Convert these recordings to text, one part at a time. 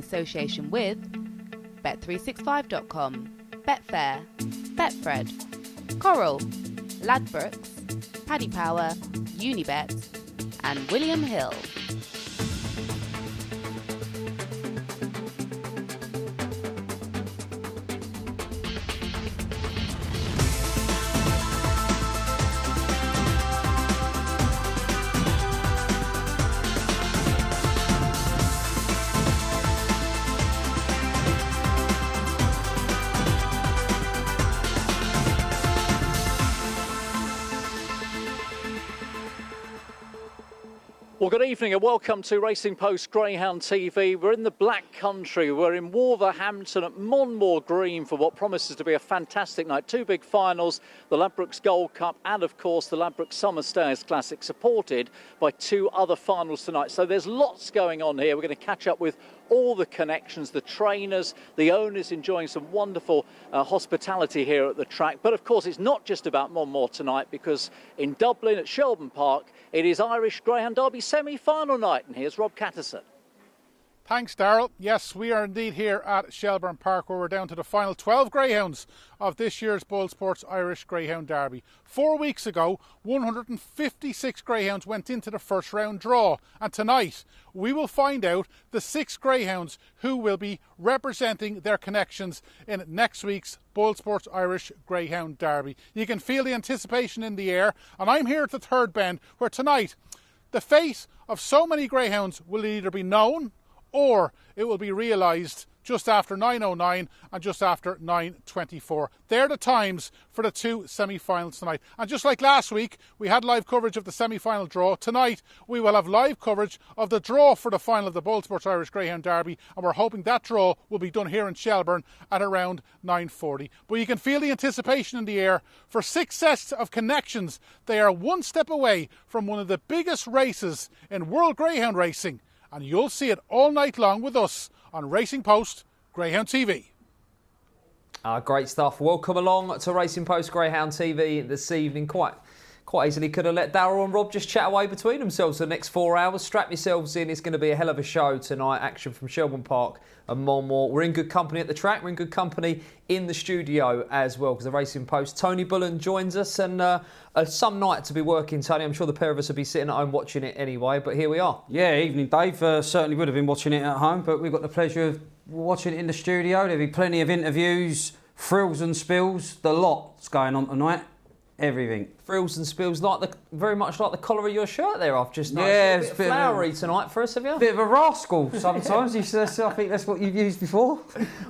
association with Bet365.com, Betfair, Betfred, Coral, Ladbrokes, Paddy Power, Unibet, and William Hill. Well, good evening and welcome to Racing Post Greyhound TV. We're in the Black Country. We're in Wolverhampton at Monmore Green for what promises to be a fantastic night. Two big finals, the Ladbrokes Gold Cup and, of course, the Ladbrokes Summer Stayers Classic, supported by two other finals tonight. So there's lots going on here. We're going to catch up with all the connections, the trainers, the owners enjoying some wonderful hospitality here at the track. But of course, it's not just about Monmore tonight, because in Dublin at Shelbourne Park, it is Irish Greyhound Derby semi-final night. And here's Rob Catterson. Thanks, Darrell. Yes, we are indeed here at Shelbourne Park, where we're down to the final 12 greyhounds of this year's Boylesports Irish Greyhound Derby. 4 weeks ago, 156 greyhounds went into the first round draw. And tonight, we will find out the 6 greyhounds who will be representing their connections in next week's Boylesports Irish Greyhound Derby. You can feel the anticipation in the air. And I'm here at the third bend, where tonight, the fate of so many greyhounds will either be known or it will be realised just after 9:09 and just after 9:24. They're the times for the two semi-finals tonight. And just like last week, we had live coverage of the semi-final draw. Tonight, we will have live coverage of the draw for the final of the Boylesports Irish Greyhound Derby. And we're hoping that draw will be done here in Shelbourne at around 9:40. But you can feel the anticipation in the air. For 6 sets of connections, they are one step away from one of the biggest races in world greyhound racing. And you'll see it all night long with us on Racing Post Greyhound TV. Great stuff. Welcome along to Racing Post Greyhound TV this evening. Quite easily could have let Darrell and Rob just chat away between themselves for the next 4 hours. Strap yourselves in. It's going to be a hell of a show tonight. Action from Shelbourne Park and Monmore. We're in good company at the track. We're in good company in the studio as well, because the Racing Post, Tony Bullen joins us, and some night to be working, Tony. I'm sure the pair of us will be sitting at home watching it anyway, but here we are. Yeah, evening, Dave. Certainly would have been watching it at home, but we've got the pleasure of watching it in the studio. There'll be plenty of interviews, thrills and spills. The lot's going on tonight. Everything. Frills and spills, very much like the collar of your shirt there. I've just noticed. Yeah, it's a bit flowery tonight for us, have you? Bit of a rascal sometimes. I think that's what you've used before.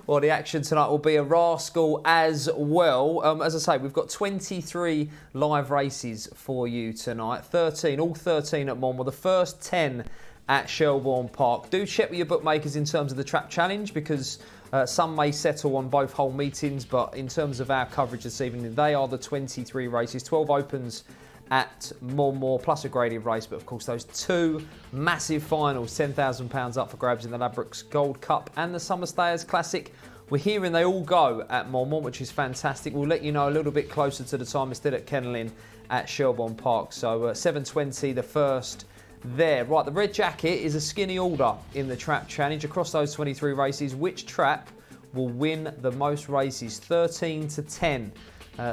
Well, the action tonight will be a rascal as well. As I say, we've got 23 live races for you tonight. All 13 at Monmore. The first 10 at Shelbourne Park. Do check with your bookmakers in terms of the Trap Challenge, because some may settle on both whole meetings, but in terms of our coverage this evening, they are the 23 races. 12 opens at Monmore, plus a graded race, but of course those two massive finals, £10,000 up for grabs in the Ladbrokes Gold Cup and the Summer Stayers Classic. We're hearing they all go at Monmore, which is fantastic. We'll let you know a little bit closer to the time instead at Kennelin at Shelbourne Park. So 7:20, the first there. Right, the red jacket is a skinny order in the Trap Challenge across those 23 races. Which trap will win the most races? 13-10.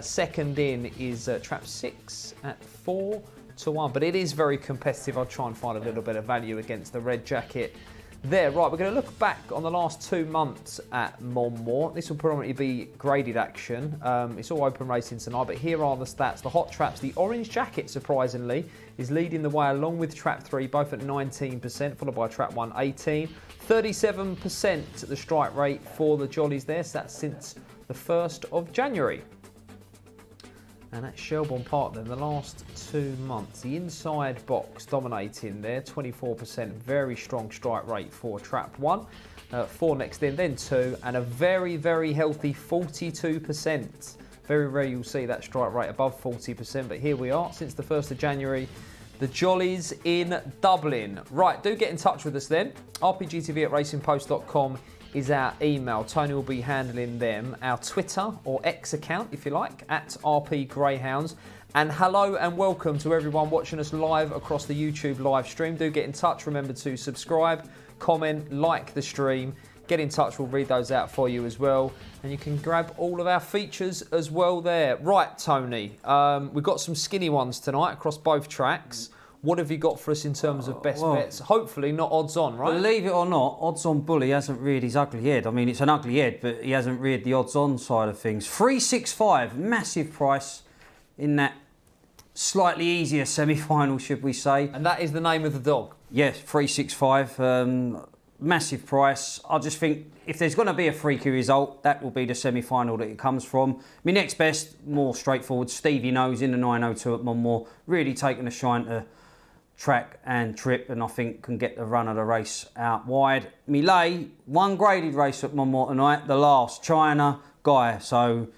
Second in is Trap 6 at 4-1. But it is very competitive. I'll try and find a little bit of value against the red jacket there. Right, we're going to look back on the last 2 months at Monmore. This will predominantly be graded action. It's all open racing tonight, but here are the stats. The hot traps, the orange jacket, surprisingly, is leading the way along with Trap 3, both at 19%, followed by Trap 1, 18%. 37% the strike rate for the Jollies there, so that's since the 1st of January. And at Shelbourne Park then, the last 2 months, the inside box dominating there, 24%, very strong strike rate for Trap 1. 4 next in, then 2, and a very, very healthy 42%. Very rare you'll see that strike rate above 40%, but here we are, since the 1st of January, the Jollies in Dublin. Right, do get in touch with us then. RPGTV at racingpost.com is our email. Tony will be handling them. Our Twitter or X account, if you like, at RP Greyhounds. And hello and welcome to everyone watching us live across the YouTube live stream. Do get in touch. Remember to subscribe, comment, like the stream, get in touch, we'll read those out for you as well. And you can grab all of our features as well there. Right, Tony, we've got some skinny ones tonight across both tracks. What have you got for us in terms of best bets? Hopefully not odds on, right? Believe it or not, odds on Bully hasn't reared his ugly head. I mean, it's an ugly head, but he hasn't reared the odds on side of things. 365, massive price in that slightly easier semi-final, should we say. And that is the name of the dog? Yes, 365, massive price. I just think if there's going to be a freaky result, that will be the semi-final that it comes from. My next best, more straightforward, Stevie Knows in the 902 at Monmore, really taking a shine to track and trip, and I think can get the run of the race out wide. Millet, one graded race at Monmore tonight, the last, China guy, so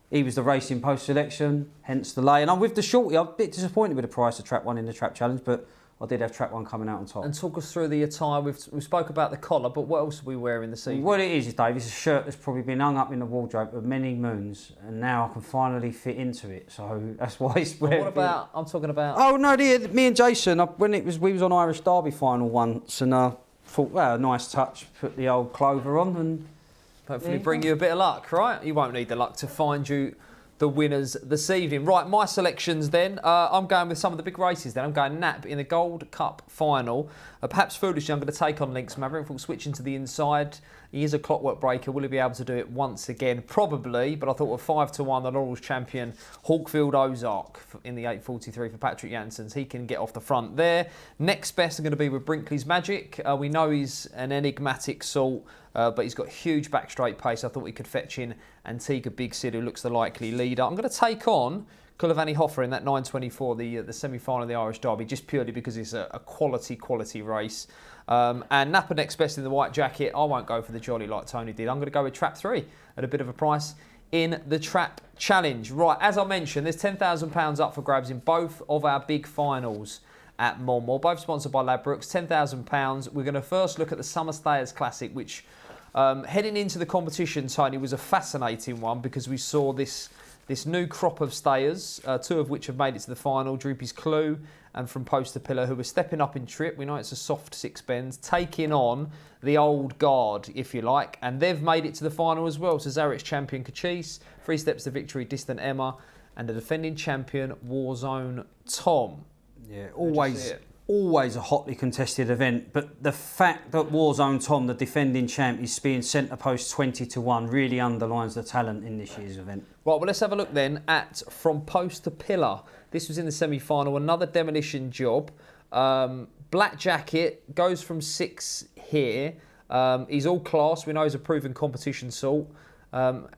he was the Racing Post selection, hence the lay. And I'm with the shorty, I'm a bit disappointed with the price of track one in the Trap Challenge, but I did have track one coming out on top. And talk us through the attire. We spoke about the collar, but what else are we wearing this evening? What it is, Dave, it's a shirt that's probably been hung up in the wardrobe for many moons, and now I can finally fit into it. So that's why it's wearing. What about? I'm talking about. Oh no, me and Jason. We was on Irish Derby final once, and I thought, well, a nice touch. Put the old clover on, and hopefully bring you a bit of luck, right? You won't need the luck to find you the winners this evening. Right, my selections then. I'm going with some of the big races then. I'm going Nap in the Gold Cup final. Perhaps foolishly, I'm going to take on Links Maverick. We'll switch into the inside. He is a clockwork breaker. Will he be able to do it once again? Probably, but I thought with 5-1, the Laurels champion, Hawkfield Ozark in the 843 for Patrick Janssens. He can get off the front there. Next best are going to be with Brinkley's Magic. We know he's an enigmatic sort, but he's got huge back straight pace. I thought we could fetch in Antigua Big Sid, who looks the likely leader. I'm going to take on Cullivanny Hoffer in that 924, the semi-final of the Irish Derby, just purely because it's a quality race. And Napa next best in the white jacket. I won't go for the jolly like Tony did. I'm going to go with Trap 3 at a bit of a price in the Trap Challenge. Right, as I mentioned, there's £10,000 up for grabs in both of our big finals at Monmore, both sponsored by Ladbrokes. £10,000. We're going to first look at the Summer Stayers Classic, which heading into the competition, Tony, was a fascinating one because we saw this new crop of stayers, two of which have made it to the final, Droopy's Clue and From Post to Pillar, who were stepping up in trip. We know it's a soft six bends, taking on the old guard, if you like, and they've made it to the final as well. So Zaret's champion, Kachis, 3 steps to victory, Distant Emma, and the defending champion, Warzone Tom. Yeah, always a hotly contested event, but the fact that Warzone Tom, the defending champ, is being centre post 20-1 really underlines the talent in this year's event. Right, well, let's have a look then at From Post to Pillar. This was in the semi-final, another demolition job. Black jacket, goes from 6 here. He's all class. We know he's a proven competition sort.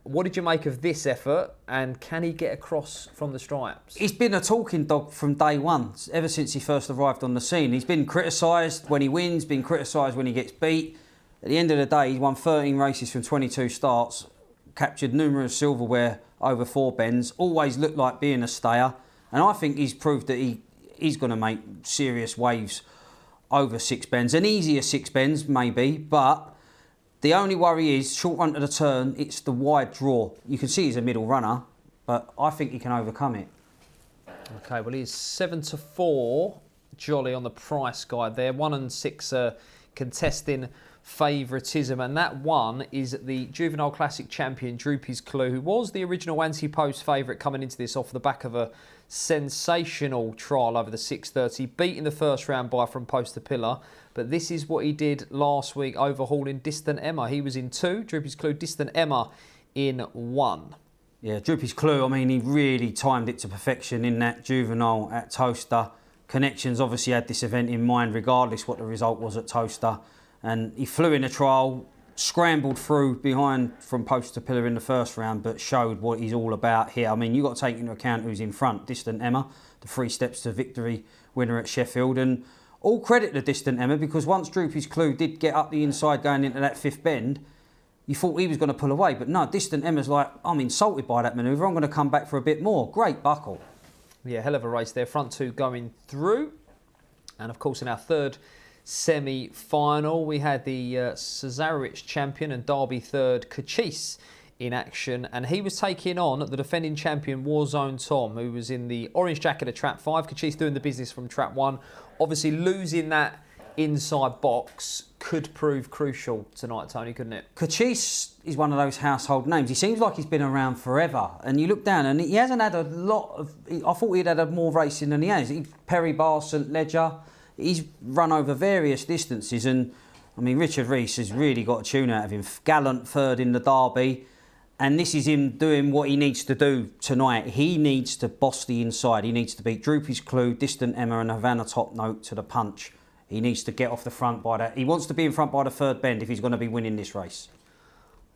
What did you make of this effort, and can he get across from the stripes? He's been a talking dog from day one, ever since he first arrived on the scene. He's been criticised when he wins, been criticised when he gets beat. At the end of the day, he won 13 races from 22 starts, captured numerous silverware over 4 bends, always looked like being a stayer, and I think he's proved that he's going to make serious waves over 6 bends. An easier 6 bends, maybe, but the only worry is, short run to the turn, it's the wide draw. You can see he's a middle runner, but I think he can overcome it. Okay, well, he's 7-4, jolly on the price guide there. 1 and 6 contesting favouritism, and that one is the Juvenile Classic champion, Droopy's Clue, who was the original anti-post favourite coming into this off the back of a sensational trial over the 6:30, beating the first round by From Post to Pillar. But this is what he did last week, overhauling Distant Emma. He was in 2, Droopy's Clue, Distant Emma in 1. Yeah, Droopy's Clue, I mean, he really timed it to perfection in that Juvenile at Toaster. Connections obviously had this event in mind, regardless what the result was at Toaster. And he flew in a trial, scrambled through behind From Post to Pillar in the first round, but showed what he's all about here. I mean, you've got to take into account who's in front. Distant Emma, the 3 steps to victory winner at Sheffield. And all credit to Distant Emma, because once Droopy's Clue did get up the inside going into that 5th bend, you thought he was going to pull away. But no, Distant Emma's like, I'm insulted by that manoeuvre. I'm going to come back for a bit more. Great buckle. Yeah, hell of a race there. Front 2 going through. And of course, in our third semi-final, we had the Cesarewicz champion and Derby third, Kachis, in action, and he was taking on the defending champion Warzone Tom, who was in the orange jacket of Trap 5. Kachis doing the business from Trap 1, obviously losing that inside box could prove crucial tonight, Tony, couldn't it? Catterson is one of those household names. He seems like he's been around forever. And you look down and he hasn't had a lot of... I thought he'd had more racing than he has. Perry Bar, St Ledger, he's run over various distances. And, I mean, Richard Rees has really got a tune out of him. Gallant third in the Derby. And this is him doing what he needs to do tonight. He needs to boss the inside. He needs to beat Droopy's Clue, Distant Emma and Havana Top Note to the punch. He needs to get off the front by that. He wants to be in front by the third bend if he's going to be winning this race.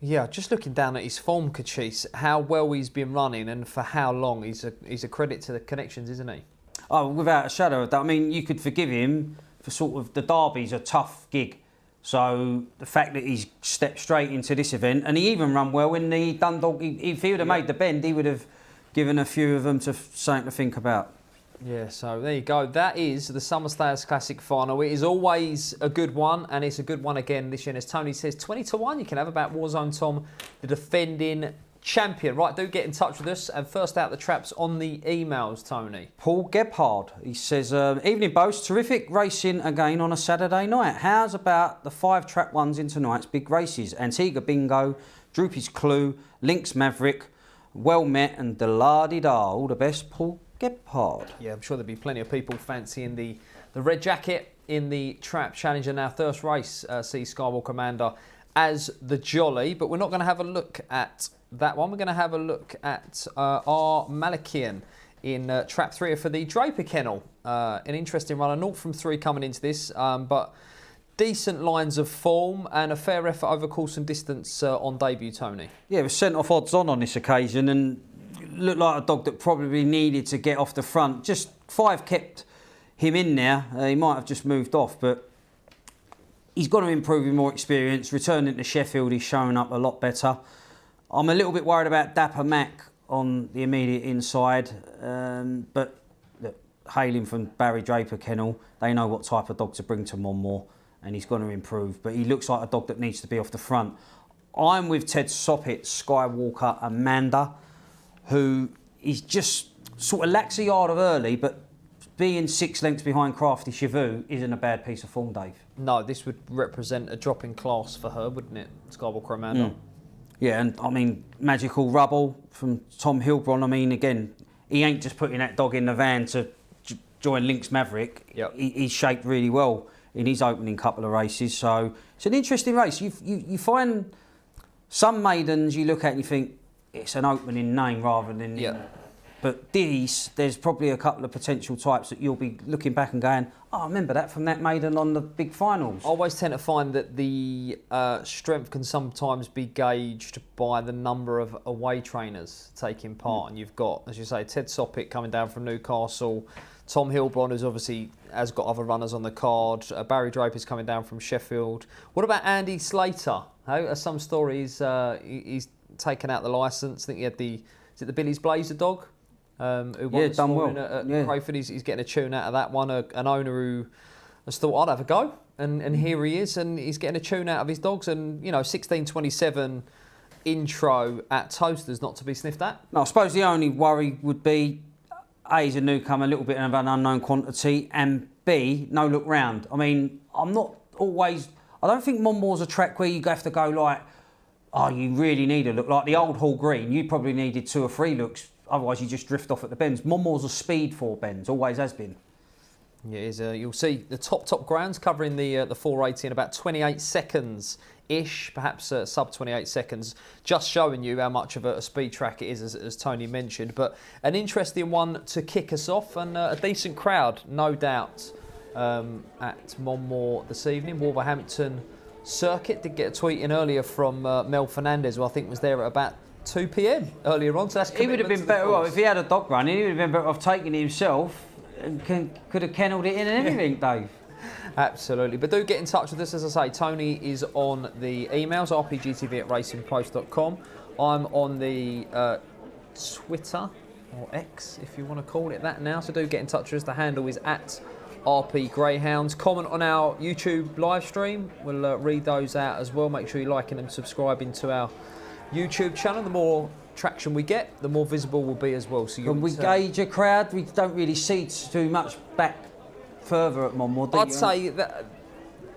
Yeah, just looking down at his form, Catterson, how well he's been running and for how long, he's a credit to the connections, isn't he? Oh, without a shadow of doubt. I mean, you could forgive him for sort of... The Derby's a tough gig. So the fact that he's stepped straight into this event, and he even ran well in the Dundalk. If he would have made the bend, he would have given a few of them something to think about. Yeah, so there you go. That is the Summer Stayers Classic final. It is always a good one, and it's a good one again this year. And as Tony says, 20 to 1 you can have about Warzone Tom, the defending champion. Right, do get in touch with us. And first out the traps on the emails, Tony. Paul Gebhard, he says, evening boast, terrific racing again on a Saturday night. How's about the 5 track ones in tonight's big races? Antigua Bingo, Droopy's Clue, Lynx Maverick, Well Met and Da-La-Di-Da. All the best, Paul Gebhard. Yeah, I'm sure there'll be plenty of people fancying the red jacket in the Trap Challenge. And our first race sees Skywalker Commander as the Jolly. But we're not going to have a look at that one. We're going to have a look at our Malachian in Trap 3 for the Draper Kennel. An interesting runner, 0 from 3 coming into this, but decent lines of form and a fair effort over course and distance on debut, Tony. Yeah, it was sent off odds on this occasion and looked like a dog that probably needed to get off the front. Just 5 kept him in there. He might have just moved off, but he's got to improve with more experience. Returning to Sheffield, he's showing up a lot better. I'm a little bit worried about Dapper Mac on the immediate inside, but look, hailing from Barry Draper Kennel, they know what type of dog to bring to Monmore, and he's going to improve. But he looks like a dog that needs to be off the front. I'm with Ted Soppit, Skywalker Amanda, who is just sort of lacks a yard of early, but being 6 lengths behind Crafty Chivu isn't a bad piece of form, Dave. No, this would represent a drop in class for her, wouldn't it, Skywalker Amanda? Yeah, and I mean, Magical Rubble from Tom Hilbron. I mean, again, he ain't just putting that dog in the van to join Lynx Maverick. Yep. He's shaped really well in his opening couple of races. So it's an interesting race. You find some maidens you look at and you think it's an opening name rather than... Yep. But there's probably a couple of potential types that you'll be looking back and going, oh, I remember that from that maiden on the big finals. I always tend to find that the strength can sometimes be gauged by the number of away trainers taking part. And you've got, as you say, Ted Soppit coming down from Newcastle, Tom Hilbron, who's obviously has got other runners on the card, Barry Draper's coming down from Sheffield. What about Andy Slater? Some stories he's taken out the licence. I think he had is it the Billy's Blazer dog? Who won done well. At Crayford. He's getting a tune out of that one. An owner who has thought, I'd have a go. And here he is, and he's getting a tune out of his dogs. And, 16:27 intro at Toasters, not to be sniffed at. No, I suppose the only worry would be, A, he's a newcomer, a little bit of an unknown quantity, and B, no look round. I mean, I don't think Monmore's a track where you have to go like, oh, you really need a look. Like the old Hall Green, you probably needed 2 or 3 looks. Otherwise, you just drift off at the bends. Monmore's a speed for bends, always has been. Yeah, it is, you'll see the top grounds covering the 480 in about 28 seconds-ish, perhaps sub 28 seconds, just showing you how much of a speed track it is, as Tony mentioned. But an interesting one to kick us off, and a decent crowd, no doubt, at Monmore this evening. Wolverhampton Circuit did get a tweet in earlier from Mel Fernandez, who I think was there at about 2 p.m. earlier on. So that's he would have been better off if he had a dog running. He would have been better off taking it himself and could have kennelled it in and everything, Dave. Absolutely. But do get in touch with us. As I say, Tony is on the emails, rpgtv@racingpost.com. I'm on the Twitter, or X, if you want to call it that now. So do get in touch with us. The handle is @RP Greyhounds. Comment on our YouTube live stream. We'll read those out as well. Make sure you're liking and subscribing to our YouTube channel. The more traction we get, the more visible we'll be as well. So Can we gauge a crowd? We don't really see too much back further at Monmore, do I'd you? say that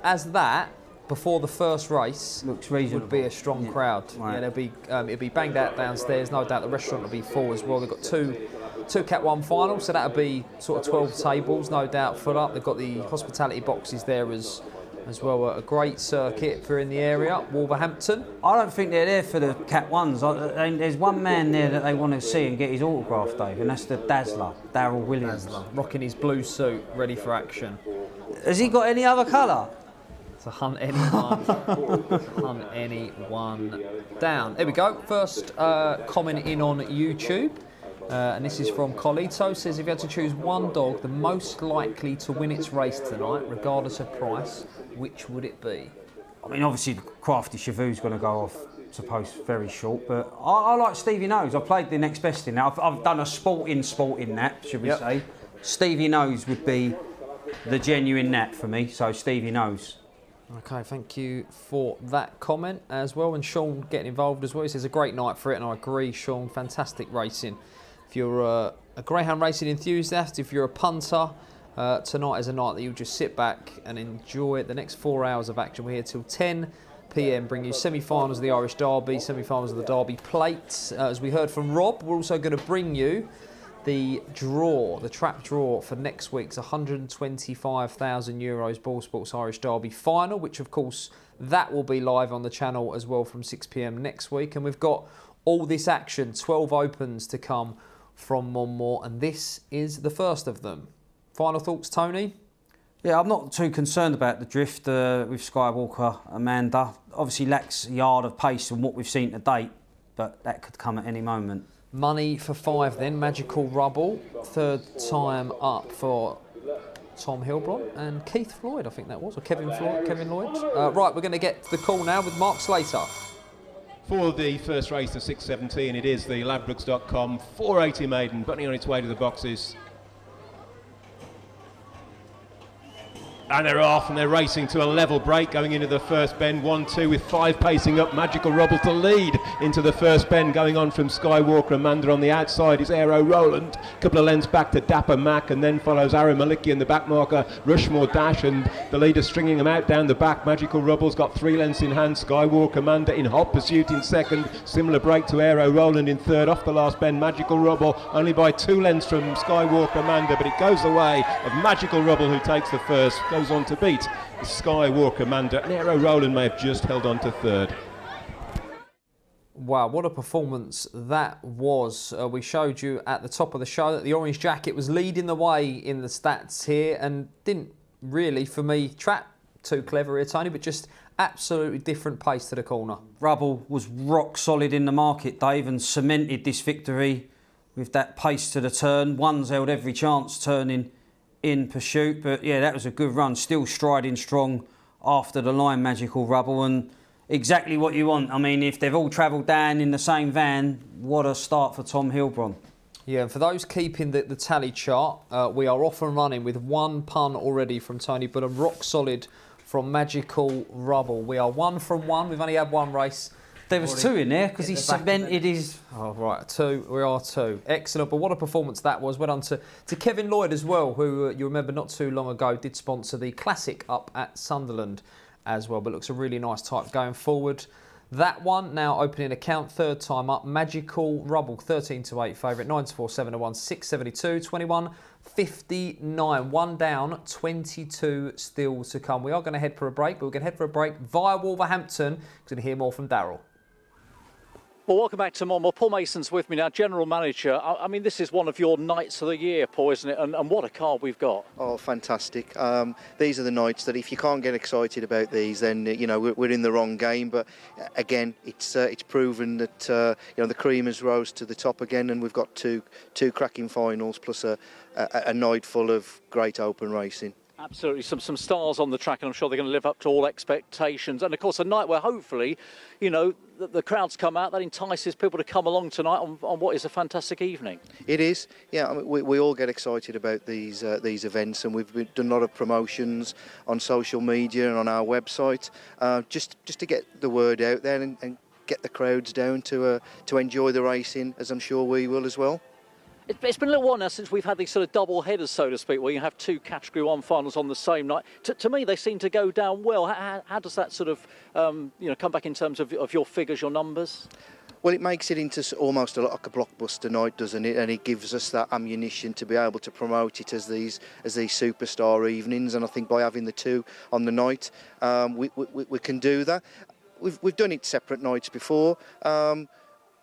as that, before the first race, Looks reasonable. would be a strong crowd. Right. Yeah, it'll be banged out downstairs. No doubt the restaurant will be full as well. They've got two Cat 1 finals, so that'll be sort of 12 tables, no doubt, full up. They've got the hospitality boxes there as well. A great circuit for in the area. Wolverhampton. I don't think they're there for the Cat 1s. There's one man there that they want to see and get his autograph, Dave, and that's the Dazzler, Darrell Williams. Rocking his blue suit, ready for action. Has he got any other colour? To hunt anyone, hunt anyone down. There we go. First comment in on YouTube, and this is from Colito. Says, if you had to choose one dog the most likely to win its race tonight, regardless of price, which would it be? I mean, obviously, the Crafty Chavoo's going to go off to post very short, but I like Stevie Nose. I played the next best in that. I've done a sporting nap, should we say. Stevie Nose would be the genuine nap for me, so Stevie Nose. Okay, thank you for that comment as well. And Sean getting involved as well. He says, a great night for it, and I agree, Sean. Fantastic racing. If you're a greyhound racing enthusiast, if you're a punter, tonight is a night that you'll just sit back and enjoy the next 4 hours of action. We're here till 10 p.m, bring you semi-finals of the Irish Derby, semi-finals of the Derby Plate. As we heard from Rob, we're also going to bring you the trap draw for next week's €125,000 Boylesports Irish Derby final, which of course that will be live on the channel as well from 6 p.m. next week. And we've got all this action, 12 opens to come from Monmore, and this is the first of them. Final thoughts, Tony? Yeah, I'm not too concerned about the drift with Skywalker Amanda. Obviously lacks a yard of pace from what we've seen to date, but that could come at any moment. Money for 5 then, Magical Rubble, third time up for Tom Hilbron and Keith Floyd, I think that was, or Kevin Lloyd. Right, we're going to get to the call now with Mark Slater. For the first race of 6:17, it is the Ladbrokes.com 480 Maiden, buttoning on its way to the boxes. And they're off, and they're racing to a level break going into the first bend. 1-2 with 5 pacing up. Magical Rubble to lead into the first bend. Going on from Skywalker Amanda on the outside is Aero Roland. A couple of lengths back to Dapper Mac, and then follows Aaron Maliki in the back marker. Rushmore Dash, and the leader stringing them out down the back. Magical Rubble's got 3 lengths in hand. Skywalker Amanda in hot pursuit in second. Similar break to Aero Roland in third. Off the last bend, Magical Rubble only by 2 lengths from Skywalker Amanda, but it goes the way of Magical Rubble, who takes the first. Goes on to beat Skywalker Amanda, and Aero Roland may have just held on to third. Wow, what a performance that was. We showed you at the top of the show that the Orange Jacket was leading the way in the stats here, and didn't really, for me, trap too clever here, Tony, but just absolutely different pace to the corner. Rubble was rock solid in the market, Dave, and cemented this victory with that pace to the turn. One's held every chance turning in pursuit, but yeah, that was a good run. Still striding strong after the line, Magical Rubble, and exactly what you want. I mean, if they've all travelled down in the same van, what a start for Tom Hilbron. Yeah, and for those keeping the tally chart, we are off and running with 1 pun already from Tony Bullen, rock solid from Magical Rubble. We are 1 from 1. We've only had 1 race. There was 2 in there because he cemented his... Oh, right, 2. We are 2. Excellent. But what a performance that was. Well done to Kevin Lloyd as well, who you remember not too long ago did sponsor the Classic up at Sunderland as well. But looks a really nice type going forward. That one now opening account, third time up. Magical Rubble, 13-8 favourite, 9-4, 7-1, 672, 21.59. 1 down, 22 still to come. We are going to head for a break, but we're going to head for a break via Wolverhampton. We're going to hear more from Darrell. Well, welcome back to Monmore. Paul Mason's with me now, General Manager. I mean, this is one of your nights of the year, Paul, isn't it? And what a card we've got. Oh, fantastic. These are the nights that if you can't get excited about these, then, you know, we're in the wrong game. But, again, it's proven that, you know, the cream has rose to the top again, and we've got two cracking finals plus a night full of great open racing. Absolutely, some stars on the track, and I'm sure they're going to live up to all expectations. And, of course, a night where hopefully, you know, the crowds come out, that entices people to come along tonight on what is a fantastic evening. It is, yeah. I mean, we all get excited about these events, and we've done a lot of promotions on social media and on our website, just to get the word out there and get the crowds down to enjoy the racing, as I'm sure we will as well. It's been a little while now since we've had these sort of double headers, so to speak, where you have two Category 1 finals on the same night. To me, they seem to go down well. How does that sort of come back in terms of your figures, your numbers? Well, it makes it into almost like a blockbuster night, doesn't it? And it gives us that ammunition to be able to promote it as these superstar evenings. And I think by having the two on the night, we can do that. We've done it separate nights before.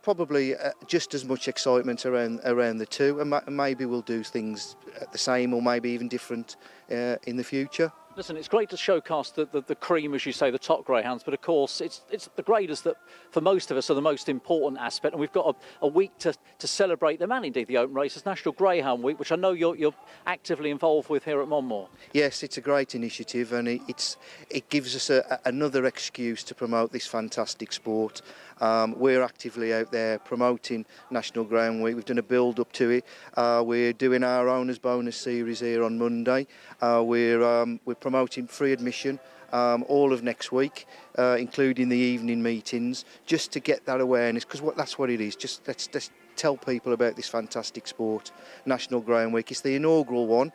Probably just as much excitement around the two, and maybe we'll do things the same or maybe even different in the future. Listen, it's great to showcase the cream, as you say, the top greyhounds, but of course it's the graders that for most of us are the most important aspect, and we've got a week to celebrate them, and indeed the open races, National Greyhound Week, which I know you're actively involved with here at Monmore. Yes, it's a great initiative, and it gives us another excuse to promote this fantastic sport. We're actively out there promoting National Greyhound Week. We've done a build-up to it. We're doing our Owners Bonus series here on Monday. We're promoting free admission all of next week, including the evening meetings, just to get that awareness, because that's what it is. Just let's tell people about this fantastic sport, National Greyhound Week. It's the inaugural one.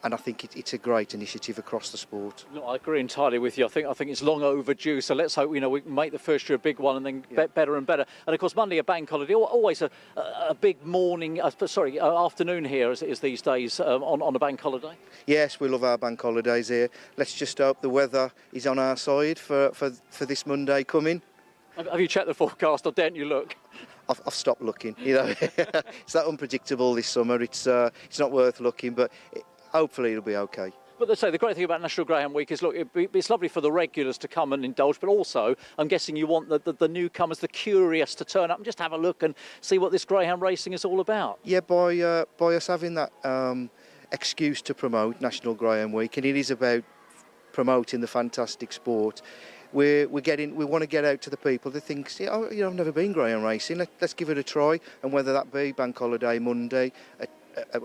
And I think it's a great initiative across the sport. No, I agree entirely with you. I think it's long overdue. So let's hope we can make the first year a big one, and then better and better. And of course, Monday a bank holiday, always a big morning. Afternoon here as it is these days on a bank holiday. Yes, we love our bank holidays here. Let's just hope the weather is on our side for this Monday coming. Have you checked the forecast, or daren't you look? I've stopped looking. It's that unpredictable this summer. It's not worth looking, but. Hopefully it'll be okay. But they say the great thing about National Greyhound Week is, look, it's lovely for the regulars to come and indulge, but also I'm guessing you want the newcomers, the curious, to turn up and just have a look and see what this greyhound racing is all about. Yeah, by us having that excuse to promote National Greyhound Week, and it is about promoting the fantastic sport. We want to get out to the people that think, I've never been greyhound racing. Let's give it a try, and whether that be bank holiday Monday,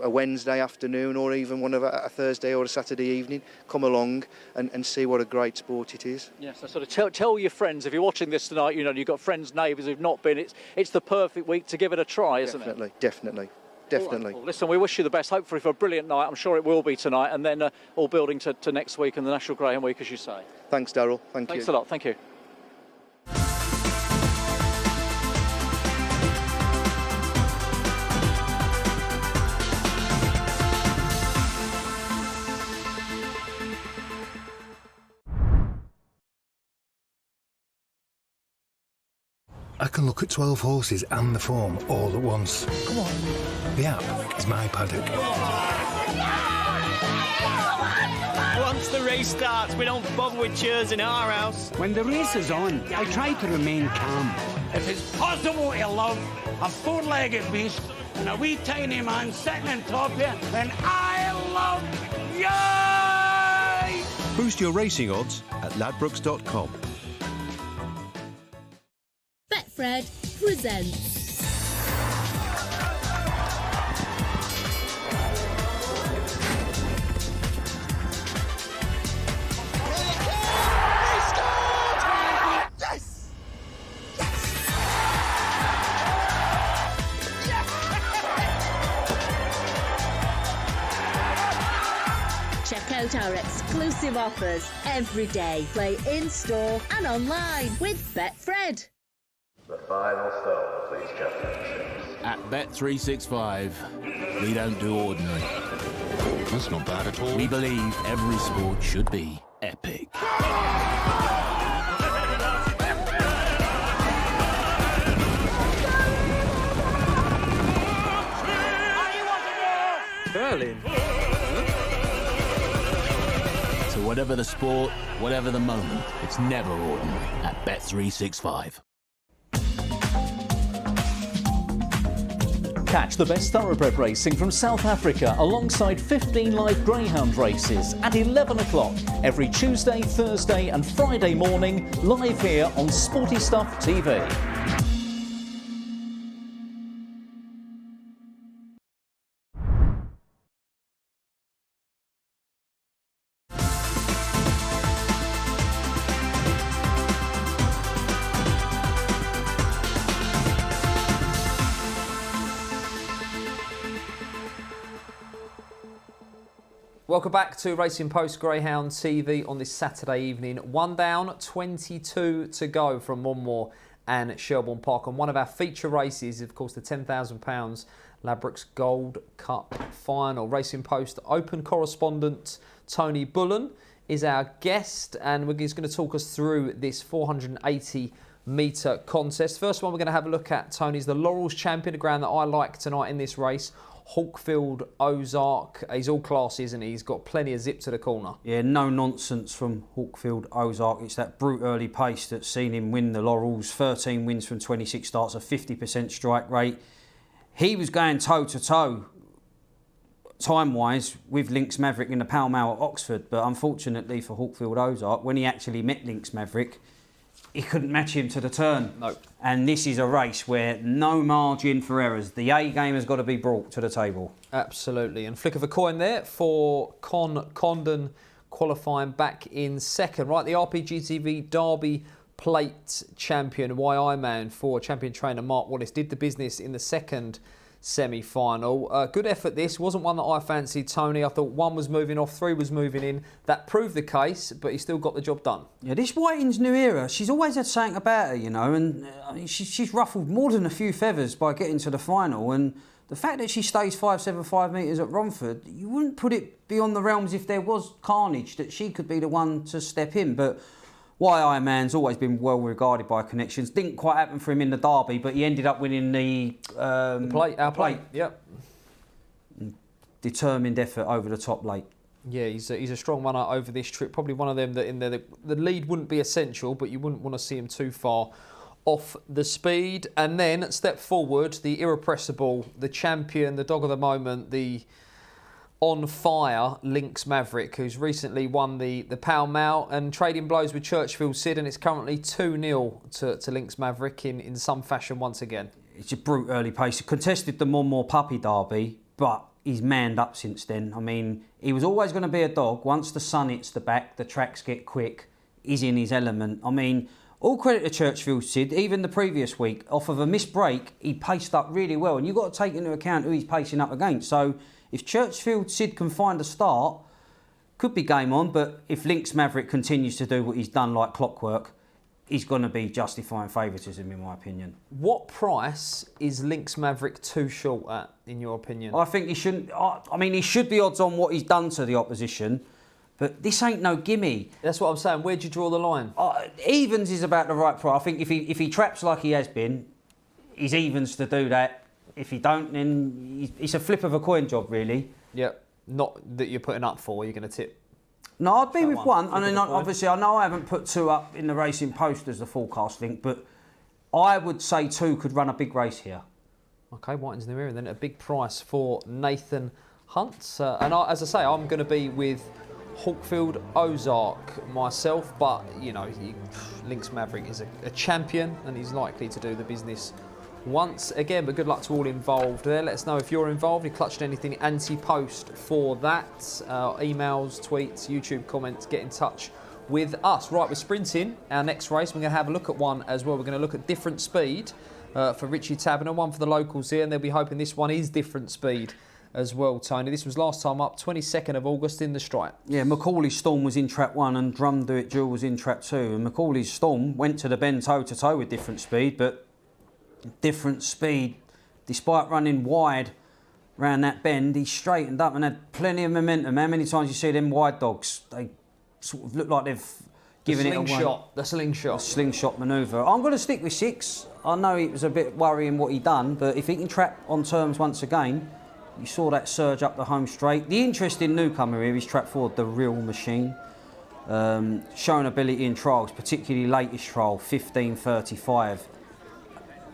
a Wednesday afternoon, or even a Thursday or a Saturday evening, come along and see what a great sport it is. Yes, so sort of tell your friends, if you're watching this tonight, you've got friends, neighbours who've not been, it's the perfect week to give it a try, isn't it? Definitely. Right, well, listen, we wish you the best, hopefully for a brilliant night. I'm sure it will be tonight, and then all building to next week and the National Greyhound Week, as you say. Thanks, Darrell. Thanks a lot. Thank you. I can look at 12 horses and the form all at once. Come on. The app is my paddock. Once the race starts, we don't bother with cheers in our house. When the race is on, I try to remain calm. If it's possible to love a four-legged beast and a wee tiny man sitting on top of you, then I love you! Boost your racing odds at ladbrokes.com. Betfred presents Check out our exclusive offers every day. Play in-store and online with Betfred. The final stone of these championships. At Bet365, we don't do ordinary. That's not bad at all. We believe every sport should be epic. Berlin. So whatever the sport, whatever the moment, it's never ordinary at Bet365. Catch the best thoroughbred racing from South Africa alongside 15 live greyhound races at 11 o'clock every Tuesday, Thursday and Friday morning, live here on Sporty Stuff TV. Welcome back to Racing Post Greyhound TV on this Saturday evening. 1 down, 22 to go from Monmore and Shelbourne Park. And one of our feature races is, of course, the £10,000 Ladbrokes Gold Cup final. Racing Post Open correspondent Tony Bullen is our guest, and he's going to talk us through this 480-metre contest. First one we're going to have a look at, Tony, is the Laurels Champion, a ground that I like tonight in this race. Hawkfield Ozark. He's all class, isn't he? He's got plenty of zip to the corner. Yeah, no nonsense from Hawkfield Ozark. It's that brute early pace that's seen him win the Laurels. 13 wins from 26 starts, a 50% strike rate. He was going toe-to-toe, time-wise, with Lynx Maverick in the Pall Mall at Oxford. But unfortunately for Hawkfield Ozark, when he actually met Lynx Maverick, he couldn't match him to the turn. No. And this is a race where no margin for errors. The A game has got to be brought to the table. Absolutely. And flick of a coin there for Condon qualifying back in second. Right, the RPGTV Derby Plate champion, YI man for champion trainer Mark Wallace, did the business in the second semi-final. Good effort this. Wasn't one that I fancied, Tony. I thought 1 was moving off, 3 was moving in. That proved the case, but he still got the job done. Yeah, this Whiting's new era, she's always had something about her, you know, and she's ruffled more than a few feathers by getting to the final. And the fact that she stays 575 metres at Romford, you wouldn't put it beyond the realms if there was carnage that she could be the one to step in. But YI Man's always been well regarded by connections. Didn't quite happen for him in the Derby, but he ended up winning the plate. Yep. Determined effort over the top late. Yeah, he's a strong runner over this trip. Probably one of them that in there the lead wouldn't be essential, but you wouldn't want to see him too far off the speed. And then step forward, the irrepressible, the champion, the dog of the moment, the on fire Lynx Maverick, who's recently won the Pall Mall and trading blows with Churchfield Sid, and it's currently 2-0 to Lynx Maverick in some fashion once again. It's a brute early pace. He contested the Monmore Puppy Derby, but he's manned up since then. I mean, he was always going to be a dog. Once the sun hits the back, the tracks get quick, he's in his element. I mean, all credit to Churchfield Sid. Even the previous week, off of a missed break, he paced up really well, and you've got to take into account who he's pacing up against. So if Churchfield Sid can find a start, could be game on, but if Lynx Maverick continues to do what he's done like clockwork, he's going to be justifying favouritism, in my opinion. What price is Lynx Maverick too short at, in your opinion? I think he shouldn't. I mean, he should be odds on what he's done to the opposition, but this ain't no gimme. That's what I'm saying. Where'd you draw the line? Evens is about the right price. I think if he traps like he has been, he's evens to do that. If he don't, then it's a flip of a coin job, really. Yep. Not that you're putting up for. You're going to tip. No, I'd be with one. I mean, obviously, I know I haven't put 2 up in the Racing Post as the forecast link, but I would say 2 could run a big race here. OK, Whiting's in the mirror then. A big price for Nathan Hunt. And as I say, I'm going to be with Hawkfield Ozark myself, but, you know, Lynx Maverick is a champion and he's likely to do the business once again, but good luck to all involved there. Let us know if you're involved, you clutched anything anti-post for that. Emails, tweets, YouTube comments, get in touch with us. Right, we're sprinting our next race. We're going to have a look at one as well. We're going to look at different speed for Richie Taberner, one for the locals here, and they'll be hoping this one is different speed as well, Tony. This was last time up, 22nd of August in the Stripe. Yeah, Macaulay's Storm was in trap 1 and Drum Do It Jewel was in trap 2. And Macaulay's Storm went to the bend toe-to-toe with different speed, but different speed, despite running wide round that bend, he straightened up and had plenty of momentum. How many times you see them wide dogs? They sort of look like they've given it away. The slingshot. The slingshot manoeuvre. I'm going to stick with 6. I know it was a bit worrying what he done, but if he can trap on terms once again, you saw that surge up the home straight. The interesting newcomer here is trap 4, The Real Machine. Showing ability in trials, particularly latest trial, 15:35.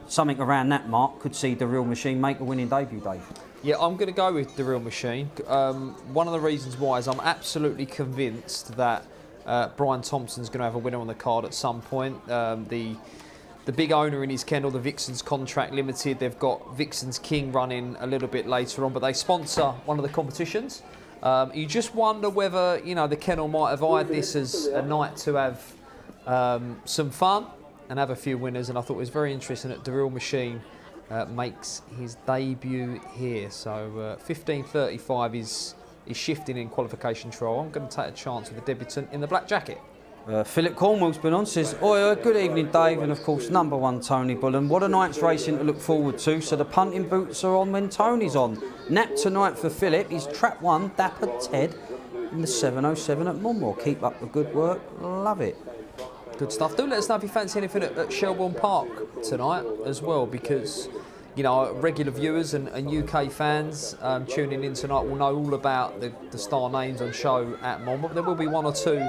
Something around that mark could see The Real Machine make a winning debut, Dave. Yeah, I'm going to go with The Real Machine. One of the reasons why is I'm absolutely convinced that Brian Thompson's going to have a winner on the card at some point. The big owner in his kennel, the Vixen's Contract Limited, they've got Vixen's King running a little bit later on, but they sponsor one of the competitions. You just wonder whether, you know, the kennel might have eyed this as a night to have some fun and have a few winners, and I thought it was very interesting that The Real Machine makes his debut here. So 15:35 is is shifting in qualification trial. I'm going to take a chance with the debutant in the black jacket. Philip Cornwell's been on, says, "Oi, good evening, Dave," and of course, number one, Tony Bullen. What a night's racing to look forward to. So the punting boots are on when Tony's on. Nap tonight for Philip is Trap 1, Dapper Ted, in the 707 at Monmore. Keep up the good work. Love it. Good stuff. Do let us know if you fancy anything at Shelbourne Park tonight as well, because, you know, regular viewers and UK fans tuning in tonight will know all about the star names on show at Monmore. But there will be one or two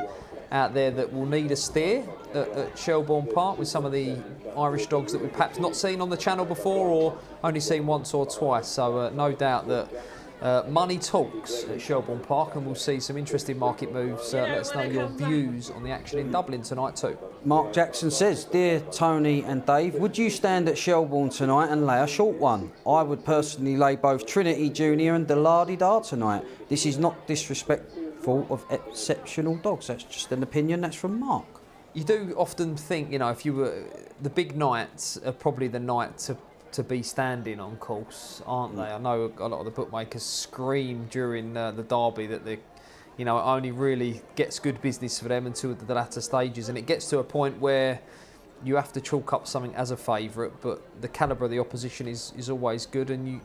out there that will need a steer at Shelbourne Park with some of the Irish dogs that we've perhaps not seen on the channel before or only seen once or twice. So no doubt that money talks at Shelbourne Park, and we'll see some interesting market moves. Let us know your views on the action in Dublin tonight too. Mark Jackson says, "Dear Tony and Dave, would you stand at Shelbourne tonight and lay a short one? I would personally lay both Trinity Junior and La-di-da tonight. This is not disrespectful of exceptional dogs." That's just an opinion. That's from Mark. You do often think, you know, if you were the big nights are probably the night to be standing on course, aren't they? I know a lot of the bookmakers scream during the Derby that it only really gets good business for them until the latter stages, and it gets to a point where you have to chalk up something as a favourite, but the calibre of the opposition is always good, and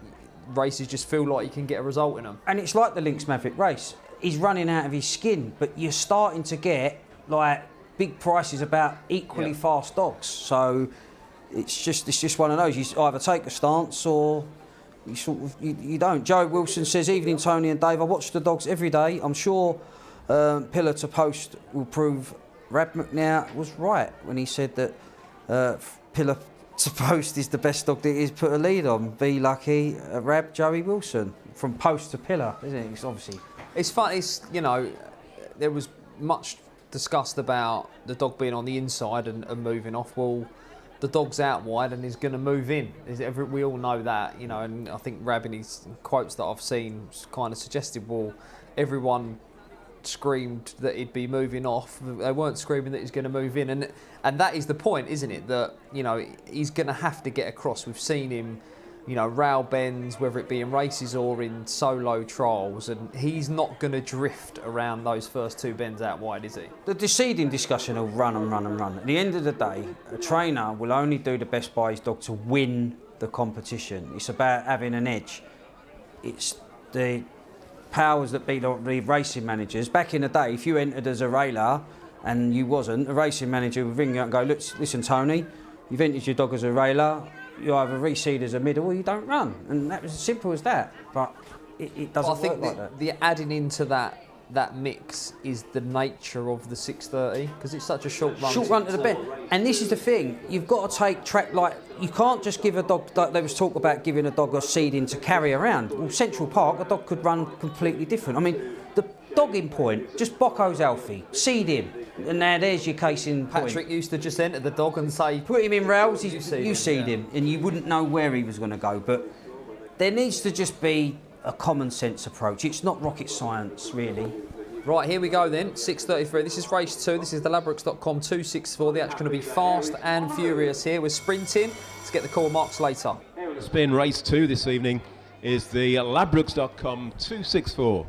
races just feel like you can get a result in them. And it's like the Lynx Maverick race. He's running out of his skin, but you're starting to get like big prices about equally fast dogs. So it's just one of those. You either take a stance or you don't. Joe Wilson says, "Evening, Tony and Dave. I watch the dogs every day. I'm sure Pillar to Post will prove Rab McNair was right when he said that Pillar to Post is the best dog that he's put a lead on. Be lucky, Rab Joey Wilson from Post to Pillar, isn't it? It's obviously." It's funny, there was much discussed about the dog being on the inside and moving off. Well, the dog's out wide and he's going to move in. We all know that, and I think Rab in his quotes that I've seen kind of suggested, well, everyone screamed that he'd be moving off. They weren't screaming that he's going to move in. And that is the point, isn't it? That, he's going to have to get across. We've seen him, rail bends, whether it be in races or in solo trials, and he's not going to drift around those first two bends out wide, is he? The deciding discussion will run and run and run. At the end of the day, a trainer will only do the best by his dog to win the competition. It's about having an edge. It's the powers that be, the racing managers. Back in the day, if you entered as a railer and you wasn't, a racing manager would ring you up and go, listen, Tony, you've entered your dog as a railer, you either reseed as a middle or you don't run. And that was as simple as that. But it doesn't work like that. The adding into that mix is the nature of the 6:30, because it's such a short run. Short run to the bend. And this is the thing, you've got to take track, like, you can't just give a dog, like there was talk about giving a dog a seeding to carry around. Well, Central Park, a dog could run completely different. I mean, the dogging point, just Bocco's Alfie, seed him. And now there's your case in point. Patrick used to just enter the dog and say, put him in rails, you seed him, and you wouldn't know where he was going to go. But there needs to just be a common sense approach. It's not rocket science, really. Right, here we go then, 6:33. This is race 2. This is the Ladbrokes.com 264. The action's going to be fast and furious here. We're sprinting. Let's get the call marks later. Spin race 2 this evening is the Ladbrokes.com 264.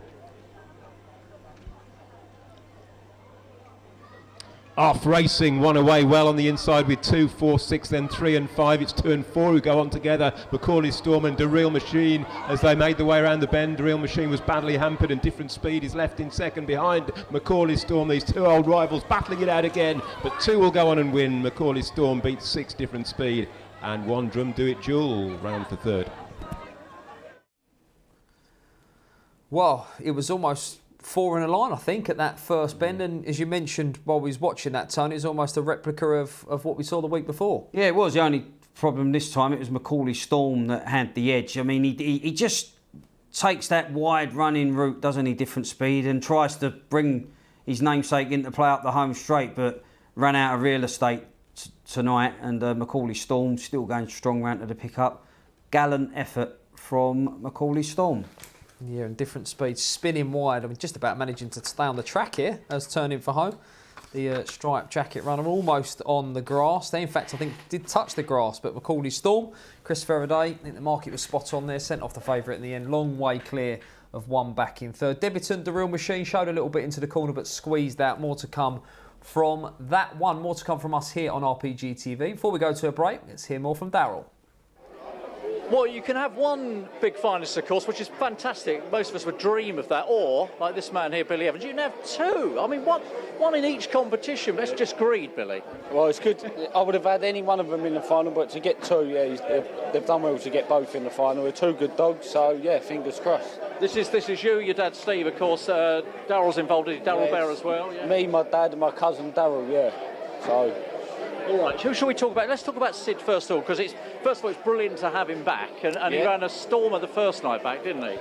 Off racing, one away well on the inside with 2, 4, 6, then 3 and 5. It's 2 and 4 who go on together. Macaulay Storm and Darrell Machine as they made the way around the bend. Darrell Machine was badly hampered and different speed is left in second behind Macaulay Storm. These two old rivals battling it out again, but 2 will go on and win. Macaulay Storm beats 6 different speed, and 1 Drum Do It Jewel round for third. Well, it was almost 4 in a line, I think, at that first bend, and as you mentioned while we was watching that, Tony, it's almost a replica of what we saw the week before. Yeah, it was. The only problem this time, it was Macaulay Storm that had the edge. I mean, he just takes that wide running route, doesn't he, different speed, and tries to bring his namesake into play up the home straight, but ran out of real estate tonight, and Macaulay Storm still going strong round to the pickup. Gallant effort from Macaulay Storm. Yeah, and different speeds, spinning wide. I mean, just about managing to stay on the track here as turning for home. the striped jacket runner, almost on the grass. They, in fact, I think did touch the grass, but Macaulay Storm, Chris Faraday, I think the market was spot on there, sent off the favourite in the end, long way clear of one back in third. Debutant Darrell Machine showed a little bit into the corner, but squeezed out. More to come from that one. More to come from us here on RPGTV. Before we go to a break, let's hear more from Darrell. Well, you can have one big finalist, of course, which is fantastic. Most of us would dream of that. Or, like this man here, Billy Evans, you can have two. I mean, one in each competition. That's just greed, Billy. Well, it's good. I would have had any one of them in the final, but to get two, yeah, they've done well to get both in the final. They're two good dogs, so yeah, fingers crossed. This is you, your dad Steve, of course. Darrell's involved. Darrell Bear as well. Yeah. Me, my dad, and my cousin Darrell. Yeah. So. All right, who shall we talk about? Let's talk about Sid first of all, because it's brilliant to have him back, and he ran a stormer the first night back, didn't he?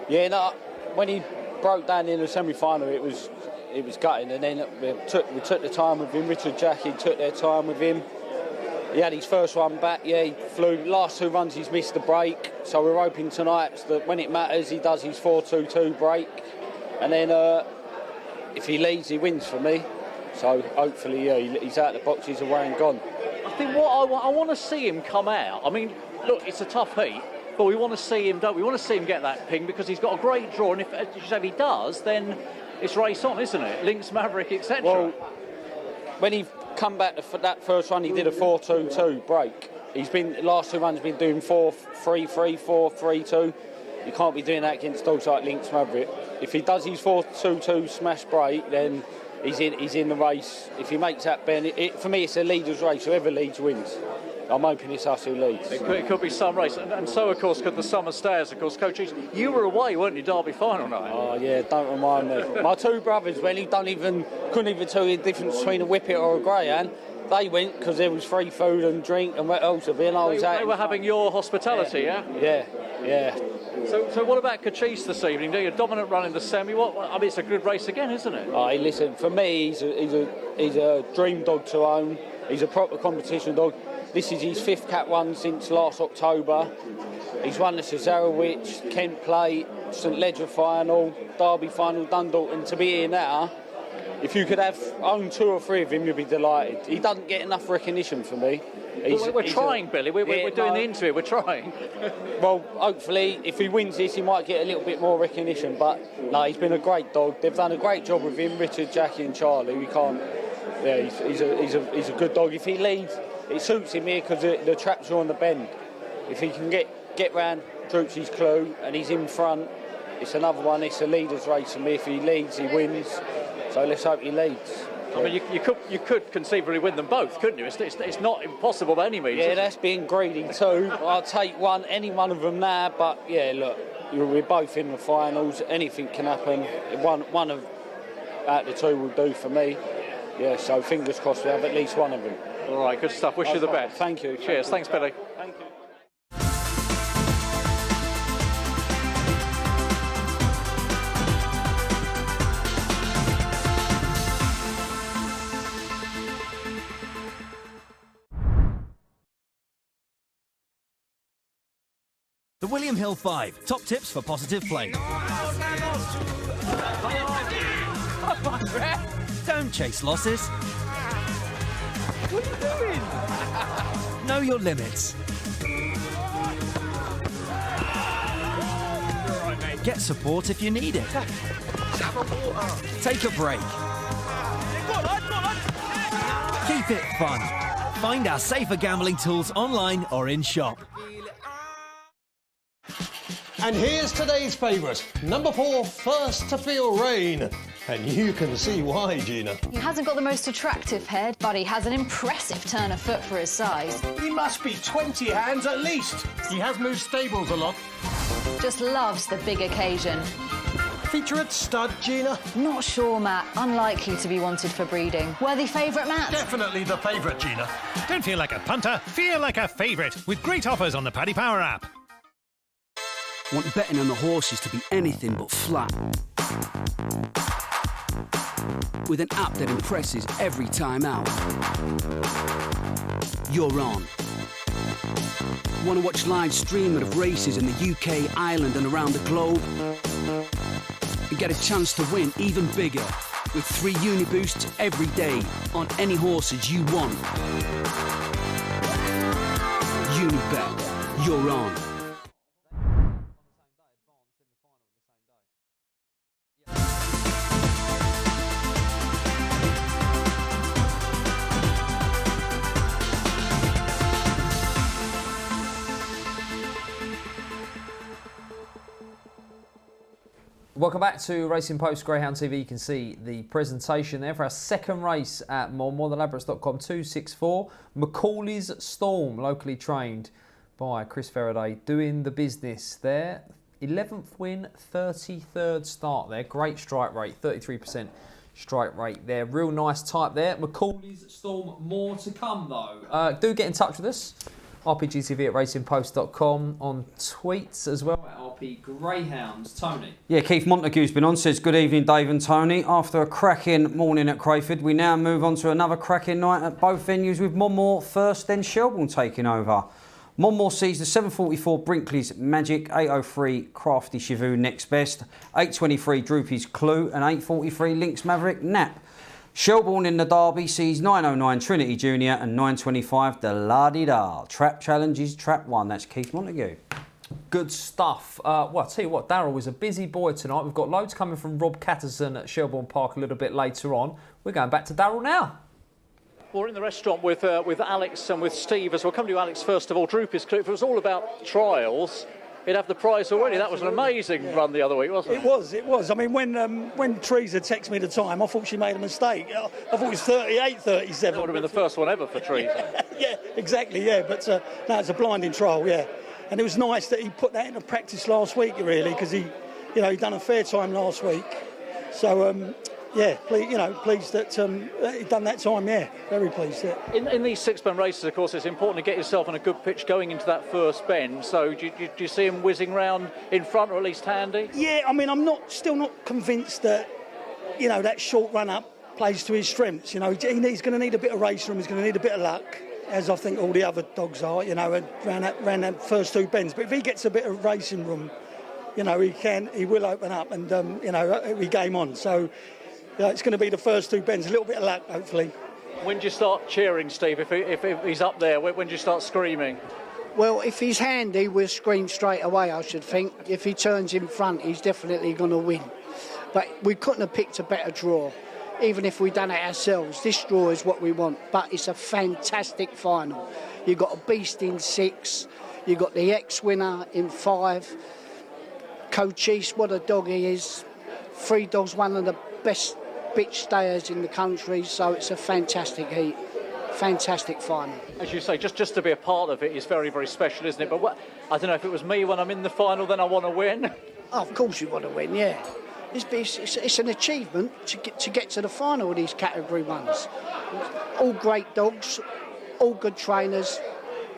Yeah, no, when he broke down in the semi-final, it was gutting, and then we took the time with him. Richard Jackie took their time with him. He had his first run back, yeah, he flew. Last two runs he's missed the break, so we're hoping tonight that when it matters he does his 4.22 break, and then if he leads he wins for me. So hopefully, yeah, he's out of the boxes away and gone. I think what I want to see him come out. I mean, look, it's a tough heat, but we want to see him. We want to see him get that ping because he's got a great draw, and if he does, then it's race on, isn't it? Lynx, Maverick, etc. Well, when he come back for that first run, he did a 4.22 break. He's been last two runs been doing 4.33, 4.32. You can't be doing that against dogs like Lynx, Maverick. If he does his 4.22 smash break, then he's in the race. If he makes that bend, for me it's a leader's race. Whoever leads wins. I'm hoping it's us who leads. It could be some race, and so of course could the summer stayers. Of course, Coach, you were away, weren't you, Derby final night? Oh yeah, don't remind me. My two brothers, when he couldn't even tell you the difference between a whippet or a greyhound. They went because there was free food and drink and what else have been. They were having your hospitality, yeah? Yeah. So what about Cachise this evening? A dominant run in the semi. I mean, it's a good race again, isn't it? Oh, listen, for me, he's a dream dog to own. He's a proper competition dog. This is his fifth Cat 1 since last October. He's won the Cesarewitch, Kent Plate, St Ledger final, Derby final, Dundalk, and to be here now, if you could own two or three of him, you'd be delighted. He doesn't get enough recognition for me. We're trying, Billy. We're doing the interview. We're trying. Well, hopefully, if he wins this, he might get a little bit more recognition. But no, he's been a great dog. They've done a great job with him, Richard, Jackie, and Charlie. We can't. Yeah, he's a good dog. If he leads, it suits him here because the traps are on the bend. If he can get round Droochie's Clue and he's in front, it's another one. It's a leader's race for me. If he leads, he wins. So let's hope he leads. I mean, you could conceivably win them both, couldn't you? It's not impossible by any means. Yeah, that's being greedy too. I'll take any one of them now, but yeah, look, we're both in the finals. Anything can happen. One of out the two will do for me. Yeah, so fingers crossed we have at least one of them. All right, good stuff. Wish you the best. Thank you. Cheers. Thanks, Billy. Thank you. The William Hill 5. Top tips for positive play. Don't chase losses. What are you doing? Know your limits. Get support if you need it. Take a break. Keep it fun. Find our safer gambling tools online or in shop. And here's today's favourite, number 4, First to Feel Rain. And you can see why, Gina. He hasn't got the most attractive head, but he has an impressive turn of foot for his size. He must be 20 hands at least. He has moved stables a lot. Just loves the big occasion. Feature at stud, Gina? Not sure, Matt. Unlikely to be wanted for breeding. Worthy favourite, Matt? Definitely the favourite, Gina. Don't feel like a punter, feel like a favourite with great offers on the Paddy Power app. Want betting on the horses to be anything but flat? With an app that impresses every time out. You're on. Want to watch live streaming of races in the UK, Ireland and around the globe? And get a chance to win even bigger with 3 Uniboosts every day on any horses you want. Unibet, you're on. Welcome back to Racing Post Greyhound TV. You can see the presentation there for our second race at Monmore, the Ladbrokes.com 264. Macaulay's Storm, locally trained by Chris Faraday, doing the business there. 11th win, 33rd start there. Great strike rate, 33% strike rate there. Real nice type there. Macaulay's Storm, more to come though. Do get in touch with us. RPGTV at racingpost.com, on tweets as well at RP Greyhounds. Tony. Yeah, Keith Montague's been on, says good evening Dave and Tony. After a cracking morning at Crayford, we now move on to another cracking night at both venues with Monmore first, then Shelbourne taking over. Monmore sees the 7:44 Brinkley's Magic, 8:03 Crafty Chivoo next best, 8:23 Droopy's Clue and 8:43 Lynx Maverick Nap. Shelbourne in the Derby sees 9:09 Trinity Junior and 9:25 the La-di-da. Trap Challenges Trap 1. That's Keith Montague. Good stuff. Well, I'll tell you what, Darrell was a busy boy tonight. We've got loads coming from Rob Catterson at Shelbourne Park a little bit later on. We're going back to Darrell now. We're in the restaurant with Alex and with Steve as well. Come to you, Alex, first of all. Droopy's Clue, if it was all about trials, he'd have the prize already. That was an amazing run the other week, wasn't it? It was. I mean, when Teresa texted me the time, I thought she made a mistake. I thought it was 38, 37. That would have been the first one ever for Teresa. Yeah, exactly, yeah. But no, it's a blinding trial, yeah. And it was nice that he put that into practice last week, really, because he done a fair time last week. So, yeah, pleased that he'd done that time, yeah. Very pleased. Yeah. In these six-bend races, of course, it's important to get yourself on a good pitch going into that first bend. So do you see him whizzing round in front, or at least handy? Yeah, I mean, I'm still not convinced that, that short run-up plays to his strengths. He's going to need a bit of race room, he's going to need a bit of luck, as I think all the other dogs are, around that first two bends. But if he gets a bit of racing room, he will open up and, we game on. So, it's going to be the first two bends, a little bit of luck, hopefully. When do you start cheering, Steve, if he's up there? When do you start screaming? Well, if he's handy, we'll scream straight away, I should think. If he turns in front, he's definitely going to win. But we couldn't have picked a better draw, even if we'd done it ourselves. This draw is what we want, but it's a fantastic final. You've got a beast in 6, you've got the ex-winner in 5, Cochise, what a dog he is. 3 dogs, one of the best bitch stayers in the country, so it's a fantastic heat, fantastic final. As you say, just to be a part of it is very, very special, isn't it? But I don't know if it was me when I'm in the final, then I want to win. Oh, of course you want to win, yeah. It's an achievement to get to the final of these category ones. All great dogs, all good trainers.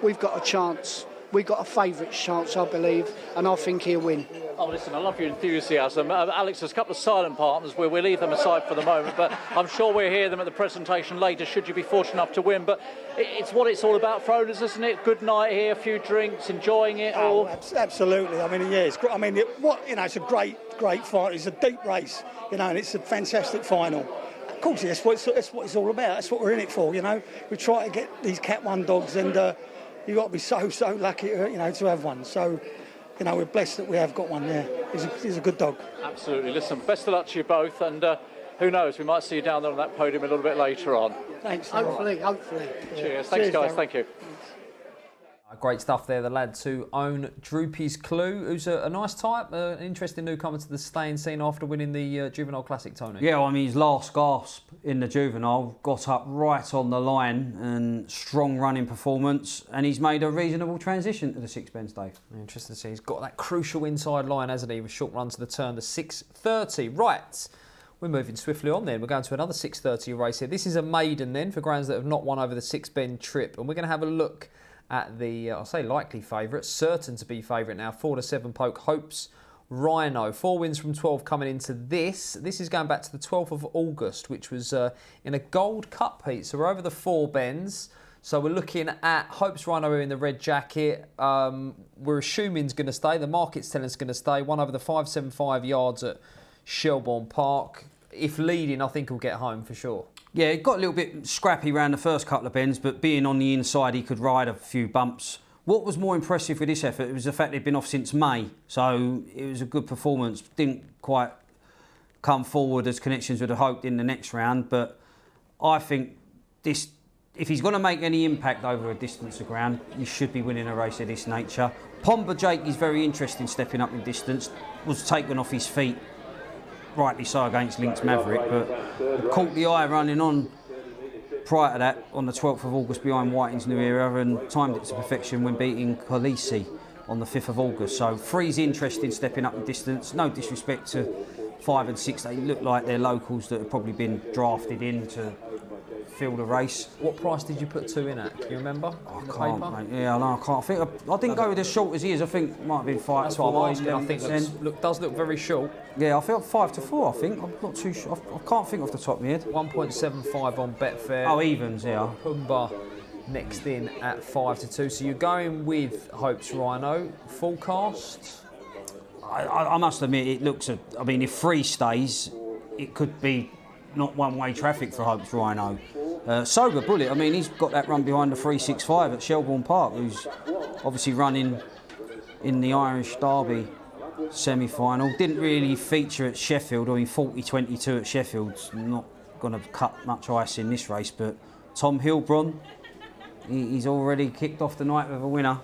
We've got a chance. We've got a favourite chance, I believe, and I think he'll win. Oh, listen, I love your enthusiasm. Alex, there's a couple of silent partners where we'll leave them aside for the moment, but I'm sure we'll hear them at the presentation later, should you be fortunate enough to win. But it's what it's all about for owners, isn't it? Good night here, a few drinks, enjoying it all. Absolutely. I mean, yeah, it's great. I mean, it's a great final. It's a deep race, and it's a fantastic final. Of course, that's what it's all about. That's what we're in it for, We try to get these Cat 1 dogs, and you've got to be so lucky, to have one. So, we're blessed that we have got one there. He's a good dog. Absolutely. Listen, best of luck to you both, and who knows, we might see you down there on that podium a little bit later on. Thanks. Hopefully. Cheers. Thanks, guys. Thank you. Great stuff there, the lads who own Droopy's Clue, who's a nice type, an interesting newcomer to the staying scene after winning the Juvenile Classic, Tony. Yeah, well, I mean, his last gasp in the Juvenile got up right on the line and strong running performance, and he's made a reasonable transition to the six-bends, Dave. Interesting to see. He's got that crucial inside line, hasn't he, with short run to the turn, the 6:30. Right, we're moving swiftly on then. We're going to another 6:30 race here. This is a maiden then for grounds that have not won over the six-bend trip, and we're going to have a look at the, I'll say likely favourite, certain to be favourite now, 4-7 Poke Hopes Rhino. 4 wins from 12 coming into this. This is going back to the 12th of August, which was in a Gold Cup heat. So we're over the 4 bends. So we're looking at Hopes Rhino in the red jacket. We're assuming is going to stay. The market's telling us going to stay. One over the 575 yards at Shelbourne Park. if leading, I think he'll get home for sure. Yeah, it got a little bit scrappy around the first couple of bends, but being on the inside, he could ride a few bumps. What was more impressive with this effort, it was the fact they'd been off since May, so it was a good performance. Didn't quite come forward as Connections would have hoped in the next round, but I think this, if he's going to make any impact over a distance of ground, he should be winning a race of this nature. Pomba Jake is very interesting stepping up in distance, was taken off his feet, rightly so, against Lynx Maverick, but caught the eye running on prior to that on the 12th of August behind Whiting's New Era and timed it to perfection when beating Khaleesi on the 5th of August. So Free's interesting stepping up in distance. No disrespect to 5 and 6, they look like they're locals that have probably been drafted in to fill the race. What price did you put 2 in at? Can you remember? I can't, mate. Yeah, I know, I can't. I didn't go with as short as he is. I think it might have been 5. That's what I'm asking. I think does look very short. Yeah, I felt 5 to 4. I think I'm not too sure. I can't think off the top of my head. 1.75 on Betfair. Oh, evens, yeah. Pumba next in at 5 to 2. So you're going with Hope's Rhino. Forecast? I must admit, it looks. I mean, if Free stays, it could be not one-way traffic for Hope's Rhino. Sober Bullet, I mean, he's got that run behind the 365 at Shelbourne Park, who's obviously running in the Irish Derby semi-final. Didn't really feature at Sheffield. I mean, 40-22 at Sheffield's not going to cut much ice in this race, but Tom Hilbron, he's already kicked off the night with a winner.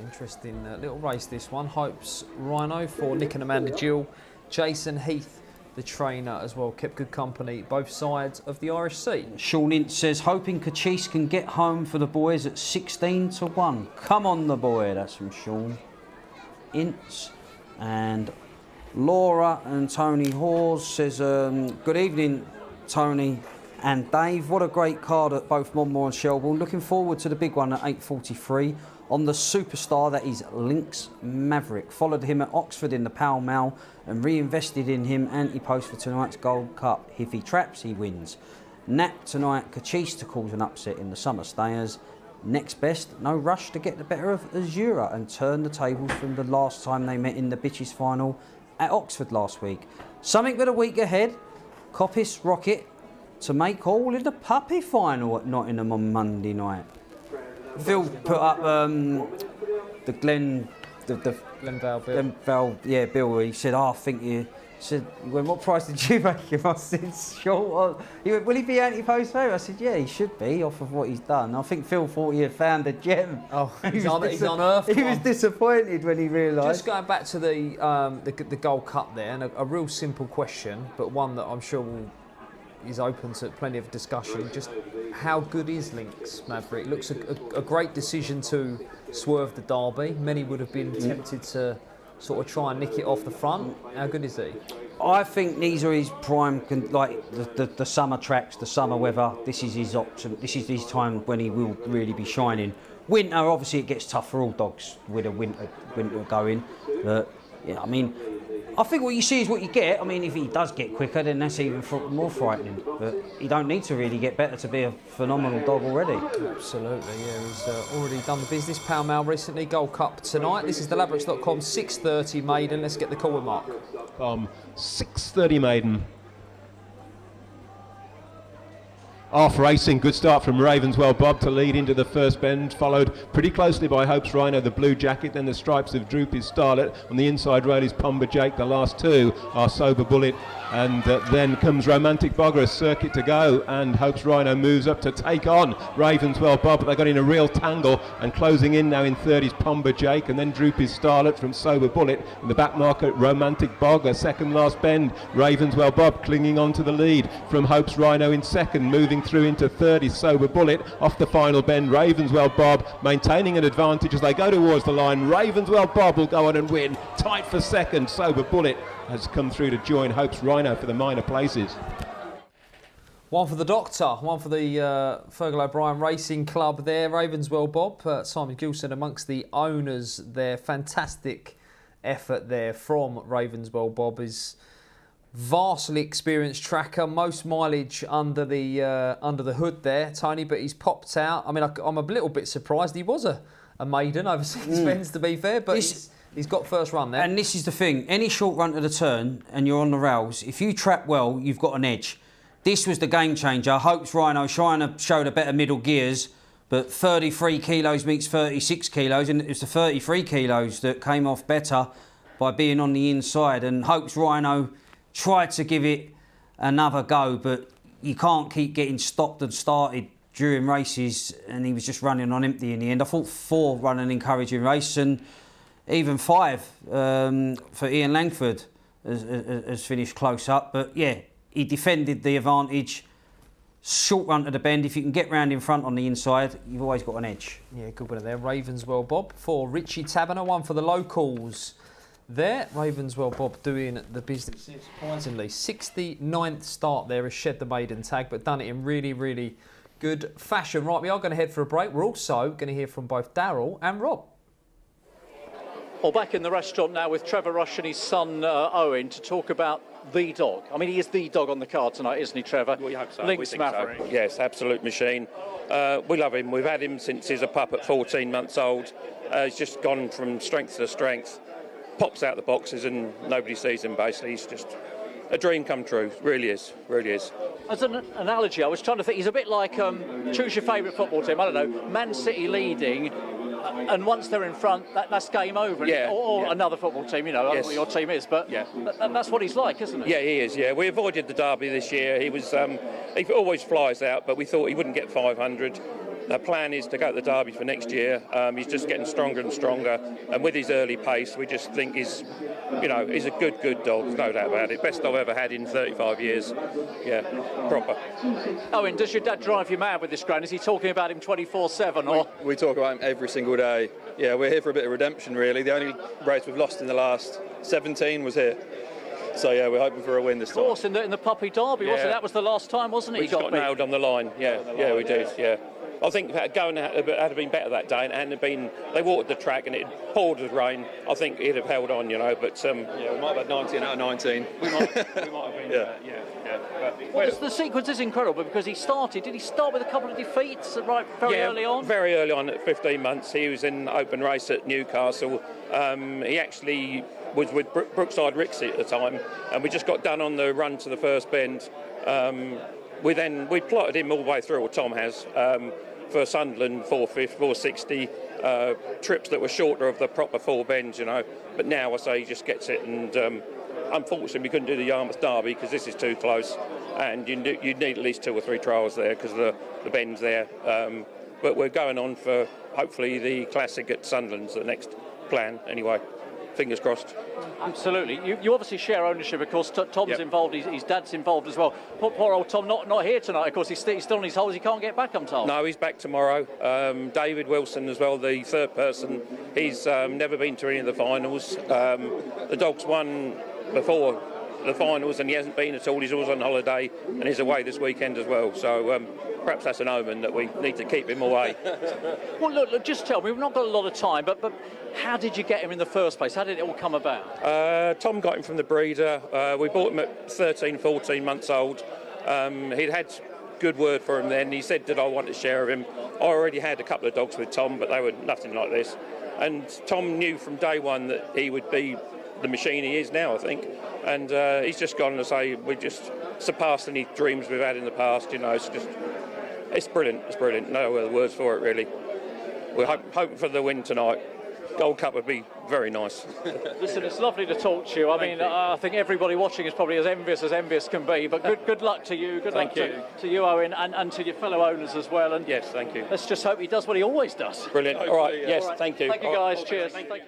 Interesting little race, this one. Hope's Rhino for Nick and Amanda Gill. Jason Heath, the trainer, as well, kept good company both sides of the Irish Sea. Sean Ince says, hoping Cachise can get home for the boys at 16 to 1. Come on, the boy. That's from Sean Ince. And Laura and Tony Hawes says, good evening, Tony and Dave. What a great card at both Monmore and Shelbourne. Looking forward to the big one at 8:43. On the superstar that is Lynx Maverick. Followed him at Oxford in the Pall Mall and reinvested in him anti-post for tonight's Gold Cup. If he traps, he wins. Nat tonight, Cachise to cause an upset in the Summer Stayers. Next best, no rush to get the better of Azura and turn the tables from the last time they met in the Bitches final at Oxford last week. Something but a week ahead, Coppice Rocket to make all in the Puppy final at Nottingham on Monday night. Phil put up the Glenvale Bill. He said, I think you said, what price did you make him? I said, short. He went, will he be anti-post favourite? I said, yeah, he should be, off of what he's done. I think Phil thought he had found a gem. Oh, he's unearthed. He was disappointed when he realised. Just going back to the Gold Cup there, and a real simple question, but one that I'm sure is open to plenty of discussion. Just how good is Lynx Maverick? Looks a great decision to swerve the Derby. Many would have been tempted to sort of try and nick it off the front. How good is he? I think these are his prime, like the summer tracks, the summer weather. This is his option. This is his time when he will really be shining. Winter, obviously, it gets tough for all dogs with a winter going. But yeah, I mean, I think what you see is what you get. I mean, if he does get quicker, then that's even more frightening. But he don't need to really get better to be a phenomenal dog already. Absolutely, yeah. He's already done the business. Pall Mall recently, Gold Cup tonight. This is the Ladbrokes.com, 6:30 Maiden. Let's get the call with Mark. 6:30 Maiden. Off racing, good start from Ravenswell Bob to lead into the first bend, followed pretty closely by Hope's Rhino, the blue jacket, then the stripes of Droopy's Starlet. On the inside rail is Pomba Jake, the last two are Sober Bullet, and then comes Romantic Bogger, a circuit to go, and Hope's Rhino moves up to take on Ravenswell Bob, but they got in a real tangle, and closing in now in third is Pomba Jake, and then Droopy's Starlet from Sober Bullet. In the back market, Romantic Bogger, second last bend, Ravenswell Bob clinging on to the lead from Hope's Rhino in second, moving through into third is Sober Bullet. Off the final bend, Ravenswell Bob maintaining an advantage as they go towards the line. Ravenswell Bob will go on and win. Tight for second. Sober Bullet has come through to join Hope's Rhino for the minor places. One for the Doctor, one for the Fergal O'Brien Racing Club there. Ravenswell Bob, Simon Gilson amongst the owners there. Fantastic effort there from Ravenswell Bob. Is vastly experienced tracker, most mileage under the hood there, Tony, but he's popped out. I mean, I'm a little bit surprised. He was a maiden over 6 bends, to be fair, but He's got first run there. And this is the thing, any short run to the turn and you're on the rails, if you trap well, you've got an edge. This was the game changer. Hope's Rhino showed a better middle gears, but 33 kilos meets 36 kilos, and it was the 33 kilos that came off better by being on the inside. And Hope's Rhino tried to give it another go, but you can't keep getting stopped and started during races, and he was just running on empty in the end. I thought 4 run an encouraging race, and even 5 for Ian Langford has finished close up. But yeah, he defended the advantage. Short run to the bend. If you can get round in front on the inside, you've always got an edge. Yeah, good winner there. Ravenswell Bob for Richie Taberner, one for the locals there. Ravenswell Bob doing the business, surprisingly. 69th start there, has shed the maiden tag, but done it in really, really good fashion. Right, we are going to head for a break. We're also going to hear from both Darrell and Rob. Well, back in the restaurant now with Trevor Rush and his son Owen to talk about the dog. I mean, he is the dog on the card tonight, isn't he, Trevor? We hope so. Lynx we think Maverick. So. Yes, absolute machine. We love him. We've had him since he's a pup at 14 months old. He's just gone from strength to strength. Pops out the boxes and nobody sees him, basically. He's just a dream come true. Really is. Really is. As an analogy, I was trying to think, he's a bit like, choose your favourite football team. I don't know, Man City leading, and once they're in front, that's game over. Yeah. Or another football team, you know, I don't know what your team is, but yeah. That's what he's like, isn't he? Yeah, he is, yeah. We avoided the Derby this year. He was, he always flies out, but we thought he wouldn't get 500. The plan is to go to the Derby for next year. He's just getting stronger and stronger, and with his early pace, we just think he's a good dog, there's no doubt about it. Best I've ever had in 35 years. Yeah, proper. Owen, does your dad drive you mad with this ground? Is he talking about him 24/7? Or we talk about him every single day. Yeah, we're here for a bit of redemption, really. The only race we've lost in the last 17 was here. So yeah, we're hoping for a win this time. Of course, in the Puppy Derby, wasn't it? That was the last time, wasn't it? We got nailed on the line. Yeah, we did. Yeah. I think going had been better that day, and hadn't been. They watered the track, and it poured with rain. I think he'd have held on, you know. But yeah, we might have had 19 out of 19. We might have been. yeah. Well, the sequence is incredible because he started. Did he start with a couple of defeats very early on? Very early on at 15 months. He was in open race at Newcastle. He actually was with Brookside Rixie at the time, and we just got done on the run to the first bend. We plotted him all the way through, or Tom has. For Sunderland, 450, 460, trips that were shorter of the proper 4 bends, you know. But now I say he just gets it, and unfortunately we couldn't do the Yarmouth Derby because this is too close, and you'd need at least 2 or 3 trials there because of the bends there. But we're going on for hopefully the Classic at Sunderland's the next plan anyway. Fingers crossed. Absolutely. You obviously share ownership, of course. Tom's involved, his dad's involved as well. Poor old Tom not here tonight, of course. He's still on his holes. He can't get back, I'm told. No, he's back tomorrow. David Wilson as well, the third person. He's never been to any of the finals. The dog's won before the finals, and he hasn't been at all. He's always on holiday, and he's away this weekend as well. So perhaps that's an omen that we need to keep him away. Well, look, just tell me, we've not got a lot of time, but how did you get him in the first place? How did it all come about? Tom got him from the breeder. We bought him at 13, 14 months old. He'd had good word for him then. He said that I want to share him. I already had a couple of dogs with Tom, but they were nothing like this. And Tom knew from day one that he would be the machine he is now, I think. And he's just gone to say we've just surpassed any dreams we've had in the past. You know, it's brilliant. It's brilliant. No other words for it, really. We're hoping for the win tonight. Gold Cup would be very nice. Listen, it's lovely to talk to you. I think everybody watching is probably as envious can be. But good luck to you. Good luck to you, Owen, and to your fellow owners as well. And yes, thank you. Let's just hope he does what he always does. Brilliant. All right. Yes, thank you. Thank you, guys. Cheers. Thank you.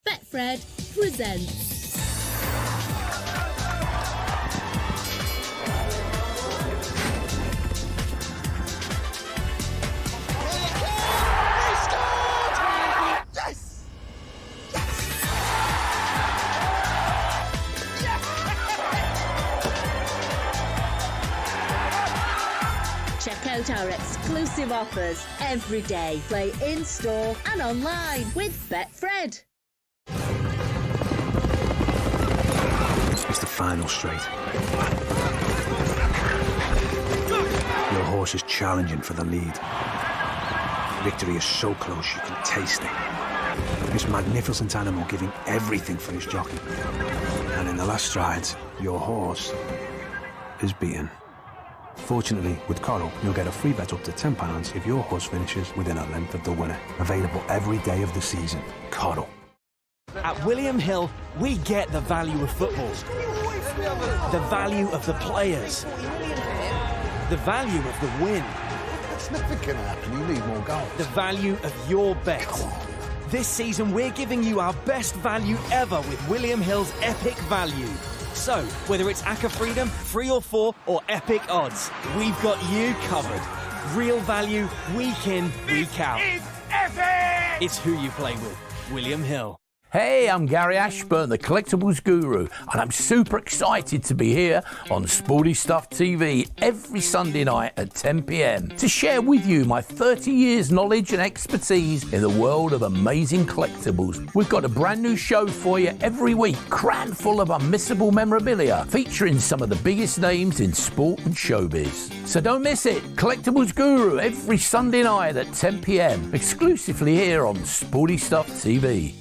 Betfred presents Check out out our exclusive offers every day. Play in-store and online with Betfred. It's the final straight. Your horse is challenging for the lead. Victory is so close you can taste it. This magnificent animal giving everything for his jockey. And in the last strides, your horse is beaten. Fortunately, with Coral, you'll get a free bet up to £10 if your horse finishes within a length of the winner. Available every day of the season. Coral. At William Hill, we get the value of football. The value of the players. The value of the win. It's nothing can happen. You need more goals. The value of your bet. This season, we're giving you our best value ever with William Hill's Epic Value. So, whether it's Acca Freedom, 3 or 4, or Epic Odds, we've got you covered. Real value, week in, week out. It's epic! It's who you play with. William Hill. Hey, I'm Gary Ashburn, the collectibles guru, and I'm super excited to be here on Sporty Stuff TV every Sunday night at 10 p.m. to share with you my 30 years knowledge and expertise in the world of amazing collectibles. We've got a brand new show for you every week, crammed full of unmissable memorabilia, featuring some of the biggest names in sport and showbiz. So don't miss it, Collectibles Guru every Sunday night at 10 p.m, exclusively here on Sporty Stuff TV.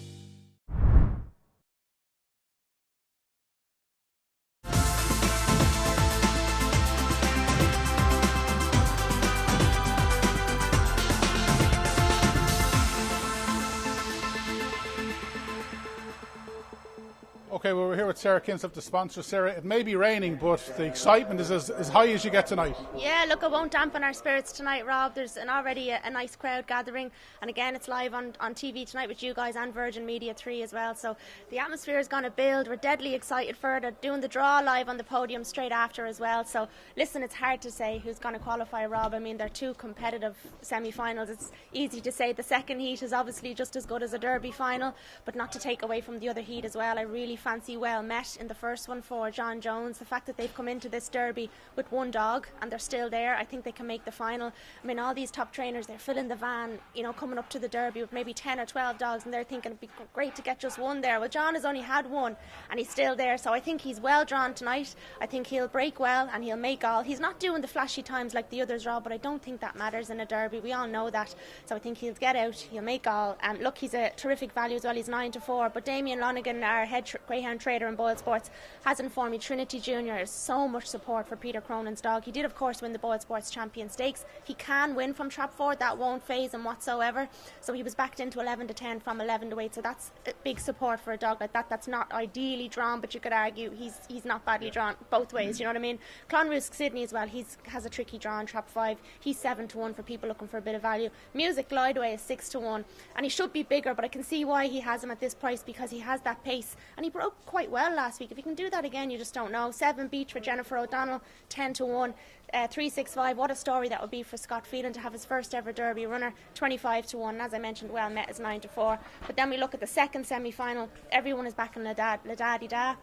Okay, well, we're here with Sarah Kinsop, the sponsor. Sarah, it may be raining, but the excitement is as high as you get tonight. Yeah, look, it won't dampen our spirits tonight, Rob. There's already a nice crowd gathering, and again, it's live on TV tonight with you guys and Virgin Media 3 as well, so the atmosphere is going to build. We're deadly excited for it. They're doing the draw live on the podium straight after as well, so listen, it's hard to say who's going to qualify, Rob. I mean, they're two competitive semi-finals. It's easy to say the second heat is obviously just as good as a Derby final, but not to take away from the other heat as well. I really fancy Well Met in the first one for John Jones. The fact that they've come into this Derby with one dog and they're still there, I think they can make the final. I mean, all these top trainers, they're filling the van, you know, coming up to the Derby with maybe 10 or 12 dogs, and they're thinking it'd be great to get just one there. Well, John has only had one and he's still there, so I think he's well drawn tonight. I think he'll break well and he'll make all. He's not doing the flashy times like the others, Rob, but I don't think that matters in a Derby. We all know that, so I think he'll get out, he'll make all. And look, he's a terrific value as well. He's 9-4, but Damien Lonigan, our head greyhound trader in Boylesports, has informed me Trinity Junior is so much support for Peter Cronin's dog. He did, of course, win the Boylesports Champion Stakes. He can win from Trap 4, that won't phase him whatsoever. So he was backed into 11-10 from 11-8, so that's big support for a dog like that. That's not ideally drawn, but you could argue he's not badly drawn both ways, you know what I mean? Clonrusk Sydney as well, has a tricky draw in Trap 5. He's 7-1 for people looking for a bit of value. Music Glideway is 6-1, and he should be bigger, but I can see why he has him at this price, because he has that pace, and he broke quite well last week. If he can do that again, you just don't know. 7 Beach for Jennifer O'Donnell, 10-1. 365, what a story that would be for Scott Phelan to have his first ever Derby runner. 25-1. As I mentioned, Well Met is 9-4. But then we look at the second semi-final. Everyone is backing Ladadi-Da.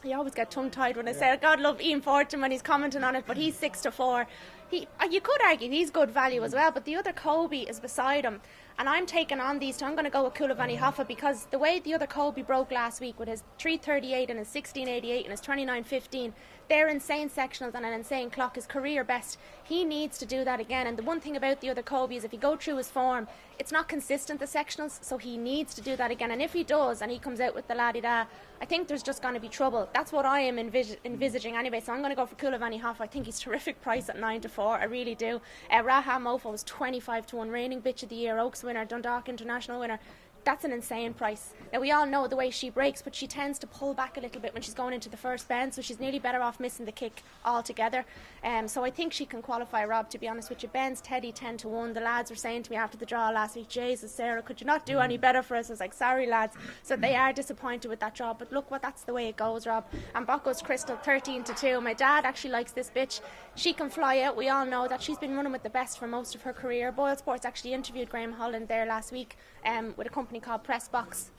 I always get tongue-tied when I say it. God love Ian Fortin when he's commenting on it, but he's 6-4. You could argue he's good value as well, but the other Kobe is beside him. And I'm taking on these two. I'm going to go with Coulivanny Hoffa, because the way the other Kobe broke last week with his 3:38 and his 16:88 and his 29:15, they're insane sectionals and an insane clock, his career best. He needs to do that again. And the one thing about the other Kobe is if you go through his form, it's not consistent, the sectionals, so he needs to do that again. And if he does, and he comes out with the Laddy-Da, I think there's just going to be trouble. That's what I am envisaging anyway, so I'm going to go for Coulivanny Hoffa. I think he's terrific price at 9-4, I really do. Raha Mofo was 25-1, reigning Bitch of the Year, Oaks winner, Dundalk International winner. That's an insane price. Now, we all know the way she breaks, but she tends to pull back a little bit when she's going into the first bend, so she's nearly better off missing the kick altogether. So I think she can qualify, Rob, to be honest with you. Ben's Teddy 10-1. The lads were saying to me after the draw last week, Jesus, Sarah, could you not do any better for us? I was like, sorry, lads. So they are disappointed with that draw, but look, that's the way it goes, Rob. And Bocco's Crystal 13-2. My dad actually likes this bitch. She can fly out. We all know that. She's been running with the best for most of her career. Boylesports actually interviewed Graham Holland there last week with a company called Press Box.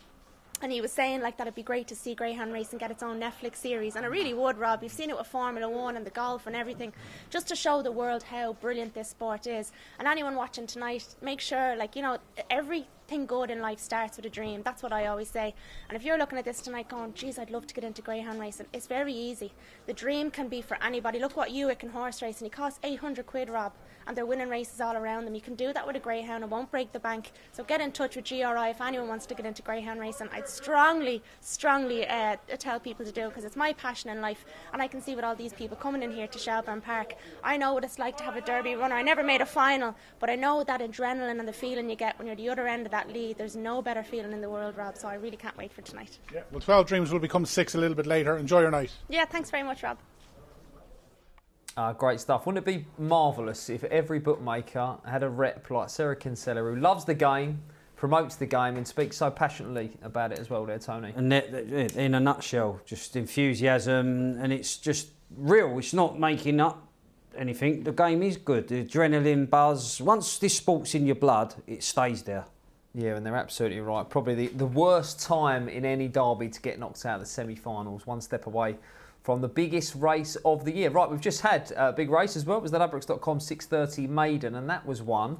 And he was saying like that it'd be great to see greyhound racing get its own Netflix series, and it really would, Rob. You've seen it with Formula 1 and the golf and everything, just to show the world how brilliant this sport is. And anyone watching tonight, make sure, like, you know, everything good in life starts with a dream. That's what I always say. And if you're looking at this tonight going, geez, I'd love to get into greyhound racing, it's very easy. The dream can be for anybody. Look what Ewick and horse racing, he costs 800 quid, Rob, and they're winning races all around them. You can do that with a greyhound. It won't break the bank. So get in touch with GRI if anyone wants to get into greyhound racing. I'd strongly tell people to do it, because it's my passion in life, and I can see with all these people coming in here to Shelbourne Park, I know what it's like to have a Derby runner. I never made a final, but I know that adrenaline and the feeling you get when you're the other end of that lead. There's no better feeling in the world, Rob, so I really can't wait for tonight. Yeah, well, 12 Dreams will become 6 a little bit later. Enjoy your night. Yeah, thanks very much, Rob. Great stuff. Wouldn't it be marvellous if every bookmaker had a rep like Sarah Kinsella, who loves the game, promotes the game and speaks so passionately about it as well there, Tony? And in a nutshell, just enthusiasm, and it's just real. It's not making up anything. The game is good. The adrenaline buzz. Once this sport's in your blood, it stays there. Yeah, and they're absolutely right. Probably the worst time in any derby to get knocked out of the semi-finals, one step away from the biggest race of the year. Right, we've just had a big race as well. It was the Ladbrokes.com 6:30 Maiden, and that was won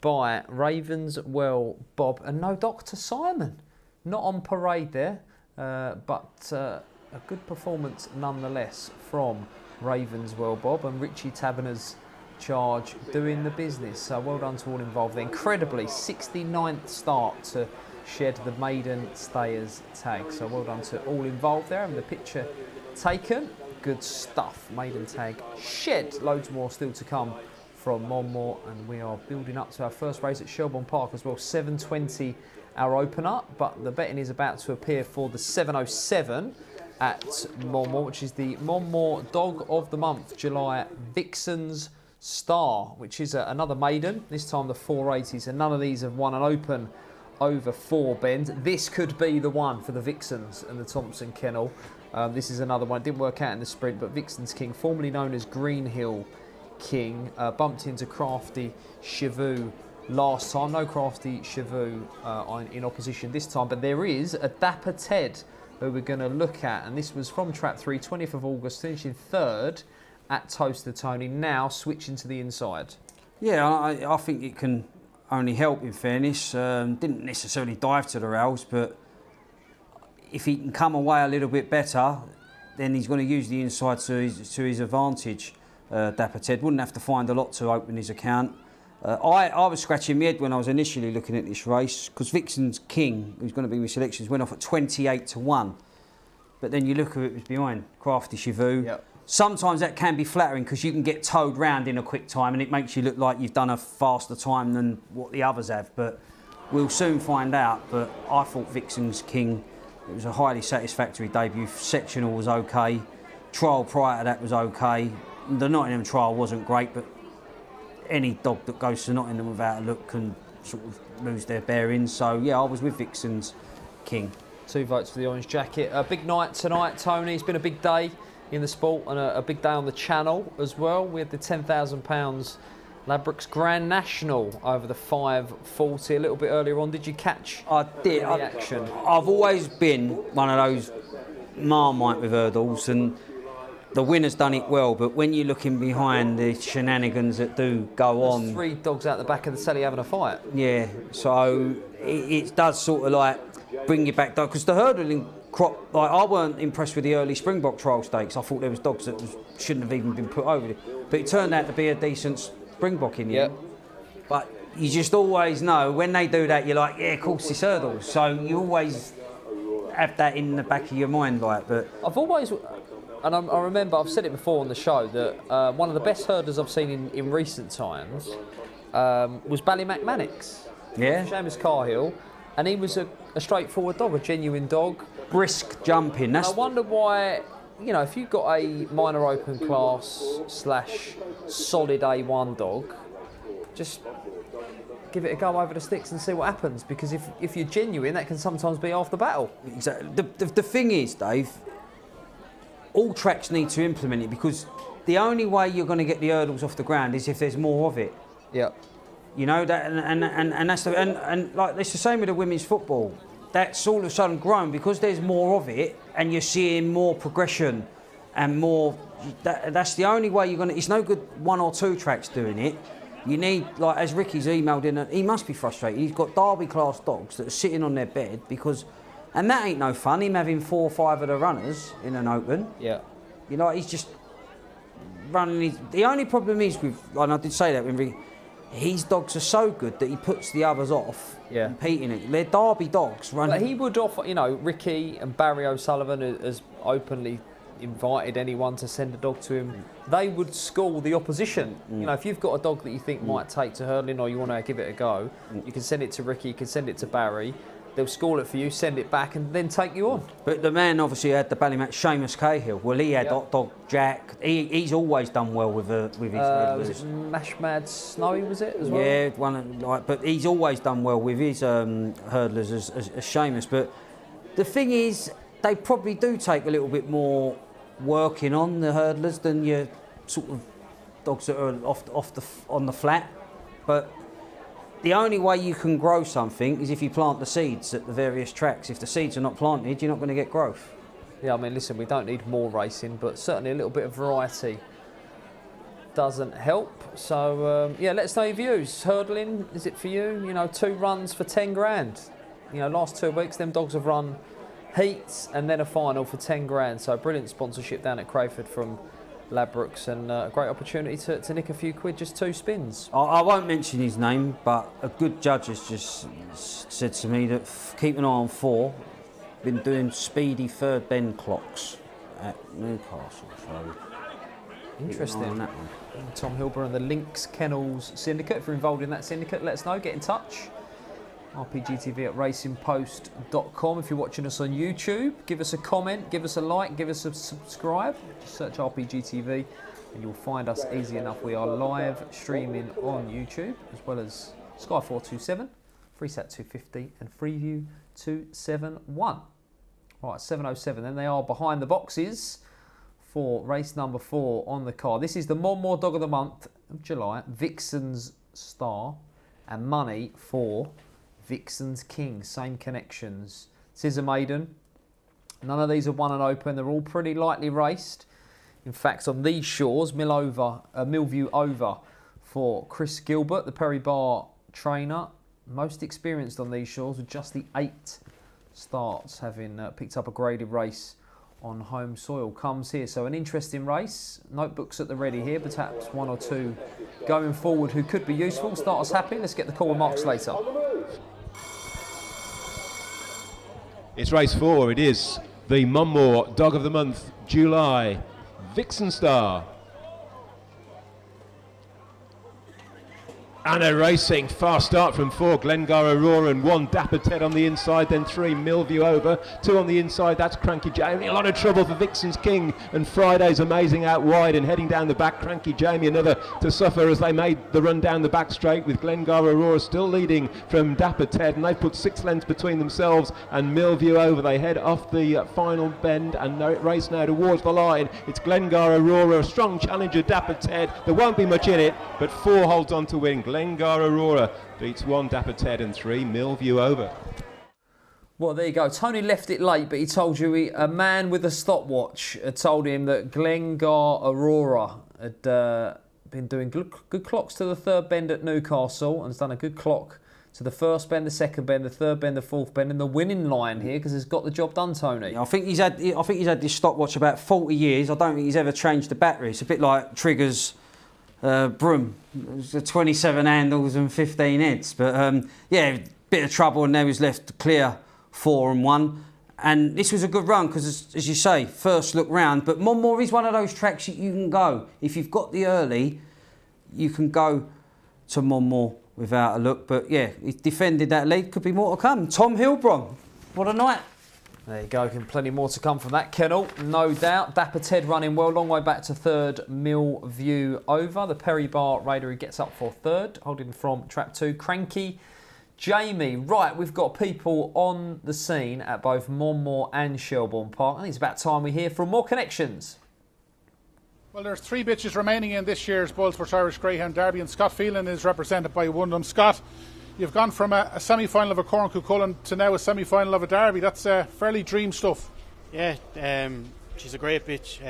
by Ravenswell Bob and no Dr. Simon. Not on parade there, but a good performance nonetheless from Ravenswell Bob and Richie Taberner's charge doing the business. So well done to all involved. The incredibly 69th start to shed the Maiden Stayers tag. So well done to all involved there, and the picture taken. Good stuff. Maiden tag shed. Loads more still to come from Monmore, and we are building up to our first race at Shelbourne Park as well. 7:20 our opener, but the betting is about to appear for the 7:07 at Monmore, which is the Monmore Dog of the Month, July Vixen's Star, which is another maiden, this time the 480s, and none of these have won an open over 4 bend. This could be the one for the Vixens and the Thompson Kennel. This is another one. It didn't work out in the sprint, but Vixen's King, formerly known as Greenhill King, bumped into Crafty Chevaux last time. No Crafty Chevaux in opposition this time, but there is a Dapper Ted who we're going to look at, and this was from Trap 3, 20th of August, finishing 3rd at Toaster Tony, now switching to the inside. Yeah, I think it can only help, in fairness. Didn't necessarily dive to the rails, but if he can come away a little bit better, then he's going to use the inside to his advantage. Dapper Ted wouldn't have to find a lot to open his account. I was scratching my head when I was initially looking at this race, because Vixen's King, who's going to be my selections, went off at 28-1. But then you look at it was behind Crafty Chevaux. Yep. Sometimes that can be flattering because you can get towed round in a quick time and it makes you look like you've done a faster time than what the others have. But we'll soon find out. But I thought Vixen's King, it was a highly satisfactory debut. Sectional was okay. Trial prior to that was okay. The Nottingham trial wasn't great, but any dog that goes to Nottingham without a look can sort of lose their bearings. So yeah, I was with Vixen's King. 2 votes for the orange jacket. A big night tonight, Tony. It's been a big day in the sport and a big day on the channel as well. We had the £10,000 Ladbrokes Grand National over the 540 a little bit earlier on. Did you catch the action? I've always been one of those Marmite with hurdles, and the winner's done it well, but when you're looking behind the shenanigans that do go on... There's 3 dogs out the back of the telly having a fight. Yeah, so it does sort of like bring you back down, because the hurdling crop, like, I weren't impressed with the early Springbok trial stakes. I thought there was dogs that shouldn't have even been put over it, but it turned out to be a decent Springbok in the end. But you just always know when they do that, you're like, yeah, of course it's hurdles. So you always have that in the back of your mind, like. But I've always, and I remember I've said it before on the show, that one of the best hurdlers I've seen in recent times was Ballymac Mannix. Yeah. Seamus Carhill, and he was a straightforward dog, a genuine dog. Brisk jumping. I wonder why, you know, if you've got a minor open class / solid A1 dog, just give it a go over the sticks and see what happens, because if you're genuine, that can sometimes be half the battle. Exactly. The thing is, Dave, all tracks need to implement it, because the only way you're going to get the hurdles off the ground is if there's more of it. Yeah. You know that, and that's and like it's the same with the women's football. that's all of a sudden grown because there's more of it, and you're seeing more progression and more. That's the only way you're going to. It's no good 1 or 2 tracks doing it. You need, like, as Ricky's emailed in, he must be frustrated. He's got Derby class dogs that are sitting on their bed because, and that ain't no fun. Him having 4 or 5 of the runners in an open. Yeah. You know, he's just running. The only problem is with, and I did say that when Ricky, his dogs are so good that he puts the others off. Yeah. Competing it. They're Derby dogs running. But he would offer, you know, Ricky and Barry O'Sullivan has openly invited anyone to send a dog to him. They would school the opposition. You know, if you've got a dog that you think might take to hurdling or you want to give it a go, you can send it to Ricky, you can send it to Barry. They'll school it for you, send it back, and then take you on. But the man obviously had the Ballymat, Seamus Cahill. Well, he had hot dog Jack. He's always done well with his. Was it Mash Mad Snowy? Was it as well? Yeah, but he's always done well with his hurdlers as Seamus. But the thing is, they probably do take a little bit more working on the hurdlers than your sort of dogs that are on the flat. But the only way you can grow something is if you plant the seeds at the various tracks. If the seeds are not planted, you're not going to get growth. Yeah, I mean, listen, we don't need more racing, but certainly a little bit of variety doesn't help. So, yeah, let us know your views. Hurdling, is it for you? You know, 2 runs for 10 grand. You know, last 2 weeks, them dogs have run heats and then a final for 10 grand. So, brilliant sponsorship down at Crayford from Ladbrokes, and a great opportunity to nick a few quid, just 2 spins. I won't mention his name, but a good judge has just said to me that keep an eye on 4. Been doing speedy third bend clocks at Newcastle. So interesting. On that one. Tom Hilber and the Lynx Kennels Syndicate. If you're involved in that syndicate, let us know. Get in touch. RPGTV at racingpost.com. If you're watching us on YouTube, give us a comment, give us a like, give us a subscribe. Just search RPGTV and you'll find us easy enough. We are live streaming on YouTube as well as Sky 427, Freesat 250 and Freeview 271. Right, 7:07 then. They are behind the boxes for race number 4 on the card. This is the Monmore Dog of the Month of July, Vixen's Star, and money for Vixen's King, same connections. This is a maiden. None of these have won an open. They're all pretty lightly raced. In fact, on these shores, Millview over for Chris Gilbert, the Perry Bar trainer. Most experienced on these shores with just the 8 starts, having picked up a graded race on home soil. Comes here, so an interesting race. Notebooks at the ready here, but perhaps 1 or 2 going forward who could be useful. Start us happy. Let's get the call with Mark Slater. It's race 4. It is the Monmore Dog of the Month, July, Vixen Star. And a racing fast start from 4, Glengar Aurora, and 1 Dapper Ted on the inside, then 3 Millview over, 2 on the inside, that's Cranky Jamie. A lot of trouble for Vixen's King, and Friday's Amazing out wide and heading down the back. Cranky Jamie another to suffer as they made the run down the back straight, with Glengar Aurora still leading from Dapper Ted, and they've put 6 lengths between themselves and Millview over. They head off the final bend and race now towards the line. It's Glengar Aurora, a strong challenger, Dapper Ted. There won't be much in it, but 4 holds on to win. Glengar Aurora beats 1 Dapper Ted and 3 Millview over. Well, there you go. Tony left it late, but he told you a man with a stopwatch had told him that Glengar Aurora had been doing good clocks to the 3rd bend at Newcastle and has done a good clock to the 1st bend, the 2nd bend, the 3rd bend, the 4th bend, and the winning line here because it's got the job done, Tony. I think he's had this stopwatch about 40 years. I don't think he's ever changed the battery. It's a bit like Trigger's broom. It was 27 handles and 15 heads. But yeah, bit of trouble, and there was left clear 4 and 1. And this was a good run because, as you say, first look round. But Monmore is one of those tracks that you can go. If you've got the early, you can go to Monmore without a look. But yeah, he defended that lead. Could be more to come. Tom Hilbron, what a night. There you go, and plenty more to come from that kennel, no doubt. Dapper Ted running well, long way back to 3rd, Millview over. The Perry Bar Raider, he gets up for 3rd, holding from trap 2. Cranky Jamie. Right, we've got people on the scene at both Monmore and Shelbourne Park. I think it's about time we hear from more connections. Well, there's 3 bitches remaining in this year's Boylesports Irish Greyhound Derby, and Scott Phelan is represented by one of them. Scott, You've gone from a semi-final of a Corn Cuchulainn to now a semi-final of a Derby. That's fairly dream stuff. Yeah, she's a great bitch.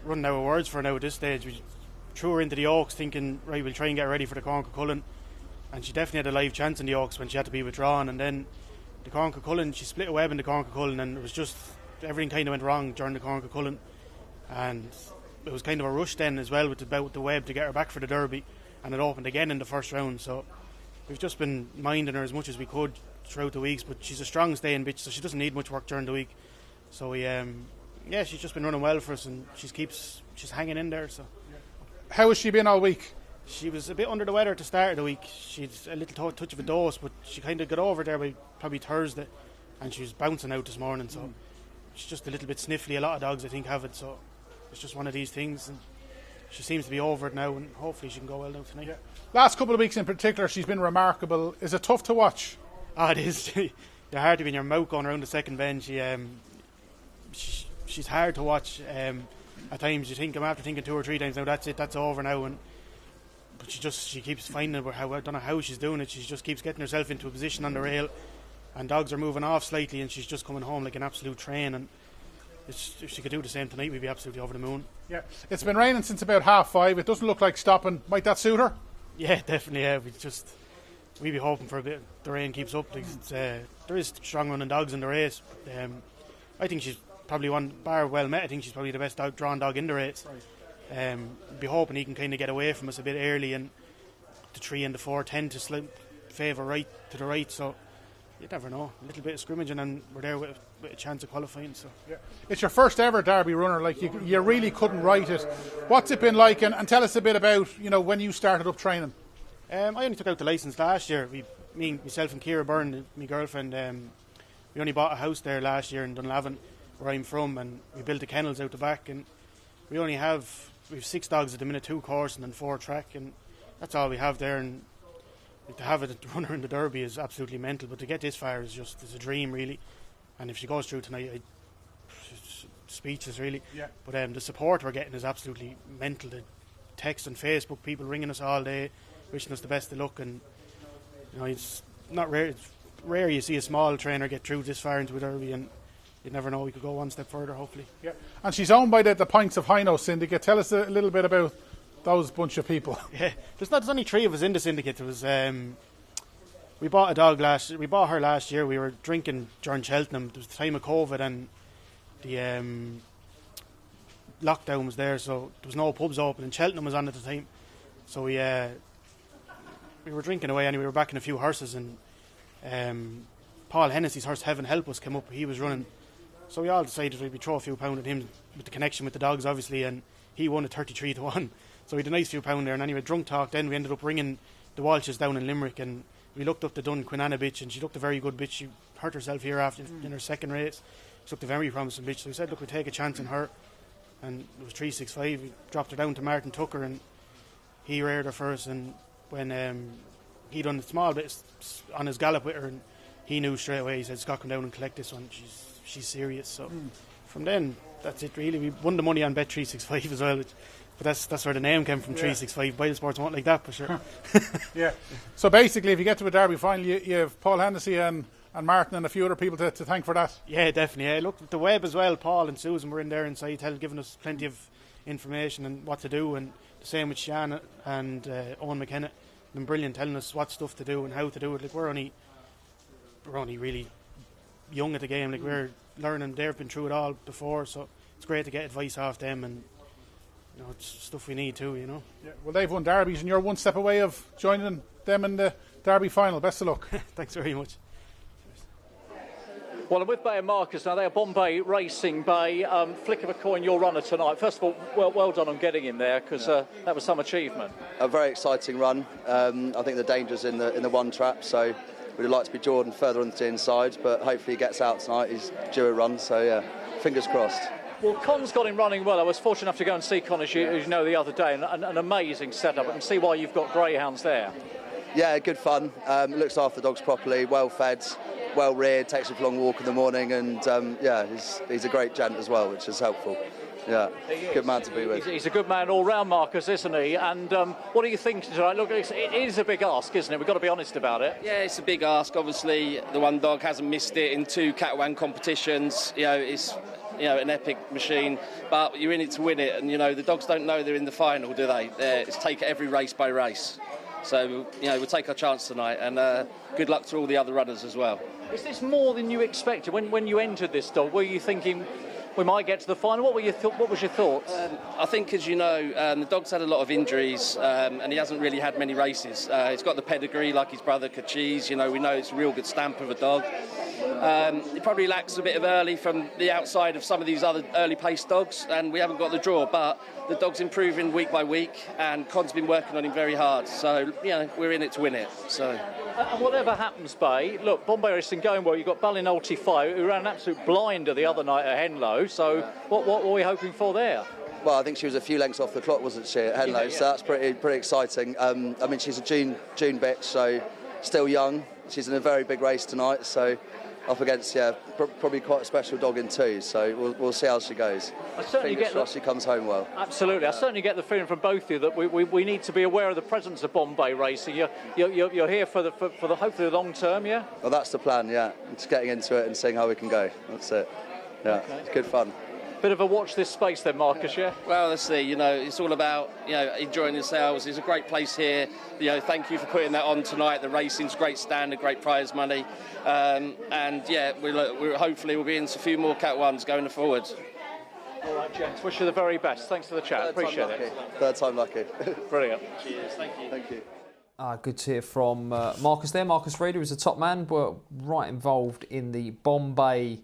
Running out of words for her now at this stage. We threw her into the Oaks thinking, right, we'll try and get her ready for the Corn Cuchulainn. And she definitely had a live chance in the Oaks when she had to be withdrawn. And then the Corn Cuchulainn, she split a web in the Corn Cuchulainn, and it was just, everything kind of went wrong during the Corn Cuchulainn. And it was kind of a rush then as well with the web to get her back for the Derby. And it opened again in the first round. So we've just been minding her as much as we could throughout the weeks. But she's a strong staying bitch, so she doesn't need much work during the week. So we, yeah, she's just been running well for us, and she's hanging in there. So how has she been all week? She was a bit under the weather at the start of the week. She's a little touch of a dose, but she kind of got over there by probably Thursday, and she was bouncing out this morning. So she's just a little bit sniffly. A lot of dogs, I think, have it. So it's just one of these things, and she seems to be over it now, and hopefully she can go well now tonight. Yeah. Last couple of weeks in particular, she's been remarkable. Is it tough to watch? Oh, it is. You're hard to be in your mouth going around the second bend. She's hard to watch. At times you think, I'm after thinking 2 or 3 times, now that's it, that's over now. But she keeps finding it. I don't know how she's doing it. She just keeps getting herself into a position on the rail, and dogs are moving off slightly, and she's just coming home like an absolute train. And if she could do the same tonight, we'd be absolutely over the moon. Yeah, it's been raining since about 5:30. It doesn't look like stopping. Might that suit her? Yeah, definitely. Yeah, we'd be hoping for a bit. The rain keeps up. There is strong running dogs in the race. I think she's probably one, bar well met, I think she's probably the best drawn dog in the race. Right. Be hoping he can kind of get away from us a bit early, and the 3 and the 4 tend to favour right to the right, so you never know. A little bit of scrimmaging and we're there with a chance of qualifying. So yeah. It's your first ever Derby runner, like you really couldn't write it. What's it been like, and tell us a bit about when you started up training. I only took out the licence last year. Myself and Ciara Byrne, my girlfriend, we only bought a house there last year in Dunlavin, where I'm from, and we built the kennels out the back, and we have 6 dogs at the minute, 2 coursing and 4 track, and that's all we have there. And to have a runner in the Derby is absolutely mental, but to get this far is a dream really. And if she goes through tonight, speechless really. Yeah. But the support we're getting is absolutely mental. The text on Facebook, people ringing us all day, wishing us the best of luck, and it's not rare. It's rare you see a small trainer get through this far into a Derby, and you never know, we could go one step further hopefully. Yeah. And she's owned by the Pints of Hino syndicate. Tell us a little bit about those bunch of people. Yeah, there's only 3 of us in the syndicate. There was we bought her last year. We were drinking during Cheltenham. It was the time of COVID, and the lockdown was there, so there was no pubs open, and Cheltenham was on at the time. So we were drinking away, and we were backing a few horses, and Paul Hennessy's horse Heaven Help Us came up. He was running, so we all decided we'd throw a few pound at him with the connection with the dogs obviously, and he won at 33-1. So we had a nice few pound there, and anyway, drunk talk, then we ended up ringing the Walshes down in Limerick, and we looked up the Dun Quinana bitch, and she looked a very good bitch. She hurt herself here after in her second race. She looked a very promising bitch, so we said, look, we'll take a chance on her, and it was 365. We dropped her down to Martin Tucker, and he reared her first, and when he done a small bit on his gallop with her, and he knew straight away. He said, Scott, come down and collect this one. She's serious. So from then, that's it really. We won the money on Bet 365 as well, but that's where the name came from. 365. Boylesports won't like that for sure. Yeah. So basically, if you get to a Derby final, you have Paul Hennessy and Martin and a few other people to thank for that. Yeah, definitely. Yeah. Look, the web as well. Paul and Susan were in there inside, giving us plenty of information and what to do, and the same with Shannon and Owen McKenna. Been brilliant, telling us what stuff to do and how to do it. Like we're only really young at the game. Like we're learning. They've been through it all before, so it's great to get advice off them, and it's stuff we need too. Yeah. Well, they've won Derbies, and you're one step away of joining them in the Derby final. Best of luck. Thanks very much. Well, I'm with Bay and Marcus now. They are Bombay Racing Bay. Flick of a coin, your runner tonight. First of all, well done on getting in there, because that was some achievement. A very exciting run. I think the danger's in the one trap, so we'd like to be Jordan further on the inside, but hopefully he gets out tonight. He's due a run, so yeah, fingers crossed. Well, Con's got him running well. I was fortunate enough to go and see Con, as you know, the other day, and an amazing setup. I can see why you've got greyhounds there. Yeah, good fun. Looks after the dogs properly, well fed, well reared, takes a long walk in the morning, and yeah, he's a great gent as well, which is helpful. Yeah, good man to be with. He's a good man all round, Marcus, isn't he? And what do you think tonight? Look, it is a big ask, isn't it? We've got to be honest about it. Yeah, it's a big ask. Obviously, the one dog hasn't missed it in 2 Cat-1 competitions. It's an epic machine, but you're in it to win it. And the dogs don't know they're in the final, do they? It's take it every race by race. So we'll take our chance tonight, and good luck to all the other runners as well. Is this more than you expected when you entered this dog? Were you thinking we might get to the final? What was your thoughts? I think, as you know, the dog's had a lot of injuries, and he hasn't really had many races. He's got the pedigree like his brother Kachi's. We know it's a real good stamp of a dog. He probably lacks a bit of early from the outside of some of these other early pace dogs, and we haven't got the draw, but the dog's improving week by week, and Con's been working on him very hard. So, we're in it to win it. So. And whatever happens, Bay, look, Bombay Racing going well. You've got Bullen Ulti-5, who ran an absolute blinder the other night at Henlow. So what were we hoping for there? Well, I think she was a few lengths off the clock, wasn't she, at Henlow? So that's pretty exciting. She's a June bitch, so still young. She's in a very big race tonight, so up against probably quite a special dog in 2. So we'll see how she goes. I certainly Fingers crossed she comes home well. Absolutely, I certainly get the feeling from both of you that we need to be aware of the presence of Bombay Racing. You're here for the hopefully the long term, yeah. Well, that's the plan, yeah. It's getting into it and seeing how we can go. That's it. Yeah, okay. It's good fun. Bit of a watch this space then, Marcus, yeah? Well, let's see, it's all about, enjoying yourselves. It's a great place here. Thank you for putting that on tonight. The racing's great standard, great prize money. Hopefully we'll be in a few more Cat-1s going forward. All right, gents, wish you the very best. Thanks for the chat, appreciate it. Third time lucky. Brilliant. Cheers, thank you. Thank you. Good to hear from Marcus there. Marcus Reeder was the top man, but right involved in the Bombay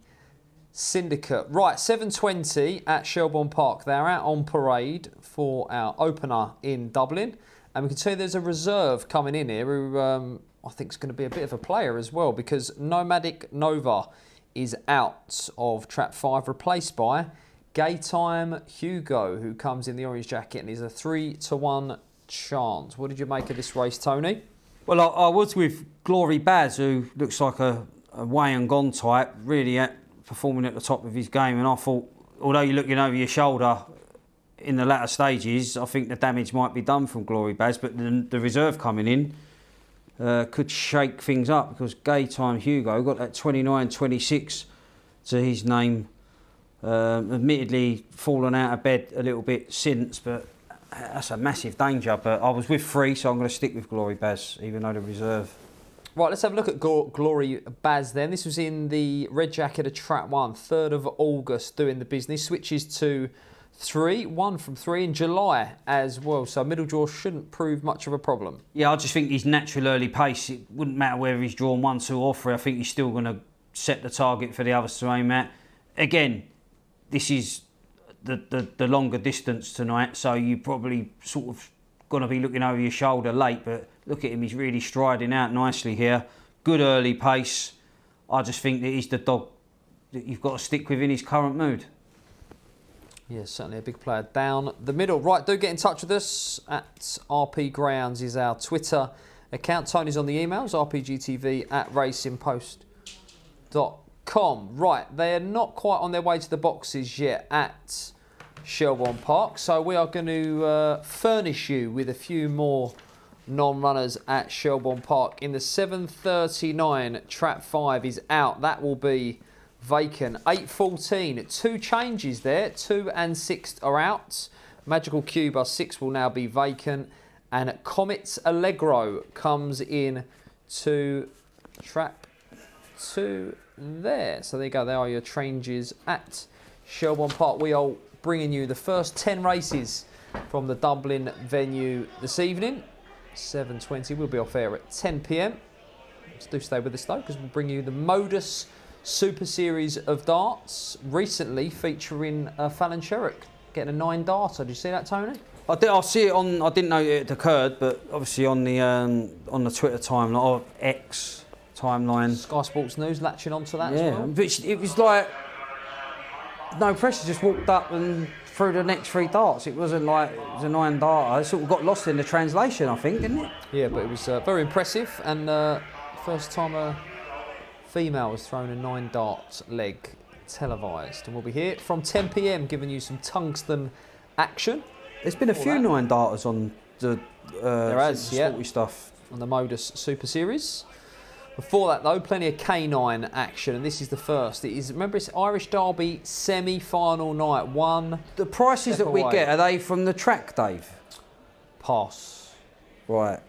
Syndicate. Right, 7:20 at Shelbourne Park. They're out on parade for our opener in Dublin. And we can see there's a reserve coming in here who I think is going to be a bit of a player as well, because Nomadic Nova is out of Trap 5, replaced by Gaytime Hugo, who comes in the orange jacket and is a 3-1 chance. What did you make of this race, Tony? Well, I was with Glory Baz, who looks like a way and gone type, really performing at the top of his game, and I thought, although you're looking over your shoulder in the latter stages, I think the damage might be done from Glory Baz, but the reserve coming in could shake things up, because Gaytime Hugo got that 29-26 to his name. Admittedly fallen out of bed a little bit since, but that's a massive danger. But I was with Free, so I'm going to stick with Glory Baz, even though the reserve. Right, let's have a look at Glory Baz then. This was in the red jacket of Trap 1, 3rd of August, doing the business. Switches to 1 from 3 in July as well. So middle draw shouldn't prove much of a problem. Yeah, I just think his natural early pace, it wouldn't matter whether he's drawn 1, 2 or 3. I think he's still going to set the target for the others to aim at. Again, this is the longer distance tonight, so you probably sort of going to be looking over your shoulder late, but look at him, he's really striding out nicely here. Good early pace. I just think that he's the dog that you've got to stick with in his current mood. Yeah, certainly a big player down the middle. Right, do get in touch with us at RP Greyhounds is our Twitter account. Tony's on the emails, rpgtv@racingpost.com. Right, they're not quite on their way to the boxes yet at Shelbourne Park, so we are going to furnish you with a few more non-runners at Shelbourne Park. In the 7:39, Trap 5 is out. That will be vacant. 8:14, 2 changes there. 2 and 6 are out. Magical Cuba 6 will now be vacant, and Comet's Allegro comes in to Trap 2 there. So there you go. There are your changes at Shelbourne Park. We are bringing you the first 10 races from the Dublin venue this evening. 7:20. We'll be off air at 10 p.m. So do stay with us though, because we'll bring you the Modus Super Series of darts, recently featuring Fallon Sherrick getting a 9 darter. Did you see that, Tony? I see it on. I didn't know it occurred, but obviously on the Twitter timeline or X timeline. Sky Sports News latching onto that as well. But it was like no pressure. Just walked up and threw the next 3 darts. It wasn't like it was a 9 darter. It sort of got lost in the translation, I think, didn't it? Yeah, but it was very impressive, and first time a female has thrown a 9 dart leg televised. And we'll be here from 10 p.m. giving you some tungsten action. There's been a few 9 darters on the sporty stuff. On the Modus Super Series. Before that, though, plenty of canine action, and this is the first. Remember, it's Irish Derby semi-final night. The prices that we get, are they from the track, Dave? Pass. Right.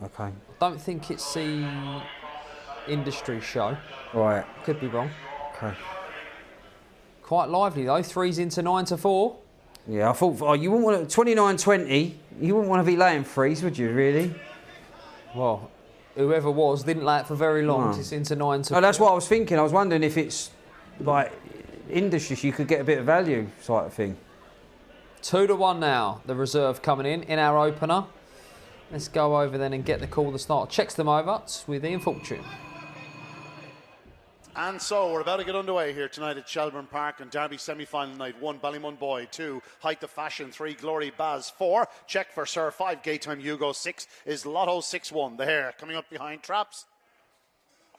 Okay. I don't think it's the industry show. Right. Could be wrong. Okay. Quite lively, though. 3s into 9 to 4. Yeah, I thought, you wouldn't want to, 29-20, you wouldn't want to be laying 3s, would you, really? Well, whoever was didn't lay it for very long. It's into 9 to 4. Oh, that's what I was thinking. I was wondering if it's like industries you could get a bit of value sort of thing. 2 to 1 now. The reserve coming in our opener. Let's go over then and get the call. The start checks them over with Ian Fortune. And so we're about to get underway here tonight at Shelbourne Park and Derby semi-final night. 1, Ballymun Boy. 2, Height of Fashion. 3, Glory Baz. 4, Check for Sir. 5, Gay Time Hugo. 6 is Lotto 6-1. The hare coming up behind Traps.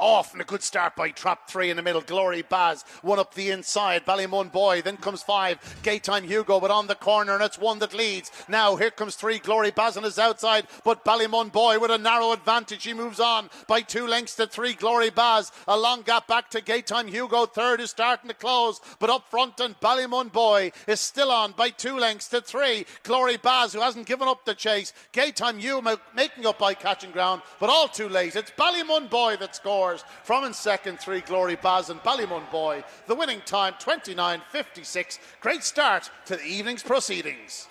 Off and a good start by Trap. 3 in the middle, Glory Baz. 1 up the inside, Ballymun Boy. Then comes 5, Gay Time Hugo, but on the corner, and it's 1 that leads. Now here comes 3, Glory Baz on his outside, but Ballymun Boy with a narrow advantage. He moves on by 2 lengths to 3, Glory Baz. A long gap back to Gay Time Hugo. 3rd is starting to close, but up front, and Ballymun Boy is still on by 2 lengths to 3, Glory Baz, who hasn't given up the chase. Gay Time Hugo making up by catching ground, but all too late. It's Ballymun Boy that scores. From in second, 3, Glory Baz and Ballymun Boy. The winning time, 29.56. Great start to the evening's proceedings.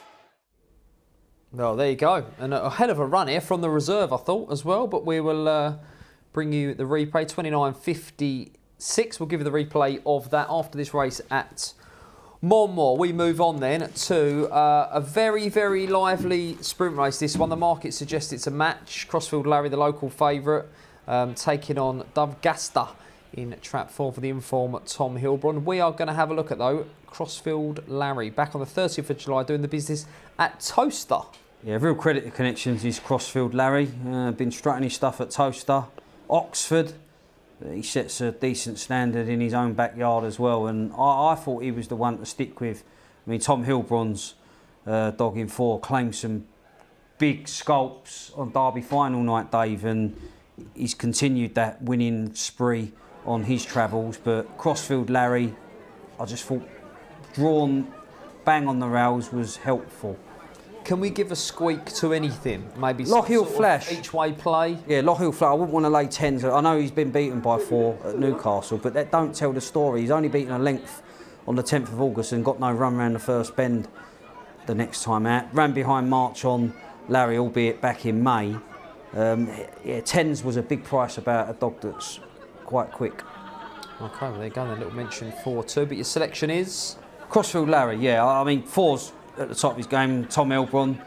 Well, there you go. And a hell of a run here from the reserve, I thought, as well. But we will bring you the replay, 29.56. We'll give you the replay of that after this race at Monmore. We move on then to a very, very lively sprint race. This one, the market suggests it's a match. Crossfield Larry, the local favourite. Taking on Dove Gasta in trap 4 for the inform Tom Hilbron. We are going to have a look at, though, Crossfield Larry back on the 30th of July doing the business at Toaster. Yeah, real credit to connections is Crossfield Larry. Been strutting his stuff at Toaster. Oxford, he sets a decent standard in his own backyard as well, and I thought he was the one to stick with. I mean, Tom Hilbron's dog in 4 claimed some big sculpts on Derby final night, Dave, and he's continued that winning spree on his travels. But Crossfield Larry, I just thought drawn bang on the rails was helpful. Can we give a squeak to anything? Maybe Lockhill Flash. Each way play? Yeah, Lockhill Flash. I wouldn't want to lay 10s. I know he's been beaten by 4 at Newcastle, but that don't tell the story. He's only beaten a length on the 10th of August and got no run round the first bend the next time out. Ran behind March on Larry, albeit back in May. Yeah, 10s was a big price about a dog that's quite quick. Okay, well, there you go, a little mention 4-2, but your selection is? Crossfield Larry, yeah. I mean, 4's at the top of his game. Tom Hilbron,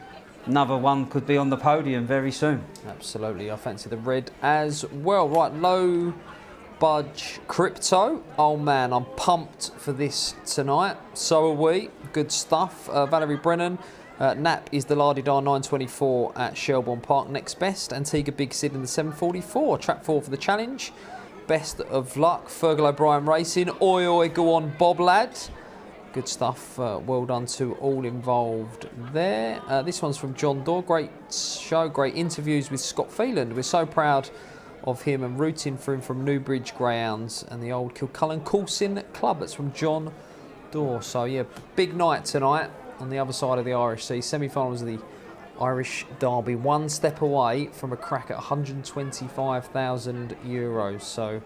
another one could be on the podium very soon. Absolutely, I fancy the red as well. Right, low budge crypto. Oh man, I'm pumped for this tonight. So are we. Good stuff. Valerie Brennan. Nap is the La-di-da 924 at Shelbourne Park. Next best, Antigua Big Sid in the 744. Trap 4 for the challenge. Best of luck, Fergal O'Brien Racing. Oi, oi, go on, Bob lad. Good stuff. Well done to all involved there. This one's from John Dorr. Great show, great interviews with Scott Phelan. We're so proud of him and rooting for him from Newbridge Greyhounds and the old Kilcullen Coursing Club. That's from John Dorr. So, yeah, big night tonight. On the other side of the Irish Sea, semi-finals of the Irish Derby, one step away from a crack at €125,000. So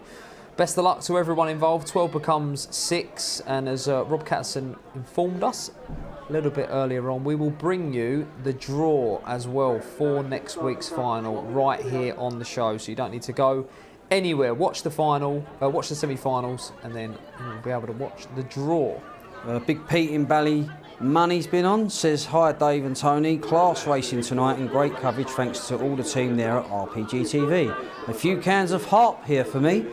best of luck to everyone involved. 12 becomes 6, and as Rob Catterson informed us a little bit earlier on, we will bring you the draw as well for next week's final right here on the show, so you don't need to go anywhere. Watch the final, watch the semi-finals, and then you'll be able to watch the draw. Big Pete in Bally Money's been on, says hi Dave and Tony, class racing tonight and great coverage thanks to all the team there at RPGTV. A few cans of Harp here for me.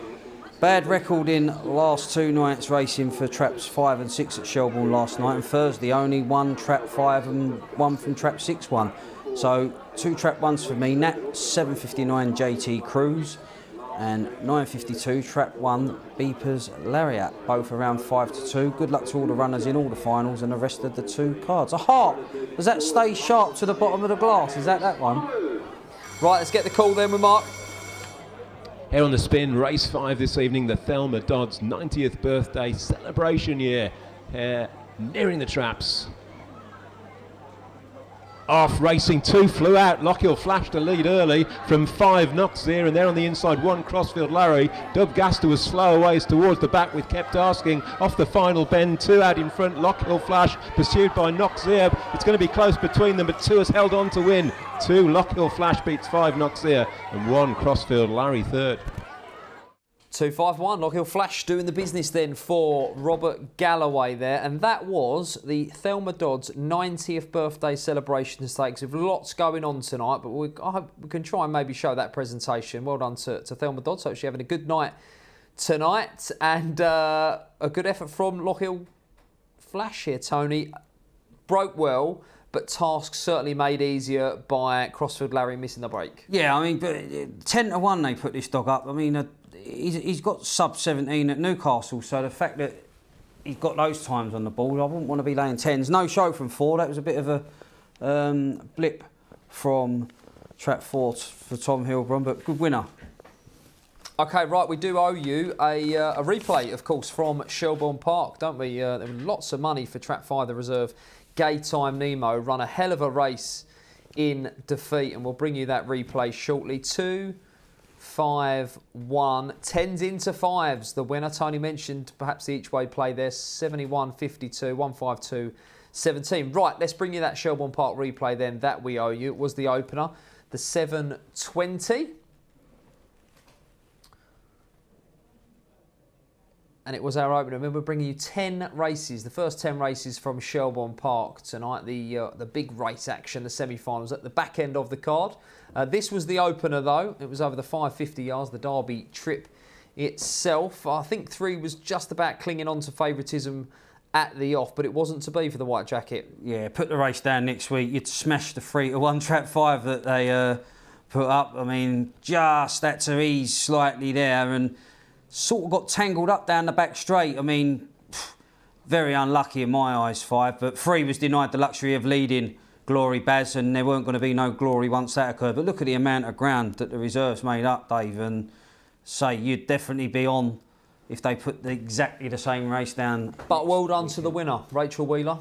Bad record in last 2 nights racing for traps 5 and 6 at Shelbourne last night, and Thursday only 1 trap 5 and 1 from trap 6 won. So 2 trap 1s for me. Nat 759 JT Cruise. and 9.52 Trap 1 Beepers Lariat, both around 5-2. Good luck to all the runners in all the finals and the rest of the 2 cards. A heart, does that stay sharp to the bottom of the glass? Is that one? Right, let's get the call then with Mark. Here on the spin, race 5 this evening, the Thelma Dods 90th birthday celebration year. Here, nearing the traps. Off, racing 2, flew out. Lockhill flashed a lead early from 5 Knox there, and there on the inside 1 Crossfield Larry. Dubgaster was slow away towards the back with Kept Asking off the final bend. 2 out in front, Lockhill Flash pursued by Knox there. It's going to be close between them, but 2 has held on to win. 2 Lockhill Flash beats 5 Knox there, and 1 Crossfield Larry third. 2-5-1, Lockhill Flash doing the business then for Robert Galloway there, and that was the Thelma Dods 90th birthday celebration stakes with lots going on tonight, but I hope we can try and maybe show that presentation. Well done to Thelma Dods, hope she's having a good night tonight, and a good effort from Lockhill Flash here, Tony. Broke well, but task certainly made easier by Crossfield Larry missing the break. Yeah, I mean, but 10-1 they put this dog up. I mean, he's got sub-17 at Newcastle, so the fact that he's got those times on the board, I wouldn't want to be laying 10s. No show from 4. That was a bit of a blip from track 4 for Tom Hilbrun, but good winner. OK, right, we do owe you a replay, of course, from Shelbourne Park, don't we? There was lots of money for track 5, the reserve. Gaytime Nemo run a hell of a race in defeat, and we'll bring you that replay shortly. 2-5-1, 10s into 5s. The winner, Tony mentioned perhaps the each-way play there, 71.52, 152.17. Right, let's bring you that Shelbourne Park replay then, that we owe you. It was the opener, the 7.20. And it was our opener. Remember, we're bringing you 10 races, the first 10 races from Shelbourne Park tonight. The big race action, the semi-finals at the back end of the card. This was the opener, though. It was over the 550 yards, the Derby trip itself. I think 3 was just about clinging on to favouritism at the off, but it wasn't to be for the White Jacket. Yeah, put the race down next week. You'd smash the 3-1 trap 5 that they put up. I mean, just had to ease slightly there and sort of got tangled up down the back straight. I mean, very unlucky in my eyes, 5, but 3 was denied the luxury of leading Glory Baz, and there weren't going to be no glory once that occurred. But look at the amount of ground that the reserves made up, Dave, and say you'd definitely be on if they put exactly the same race down. But well done to the winner, Rachel Wheeler.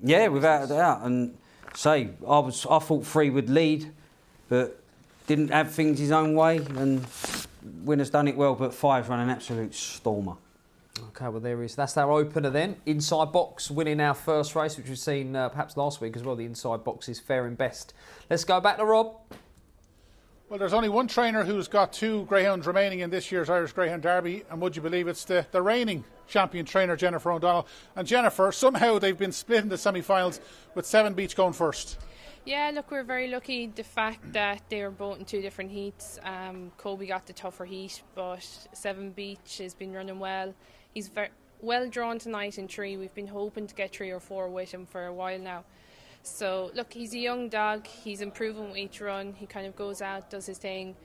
Yeah, without a doubt. And say, I thought 3 would lead, but didn't have things his own way, and winner's done it well, but 5's run an absolute stormer. OK, well, that's our opener then. Inside Box winning our first race, which we've seen perhaps last week as well. The Inside Box is faring best. Let's go back to Rob. Well, there's only one trainer who's got 2 greyhounds remaining in this year's Irish Greyhound Derby, and would you believe it's the reigning champion trainer, Jennifer O'Donnell. And Jennifer, somehow they've been split in the semi-finals with 7 Beach going first. Yeah, look, we're very lucky the fact that they were both in 2 different heats. Kobe got the tougher heat, but 7 Beach has been running well. He's very well drawn tonight in 3. We've been hoping to get 3 or 4 with him for a while now. So, look, he's a young dog. He's improving with each run. He kind of goes out, does his thing,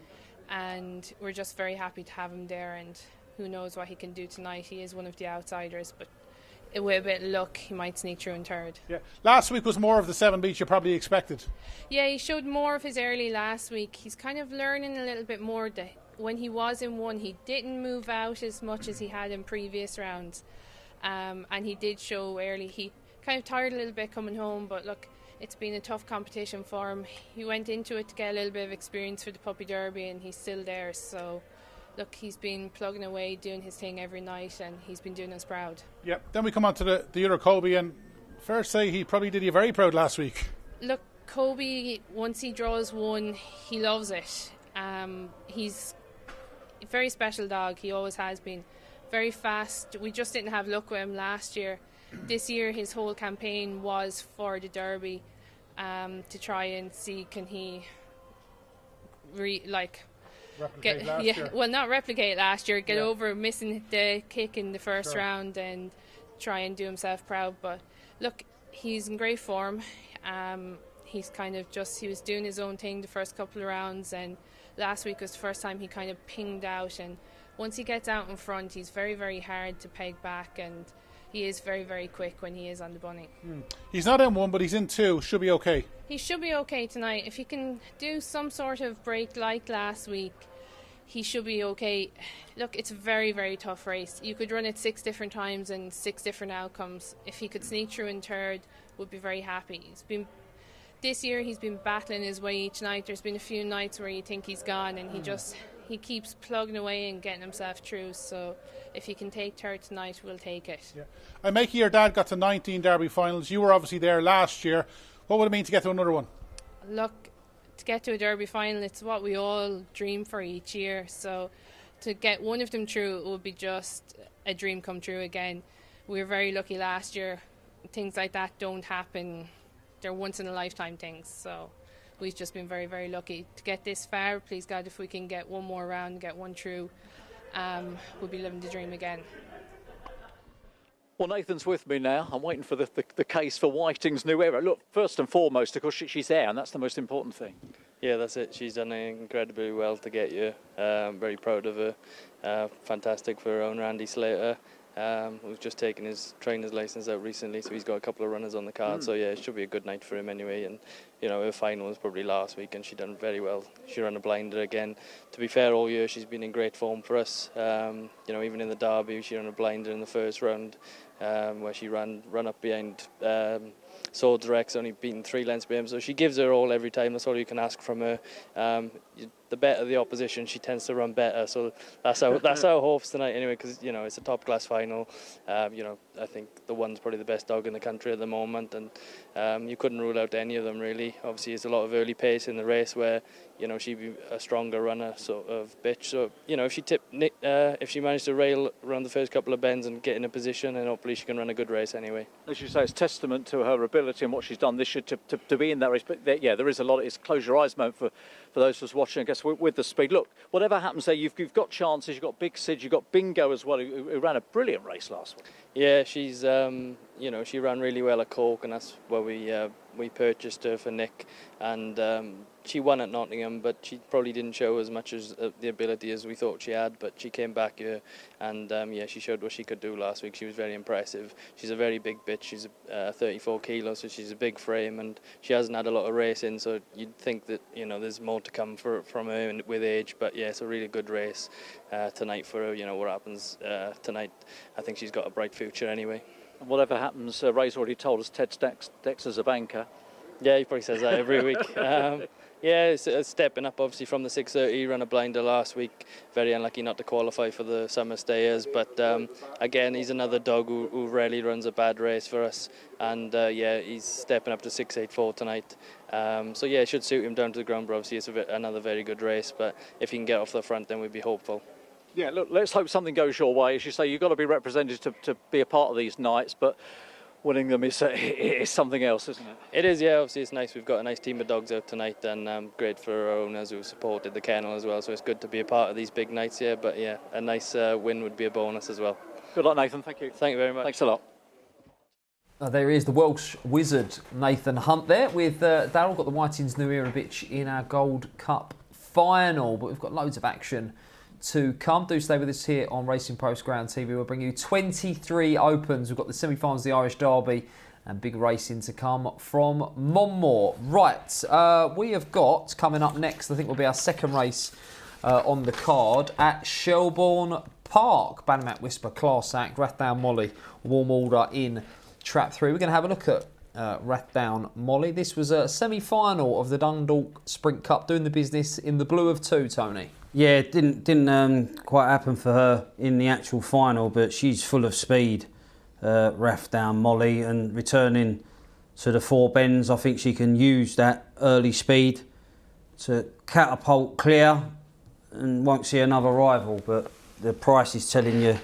and we're just very happy to have him there, and who knows what he can do tonight. He is one of the outsiders, but with a bit of luck, he might sneak through in 3rd. Yeah. Last week was more of the 7 Beach you probably expected. Yeah, he showed more of his early last week. He's kind of learning a little bit more. When he was in 1, he didn't move out as much as he had in previous rounds. And he did show early. He kind of tired a little bit coming home, but look, it's been a tough competition for him. He went into it to get a little bit of experience for the Puppy Derby, and he's still there. So, look, he's been plugging away, doing his thing every night, and he's been doing us proud. Yep. Then we come on to the other Kobe, and fair to say he probably did you very proud last week. Look, Kobe, once he draws 1, he loves it. He's a very special dog. He always has been. Very fast. We just didn't have luck with him last year. This year, his whole campaign was for the Derby, to try and see can he not replicate last year, get over missing the kick in the first round and try and do himself proud. But look, he's in great form. He's kind of he was doing his own thing the first couple of rounds, and last week was the first time he kind of pinged out, and once he gets out in front, he's very, very hard to peg back, and he is very, very quick when he is on the bunny. He's not in 1, but he's in 2. Should be okay. He should be okay tonight. If he can do some sort of break like last week, he should be okay. Look, it's a very, very tough race. You could run it 6 different times and 6 different outcomes. If he could sneak through in third, would be very happy. This year he's been battling his way each night. There's been a few nights where you think he's gone, and he keeps plugging away and getting himself through. So if he can take third tonight, we'll take it. Yeah. I make your dad got to 19 Derby finals. You were obviously there last year. What would it mean to get to another one? Look, to get to a Derby final, it's what we all dream for each year. So to get one of them through, it would be just a dream come true again. We were very lucky last year. Things like that don't happen. They're once in a lifetime things. So we've just been very, very lucky to get this far. Please God, if we can get one more round, get one through, we'll be living the dream again. Well, Nathan's with me now. I'm waiting for the case for Whiting's new era. Look, first and foremost, of course, she's there, and that's the most important thing. Yeah, that's it. She's done incredibly well to get you. I'm very proud of her. Fantastic for her own Randy Slater. We've just taken his trainer's license out recently, so he's got a couple of runners on the card. So yeah, it should be a good night for him anyway. And you know, her final was probably last week, and she done very well. She ran a blinder again. To be fair, all year she's been in great form for us. You know, even in the Derby, she ran a blinder in the first round, where she ran up behind Swords Rex, only beaten 3 lengths behind him. So she gives her all every time. That's all you can ask from her. The better the opposition, she tends to run better. So that's our hopes tonight anyway, because you know it's a top class final. You know, I think the one's probably the best dog in the country at the moment, and you couldn't rule out any of them really. Obviously, it's a lot of early pace in the race where you know she'd be a stronger runner sort of bitch. So you know if she managed to rail around the first couple of bends and get in a position, and hopefully she can run a good race anyway. As you say, it's testament to her ability and what she's done this year to be in that race. But yeah, there is a lot. It's a close your eyes moment for those of us watching. I guess with the speed. Look, whatever happens there, you've got chances. You've got Big Sid. You've got Bingo as well, who ran a brilliant race last week. Yeah, she's you know, she ran really well at Cork, and that's where we purchased her for Nick, and she won at Nottingham, but she probably didn't show as much as the ability as we thought she had. But she came back here, and yeah, she showed what she could do last week. She was very impressive. She's a very big bitch. She's 34 kilos, so she's a big frame, and she hasn't had a lot of racing. So you'd think that you know there's more to come from her with age. But yeah, it's a really good race tonight for her. You know what happens tonight. I think she's got a bright future anyway. And whatever happens, Ray's already told us Ted Dexter's a banker. Yeah, he probably says that every week. Yeah, it's stepping up obviously from the 6:30. He ran a blinder last week. Very unlucky not to qualify for the summer stayers. But again, he's another dog who rarely runs a bad race for us. And yeah, he's stepping up to 6.84 tonight. So yeah, it should suit him down to the ground. But obviously, it's another very good race. But if he can get off the front, then we'd be hopeful. Yeah, look, let's hope something goes your way. As you say, you've got to be represented to be a part of these nights. But winning them is something else, isn't it? It is, yeah. Obviously, it's nice. We've got a nice team of dogs out tonight, and great for our owners who supported the kennel as well. So it's good to be a part of these big nights, yeah. But yeah, a nice win would be a bonus as well. Good luck, Nathan. Thank you. Thank you very much. Thanks a lot. There is the Welsh wizard Nathan Hunt there with Darrell. Got the Whiting's New Era bitch in our Gold Cup final, but we've got loads of action to come. Do stay with us here on Racing Post Greyhound TV. We'll bring you 23 opens. We've got the semi-finals of the Irish Derby and big racing to come from Monmore. Right, we have got coming up next, I think will be our second race on the card at Shelbourne Park. Bannermat Whisper, Class Act, Rathdown Molly, Warm Order in Trap 3. We're going to have a look at Rathdown Molly. This was a semi-final of the Dundalk Sprint Cup, doing the business in the blue of 2, Tony. Yeah, it didn't quite happen for her in the actual final, but she's full of speed, Rathdown Molly, and returning to the 4 bends, I think she can use that early speed to catapult clear and won't see another rival, but the price is telling you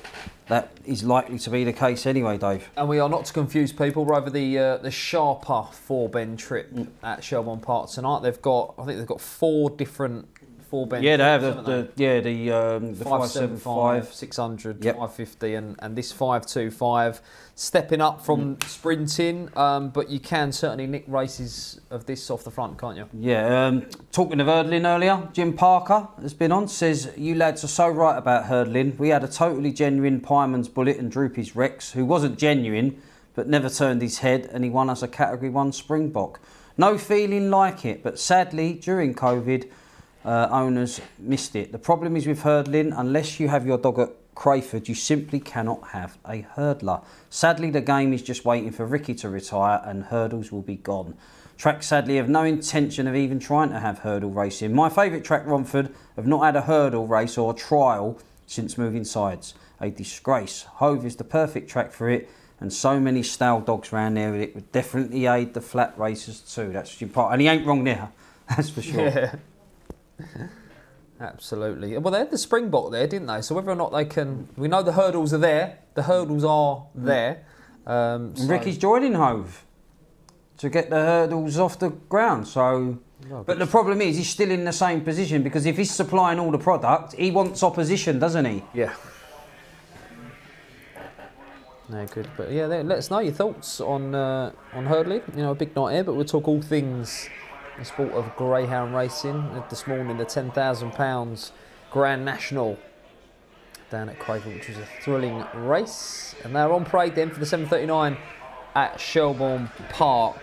that is likely to be the case anyway, Dave. And we are not to confuse people. We're over the sharper 4 bend trip at Shelbourne Park tonight. I think they've got 4 different 4 bend. Yeah, they have the the 575, 600, yep. 550, and this 525. Stepping up from sprinting, but you can certainly nick races of this off the front, can't you? Yeah, talking of hurdling earlier, Jim Parker has been on, says, you lads are so right about hurdling. We had a totally genuine Pieman's Bullet and Droopy's Rex, who wasn't genuine, but never turned his head, and he won as a Category 1 Springbok. No feeling like it, but sadly, during COVID, owners missed it. The problem is with hurdling, unless you have your dog at Crayford, you simply cannot have a hurdler. Sadly, the game is just waiting for Ricky to retire and hurdles will be gone. Tracks sadly have no intention of even trying to have hurdle racing. My favourite track, Romford, have not had a hurdle race or a trial since moving sides. A disgrace. Hove is the perfect track for it, and so many stale dogs round there, it would definitely aid the flat racers too. That's Jim Parker, and he ain't wrong there, that's for sure. Yeah. Absolutely. Well, they had the Springbok there, didn't they? So whether or not they can... We know the hurdles are there. The hurdles are there. And Ricky's joining Hove to get the hurdles off the ground. So, but the problem is he's still in the same position, because if he's supplying all the product, he wants opposition, doesn't he? Yeah. No, good. But yeah, let us know your thoughts on hurdling. You know, a big night here, but we'll talk all things... the sport of greyhound racing. This morning, the £10,000 Grand National down at Crayford, which was a thrilling race. And they're on parade then for the 7:39 at Shelbourne Park.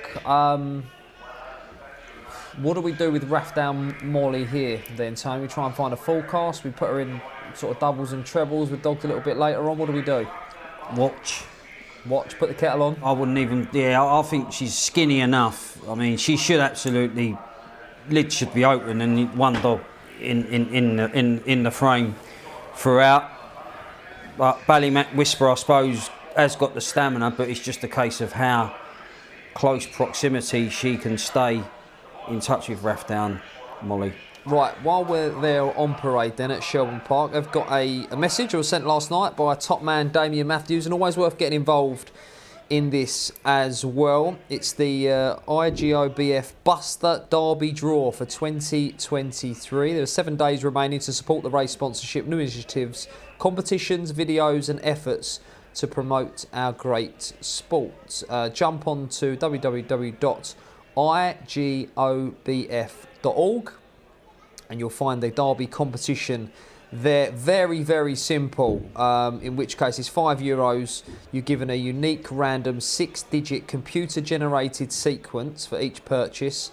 What do we do with Rathdown Molly here then, Tony? We try and find a forecast. We put her in sort of doubles and trebles with dogs a little bit later on. What do we do? Watch, put the kettle on. I wouldn't even. Yeah, I think she's skinny enough. I mean, she should absolutely. Lid should be open, and one dog in the frame throughout. But Ballymac Whisper, I suppose, has got the stamina, but it's just a case of how close proximity she can stay in touch with Rathdown Molly. Right, while we're there on parade then at Shelbourne Park, I've got a message that was sent last night by top man Damien Matthews, and always worth getting involved in this as well. It's the IGOBF Buster Derby draw for 2023. There are 7 days remaining to support the race sponsorship, new initiatives, competitions, videos and efforts to promote our great sport. Jump on to www.igobf.org. and you'll find the Derby competition there. Very, very simple, in which case it's €5. You're given a unique random 6-digit computer-generated sequence for each purchase,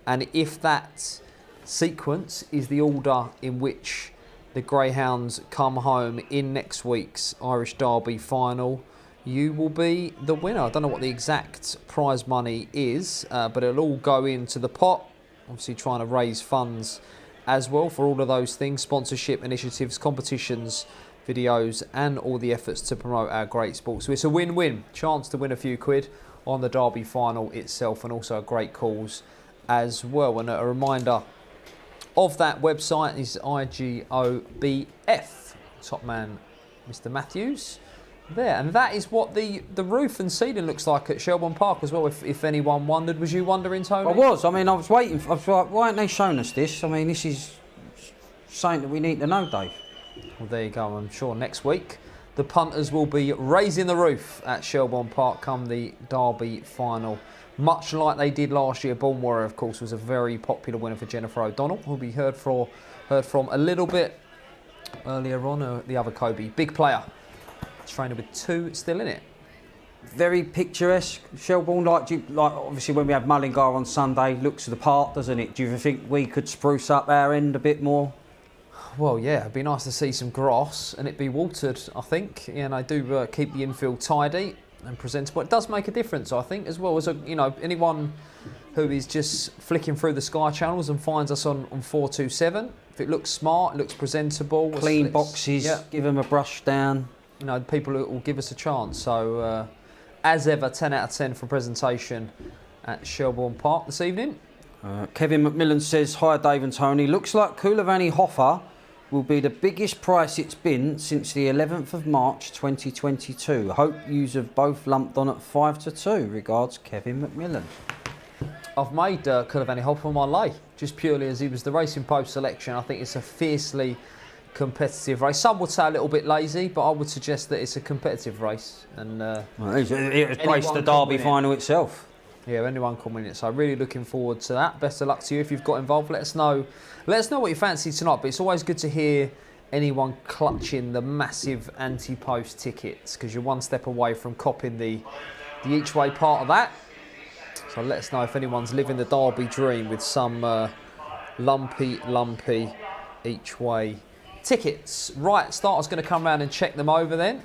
and if that sequence is the order in which the Greyhounds come home in next week's Irish Derby final, you will be the winner. I don't know what the exact prize money is, but it'll all go into the pot, obviously trying to raise funds as well for all of those things, sponsorship initiatives, competitions, videos and all the efforts to promote our great sport. So it's a win-win, chance to win a few quid on the Derby final itself, and also a great cause as well. And a reminder of that website is IGOBF, top man Mr Matthews there. And that is what the roof and ceiling looks like at Shelbourne Park as well, if anyone wondered. Was you wondering, Tony? I was. I mean, I was waiting. I was like, why haven't they shown us this? I mean, this is something that we need to know, Dave. Well, there you go. I'm sure next week the punters will be raising the roof at Shelbourne Park come the Derby final. Much like they did last year. Monmore, of course, was a very popular winner for Jennifer O'Donnell, who'll be heard from a little bit earlier on. The other Kobe, big player. Trainer with 2 still in it. Very picturesque. Shelbourne, like obviously when we have Mullingar on Sunday, looks the part, doesn't it? Do you think we could spruce up our end a bit more? Well, yeah, it'd be nice to see some grass and it be watered, I think. And I do keep the infield tidy and presentable. It does make a difference, I think, as well as anyone who is just flicking through the Sky channels and finds us on 427. If it looks smart, it looks presentable, clean boxes, yeah. Give them a brush down. People will give us a chance. So, as ever, 10 out of 10 for presentation at Shelbourne Park this evening. Kevin McMillan says, hi Dave and Tony. Looks like Coolavani Hoffa will be the biggest price it's been since the 11th of March 2022. Hope yous have both lumped on at 5-2. Regards, Kevin McMillan. I've made Colourvani hop on my lay, just purely as he was the Racing Post selection. I think it's a fiercely competitive race. Some would say a little bit lazy, but I would suggest that it's a competitive race. And it placed the Derby final itself. Yeah, anyone can win it. So really looking forward to that. Best of luck to you if you've got involved. Let us know what you fancy tonight. But it's always good to hear anyone clutching the massive anti-post tickets, because you're one step away from copping the each way part of that. So let us know if anyone's living the Derby dream with some lumpy each way tickets. Right, starter's going to come round and check them over then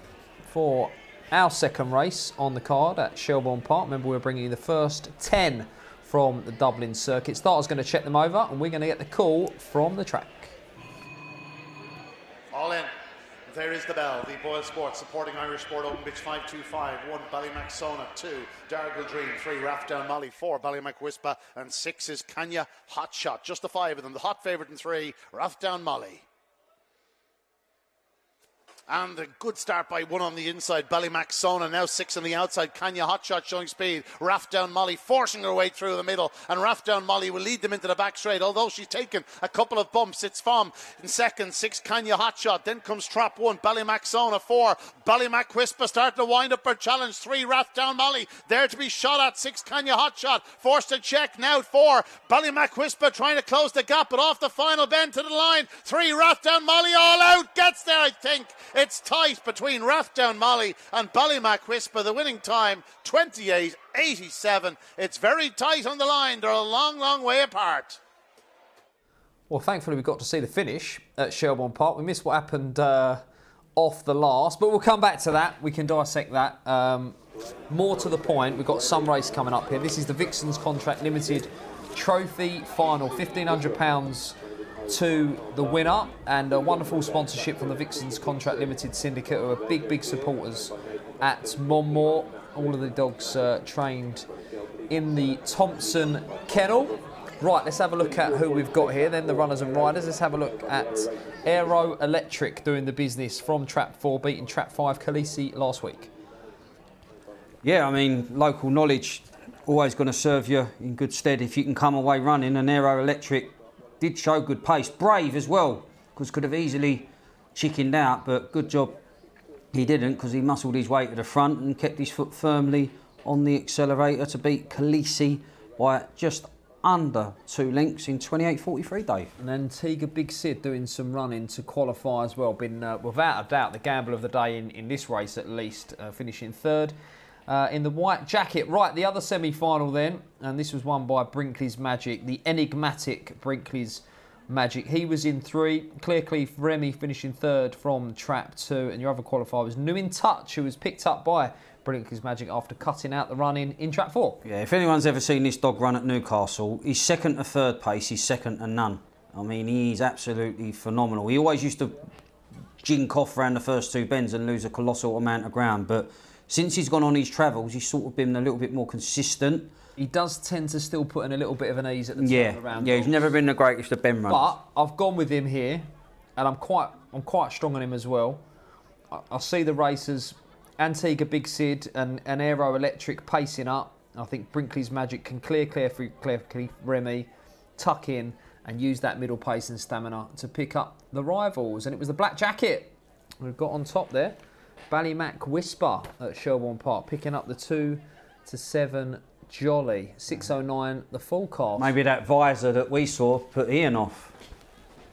for our second race on the card at Shelbourne Park. Remember, we're bringing you the first 10 from the Dublin circuit. Starter's going to check them over, and we're going to get the call from the track. All in. There is the bell. The Boylesports supporting Irish Sport Open Pitch 525. 1 Ballymac Sona. 2 Darrell Dream. 3 Rathdown Molly. 4 Ballymac Whisper. And 6 is Kanya Hotshot. Just the 5 of them. The hot favourite in 3 Rathdown Molly. And a good start by 1 on the inside, Ballymac Sona. Now 6 on the outside, Kanya Hotshot showing speed. Rathdown Molly forcing her way through the middle, and Rathdown Molly will lead them into the back straight, although she's taken a couple of bumps. It's Fom in second, 6 Kanya Hotshot. Then comes Trap 1, Ballymac Sona. 4 Ballymac Whisper starting to wind up her challenge. 3 Rathdown Molly there to be shot at. 6 Kanya Hotshot forced to check. Now 4 Ballymac Whisper trying to close the gap, but off the final bend to the line. 3 Rathdown Molly all out, gets there. I think it's tight between Rathdown Molly and Ballymac Whisper. The winning time 28.87. It's very tight on the line. They're a long way apart. Well, thankfully we got to see the finish at Shelbourne Park. We missed what happened off the last, but we'll come back to that. We can dissect that. More to the point, we've got some race coming up here. This is the Vixen's Contract Limited Trophy Final, £1,500 to the winner, and a wonderful sponsorship from the Vixen's Contract Limited Syndicate, who are big supporters at Monmore. All of the dogs trained in the Thompson Kennel. Right, let's have a look at who we've got here, then the runners and riders. Let's have a look at Aero Electric doing the business from Trap 4, beating Trap 5 Khaleesi last week. Yeah, I mean, local knowledge always going to serve you in good stead if you can come away running, and Aero Electric did show good pace. Brave as well, because could have easily chickened out, but good job he didn't, because he muscled his way to the front and kept his foot firmly on the accelerator to beat Khaleesi by just under 2 lengths in 28.43, Dave. And then Antigua Big Sid doing some running to qualify as well. Been, without a doubt, the gamble of the day in this race at least, finishing third. In the white jacket. Right, the other semi-final then, and this was won by Brinkley's Magic, the enigmatic Brinkley's Magic. He was in 3. Clearcleaf Remy finishing third from Trap 2, and your other qualifier was New in Touch, who was picked up by Brinkley's Magic after cutting out the run in Trap 4. Yeah, if anyone's ever seen this dog run at Newcastle, he's second to third pace, he's second to none. I mean, he's absolutely phenomenal. He always used to jink off around the first 2 bends and lose a colossal amount of ground, but since he's gone on his travels, he's sort of been a little bit more consistent. He does tend to still put in a little bit of an ease at the turn around. Yeah, he's never been the greatest of bend runners. But I've gone with him here, and I'm quite strong on him as well. I see the racers, Antigua Big Sid and Aero Electric pacing up. I think Brinkley's Magic can clear Remy, tuck in, and use that middle pace and stamina to pick up the rivals. And it was the black jacket we've got on top there. Ballymac Whisper at Shelbourne Park, picking up the 2 to 7 Jolly. 6.09 the full cast. Maybe that visor that we saw put Ian off.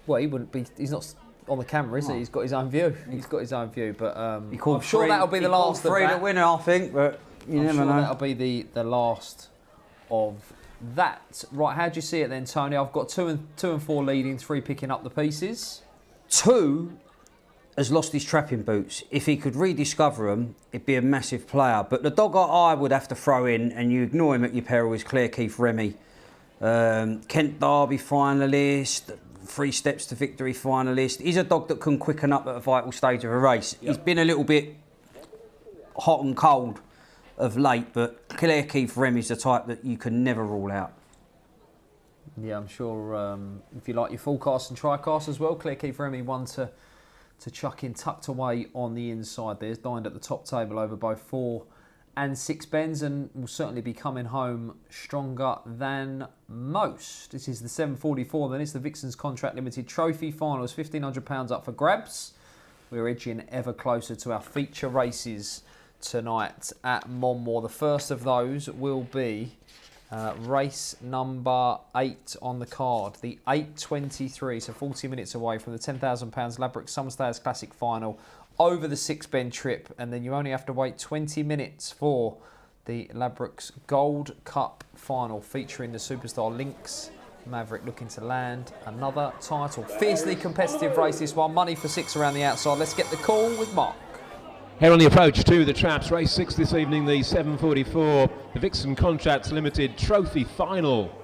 Well, he wouldn't be. He's not on the camera, is he? He's got his own view. But I'm sure three, that'll be the last of that. The winner, I think, but you never know. That'll be the last of that. Right, how do you see it then, Tony? I've got 2 and 4 leading, 3 picking up the pieces. 2 has lost his trapping boots. If he could rediscover them, it'd be a massive player. But the dog I would have to throw in, and you ignore him at your peril, is Clearkeith Remy. Kent Derby finalist, 3 Steps to Victory finalist. He's a dog that can quicken up at a vital stage of a race. Yep. He's been a little bit hot and cold of late, but Clearkeith Remy's the type that you can never rule out. Yeah, I'm sure if you like your full cast and tri-cast as well, Clearkeith Remy one to chuck in, tucked away on the inside there. He's dined at the top table over both 4 and 6 bends, and will certainly be coming home stronger than most. This is the 744, then it's the Vixen's Contract Limited Trophy Finals, £1,500 up for grabs. We're edging ever closer to our feature races tonight at Monmore. The first of those will be race number 8 on the card, the 8:23, so 40 minutes away from the £10,000 Ladbrokes Summerstayers Classic Final over the 6-bend trip, and then you only have to wait 20 minutes for the Ladbrokes Gold Cup Final featuring the superstar Lynx Maverick looking to land another title. Fiercely competitive race this one, money for 6 around the outside. Let's get the call with Mark. Here on the approach to the traps, race 6 this evening, the 744, the Vixen Contracts Limited Trophy Final.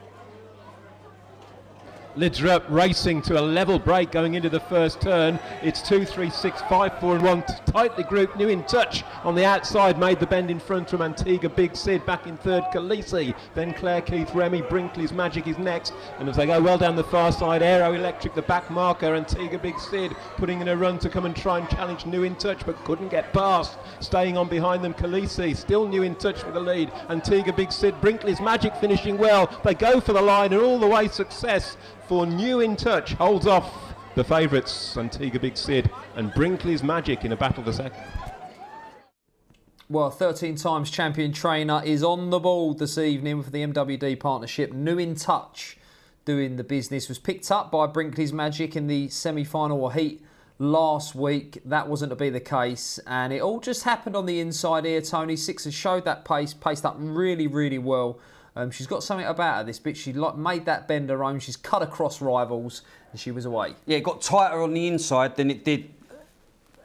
Lids are up, racing to a level break going into the first turn. It's 2, 3, 6, 5, 4 and 1, tightly grouped. New in touch on the outside, made the bend in front from Antigua Big Sid, back in third Khaleesi, then Claire Keith Remy, Brinkley's Magic is next, and as they go well down the far side, Aero Electric the back marker, Antigua Big Sid putting in a run to come and try and challenge New in Touch, but couldn't get past. Staying on behind them, Khaleesi, still New in Touch with the lead, Antigua Big Sid, Brinkley's Magic finishing well. They go for the line and all the way success for New in Touch, holds off the favourites Antigua Big Sid and Brinkley's Magic in a battle for second. Well, 13 times champion trainer is on the board this evening for the MWD partnership. New in Touch doing the business, was picked up by Brinkley's Magic in the semi-final or heat last week. That wasn't to be the case, and it all just happened on the inside here. Tony Six has showed that pace, paced up really, really well. She's got something about her, this bit. She made that bend her own. She's cut across rivals, and she was away. Yeah, it got tighter on the inside than it did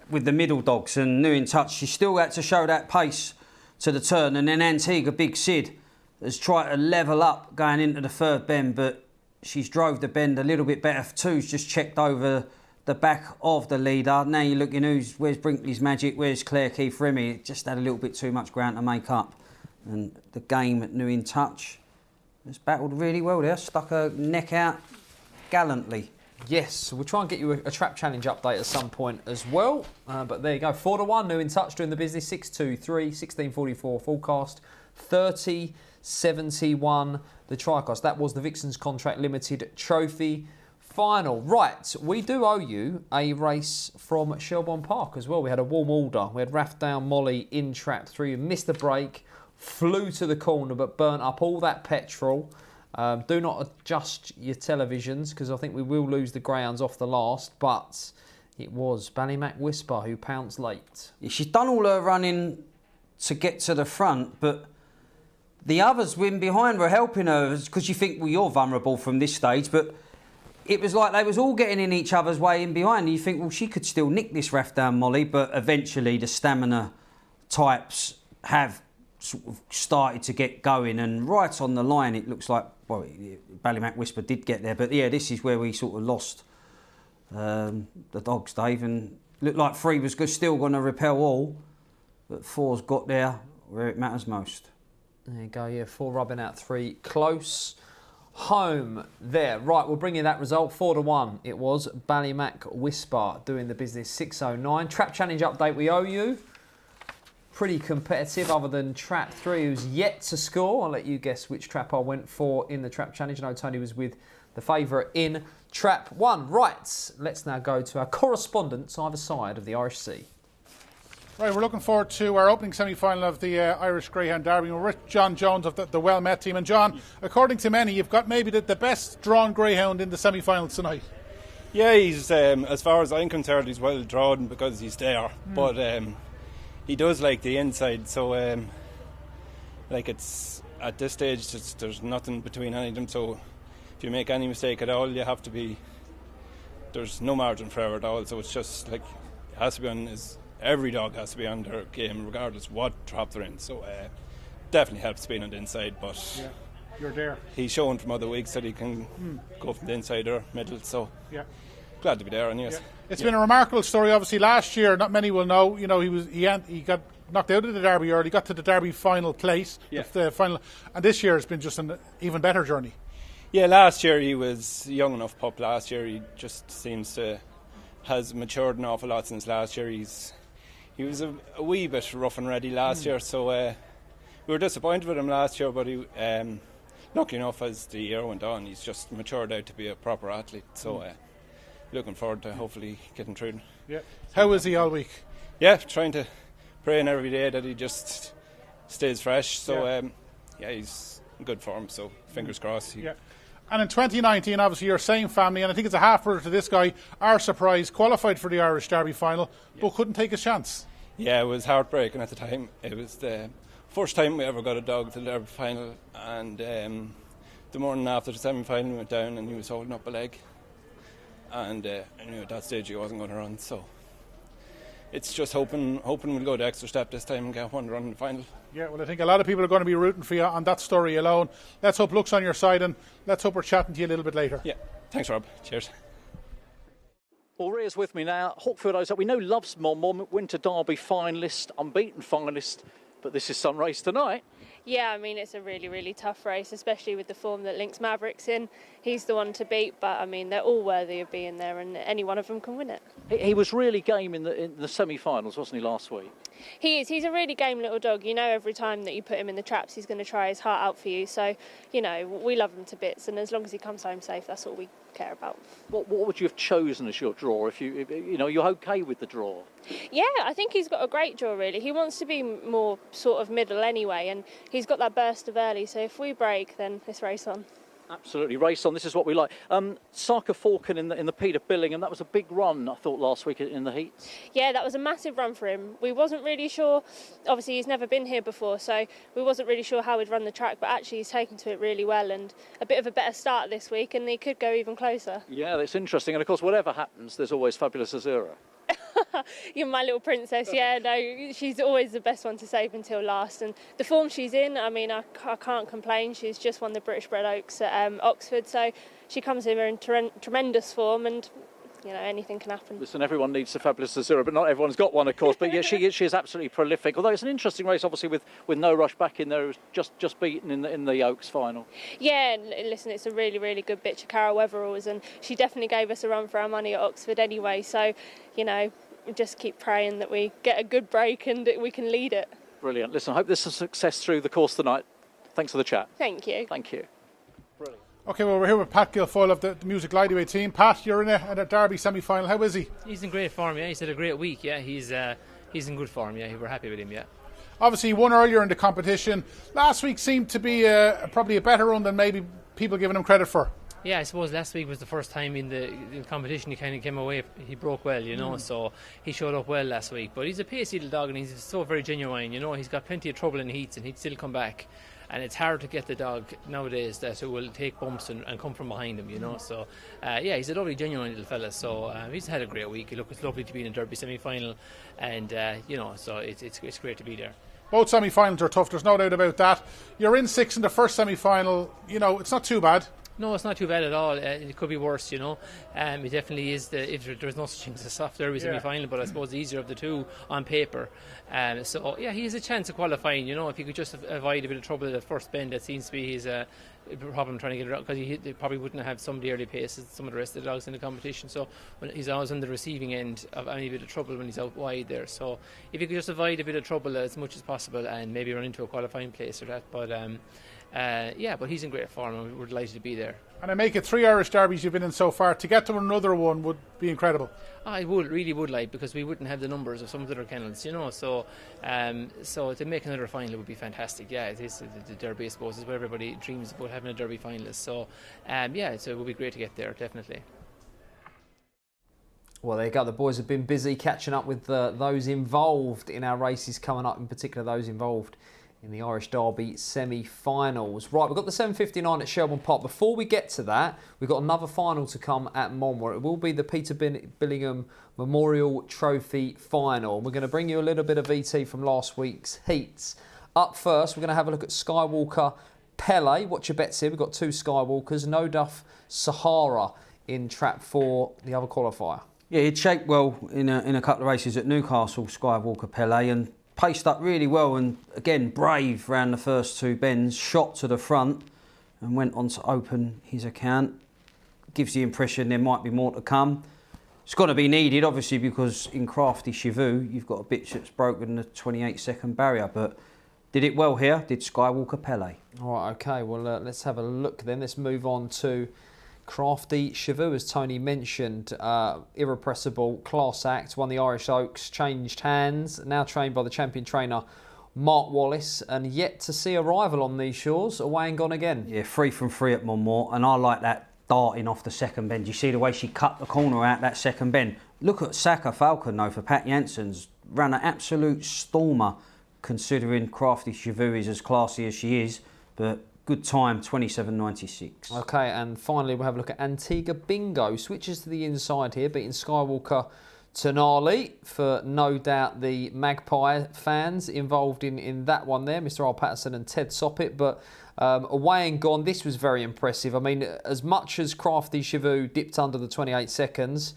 with the middle dogs, and New in Touch, she still had to show that pace to the turn, and then Antigua Big Sid has tried to level up going into the third bend, but she's drove the bend a little bit better. Two's just checked over the back of the leader. Now you're looking, where's Brinkley's Magic, where's Claire Keith Remy? It just had a little bit too much ground to make up. And the game at New in Touch has battled really well there, stuck her neck out gallantly. Yes, we'll try and get you a trap challenge update at some point as well. But there you go, 4-1, New in Touch doing the business, 6-2-3, 16.44 forecast, 30.71 the tri-cost. That was the Vixen's Contract Limited Trophy Final. Right, we do owe you a race from Shelbourne Park as well. We had a warm order. We had Rathdown Molly in trap 3, missed the break, flew to the corner but burnt up all that petrol. Do not adjust your televisions because I think we will lose the Greyhounds off the last, but it was Ballymac Whisper who pounced late. Yeah, she's done all her running to get to the front, but the others in behind were helping her because you think, well, you're vulnerable from this stage, but it was like they was all getting in each other's way in behind, and you think, well, she could still nick this Rathdown Molly, but eventually the stamina types have sort of started to get going, and right on the line it looks like, well, Ballymac Whisper did get there, but yeah, this is where we sort of lost the dogs, Dave, and looked like 3 was still going to repel all, but 4's got there where it matters most. There you go, yeah, 4 rubbing out 3 close home there. Right, we'll bring you that result, 4-1. It was Ballymac Whisper doing the business, 6.09. Trap challenge update we owe you. Pretty competitive, other than trap 3, who's yet to score. I'll let you guess which trap I went for in the trap challenge. I know Tony was with the favourite in trap 1. Right, let's now go to our correspondents either side of the Irish Sea. Right, we're looking forward to our opening semi-final of the Irish Greyhound Derby. We're with John Jones of the Well Met team. And John, according to many, you've got maybe the best drawn greyhound in the semi-finals tonight. Yeah, he's, as far as I'm concerned, he's well drawn because he's there. But he does like the inside, so like it's at this stage there's nothing between any of them, so if you make any mistake at all you have to be, there's no margin for error at all, so it's just like it has to be on every dog has to be on their game regardless what trap they're in, so definitely helps being on the inside, but yeah, you're there. He's shown from other weeks that he can go from the inside or middle, so yeah, glad to be there, and yes. Yeah. It's been a remarkable story. Obviously, last year, not many will know. You know, he got knocked out of the Derby early, got to the Derby final place, the final, and this year has been just an even better journey. Yeah, last year he was young enough pup. Last year he just seems to has matured an awful lot since last year. He was a wee bit rough and ready last year, so we were disappointed with him last year, but he, lucky enough as the year went on, he's just matured out to be a proper athlete. So looking forward to hopefully getting through. Yeah. How is he all week? Yeah, trying to pray every day that he just stays fresh. So he's in good form. So fingers crossed. Yeah. And in 2019, obviously your same family, and I think it's a half brother to this guy, Our Surprise, qualified for the Irish Derby final, but couldn't take his chance. Yeah, it was heartbreaking at the time. It was the first time we ever got a dog to the Derby final, and the morning after the semi-final we went down and he was holding up a leg, and I knew at that stage he wasn't going to run. So it's just hoping we'll go the extra step this time and get one run in the final. Yeah, well, I think a lot of people are going to be rooting for you on that story alone. Let's hope luck's on your side, and let's hope we're chatting to you a little bit later. Yeah, thanks, Rob. Cheers. Well, Rhea's with me now. Hawkfield Ozark, we know loves Monmore, Winter Derby finalist, unbeaten finalist, but this is some race tonight. Yeah, I mean, it's a really, really tough race, especially with the form that Lynx Maverick's in. He's the one to beat, but I mean, they're all worthy of being there, and any one of them can win it. He was really game in the semi-finals, wasn't he, last week? He is. He's a really game little dog. You know, every time that you put him in the traps, he's going to try his heart out for you. So, you know, we love him to bits, and as long as he comes home safe, that's all we care about. What would you have chosen as your draw if you're okay with the draw? Yeah, I think he's got a great draw, really. He wants to be more sort of middle anyway, and he's got that burst of early. So if we break, then it's race on. Absolutely, race on. This is what we like. Sarka Falcon in the Peter Billingham. That was a big run, I thought, last week in the heats. Yeah, that was a massive run for him. We wasn't really sure. Obviously, he's never been here before, so we wasn't really sure how he'd run the track. But actually, he's taken to it really well, and a bit of a better start this week, and he could go even closer. Yeah, that's interesting. And of course, whatever happens, there's always Fabulous Azura. You're my little princess. Yeah, no, she's always the best one to save until last, and the form she's in, I mean, I can't complain. She's just won the British Bred Oaks at Oxford, so she comes in tremendous form, and you know, anything can happen. Listen, everyone needs a Fabulous Azura, but not everyone's got one, of course. But yeah, she is absolutely prolific. Although it's an interesting race, obviously, with No Rush back in there, it was just beaten in the Oaks final. Yeah, listen, it's a really, really good bitch of Cara Weatherall's, and she definitely gave us a run for our money at Oxford anyway. So, you know, just keep praying that we get a good break and that we can lead it. Brilliant. Listen, I hope this is a success through the course tonight. Thanks for the chat. Thank you. Thank you. Brilliant. OK, well, we're here with Pat Guilfoyle of the Music Lightweight team. Pat, you're in a Derby semi-final. How is he? He's in great form, yeah. He's had a great week, yeah. He's in good form, yeah. We're happy with him, yeah. Obviously, he won earlier in the competition. Last week seemed to be probably a better run than maybe people giving him credit for. Yeah, I suppose last week was the first time in the competition he kind of came away. He broke well, you know, so he showed up well last week. But he's a pacey little dog, and he's so very genuine, you know. He's got plenty of trouble in heats, and he'd still come back. And it's hard to get the dog nowadays that will take bumps and come from behind him, you know. So, yeah, he's a lovely, genuine little fella. So he's had a great week. Look, it's lovely to be in a Derby semi-final, and you know, so it's great to be there. Both semi-finals are tough. There's no doubt about that. You're in sixth in the first semi-final. You know, it's not too bad. No, it's not too bad at all. It could be worse, you know. It definitely is. If there's no such thing as a soft Derby semi-final, but I suppose the easier of the two on paper. So yeah, he has a chance of qualifying. You know, if he could just avoid a bit of trouble at the first bend, that seems to be his problem trying to get it out, because he probably wouldn't have some of the early pace as some of the rest of the dogs in the competition. So he's always on the receiving end of any bit of trouble when he's out wide there. So if he could just avoid a bit of trouble as much as possible and maybe run into a qualifying place or that, but. Yeah, but he's in great form, and we're delighted to be there. And I make it 3 Irish Derbies you've been in so far. To get to another one would be incredible. I really would like, because we wouldn't have the numbers of some of the other kennels, you know. So to make another final would be fantastic. Yeah, it is the Derby, I suppose, is what everybody dreams about, having a Derby finalist. So yeah, so it would be great to get there, definitely. Well, there you go. The boys have been busy catching up with those involved in our races coming up, in particular those involved in the Irish Derby semi-finals. Right, we've got the 7:59 at Shelbourne Park. Before we get to that, we've got another final to come at Monmore. It will be the Peter Billingham Memorial Trophy final. We're going to bring you a little bit of VT from last week's heats. Up first, we're going to have a look at Skywalker Pele. Watch your bets here. We've got 2 Skywalkers. No Duff Sahara in trap 4, the other qualifier. Yeah, he'd shaped well in a couple of races at Newcastle, Skywalker Pele, and paced up really well, and again brave round the first 2 bends, shot to the front and went on to open his account. Gives the impression there might be more to come. It's got to be needed, obviously, because in Crafty Chivu you've got a bitch that's broken the 28-second barrier, but Did it well here, did Skywalker Pele. All right, OK, well, let's have a look then. Let's move on to Crafty Chevaux, as Tony mentioned. Irrepressible, class act, won the Irish Oaks, changed hands, now trained by the champion trainer Mark Wallace, and yet to see a rival on these shores, away and gone again. Yeah, 3 from 3 at Monmore, and I like that darting off the second bend. You see the way she cut the corner out that second bend. Look at Saka Falcon though for Pat Jansen's, ran an absolute stormer considering Crafty Chevaux is as classy as she is, but good time, 27.96. OK, and finally we'll have a look at Antigua Bingo. Switches to the inside here, beating Skywalker Tenali for no doubt the Magpie fans involved in that one there, Mr. Rob Catterson and Ted Soppett. But away and gone, this was very impressive. I mean, as much as Crafty Chevaux dipped under the 28 seconds,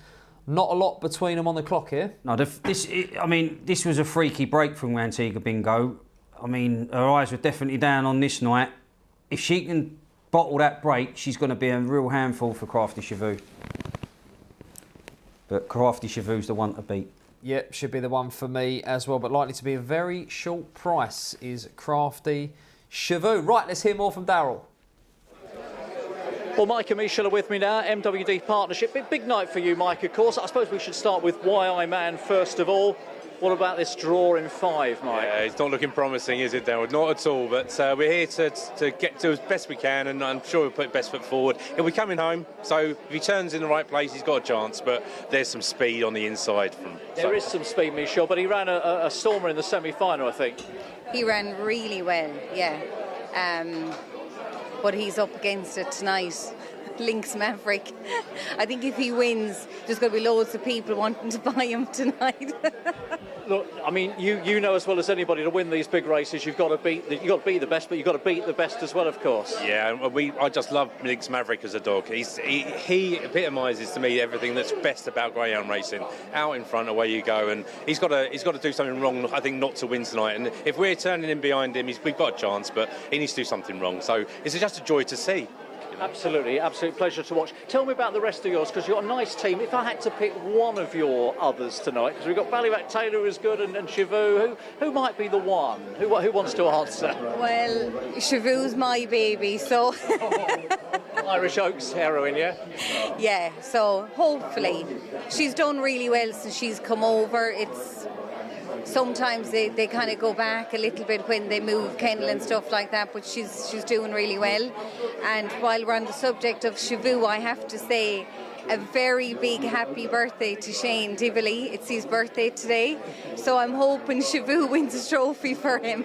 not a lot between them on the clock here. No, this was a freaky break from Antigua Bingo. I mean, her eyes were definitely down on this night. If she can bottle that break, she's going to be a real handful for Crafty Chevaux. But Crafty Chevaux's the one to beat. Yep, should be the one for me as well, but likely to be a very short price is Crafty Chevaux. Right, let's hear more from Darrell. Well, Mike and Michelle are with me now, MWD Partnership. Big night for you, Mike, of course. I suppose we should start with Why Man first of all. What about this draw in 5, Mike? Yeah, it's not looking promising, is it, Darrell? Not at all, but we're here to get to as best we can, and I'm sure we'll put best foot forward. He'll be coming home, so if he turns in the right place, he's got a chance, but there's some speed on the inside. There is some speed, Michelle, but he ran a stormer in the semi-final, I think. He ran really well, yeah. But he's up against it tonight. Lynx Maverick. I think if he wins, there's going to be loads of people wanting to buy him tonight. Look, I mean, you know as well as anybody, to win these big races, you've got to beat the best, but you've got to beat the best as well, of course. Yeah, I just love Lynx Maverick as a dog. He epitomises to me everything that's best about greyhound racing. Out in front, away you go, and he's got to do something wrong, I think, not to win tonight. And if we're turning in behind him, we've got a chance, but he needs to do something wrong. So it's just a joy to see. Absolutely, absolute pleasure to watch. Tell me about the rest of yours, because you've got a nice team. If I had to pick one of your others tonight, because we've got Ballyback Taylor who's good, and Chevaux, who might be the one? Who wants to answer? Well, Chevaux's my baby, so... Irish Oaks heroine, yeah? Yeah, so hopefully. She's done really well since she's come over. Sometimes they kind of go back a little bit when they move kennel and stuff like that, but she's doing really well. And while we're on the subject of Chevaux, I have to say a very big happy birthday to Shane Dibley. It's his birthday today, so I'm hoping Chevaux wins a trophy for him.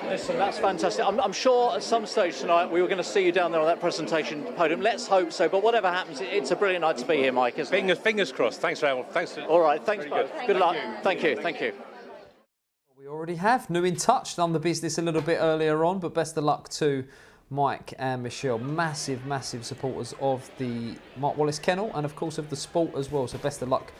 Listen, that's fantastic. I'm sure at some stage tonight we were going to see you down there on that presentation podium. Let's hope so. But whatever happens, it's a brilliant night to be here, Mike, isn't it? Fingers crossed. Thanks, Raoul. Thanks. All right, thanks both. Good luck. Thank you. We already have New in Touch, done the business a little bit earlier on, but best of luck to Mike and Michelle. Massive supporters of the Mark Wallace Kennel and, of course, of the sport as well. So best of luck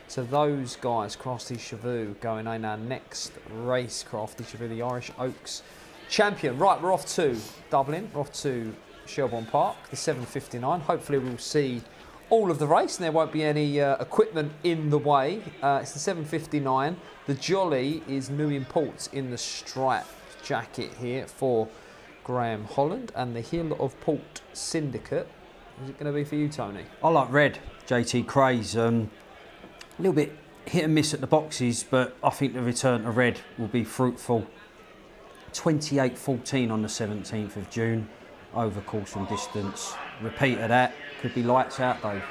to those guys. Crafty Chevaux going in our next race. Crafty Chevaux, the Irish Oaks champion. Right, we're off to Dublin. We're off to Shelbourne Park, the 7:59. Hopefully we'll see all of the race and there won't be any equipment in the way. It's the 7:59. The jolly is New Imports in the striped jacket here for Graham Holland, and the Hill of Port Syndicate. Is it going to be for you, Tony? I like red, JT Craze. A little bit hit and miss at the boxes, but I think the return to red will be fruitful. 28.14 on the 17th of June, over course and distance. Repeat of that, could be lights out, Dave.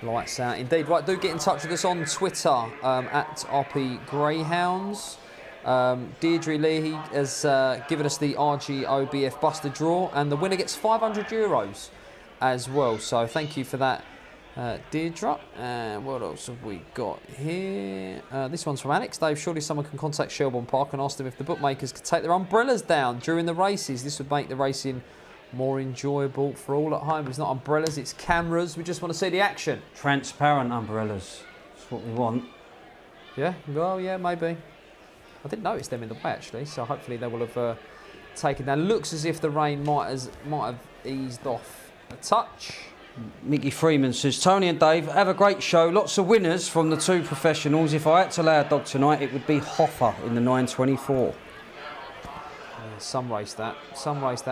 Lights out indeed. Right, do get in touch with us on Twitter at RP Greyhounds. Deirdre Leahy has given us the RGOBF Buster draw, and the winner gets €500 as well. So thank you for that, Deirdre. And what else have we got here? This one's from Alex. Dave, surely someone can contact Shelbourne Park and ask them if the bookmakers could take their umbrellas down during the races. This would make the racing more enjoyable for all at home. It's not umbrellas, it's cameras. We just want to see the action. Transparent umbrellas. That's what we want. Yeah, well, yeah, maybe. I didn't notice them in the way, actually, so hopefully they will have taken down. Looks as if the rain might have eased off a touch. Mickey Freeman says, Tony and Dave, have a great show. Lots of winners from the two professionals. If I had to lay a dog tonight, it would be Hoffer in the 924. Some race that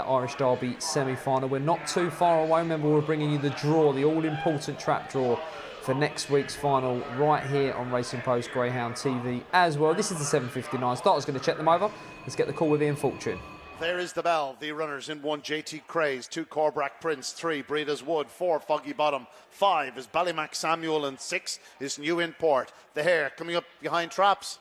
Irish Derby semi-final. We're not too far away. Remember, we're bringing you the draw, the all-important trap draw for next week's final right here on Racing Post Greyhound TV as well. This is the 7:59. Starter's going to check them over. Let's get the call with Ian Fortune. There is the bell. The runners in 1, JT Craze, 2, Corbrack Prince, 3, Breda's Wood, 4, Foggy Bottom, 5 is Ballymac Samuel, and 6 is New Import. The Hare coming up behind Traps.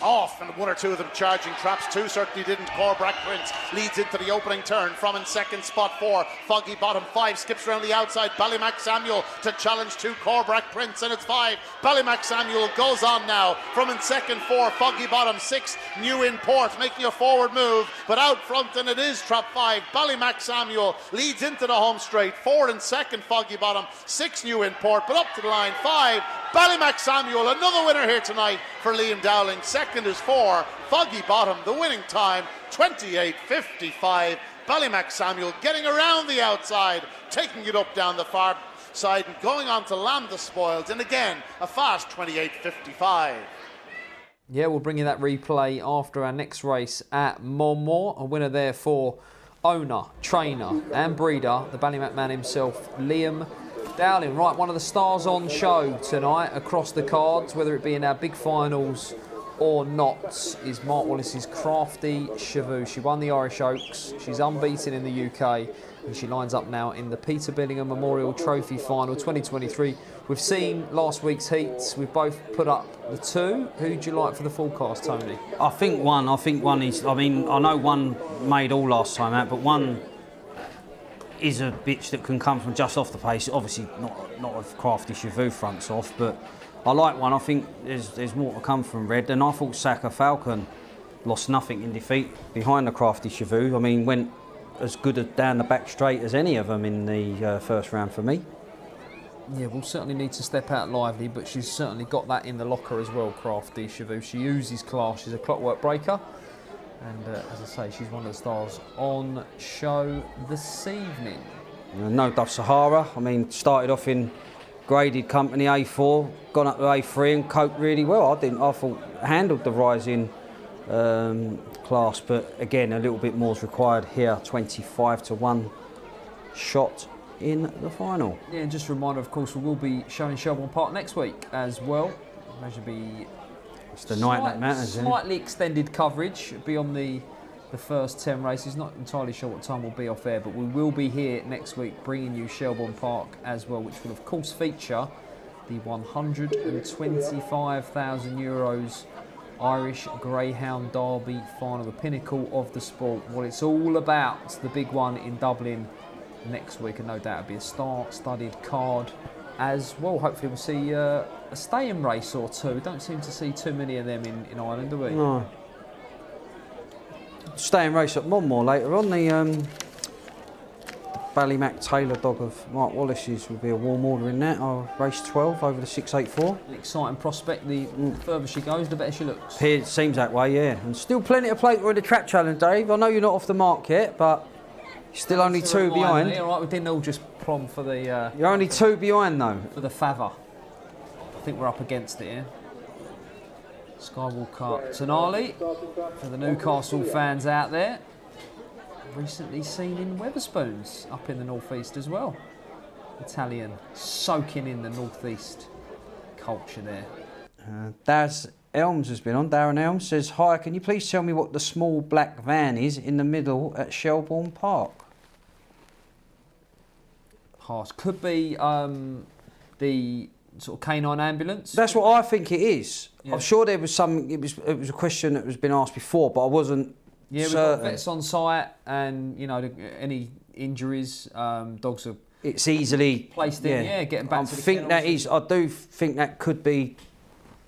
Off, and 1 or 2 of them charging. Traps 2 certainly didn't. Corbrack Prince leads into the opening turn. From in second spot 4, Foggy Bottom. 5 skips around the outside. Ballymac Samuel to challenge 2, Corbrack Prince, and it's 5. Ballymac Samuel goes on now. From in second 4, Foggy Bottom. 6, New Import making a forward move, but out front, and it is Trap 5. Ballymac Samuel leads into the home straight. 4 in second, Foggy Bottom. 6, New Import, but up to the line. 5, Ballymac Samuel, another winner here tonight for Liam Dowling. Second is 4, Foggy Bottom. The winning time, 28.55. Ballymac Samuel getting around the outside, taking it up down the far side and going on to land the spoils. And again, a fast 28.55. Yeah, we'll bring you that replay after our next race at Monmore. A winner there for owner, trainer and breeder, the Ballymac man himself, Liam Dowling. Right, one of the stars on show tonight across the cards, whether it be in our big finals or not, is Mark Wallace's Crafty Chavoo. She won the Irish Oaks, she's unbeaten in the UK, and she lines up now in the Peter Billingham Memorial Trophy Final 2023. We've seen last week's heats, we've both put up the 2. Who do you like for the forecast, Tony? I think one is, I mean, I know one made all last time out, but one is a bitch that can come from just off the pace. Obviously not if Crafty Chavoo fronts off, but I like one. I think there's more to come from Red, and I thought Saka Falcon lost nothing in defeat behind the Crafty Chavoo. I mean, went as good down the back straight as any of them in the first round for me. Yeah, we'll certainly need to step out lively, but she's certainly got that in the locker as well, Crafty Chavoo. She uses class, she's a clockwork breaker. And as I say, she's one of the stars on show this evening. No Dove Sahara. I mean, started off in graded company A4, gone up to A3 and coped really well. I thought handled the rising class, but again, a little bit more is required here. 25-1 shot in the final. Yeah, and just a reminder, of course, we will be showing Shelbourne Park next week as well. There should be it's the night that matters. Slightly extended coverage beyond the first 10 races. Not entirely sure what time we'll be off air, but we will be here next week bringing you Shelbourne Park as well, which will of course feature the €125,000 Irish Greyhound Derby final, the pinnacle of the sport. What it's all about, the big one in Dublin next week, and no doubt it'll be a star-studded card as well. Hopefully we'll see a stay-in race or 2. We don't seem to see too many of them in Ireland, do we? No. Stay-in race at Monmore later on. The Ballymac Taylor dog of Mark Wallace's will be a warm order in that. Race 12 over the 684. An exciting prospect. The further she goes, the better she looks. It seems that way, yeah. And still plenty to play for in the trap challenge, Dave. I know you're not off the mark yet, but still only 2 behind. Me, all right, we didn't all just prom for the... You're only 2 behind, though. For the Fava. I think we're up against it here. Skywalker Tonali, for the Newcastle fans out there. Recently seen in Wetherspoons, up in the northeast as well. Italian, soaking in the northeast culture there. Daz Elms has been on. Darren Elms says, hi, can you please tell me what the small black van is in the middle at Shelbourne Park? Pass. Could be the sort of canine ambulance. That's what I think it is. Yeah. I'm sure there was some. It was a question that was been asked before, but I wasn't. Yeah, we've got vets on site, and you know, any injuries, dogs are. It's easily placed in. Yeah, getting back to the kennels. I do think that could be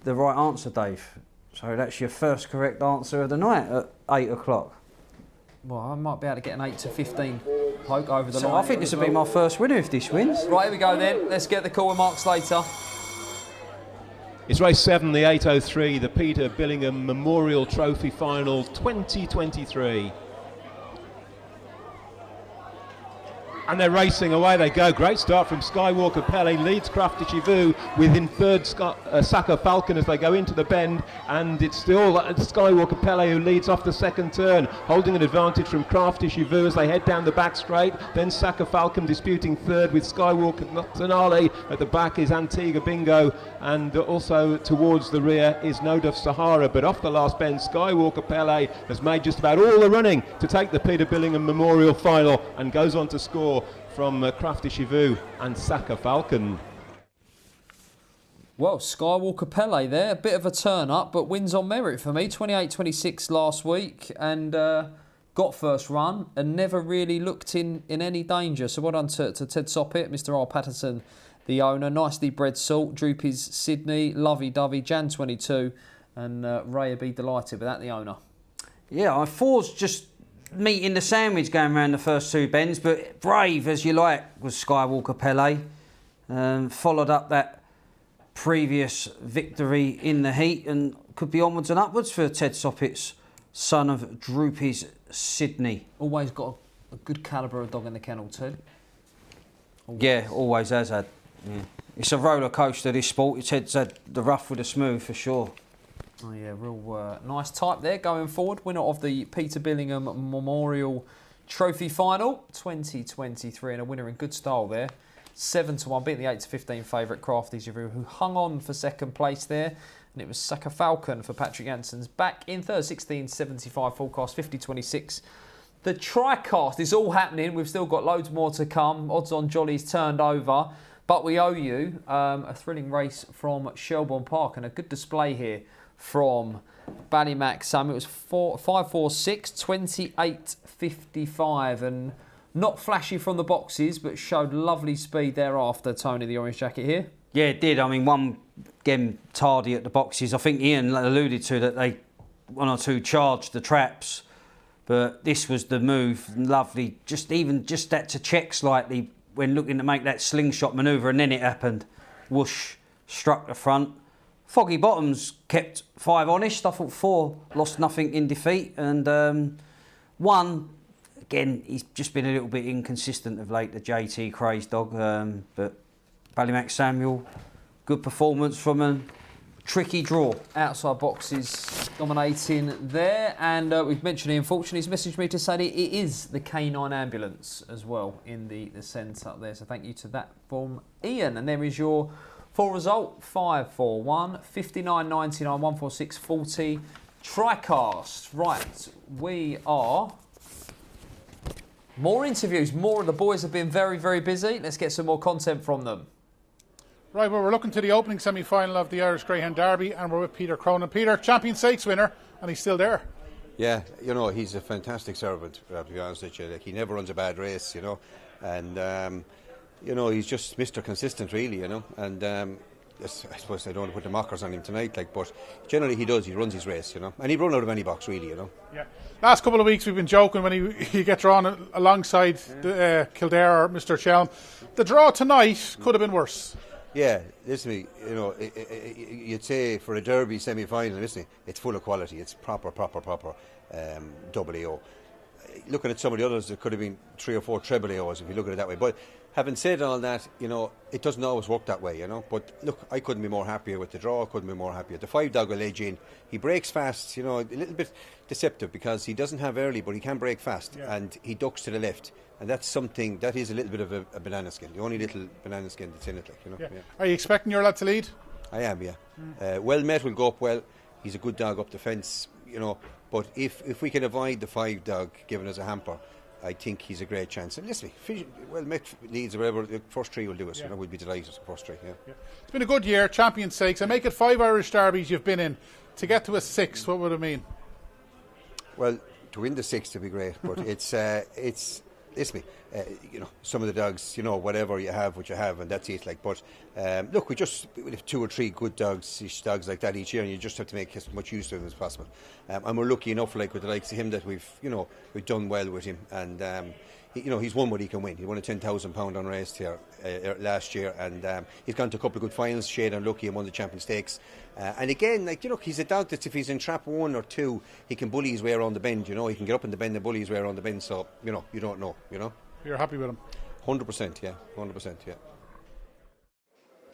the right answer, Dave. So that's your first correct answer of the night at 8 o'clock. Well, I might be able to get an 8 to 15 poke over the So line. I think this will be my first winner if this wins. Right, here we go then. Let's get the call with Mark Slater. It's race 7, the 803, the Peter Billingham Memorial Trophy Final 2023. And they're racing away, they go. Great start from Skywalker Pele, leads Crafty Chivu within third Saka Falcon as they go into the bend, and it's still Skywalker Pele who leads off the second turn, holding an advantage from Crafty Chivu as they head down the back straight. Then Saka Falcon disputing third with Skywalker Noctanali. At the back is Antigua Bingo, and also towards the rear is Noduf Sahara. But off the last bend, Skywalker Pele has made just about all the running to take the Peter Billingham Memorial Final and goes on to score from Crafty Chivu and Saka Falcon. Well, Skywalker Pele there, a bit of a turn up, but wins on merit for me. 28-26 last week, and got first run and never really looked in any danger. So well done to Ted Soppit, Mr. R. Patterson, the owner. Nicely bred salt, Droopy's Sydney, Lovey Dovey, Jan 22, and Ray would be delighted with that, the owner. Yeah, I thought just meeting the sandwich going around the first two bends, but brave as you like was Skywalker Pele. Followed up that previous victory in the heat and could be onwards and upwards for Ted Soppit's son of Droopy's Sydney. Always got a good calibre of dog in the kennel too. Yeah, always has had. Yeah. It's a roller coaster, this sport. It's had the rough with the smooth for sure. Oh yeah, real nice type there going forward. Winner of the Peter Billingham Memorial Trophy Final 2023, and a winner in good style there. 7-1, beat the 8-15 favourite Crafty Chivu, who hung on for second place there. And it was Saka Falcon for Patrick Janssens back in third, 16.75 full cost, 50.26. The TriCast is all happening. We've still got loads more to come. Odds on Jolly's turned over. But we owe you a thrilling race from Shelbourne Park and a good display here from Ballymac Sam. It was 5.46, 28.55, and not flashy from the boxes, but showed lovely speed thereafter, Tony, the orange jacket here. Yeah, it did. I mean, one game tardy at the boxes. I think Ian alluded to that they, one or two charged the traps, but this was the move. Lovely. Just that to check slightly when looking to make that slingshot manoeuvre, and then it happened. Whoosh, struck the front. Foggy Bottoms kept 5 honest. I thought 4 lost nothing in defeat, and 1, again, he's just been a little bit inconsistent of late, the JT Craze dog, but Ballymac Samuel, good performance from a tricky draw. Outside boxes dominating there, and we've mentioned Ian Fortune. He's messaged me to say that it is the K9 ambulance as well in the centre up there, so thank you to that from Ian. And there is your full result: 5-4-1, 59.99, 146, 40. TriCast. Right, we are. More interviews. More of the boys have been very, very busy. Let's get some more content from them. Right, well, we're looking to the opening semi-final of the Irish Greyhound Derby, and we're with Peter Cronin. Peter, Champion Stakes winner, and he's still there. Yeah, you know, he's a fantastic servant, to be honest with you. Like, he never runs a bad race, you know, and you know, he's just Mr. Consistent, really, you know, and I suppose I don't want to put the mockers on him tonight, like, but generally he does. He runs his race, you know, and he'd run out of any box, really, you know. Yeah. Last couple of weeks we've been joking when he gets drawn alongside Kildare or Mr. Chelm. The draw tonight could have been worse. Yeah, listen to me, you know, you'd say for a Derby semi-final, listen, it's full of quality. It's proper double AO. Looking at some of the others, there could have been 3 or 4 treble AOs if you look at it that way. But having said all that, you know, it doesn't always work that way, you know. But look, I couldn't be more happier with the draw. Couldn't be more happier. The 5 dog will edge in. He breaks fast, you know, a little bit deceptive because he doesn't have early, but he can break fast, and he ducks to the left. And that's something, that is a little bit of a banana skin. The only little banana skin that's in it, like, you know. Yeah. Are you expecting your lad to lead? I am, yeah. Well met will go up well. He's a good dog up the fence, you know. But if we can avoid the 5 dog giving us a hamper, I think he's a great chance. And listen, well met leads or whatever, the first 3 will do us. You know, we'll be delighted with the first 3. Yeah. It's been a good year, Champion Stakes. I make it 5 Irish Derbies you've been in. To get to a 6th, what would it mean? Well, to win the 6th would be great, but it's listen, you know, some of the dogs, you know, whatever you have, what you have, and that's it. Like, but look, we have 2 or 3 good dogs like that each year, and you just have to make as much use of them as possible. And we're lucky enough, like with the likes of him, that we've done well with him, and you know, he's won what he can win. He won a £10,000 on race here last year, and he's gone to a couple of good finals. Shade Unlucky and won the Champion Stakes. And again, like, you know, he's a dog that if he's in trap 1 or 2, he can bully his way around the bend. You know, he can get up in the bend and bully his way around the bend. So, you know, you don't know. You know. You're happy with him? 100%, yeah, 100%, yeah.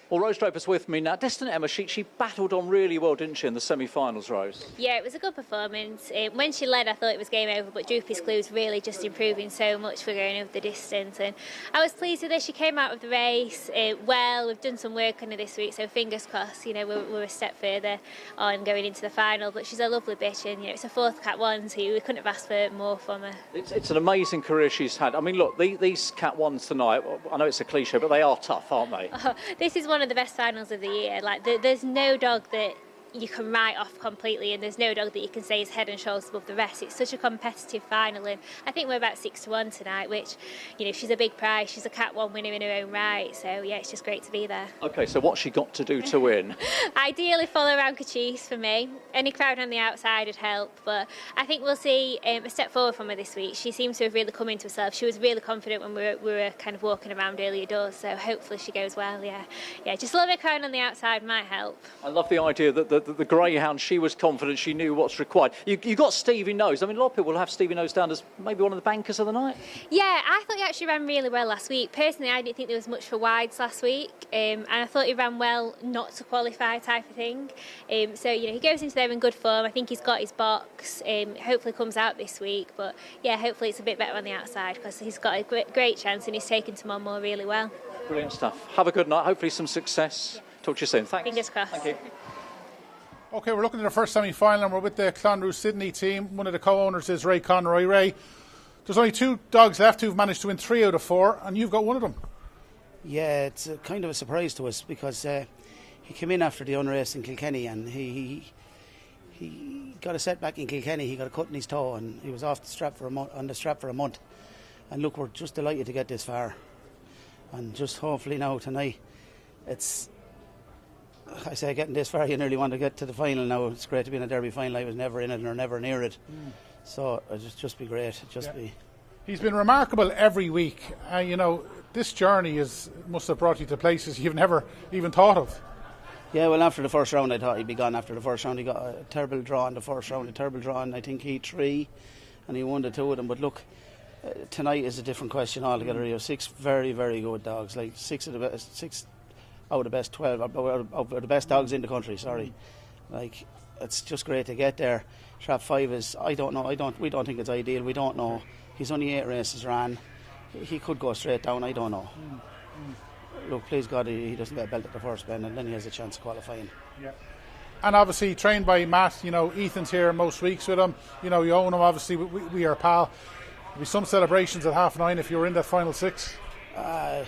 Well, Rose Draper's with me now. Distant Emma, she battled on really well, didn't she, in the semi-finals, Rose? Yeah, it was a good performance. When she led, I thought it was game over, but Droopy's Clue's really just improving so much for going over the distance. And I was pleased with her. She came out of the race well. We've done some work on her this week, so fingers crossed, we're a step further on going into the final. But she's a lovely bitch, and it's a fourth Cat 1, so we couldn't have asked for more from her. It's an amazing career she's had. I mean, look, these Cat 1s tonight, I know it's a cliche, but they are tough, aren't they? This is one of the best finals of the year. There's no dog that you can write off completely, and there's no dog that you can say is head and shoulders above the rest. It's such a competitive final, and I think we're about 6-1 tonight, which, she's a big prize. She's a Cat 1 winner in her own right, so yeah, it's just great to be there. OK, so what's she got to do to win? Ideally follow around Catrice for me. Any crowd on the outside would help, but I think we'll see a step forward from her this week. She seems to have really come into herself. She was really confident when we were kind of walking around earlier doors, so hopefully she goes well. Yeah, just a little bit of crowd on the outside might help. I love the idea that the Greyhound, she was confident, she knew what's required. You got Stevie Nose. I mean, a lot of people will have Stevie Nose down as maybe one of the bankers of the night. Yeah, I thought he actually ran really well last week. Personally, I didn't think there was much for wides last week, and I thought he ran well not to qualify type of thing. So, he goes into there in good form. I think he's got his box. Hopefully comes out this week, but yeah, hopefully it's a bit better on the outside because he's got a great chance and he's taken to Monmore really well. Brilliant stuff. Have a good night. Hopefully some success. Talk to you soon. Thanks. Fingers crossed. Thank you. OK, we're looking at the first semi-final and we're with the Clonruth Sydney team. One of the co-owners is Ray Conroy. Ray, there's only 2 dogs left who've managed to win 3 out of 4, and you've got one of them. Yeah, it's kind of a surprise to us because he came in after the unrace in Kilkenny, and he got a setback in Kilkenny. He got a cut in his toe, and he was off the strap for a month. And look, we're just delighted to get this far, and just hopefully now tonight, I say getting this far, you nearly want to get to the final now. It's great to be in a Derby final. I was never in it or never near it. So it'd just be great. He's been remarkable every week. This journey must have brought you to places you've never even thought of. Yeah, well, after the first round, I thought he'd be gone after the first round. He got a terrible draw in the first round, a terrible draw in, I think, Heat 3, and he won the 2 of them. But look, tonight is a different question altogether. You have 6 very, very good dogs, like 6 out of the best 12, of the best dogs in the country, sorry. Like, it's just great to get there. Trap 5 is, I don't know, we don't think it's ideal, we don't know. He's only 8 races ran. He could go straight down, I don't know. Look, please God, he doesn't get a belt at the first bend, and then he has a chance of qualifying. Yeah. And obviously trained by Matt, Ethan's here most weeks with him. You own him, obviously, we are a pal. There'll be some celebrations at 9:30 if you were in that final 6. I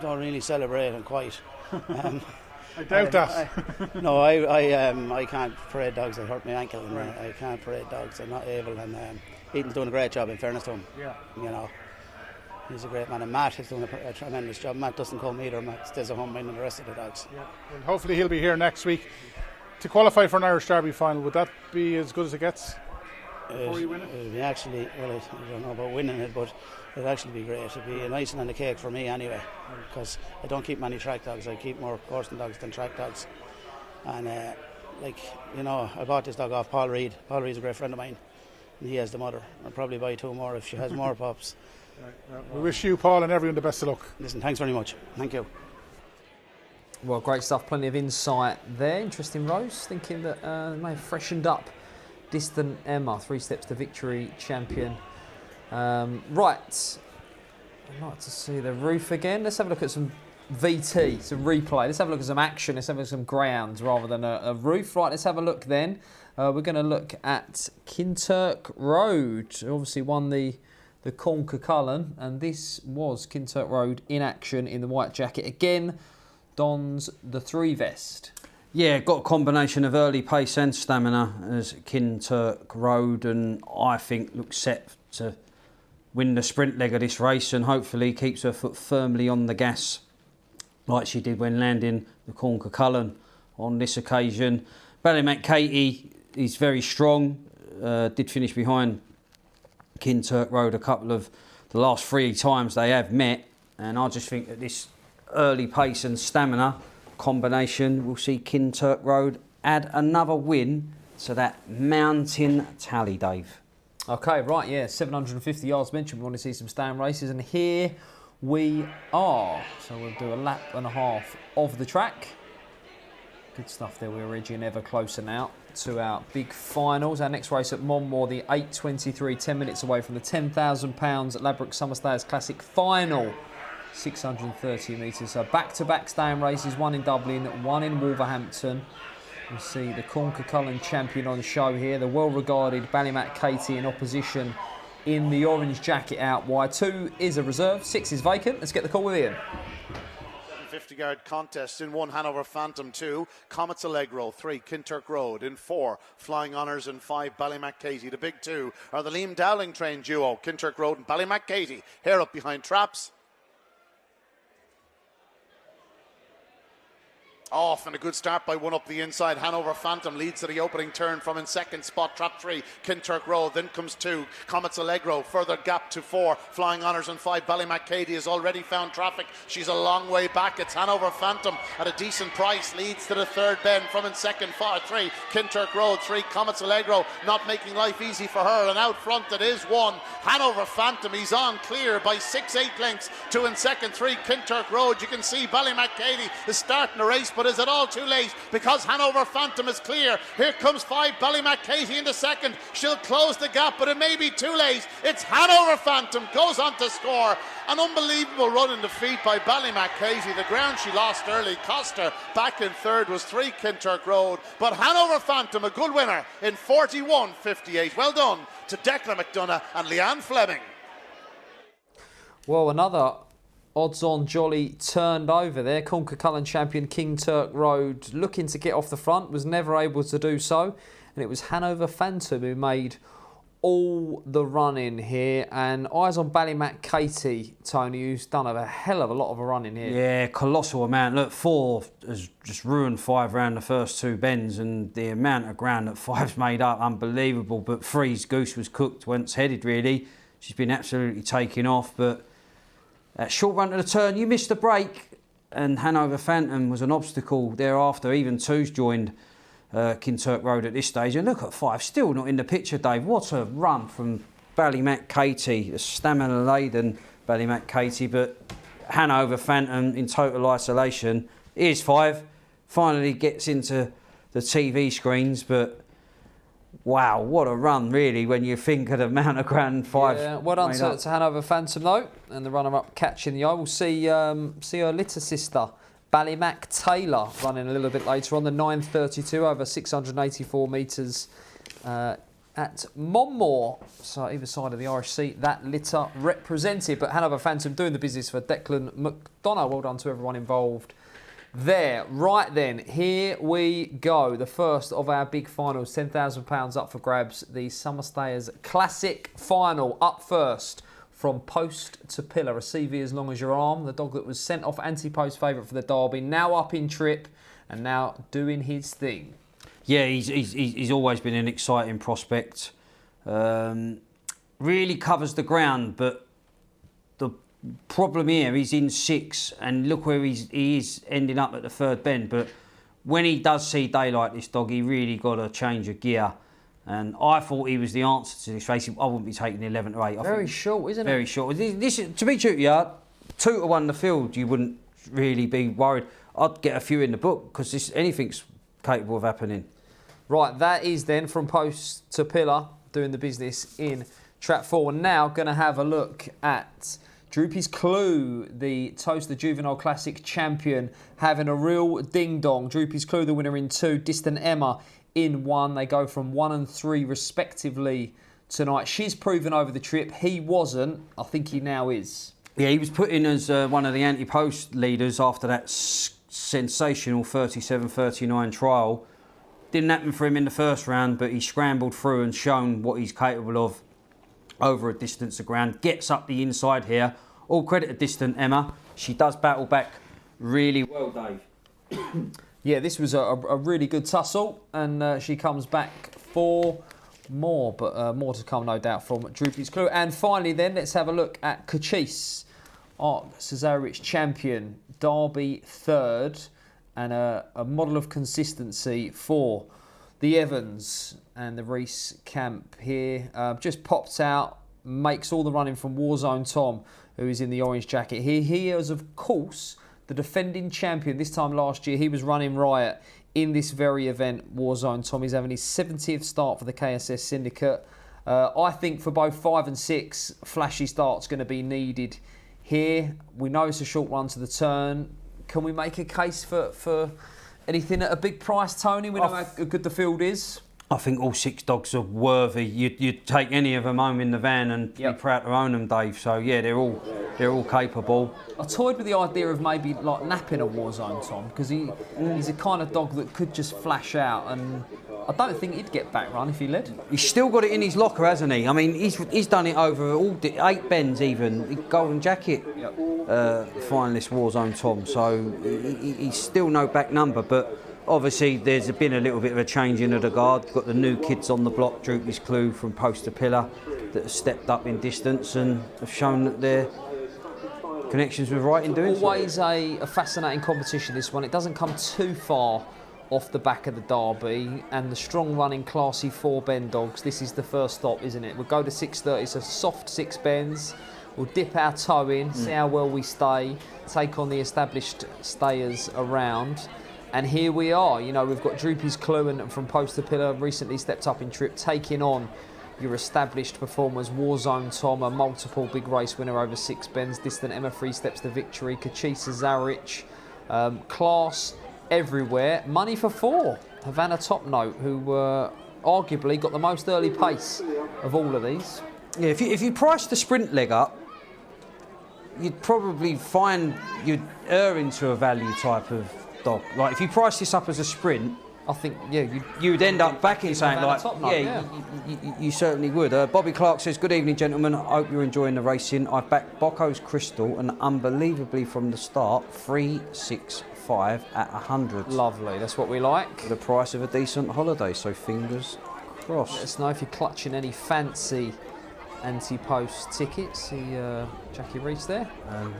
don't really celebrate him quite. I doubt that. No, I can't parade dogs. I hurt my ankle, and I can't parade dogs. I'm not able. And Ethan's doing a great job, in fairness to him. Yeah. He's a great man, and Matt is doing a tremendous job. Matt doesn't come either. Matt stays at home minding the rest of the dogs. Yeah. Well, hopefully he'll be here next week to qualify for an Irish Derby final. Would that be as good as it gets before you win it? It'll be actually, well, I don't know about winning it, but it'll actually be great. It'll be a icing on the cake for me anyway, because I don't keep many track dogs. I keep more coursing dogs than track dogs. And I bought this dog off Paul Reid. Paul Reid's a great friend of mine, and he has the mother. I'll probably buy 2 more if she has more pups. We wish you, Paul, and everyone the best of luck. Listen, thanks very much. Thank you. Well, great stuff. Plenty of insight there. Interesting, Rose. Thinking that may have freshened up Distant Emma, 3 steps to victory champion. Right. I'd like to see the roof again. Let's have a look at some VT, some replay. Let's have a look at some action. Let's have a look at some grounds rather than a roof. Right, let's have a look then. We're going to look at Kinturk Road. Obviously won the Consolation, and this was Kinturk Road in action in the white jacket. Again, dons the 3 vest. Yeah, got a combination of early pace and stamina as Kinturk Road, and I think looks set to win the sprint leg of this race and hopefully keeps her foot firmly on the gas like she did when landing the Consolation on this occasion. Ballymac Katie is very strong, did finish behind Kinturk Road a couple of the last 3 times they have met, and I just think that this early pace and stamina combination will see Kinturk Road add another win to that mountain tally, Dave. Okay, right, yeah, 750 yards mentioned. We want to see some stand races, and here we are. So we'll do a lap and a half of the track. Good stuff there. We're edging ever closer now to our big finals. Our next race at Monmore, the 8:23, 10 minutes away from the £10,000 Ladbrokes Summer Stayers Classic final. 630 metres. So back-to-back staying races, one in Dublin, one in Wolverhampton. We see the Conker Cullen champion on show here, the well-regarded Ballymac Katie in opposition in the orange jacket out wide. 2 is a reserve, 6 is vacant. Let's get the call with Ian. 50-yard contest. In 1, Hanover Phantom. 2, Comets Allegro. 3, Kinturk Road. In 4, Flying Honours. And 5, Ballymac Katie. The big 2 are the Liam Dowling trained duo, Kinturk Road and Ballymac Katie. Hair up behind traps. Off and a good start by 1 up the inside. Hanover Phantom leads to the opening turn from in second spot. Trap 3, Kinturk Road. Then comes 2, Comets Allegro. Further gap to 4, Flying Honours. And 5, Ballymac Katie has already found traffic. She's a long way back. It's Hanover Phantom at a decent price. Leads to the third bend from in second. 3, Kinturk Road. 3, Comets Allegro. Not making life easy for her. And out front it is 1, Hanover Phantom. He's on clear by 6-8 lengths. 2 in second. 3, Kinturk Road. You can see Ballymac Katie is starting the race, but is it all too late? Because Hanover Phantom is clear. Here comes 5, Ballymac Katie into second. She'll close the gap, but it may be too late. It's Hanover Phantom goes on to score. An unbelievable run in defeat by Ballymac Katie. The ground she lost early cost her. Back in third was 3, Kinturk Road. But Hanover Phantom, a good winner in 41.58. Well done to Declan McDonough and Leanne Fleming. Well, another odds-on jolly turned over there. Conker Cullen champion Kinturk Road looking to get off the front, was never able to do so. And it was Hanover Phantom who made all the running here. And eyes on Ballymac Katie, Tony, who's done a hell of a lot of a running here. Yeah, colossal amount. Look, 4 has just ruined 5 round the first 2 bends, and the amount of ground that 5's made up, unbelievable. But 3's goose was cooked once headed, really. She's been absolutely taking off, but short run to the turn, you missed the break, and Hanover Phantom was an obstacle thereafter. Even 2's joined Kinturk Road at this stage. And look at 5, still not in the picture, Dave. What a run from Ballymac Katie, the stamina-laden Ballymac Katie, but Hanover Phantom in total isolation. Here's 5, finally gets into the TV screens, but wow, what a run, really, when you think of the amount of ground 5. Yeah, well done to Hanover Phantom, though, and the runner-up catching the eye. We'll see her little sister, Ballymac Taylor, running a little bit later on, the 9:32 over 684 metres at Monmore. So either side of the Irish seat, that litter represented. But Hanover Phantom doing the business for Declan McDonough. Well done to everyone involved there. Right then, here we go. The first of our big finals, £10,000 up for grabs. The Summer Stayers Classic final. Up first from post to pillar. A CV as long as your arm. The dog that was sent off anti-post favourite for the Derby. Now up in trip and now doing his thing. Yeah, he's always been an exciting prospect. Really covers the ground, but the problem here, he's in 6, and look where he is ending up at the third bend. But when he does see daylight, this dog, he really got to change of gear. And I thought he was the answer to this race. I wouldn't be taking 11 to 8. Very short, isn't it? Very short. This, to be true to you, 2 to 1 the field, you wouldn't really be worried. I'd get a few in the book because anything's capable of happening. Right, that is then from post to pillar, doing the business in Trap 4. And now going to have a look at Droopy's Clue, the Toast the Juvenile Classic champion, having a real ding-dong. Droopy's Clue, the winner in 2, Distant Emma in 1. They go from 1 and 3 respectively tonight. She's proven over the trip. He wasn't. I think he now is. Yeah, he was put in as one of the anti-post leaders after that sensational 37-39 trial. Didn't happen for him in the first round, but he scrambled through and shown what he's capable of over a distance of ground. Gets up the inside here. All credit to Distant Emma. She does battle back really well, Dave. Yeah, this was a really good tussle, and she comes back for more, but more to come, no doubt, from Droopy's Clue. And finally then, let's have a look at Kachis, Cesarewicz champion, Derby third, and a model of consistency for the Evans and the Reese camp here. Just popped out makes all the running from Warzone Tom, who is in the orange jacket. He is, of course, the defending champion. This time last year, he was running riot in this very event, Warzone Tom. He's having his 70th start for the KSS Syndicate. I think for both 5 and 6, flashy start's going to be needed here. We know it's a short run to the turn. Can we make a case for anything at a big price, Tony? We know how good the field is. I think all 6 dogs are worthy. You'd take any of them home in the van and be proud to own them, Dave. So yeah, they're all capable. I toyed with the idea of maybe like napping a Warzone Tom, because he's a kind of dog that could just flash out, and I don't think he'd get back run if he led. He's still got it in his locker, hasn't he? I mean, he's done it over all 8 bends even. Golden Jacket finalist Warzone Tom. So he's still no back number, but obviously there's been a little bit of a change in the guard. You've got the new kids on the block, Droopy's Clue from Post to Pillar, that have stepped up in distance and have shown that their connections were right in doing so. Always a fascinating competition, this one. It doesn't come too far off the back of the Derby, and the strong running classy 4 bend dogs. This is the first stop, isn't it? We'll go to 6:30, so soft 6 bends. We'll dip our toe in, see how well we stay, take on the established stayers around. And here we are, you know, we've got Droopy's Clue and from Post to Pillar, recently stepped up in trip, taking on your established performers. Warzone Tom, a multiple big race winner over 6 bends. Distant Emma 3 steps to victory. Kachisa Zaric, class everywhere. Money for 4. Havana Top Note, who arguably got the most early pace of all of these. Yeah, if you price the sprint leg up, you'd probably find you'd err into a value type of dog. Like if you price this up as a sprint, I think you'd end up backing something like you certainly would. Bobby Clark says, good evening gentlemen, I hope you're enjoying the racing. I've backed Bocco's Crystal and unbelievably from the start 365 at 100. Lovely, that's what we like. The price of a decent holiday, so fingers crossed. Let us know if you're clutching any fancy anti-post tickets. Jackie Reese there.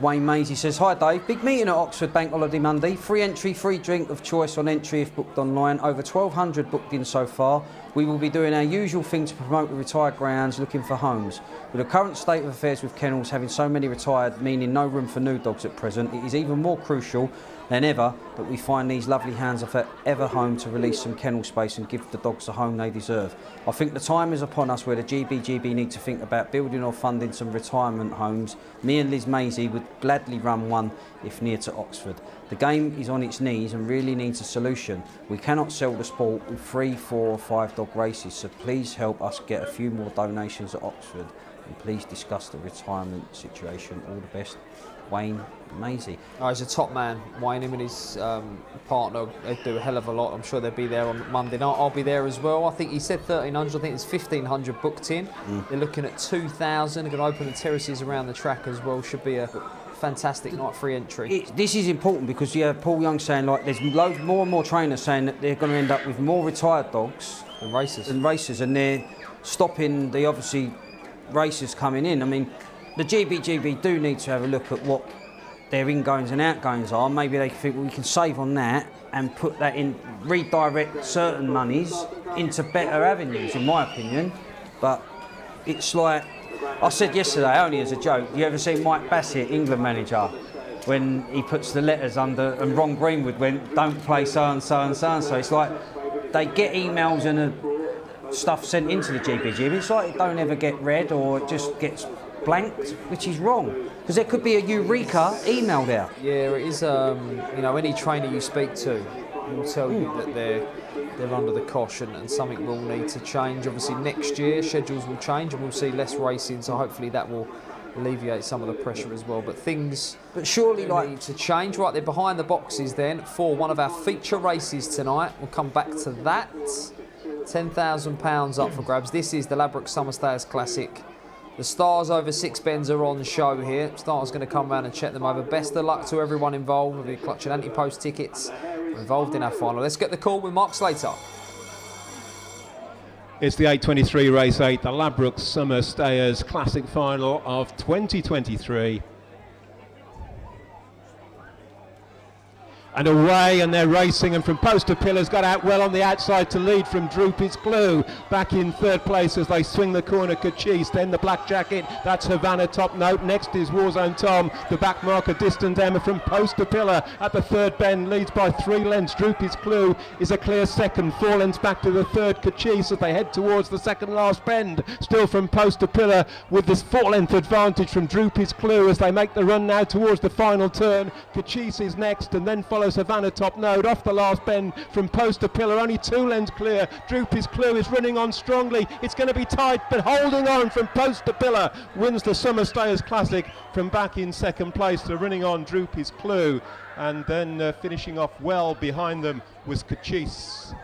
Wayne Maisie says, hi Dave, big meeting at Oxford Bank Holiday Monday. Free entry, free drink of choice on entry if booked online. Over 1,200 booked in so far. We will be doing our usual thing to promote the retired greyhounds looking for homes. With the current state of affairs with kennels having so many retired, meaning no room for new dogs at present, it is even more crucial than ever that we find these lovely hounds a forever home to release some kennel space and give the dogs the home they deserve. I think the time is upon us where the GBGB need to think about building or funding some retirement homes. Me and Liz Maisie would gladly run one if near to Oxford. The game is on its knees and really needs a solution. We cannot sell the sport with 3, 4 or 5 dog races, so please help us get a few more donations at Oxford and please discuss the retirement situation. All the best, Wayne Maisie. Oh, he's a top man, Wayne. Him and his partner, they do a hell of a lot. I'm sure they'll be there on Monday night. I'll be there as well. I think he said 1,300. I think there's 1,500 booked in. They're looking at 2,000. They're going to open the terraces around the track as well. Should be a fantastic night free entry. This is important because you have Paul Young saying like there's loads more and more trainers saying that they're going to end up with more retired dogs and racers, and they're stopping the obviously racers coming in. I mean, the GBGB do need to have a look at what their ingoings and outgoings are. Maybe they think we can save on that and put that in, redirect certain monies into better avenues, in my opinion. But it's like I said yesterday, only as a joke, you ever seen Mike Bassett, England manager, when he puts the letters under and Ron Greenwood went, don't play so and so and so and so. It's like they get emails and stuff sent into the GBGB. It's like it don't ever get read or it just gets blanked, which is wrong. Because there could be a Eureka email there. Yeah, it is. You know, any trainer you speak to will tell you that they're under the cosh and something will need to change. Obviously, next year schedules will change and we'll see less racing. So hopefully that will alleviate some of the pressure as well. But things surely need to change. Right, they're behind the boxes then for one of our feature races tonight. We'll come back to that. £10,000 up for grabs. This is the Ladbrokes Summer Stayers Classic. The stars over 6 bends are on show here. Stars going to come round and check them over. Best of luck to everyone involved. We'll be clutching anti-post tickets involved in our final. Let's get the call with Mark Slater. It's the 8:23 race 8, the Ladbrokes Summer Stayers Classic Final of 2023. and away, and they're racing, and from post to pillars, got out well on the outside to lead from Droopy's Clue. Back in third place as they swing the corner, Cachise, then the black jacket, that's Havana top note. Next is Warzone Tom, the back marker, Distant Emma from post to pillar at the third bend, leads by 3 lengths. Droopy's Clue is a clear second, 4 lengths back to the third, Cachise, as they head towards the second last bend, still from post to pillar with this 4-length advantage from Droopy's Clue as they make the run now towards the final turn. Cachise is next, and then follows Havana top note off the last bend from post to pillar, only 2 lengths clear. Droopy's Clue is running on strongly, it's going to be tight, but holding on from post to pillar, wins the Summer Stayers Classic from back in second place. So running on Droopy's Clue, and then finishing off well behind them was Cachise.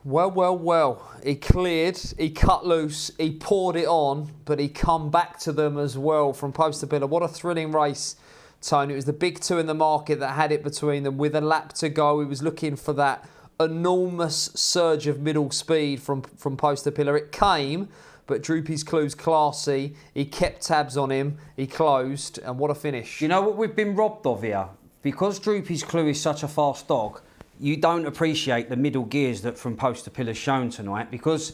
Well, he cleared, he cut loose, he poured it on, but he come back to them as well from post to pillar. What a thrilling race, Tony. It was the big 2 in the market that had it between them. With a lap to go, he was looking for that enormous surge of middle speed from post to pillar. It came, but Droopy's Clue's classy. He kept tabs on him, he closed, and what a finish. You know what we've been robbed of here? Because Droopy's Clue is such a fast dog, you don't appreciate the middle gears that from post to pillar shown tonight, because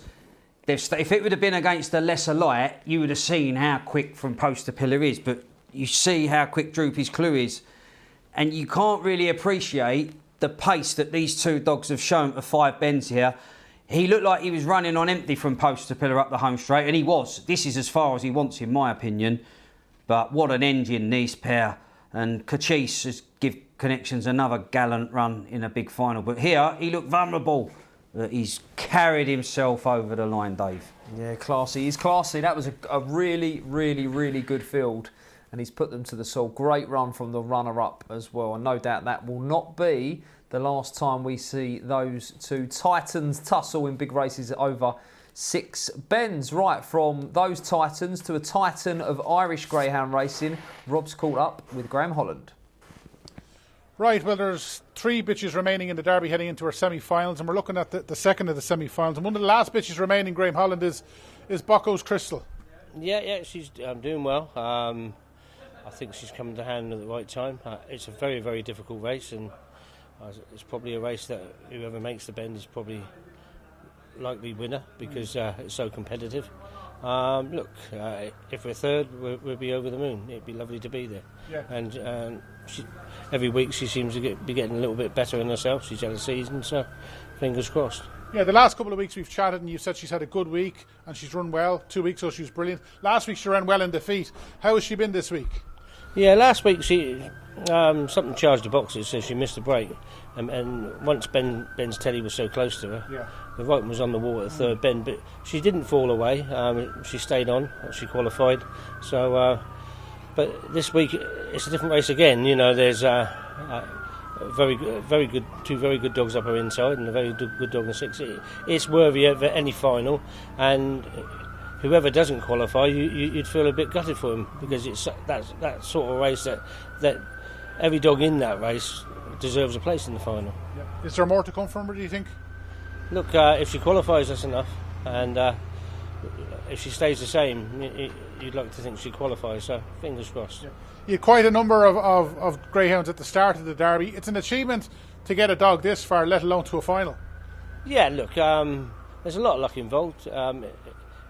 if it would have been against a lesser light, you would have seen how quick from post to pillar is, but you see how quick Droopy's Clue is, and you can't really appreciate the pace that these 2 dogs have shown for 5 bends here. He looked like he was running on empty from post to pillar up the home straight, and he was. This is as far as he wants, in my opinion, but what an engine, these pair. And Cachise has give Connections another gallant run in a big final. But here, he looked vulnerable. He's carried himself over the line, Dave. Yeah, classy. He's classy. That was a really, really, really good field. And he's put them to the sword. Great run from the runner-up as well. And no doubt that will not be the last time we see those 2 titans tussle in big races over 6 bends. Right, from those titans to a titan of Irish greyhound racing, Rob's caught up with Graham Holland. Right, well, there's 3 bitches remaining in the Derby heading into our semi-finals, and we're looking at the second of the semi-finals. And one of the last bitches remaining, Graham Holland, is Bocco's Crystal. Yeah, she's doing well. I think she's coming to hand at the right time. It's a very, very difficult race, and it's probably a race that whoever makes the bend is probably likely winner, because it's so competitive. Look, if we're third, we'll be over the moon. It'd be lovely to be there. Yeah. And every week she seems to be getting a little bit better in herself. She's had a season, so fingers crossed. Yeah, the last couple of weeks we've chatted, and you said she's had a good week and she's run well. 2 weeks ago she was brilliant. Last week she ran well in defeat. How has she been this week? Yeah, last week she something charged the boxes, so she missed a break. And once Ben's telly was so close to her, the writing was on the wall at the third bend, but she didn't fall away. She stayed on. She qualified. So, but this week it's a different race again. You know, there's very good, 2 very good dogs up her inside, and a very good dog in 6. It's worthy of any final, and whoever doesn't qualify, you'd feel a bit gutted for him, because it's that sort of race that every dog in that race deserves a place in the final. Is there more to come from her, do you think? Look, if she qualifies, that's enough, and if she stays the same, you'd like to think she qualifies, so fingers crossed. You had quite a number of greyhounds at the start of the Derby. It's an achievement to get a dog this far, let alone to a final. Yeah, look, there's a lot of luck involved.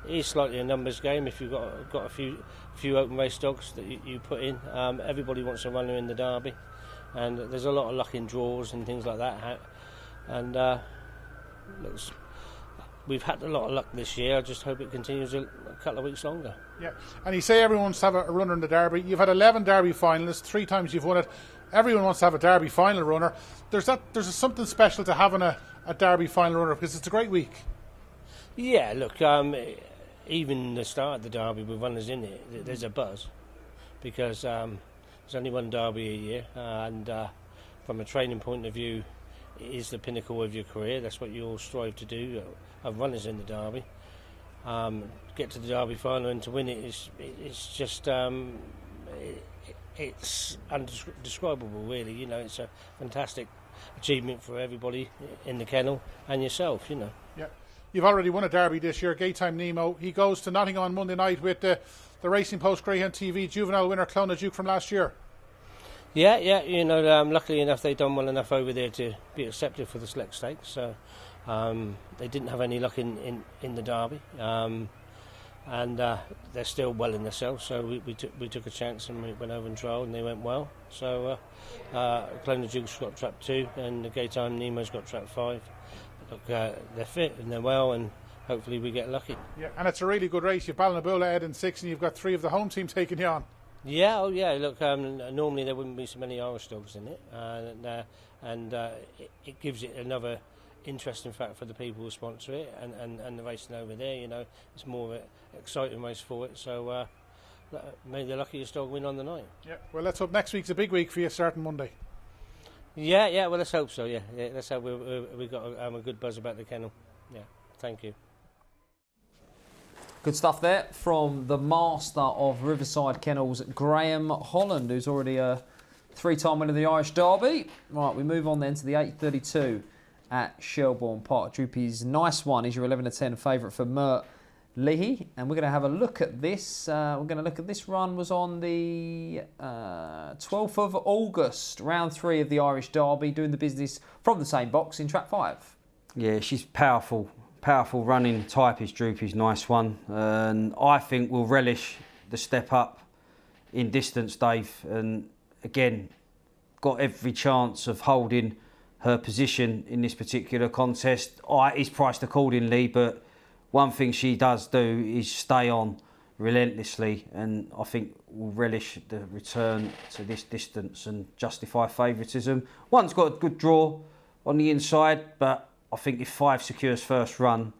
It is slightly a numbers game. If you've got a few open race dogs that you put in, everybody wants a runner in the Derby, and there's a lot of luck in draws and things like that. And we've had a lot of luck this year. I just hope it continues a couple of weeks longer. Yeah, and you say everyone wants to have a runner in the Derby. You've had 11 Derby finalists, 3 times you've won it. Everyone wants to have a Derby final runner. There's something special to having a Derby final runner, because it's a great week. Yeah, look, even the start of the Derby with runners in it, there's a buzz, because there's only one Derby a year, and from a training point of view, it is the pinnacle of your career. That's what you all strive to do, have runners in the Derby. Get to the Derby final and to win it it's just it's indescribable, really. You know, it's a fantastic achievement for everybody in the kennel and yourself, you know. Yeah. You've already won a Derby this year, Gaytime Nemo. He goes to Nottingham on Monday night with the Racing Post Greyhound TV juvenile winner Clona Duke from last year. Yeah, you know, luckily enough they've done well enough over there to be accepted for the select stakes. So they didn't have any luck in the Derby, and they're still well in themselves. So we took a chance and we went over and trialled, and they went well. So Clone Duke's got trap 2, and the Gaytime Nemo's got trap 5. Look, they're fit and they're well, and hopefully we get lucky. Yeah, and it's a really good race. You've Ballinabulla Ed in 6, and you've got 3 of the home team taking you on. Yeah, look, normally there wouldn't be so many Irish dogs in it, and it gives it another interesting factor for the people who sponsor it, and the racing over there, you know, it's more of an exciting race for it, so may the luckiest dog win on the night. Yeah, well, let's hope next week's a big week for you, starting Monday. Yeah, well, let's hope so, yeah let's hope we've got a good buzz about the kennel. Yeah, thank you. Good stuff there from the master of Riverside Kennels, Graham Holland, who's already a 3-time winner of the Irish Derby. Right, we move on then to the 8:32 at Shelbourne Park. Droopy's Nice One is your 11-10 favourite for Mert Leahy, and we're going to have a look at this. This run was on the 12th of August, round 3 of the Irish Derby, doing the business from the same box in track 5. Yeah, she's powerful running type is Droopy's Nice One, and I think we'll relish the step up in distance, Dave, and again got every chance of holding her position in this particular contest. Is priced accordingly, but one thing she does do is stay on relentlessly, and I think we'll relish the return to this distance and justify favouritism. One's got a good draw on the inside, but I think if 5 secures first run,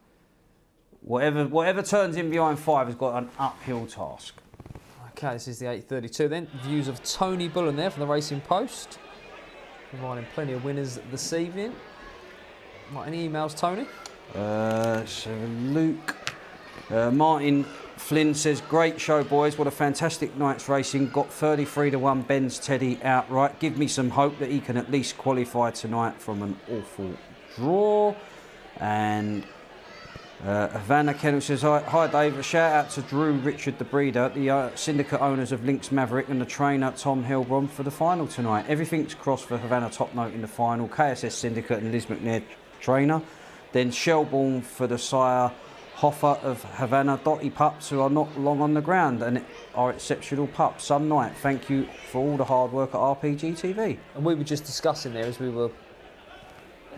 whatever turns in behind 5 has got an uphill task. Okay, this is the 8:32 then. Views of Tony Bullen there from the Racing Post, providing plenty of winners this evening. Right, any emails, Tony? So Luke Martin Flynn says, great show, boys. What a fantastic night's racing. Got 33-1 Ben's Teddy outright. Give me some hope that he can at least qualify tonight from an awful draw. And Havana Kennel says, hi Dave, a shout out to Drew Richard the breeder, the syndicate owners of Lynx Maverick, and the trainer Tom Helbrom for the final tonight. Everything's crossed for Havana Top Note in the final, KSS syndicate and Liz McNair trainer. Then Shelbourne for the sire Hoffer of Havana Dotty pups, who are not long on the ground and are exceptional pups. Some night. Thank you for all the hard work at RPGTV. And we were just discussing there as we were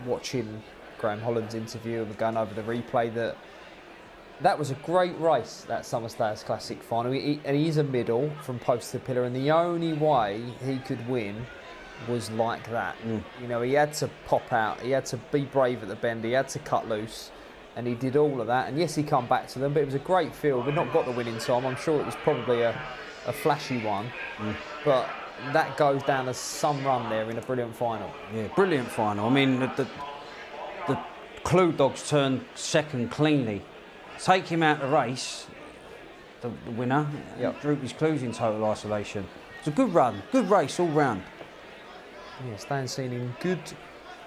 watching Graham Holland's interview and we're going over the replay that was a great race, that Summer Stayers Classic final. And he's a middle from post to pillar, and the only way he could win was like that. You know, he had to pop out, he had to be brave at the bend, he had to cut loose, and he did all of that. And yes, he come back to them, but it was a great field. We've not got the winning time. I'm sure it was probably a flashy one, but that goes down as some run there in a brilliant final. Yeah, brilliant final. I mean, the Clue Dogs turned second cleanly. Take him out of the race, the winner. Yep. Droopy's Clues in total isolation. It's a good run, good race all round. Yes, Dan seen in good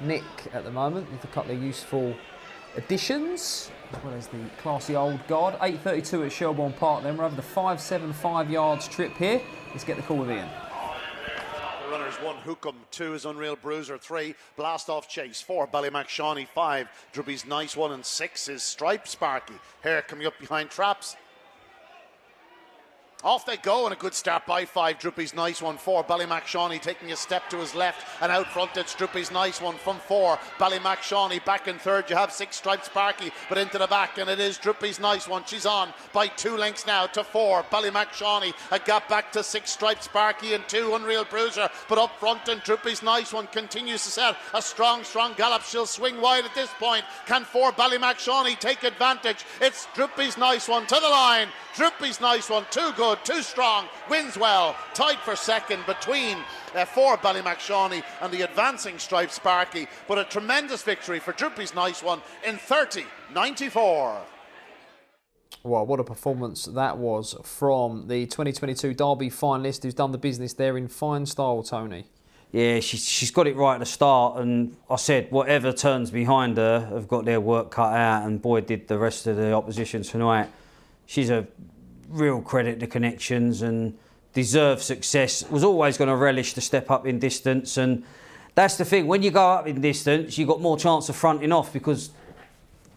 nick at the moment with a couple of useful additions, as well as the classy old guard. 8:32 at Shelbourne Park then. We're over the 575 yards trip here. Let's get the call with Ian. The runners 1 Hookum, 2 is Unreal Bruiser, 3 Blast Off Chase, 4 Ballymac Shawnee, 5 Droopy's Nice One, and 6 is Stripe Sparky. Here coming up behind Traps. Off they go, and a good start by 5 Droopy's Nice One. 4 Ballymac Shawnee taking a step to his left, and out front it's Droopy's Nice One from 4 Ballymac Shawnee. Back in third you have 6 Striped Sparky, but into the back, and it is Droopy's Nice One. She's on by 2 lengths now to 4 Ballymac Shawnee. A gap back to 6 Striped Sparky and 2 Unreal Bruiser, but up front, and Droopy's Nice One continues to set a strong gallop. She'll swing wide at this point. Can 4 Ballymac Shawnee take advantage? It's Droopy's Nice One to the line. Droopy's Nice One, too good, too strong, wins well, tied for second between 4 Ballymac Shawnee and the advancing Striped Sparky, but a tremendous victory for Droopy's Nice One in 30.94. Well, what a performance that was from the 2022 Derby finalist who's done the business there in fine style, Tony. Yeah, she's got it right at the start, and I said whatever turns behind her have got their work cut out, and boy did the rest of the opposition tonight. She's a real credit to Connections, and deserved success, was always going to relish the step up in distance. And that's the thing, when you go up in distance, you've got more chance of fronting off, because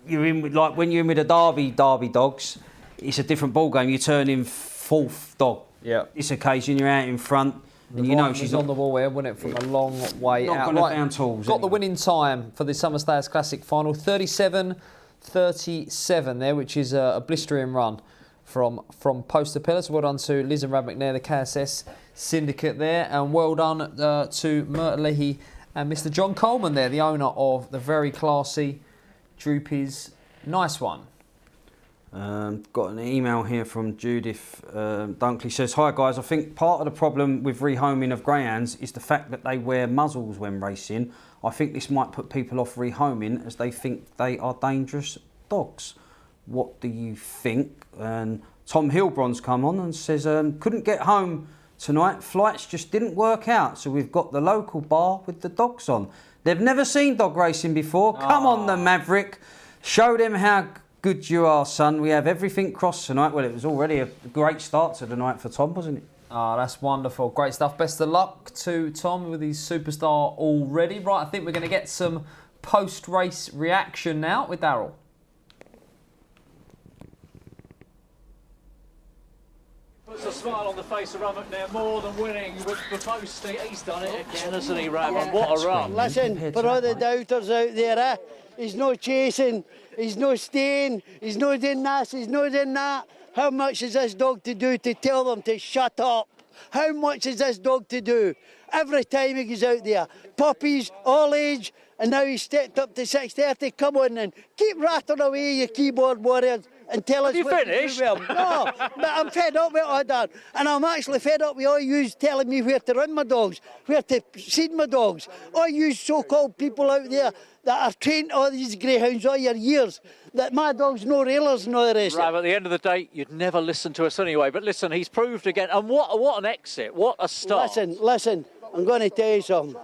you're in with, like when you're in with the Derby dogs, it's a different ball game. You turn in fourth dog. Yeah. This occasion you're out in front, and you know she's on the wall here, wasn't it, from a long way not out. Not going to down tools. Got the winning time for the Summer Stayers Classic final, 37.37 there, which is a blistering run from Poster Pillar. So well done to Liz and Rab McNair, the KSS syndicate there, and well done to Myrtle Leahy and Mr. John Coleman there, the owner of the very classy Droopy's Nice One. Got an email here from Judith Dunkley. Says, hi guys, I think part of the problem with rehoming of greyhounds is the fact that they wear muzzles when racing. I think this might put people off rehoming as they think they are dangerous dogs. What do you think? And Tom Hilbron's come on and says, couldn't get home tonight, flights just didn't work out, so we've got the local bar with the dogs on. They've never seen dog racing before. Come on, the Maverick. Show them how good you are, son. We have everything crossed tonight. Well, it was already a great start to the night for Tom, wasn't it? Oh, that's wonderful. Great stuff. Best of luck to Tom with his superstar already. Right, I think we're going to get some post-race reaction now with Darrell. Puts a smile on the face of Rob McNair, more than winning with the post. He's done it again, hasn't he, Rab? And what a run. Listen, for all the doubters out there, he's no chasing, he's no staying, he's no doing this, he's no doing that. How much is this dog to do to tell them to shut up? How much is this dog to do? Every time he goes out there, puppies, all age, and now he's stepped up to 6:30. Come on then, keep rattling away, you keyboard warriors, and tell us what to do. Well, no, but I'm fed up with all that, and I'm actually fed up with all you telling me where to run my dogs, where to seed my dogs. All you so-called people out there that have trained all these greyhounds all your years, that my dog's no railers and all the rest. Right, at the end of the day, you'd never listen to us anyway. But listen, he's proved again, and what an exit, what a start. Listen, I'm going to tell you something.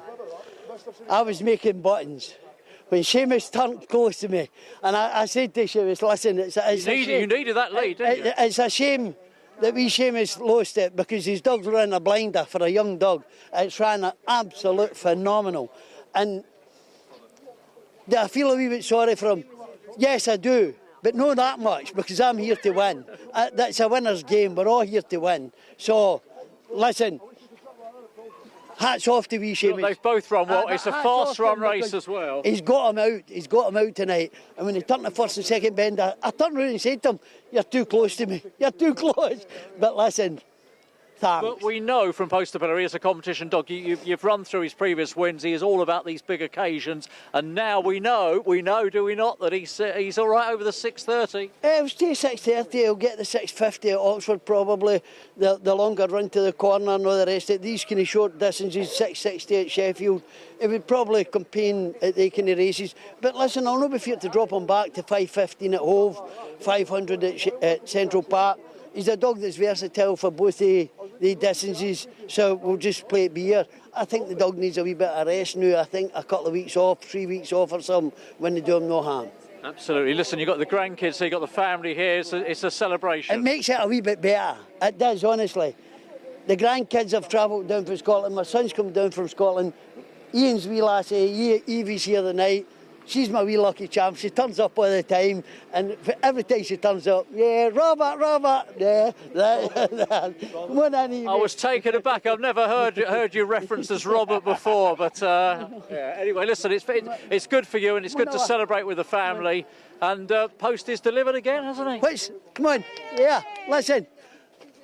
I was making buttons when Seamus turned close to me, and I said to Seamus, listen, you needed that lead, didn't you? It's a shame that we Seamus lost it, because his dogs ran a blinder for a young dog. It's ran an absolute phenomenal. And do I feel a wee bit sorry for him? Yes, I do, but not that much, because I'm here to win. That's a winner's game. We're all here to win. So, listen, hats off to wee Seamus. They've both run well. It's a fast-run race as well. He's got him out. He's got him out tonight. And when he turned the first and second bend, I turned around and said to him, "You're too close to me. You're too close." But listen, thanks. But we know from Poster Pillar he is a competition dog. You've run through his previous wins. He is all about these big occasions. And now we know, do we not, that he's all right over the 6:30? He'll stay 6:30. He'll get the 6:50 at Oxford probably. The longer run to the corner and all the rest of it. These kind of short distances, 6:60 at Sheffield. He would probably campaign at the kind of races. But listen, I'll not be feared to drop him back to 5:15 at Hove, 500 at Central Park. He's a dog that's versatile for both the distances, so we'll just play it by ear. I think the dog needs a wee bit of rest now. I think a couple of weeks off, 3 weeks off or something, when they do him no harm. Absolutely. Listen, you've got the grandkids here, you've got the family here. It's a celebration. It makes it a wee bit better. It does, honestly. The grandkids have travelled down from Scotland. My son's come down from Scotland. Ian's wee lassie, Evie's here tonight. She's my wee lucky charm. She turns up all the time, and every time she turns up, yeah, Robert, yeah. I was taken aback. I've never heard you referenced as Robert before, but yeah. Anyway, listen, it's good for you, and it's good to celebrate with the family. And Post is delivered again, hasn't he? Come on, yeah. Listen,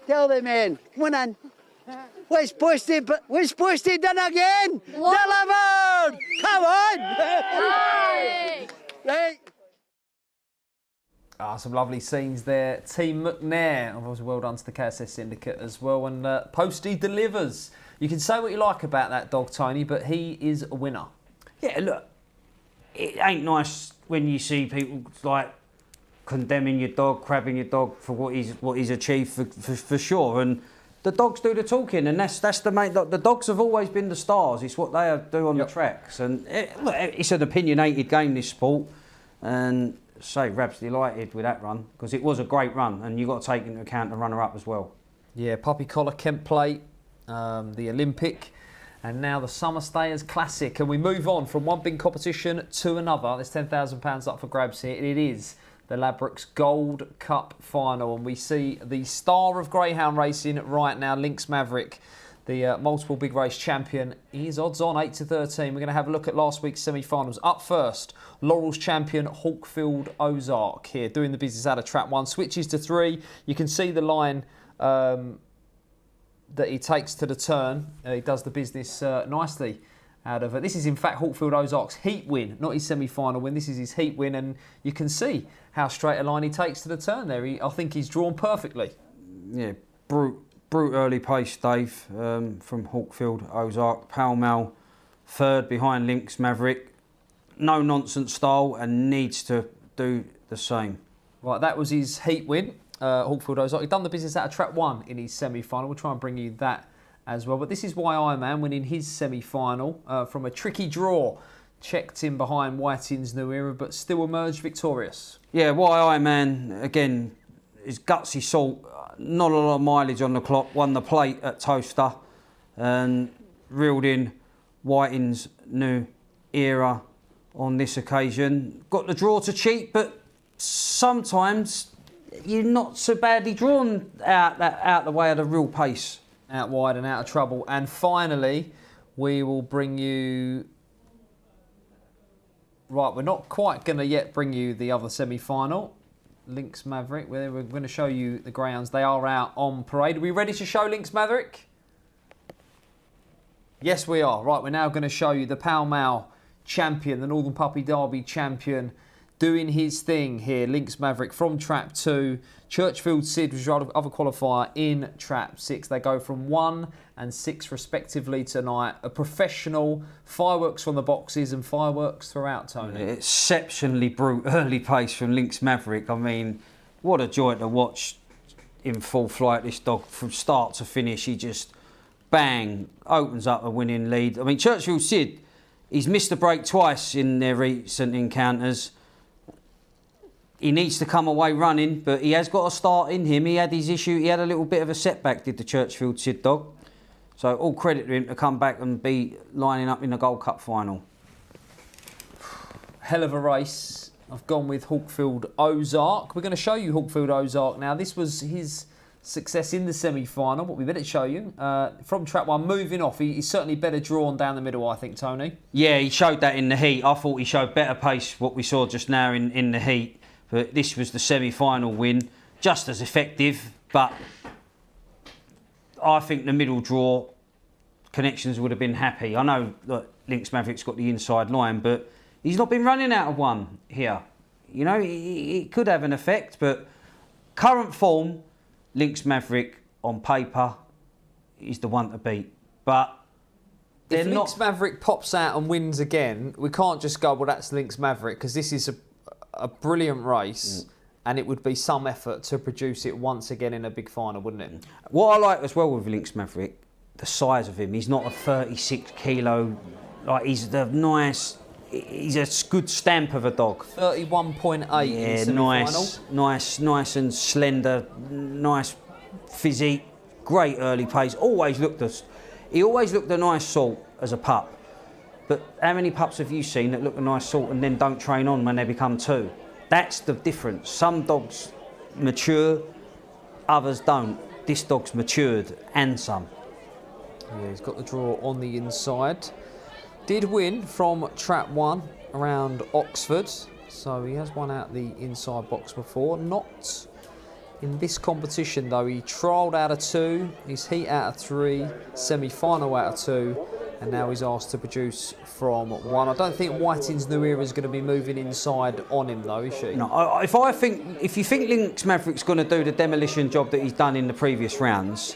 tell the men, come on. What's Posty done again? Delivered! Come on! Right. Some lovely scenes there. Team McNair, obviously well done to the KSS syndicate as well. And Posty delivers. You can say what you like about that dog, Tony, but he is a winner. Yeah, look, it ain't nice when you see people like condemning your dog, crabbing your dog for what he's achieved for sure. And the dogs do the talking, and that's the main. The dogs have always been the stars. It's what they do on the tracks, and it's an opinionated game, this sport. And say, Rab's delighted with that run because it was a great run, and you've got to take into account the runner-up as well. Yeah, Puppy Collar, Kent Plate, the Olympic, and now the Summer Stayers Classic. And we move on from one big competition to another. There's £10,000 up for grabs here. It is the Ladbrokes Gold Cup Final. And we see the star of greyhound racing right now, Lynx Maverick, the multiple big race champion. He's odds on 8 to 13. We're going to have a look at last week's semi-finals. Up first, Laurel's champion Hawkfield Ozark here, doing the business out of trap 1. Switches to 3. You can see the line that he takes to the turn. He does the business nicely out of it. This is in fact Hawkfield Ozark's heat win, not his semi-final win. This is his heat win, and you can see how straight a line he takes to the turn there. I think he's drawn perfectly. Yeah, brute early pace, Dave, from Hawkfield Ozark. Pall Mall third behind Lynx Maverick. No nonsense style and needs to do the same. Right, that was his heat win. Hawkfield Ozark. He'd done the business out of trap 1 in his semi-final. We'll try and bring you that as well. But this is why Ironman winning his semi-final from a tricky draw. Checked in behind Whiting's New Era, but still emerged victorious. Yeah, why Ironman, again, his gutsy salt. Not a lot of mileage on the clock. Won the plate at Toaster and reeled in Whiting's New Era on this occasion. Got the draw to cheat, but sometimes you're not so badly drawn out the way of the real pace. Out wide and out of trouble. And finally, we will bring you... Right, we're not quite going to yet bring you the other semi-final. Lynx Maverick, we're going to show you the greyhounds. They are out on parade. Are we ready to show Lynx Maverick? Yes, we are. Right, we're now going to show you the Pall Mall champion, the Northern Puppy Derby champion, doing his thing here. Lynx Maverick from trap 2. Churchfield Sid was your other qualifier in trap 6. They go from 1 and 6 respectively tonight. A professional, fireworks from the boxes and fireworks throughout, Tony. Exceptionally brute early pace from Lynx Maverick. I mean, what a joy to watch in full flight, this dog. From start to finish, he just, bang, opens up a winning lead. I mean, Churchfield Sid, he's missed a break twice in their recent encounters. He needs to come away running, but he has got a start in him. He had his issue. He had a little bit of a setback, did the Churchfield Sid dog. So all credit to him to come back and be lining up in the Gold Cup final. Hell of a race. I've gone with Hawkfield Ozark. We're going to show you Hawkfield Ozark now. This was his success in the semi-final, but we better show you. From trap 1, moving off. He's certainly better drawn down the middle, I think, Tony. Yeah, he showed that in the heat. I thought he showed better pace, what we saw just now in the heat. But this was the semi-final win, just as effective, but I think the middle draw connections would have been happy. I know that Lynx Maverick's got the inside line, but he's not been running out of one here. You know, it could have an effect, but current form, Lynx Maverick on paper is the one to beat. But if Lynx Maverick pops out and wins again, we can't just go, well, that's Lynx Maverick, because this is a brilliant race, and it would be some effort to produce it once again in a big final, wouldn't it? What I like as well with Lynx Maverick, the size of him. He's not a 36 kilo, like he's the nice, he's a good stamp of a dog. 31.8 yeah, in the semi-final. nice and slender, nice physique, great early pace. He always looked a nice sort as a pup. But how many pups have you seen that look a nice sort and then don't train on when they become 2? That's the difference. Some dogs mature, others don't. This dog's matured and some. Yeah, he's got the draw on the inside. Did win from trap 1 around Oxford. So he has won out the inside box before. Not in this competition though. He trialled out of 2, his heat out of 3, semi-final out of 2. And now he's asked to produce from 1. I don't think Whiting's New Era is going to be moving inside on him, though, is she? No, if you think Lynx Maverick's going to do the demolition job that he's done in the previous rounds,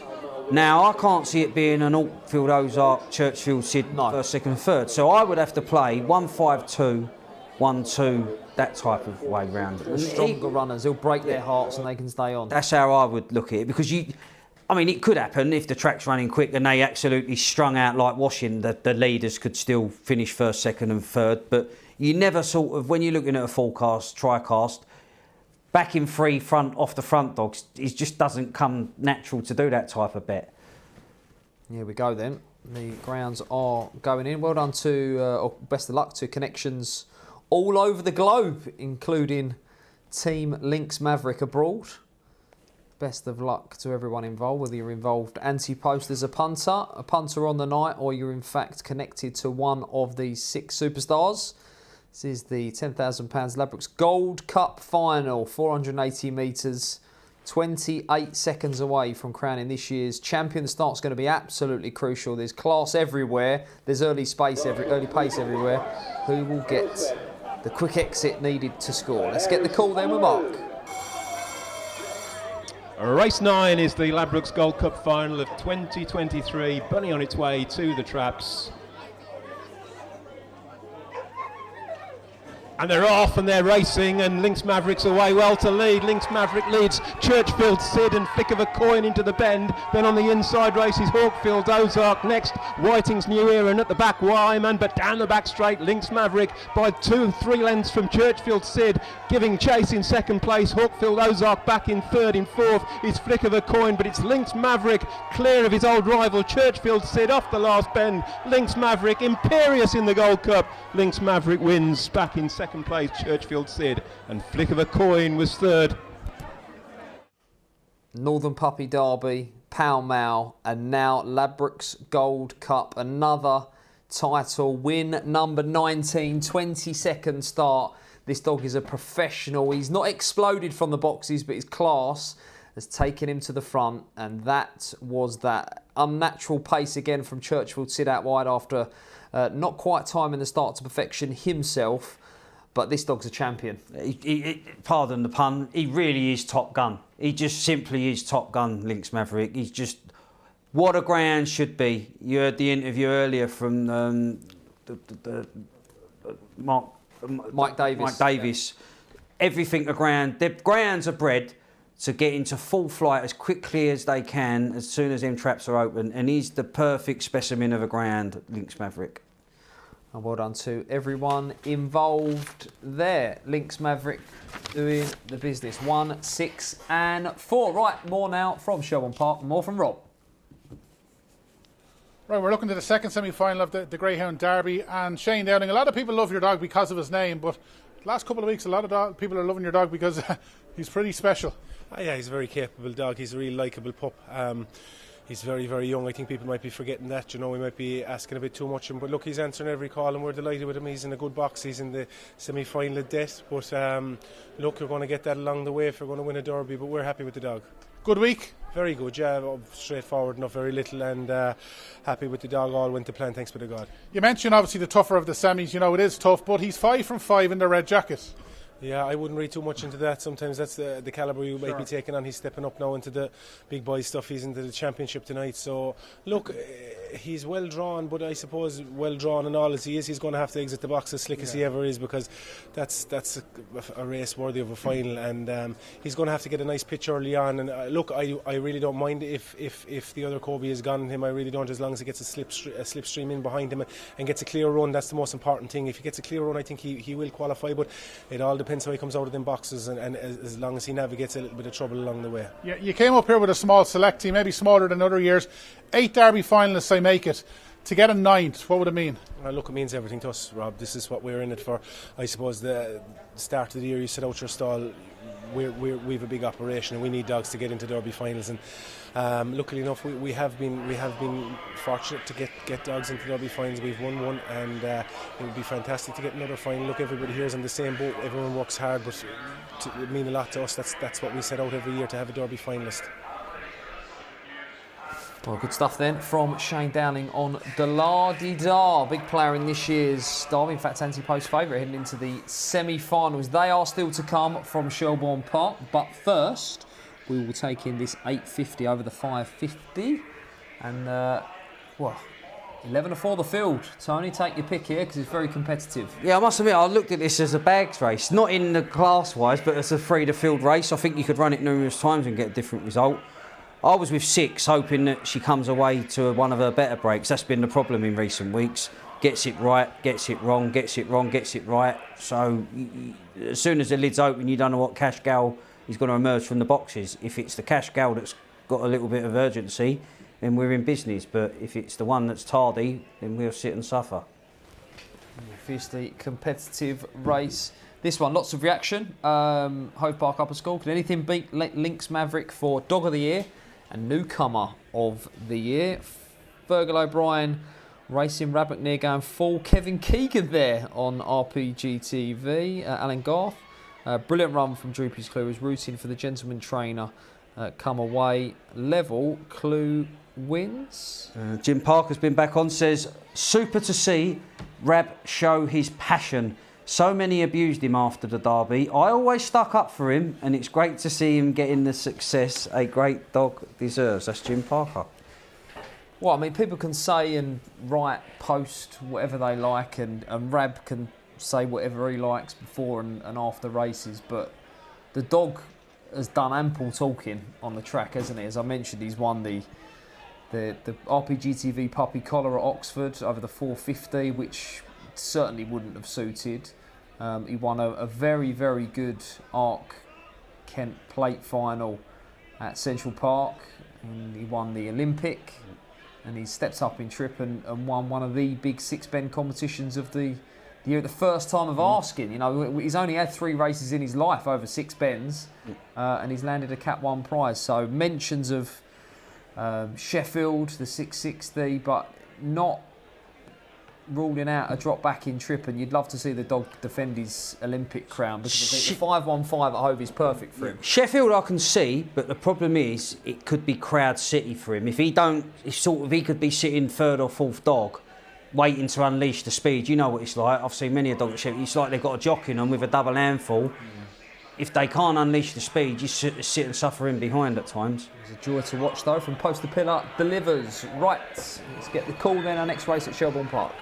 now I can't see it being an Hawkfield Ozark, Churchfield Sid first, second, third. So I would have to play 1-5-2, 1-2, that type of way round. The stronger runners, he'll break their hearts and they can stay on. That's how I would look at it, because I mean, it could happen if the track's running quick and they absolutely strung out like washing, the leaders could still finish first, second and third. But you never sort of, when you're looking at a full cast, tri-cast, backing free front off the front dogs, it just doesn't come natural to do that type of bet. Here we go then. The grounds are going in. Well done to, or best of luck to connections all over the globe, including Team Lynx Maverick abroad. Best of luck to everyone involved, whether you're involved anti-post as a punter on the night, or you're in fact connected to one of these 6 superstars. This is the £10,000 Ladbrokes Gold Cup final, 480 metres, 28 seconds away from crowning this year's champion. The start's going to be absolutely crucial. There's class everywhere. There's early pace everywhere. Who will get the quick exit needed to score? Let's get the call then with Mark. Race 9 is the Ladbrokes Gold Cup final of 2023. Bunny on its way to the traps. And they're off and they're racing, and Lynx Maverick's away well to lead. Lynx Maverick leads Churchfield Sid and Flick of a Coin into the bend. Then on the inside races Hawkfield Ozark next. Whiting's New Era, and at the back Wyman, but down the back straight Lynx Maverick by 2-3 lengths from Churchfield Sid, giving chase in second place. Hawkfield Ozark back in third. In fourth is Flick of a Coin, but it's Lynx Maverick clear of his old rival Churchfield Sid off the last bend. Lynx Maverick imperious in the Gold Cup. Lynx Maverick wins back in second place, Churchfield Sid, and Flick of a Coin was third. Northern Puppy Derby, Pall Mall, and now Ladbrokes Gold Cup, another title win, number 19, 22nd start. This dog is a professional. He's not exploded from the boxes, but his class has taken him to the front, and that was that unnatural pace again from Churchfield Sid out wide after not quite timing the start to perfection himself. But this dog's a champion. Pardon the pun, he really is Top Gun. He just simply is Top Gun, Lynx Maverick. He's just what a ground should be. You heard the interview earlier from Mike Davis. Mike Davis. Everything the ground. The grounds are bred to get into full flight as quickly as they can as soon as them traps are open. And he's the perfect specimen of a ground, Lynx Maverick. And well done to everyone involved there. Lynx Maverick doing the business. 1, 6 and 4. Right, more now from Shelbourne Park. More from Rob. Right, we're looking to the second semi-final of the Greyhound Derby. And Shane Downing, a lot of people love your dog because of his name, but the last couple of weeks a lot of people are loving your dog because he's pretty special. Yeah, he's a very capable dog. He's a really likeable pup. He's very, very young. I think people might be forgetting that. You know, we might be asking a bit too much of him. But look, he's answering every call and we're delighted with him. He's in a good box. He's in the semi-final of death. But look, you're going to get that along the way if you're going to win a derby. But we're happy with the dog. Good week? Very good, yeah. Straightforward, not very little. And happy with the dog. All went to plan, thanks be to God. You mentioned obviously the tougher of the semis. You know, it is tough. But he's 5 from 5 in the red jacket. Yeah, I wouldn't read too much into that. Sometimes that's the calibre you might be taking on. He's stepping up now into the big boy stuff. He's into the championship tonight. So, look, he's well drawn, but I suppose well drawn and all as he is, he's going to have to exit the box as slick as he ever is, because that's a race worthy of a final. And he's going to have to get a nice pitch early on. And look, I really don't mind if the other Kobe is gone on him. I really don't, as long as he gets a slipstream in behind him and gets a clear run. That's the most important thing. If he gets a clear run, I think he will qualify, but it all depends how he comes out of them boxes, and as long as he navigates a little bit of trouble along the way. Yeah, you came up here with a small select team, maybe smaller than other years. 8 Derby finalists, I make it. To get a 9th, what would it mean? Well, look, it means everything to us, Rob. This is what we're in it for. I suppose the start of the year, you set out your stall. We've a big operation, and we need dogs to get into Derby finals. And luckily enough, we have been fortunate to get dogs into Derby finals. We've won one, and it would be fantastic to get another final. Look, everybody here is on the same boat. Everyone works hard, but it would mean a lot to us. That's what we set out every year, to have a Derby finalist. Well, good stuff then from Shane Downing on the La-di-da. Big player in this year's derby. In fact, anti-post favourite heading into the semi-finals. They are still to come from Shelbourne Park. But first, we will take in this 850 over the 550. And, 11-4 the field. Tony, take your pick here because it's very competitive. Yeah, I must admit, I looked at this as a bags race. Not in the class-wise, but as a free-to-field race. I think you could run it numerous times and get a different result. I was with 6, hoping that she comes away to one of her better breaks. That's been the problem in recent weeks. gets it right, gets it wrong, gets it wrong, gets it right. So as soon as the lid's open, you don't know what cash gal is going to emerge from the boxes. If it's the cash gal that's got a little bit of urgency, then we're in business. But if it's the one that's tardy, then we'll sit and suffer. Fiercely competitive race. This one, lots of reaction. Hove Park Upper School. Can anything beat Lynx Maverick for Dog of the Year and Newcomer of the Year? Fergal O'Brien racing Rabbit near going full. Kevin Keegan there on RPGTV. Alan Garth. Brilliant run from Droopy's Clue. Was rooting for the gentleman trainer. Come away level. Clue wins. Jim Parker's been back on. Says, super to see Rab show his passion. So many abused him after the derby. I always stuck up for him, and it's great to see him getting the success a great dog deserves. That's Jim Parker. Well, I mean, people can say and write, post whatever they like, and Rab can say whatever he likes before and after races, but the dog has done ample talking on the track, hasn't he? As I mentioned, he's won the RPGTV puppy collar at Oxford over the 450, which certainly wouldn't have suited. He won a very, very good ARC Kent Plate final at Central Park, and he won the Olympic, and he stepped up in trip and won one of the big six-bend competitions of the year. The first time of asking, you know, he's only had 3 races in his life over 6 bends, and he's landed a Cat 1 prize. So mentions of Sheffield, the 660, but not ruling out a drop back in trip, and you'd love to see the dog defend his Olympic crown, because I think the 515 at Hove is perfect for him. Sheffield I can see, but the problem is it could be crowd city for him. If he could be sitting 3rd or 4th dog waiting to unleash the speed. You know what it's like. I've seen many a dog at Sheffield. It's like they've got a jock in them with a double handful. If they can't unleash the speed, you sit and suffer in behind at times. It's a joy to watch though. From post to pillar, delivers. Right, let's get the call then. Our next race at Shelbourne Park.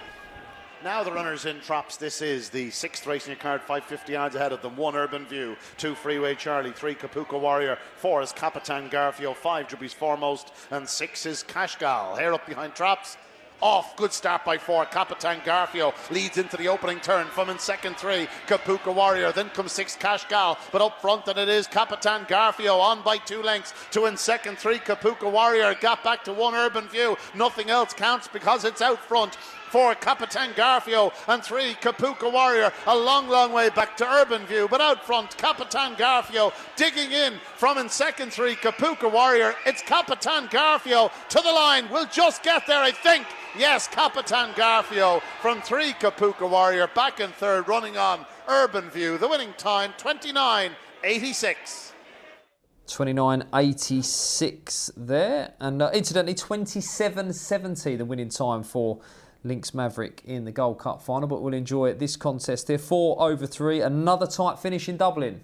Now the runners in traps. This is the 6th race in your card, 550 yards ahead of them. 1 Urban View, 2 Freeway Charlie, 3 Kapuka Warrior, 4 is Capitan Garfio, 5 Dribby's Foremost, and 6 is Cashgal. Here up behind traps. Off, good start by 4. Capitan Garfio leads into the opening turn. From in second 3, Kapuka Warrior. Then comes 6, Cashgal. But up front, and it is Capitan Garfio on by 2 lengths. 2 in second 3, Kapuka Warrior. Gap back to 1 Urban View. Nothing else counts because it's out front. 4 Capitan Garfio and 3 Kapuka Warrior. A long, long way back to Urban View, but out front Capitan Garfio digging in from in second 3 Kapuka Warrior. It's Capitan Garfio to the line. We'll just get there, I think. Yes, Capitan Garfio from 3 Kapuka Warrior back in 3rd, running on Urban View. The winning time 29.86. 29.86 there, and incidentally 27.70 the winning time for Lynx Maverick in the Gold Cup final, but we'll enjoy this contest here. 4 over 3, another tight finish in Dublin.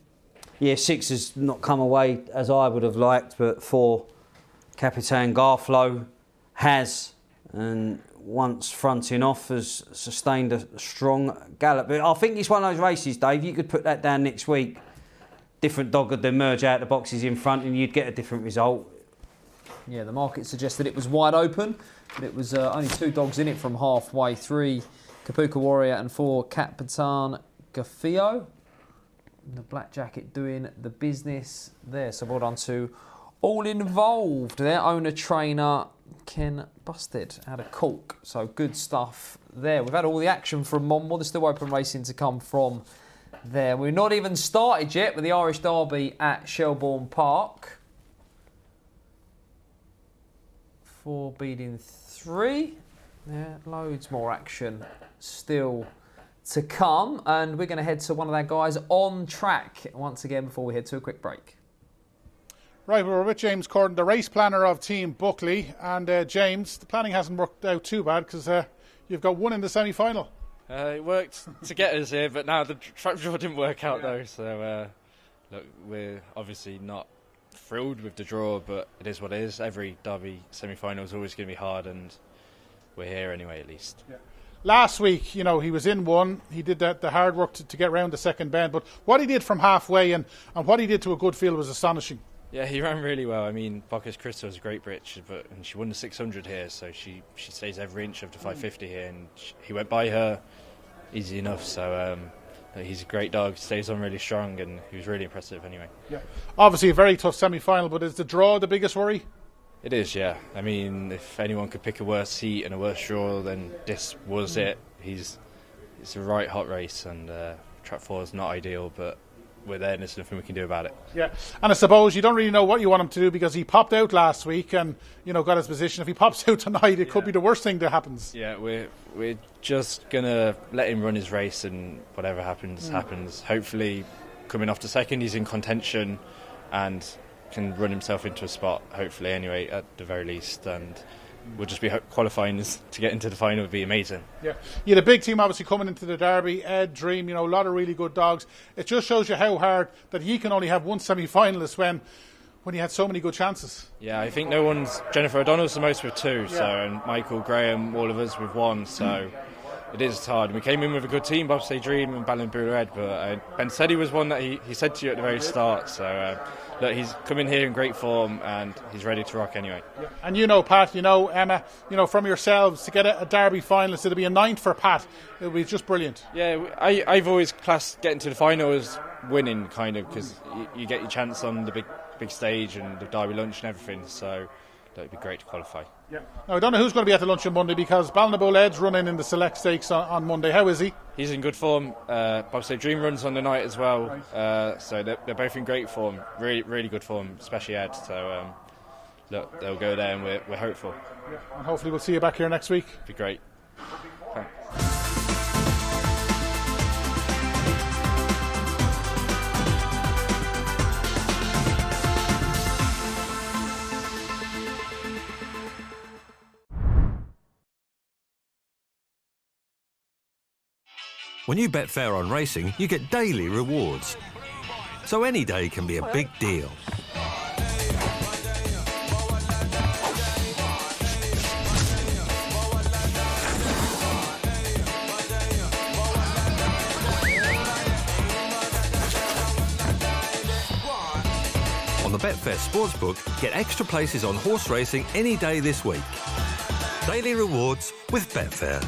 Yeah, 6 has not come away as I would have liked, but 4 Capitan Garflo has, and once fronting off has sustained a strong gallop. But I think it's one of those races, Dave, you could put that down next week. Different dog would then merge out the boxes in front and you'd get a different result. Yeah, the market suggested it was wide open, but it was only 2 dogs in it from halfway. 3 Kapuka Warrior and 4 Capitan Garfio. The black jacket doing the business there. So well done to all involved. Their owner trainer Ken Busted out of Cork. So good stuff there. We've had all the action from Monmore. There's still open racing to come from there. We're not even started yet with the Irish Derby at Shelbourne Park. 4 beating 3. Yeah, loads more action still to come, and we're going to head to one of our guys on track once again before we head to a quick break. Right, we're with James Corden, the race planner of Team Buckley, and James, the planning hasn't worked out too bad because you've got 1 in the semi-final. It worked to get us here, but now the track draw didn't work out though, so look, we're obviously not thrilled with the draw, but it is what it is. Every derby semi-final is always going to be hard, and we're here anyway at least. Yeah. Last week, you know, he was in 1. He did the hard work to get round the second bend, but what he did from halfway and what he did to a good field was astonishing. Yeah, he ran really well. I mean, Bocca's Crystal is a great Brit, and she won the 600 here, so she stays every inch of the 550 here, and he went by her easy enough. So he's a great dog, stays on really strong, and he was really impressive anyway. Yeah. Obviously a very tough semi-final, but is the draw the biggest worry? It is, yeah. I mean, if anyone could pick a worse heat and a worse draw, then this was it. It's a right hot race, and track 4 is not ideal, but we're there and there's nothing we can do about it. Yeah, and I suppose you don't really know what you want him to do because he popped out last week and, you know, got his position. If he pops out tonight, it could be the worst thing that happens. Yeah, we're just going to let him run his race, and whatever happens, happens. Hopefully, coming off the second, he's in contention and can run himself into a spot, hopefully, anyway, at the very least. And we'll just be qualifying to get into the final would be amazing. Yeah, the big team obviously coming into the Derby, Ed, Dream, you know, a lot of really good dogs. It just shows you how hard that he can only have one semi-finalist when he had so many good chances. Yeah, I think Jennifer O'Donnell's the most with 2, so, and Michael, Graham, all of us with 1, so it is hard. We came in with a good team, Bobsleigh Dream and Ballinboola Ed, but Ben said he was one that he said to you at the very start, so look, he's come in here in great form and he's ready to rock anyway. Yeah. And you know, Pat, you know, Emma, you know, from yourselves, to get a Derby finalist, it'll be a 9th for Pat. It'll be just brilliant. Yeah, I've always classed getting to the final as winning, kind of, because you get your chance on the big stage and the Derby lunch and everything, so it'd be great to qualify. Yeah. Now, I don't know who's going to be at the lunch on Monday because Ballinboola Ed's running in the Select Stakes on Monday. How is he? He's in good form. Bobsleigh Dream runs on the night as well, right. So they're both in great form, really, really good form, especially Ed. So look, they'll go there, and we're hopeful. Yeah. And hopefully we'll see you back here next week. Be great. Thanks. When you bet fair on racing, you get daily rewards. So any day can be a big deal. On the Betfair Sportsbook, get extra places on horse racing any day this week. Daily rewards with Betfair.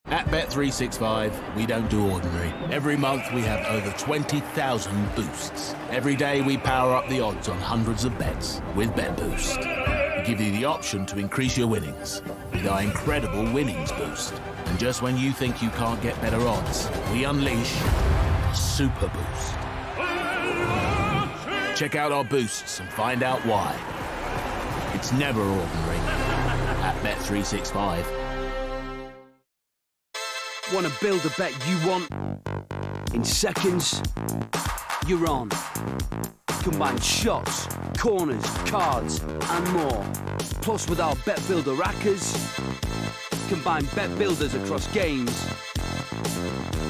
At Bet365, we don't do ordinary. Every month we have over 20,000 boosts. Every day we power up the odds on hundreds of bets with Bet Boost. We give you the option to increase your winnings with our incredible winnings boost. And just when you think you can't get better odds, we unleash the Super Boost. Check out our boosts and find out why. It's never ordinary at Bet365. Want to build a bet you want? In seconds, you're on. Combine shots, corners, cards, and more. Plus, with our Bet Builder rackers, combine bet builders across games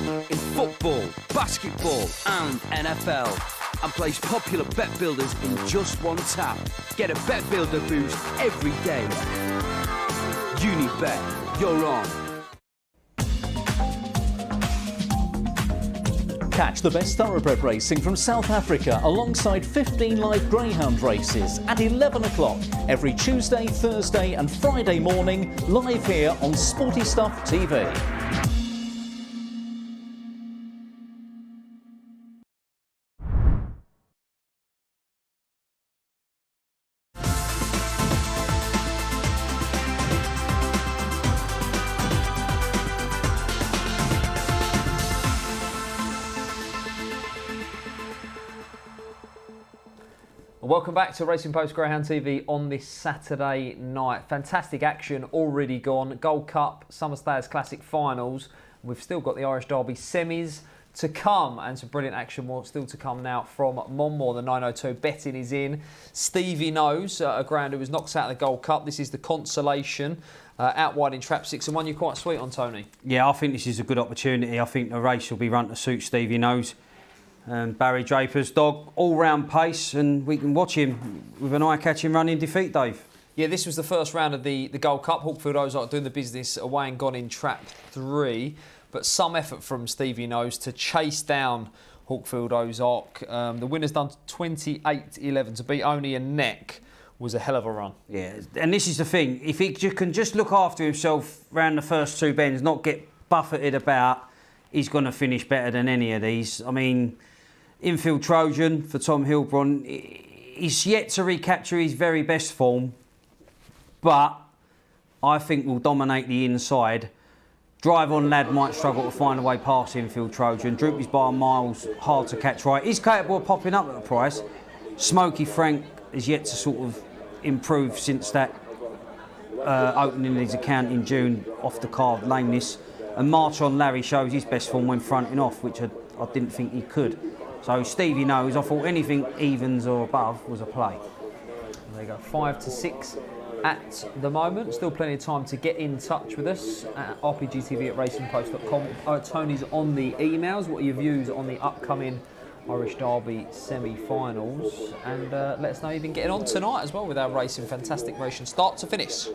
in football, basketball, and NFL. And place popular bet builders in just one tap. Get a Bet Builder boost every day. Unibet, you're on. Catch the best thoroughbred racing from South Africa alongside 15 live greyhound races at 11 o'clock every Tuesday, Thursday and Friday morning, live here on Sporty Stuff TV. Welcome back to Racing Post Greyhound TV on this Saturday night. Fantastic action already gone. Gold Cup, Summer Stayers Classic finals. We've still got the Irish Derby semis to come and some brilliant action more still to come now from Monmore. The 902 betting is in. Stevie Knows, a ground who was knocked out of the Gold Cup. This is the Consolation. Out wide in Trap 6 and one you're quite sweet on, Tony. Yeah, I think this is a good opportunity. I think the race will be run to suit Stevie Knows. Barry Draper's dog, all-round pace, and we can watch him with an eye-catching run in defeat, Dave. Yeah, this was the first round of the Gold Cup. Hawkfield Ozark doing the business away and gone in Trap 3. But some effort from Stevie Knows to chase down Hawkfield Ozark. The winner's done 28-11 to beat only a neck. Was a hell of a run. Yeah, and this is the thing. If he can just look after himself round the first 2 bends, not get buffeted about, he's going to finish better than any of these. I mean, Infield Trojan for Tom Hilbron, he's yet to recapture his very best form, but I think will dominate the inside. Drive on Lad might struggle to find a way past Infield Trojan. Droopy's by miles, hard to catch right. He's capable of popping up at the price. Smoky Frank is yet to sort of improve since that opening his account in June off the card lameness. And March on Larry shows his best form when fronting off, which I didn't think he could. So Stevie knows. I thought anything evens or above was a play. There you go, 5-6 at the moment. Still plenty of time to get in touch with us at rpgtv@racingpost.com. Tony's on the emails. What are your views on the upcoming Irish Derby semi-finals? And let us know you've been getting on tonight as well with our racing. Fantastic racing start to finish.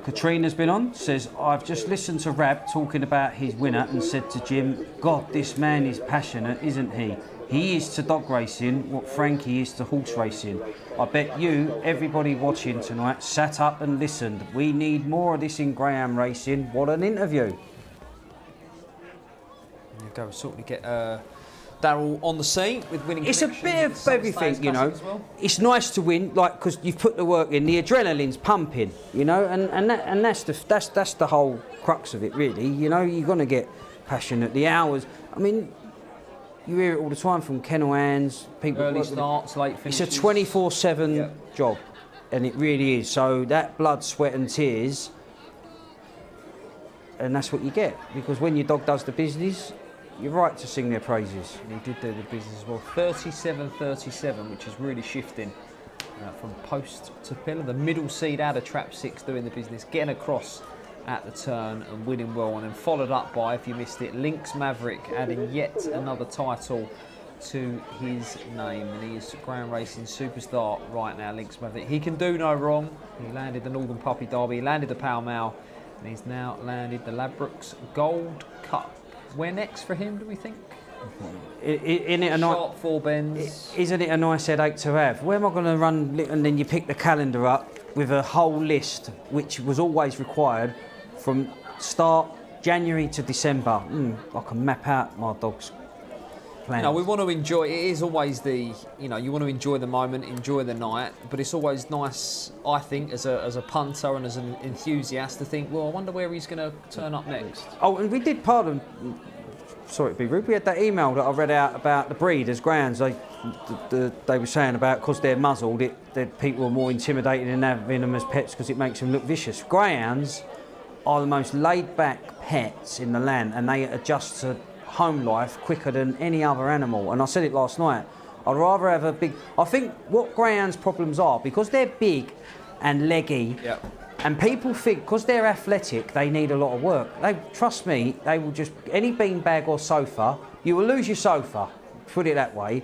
Katrina's been on, says, I've just listened to Rab talking about his winner and said to Jim, God, this man is passionate, isn't he? He is to dog racing what Frankie is to horse racing. I bet you, everybody watching tonight, sat up and listened. We need more of this in Greyhound racing. What an interview. There you go, certainly get Darrell on the scene with winning. It's a bit of everything, you know. Well. It's nice to win, like, because you've put the work in. The adrenaline's pumping, you know, and that's the whole crux of it, really. You know, you're going to get passionate. The hours, I mean, you hear it all the time from kennel hands, people. Early starts, late finishes. It's a 24/7 job, and it really is. So that blood, sweat, and tears, and that's what you get, because when your dog does the business, you're right to sing their praises. And he did do the business as well. 37-37, which is really shifting from post to pillar. The middle seed out of trap 6 doing the business, getting across at the turn and winning well. And then followed up by, if you missed it, Lynx Maverick adding yet another title to his name. And he is Greyhound Racing superstar right now, Lynx Maverick. He can do no wrong. He landed the Northern Puppy Derby, he landed the Pall Mall, and he's now landed the Ladbrokes Gold Cup. Where next for him, do we think? Isn't it a sharp 4 bends? Isn't it a nice headache to have? Where am I going to run? And then you pick the calendar up with a whole list, which was always required from start January to December. I can map out my dog's plans. No, we want to enjoy. It is always the, you know, you want to enjoy the moment, enjoy the night. But it's always nice, I think, as a punter and as an enthusiast, to think, well, I wonder where he's going to turn up next. Oh, and we did, pardon, sorry to be rude, we had that email that I read out about the breeders, Greyhounds. They were saying about, because they're muzzled, that people are more intimidated in having them as pets because it makes them look vicious. Greyhounds are the most laid-back pets in the land, and they adjust to home life quicker than any other animal. And I said it last night, I'd rather have a big... I think what Greyhounds' problems are, because they're big and leggy, and people think because they're athletic they need a lot of work. Trust me, they will just... Any beanbag or sofa, you will lose your sofa, put it that way.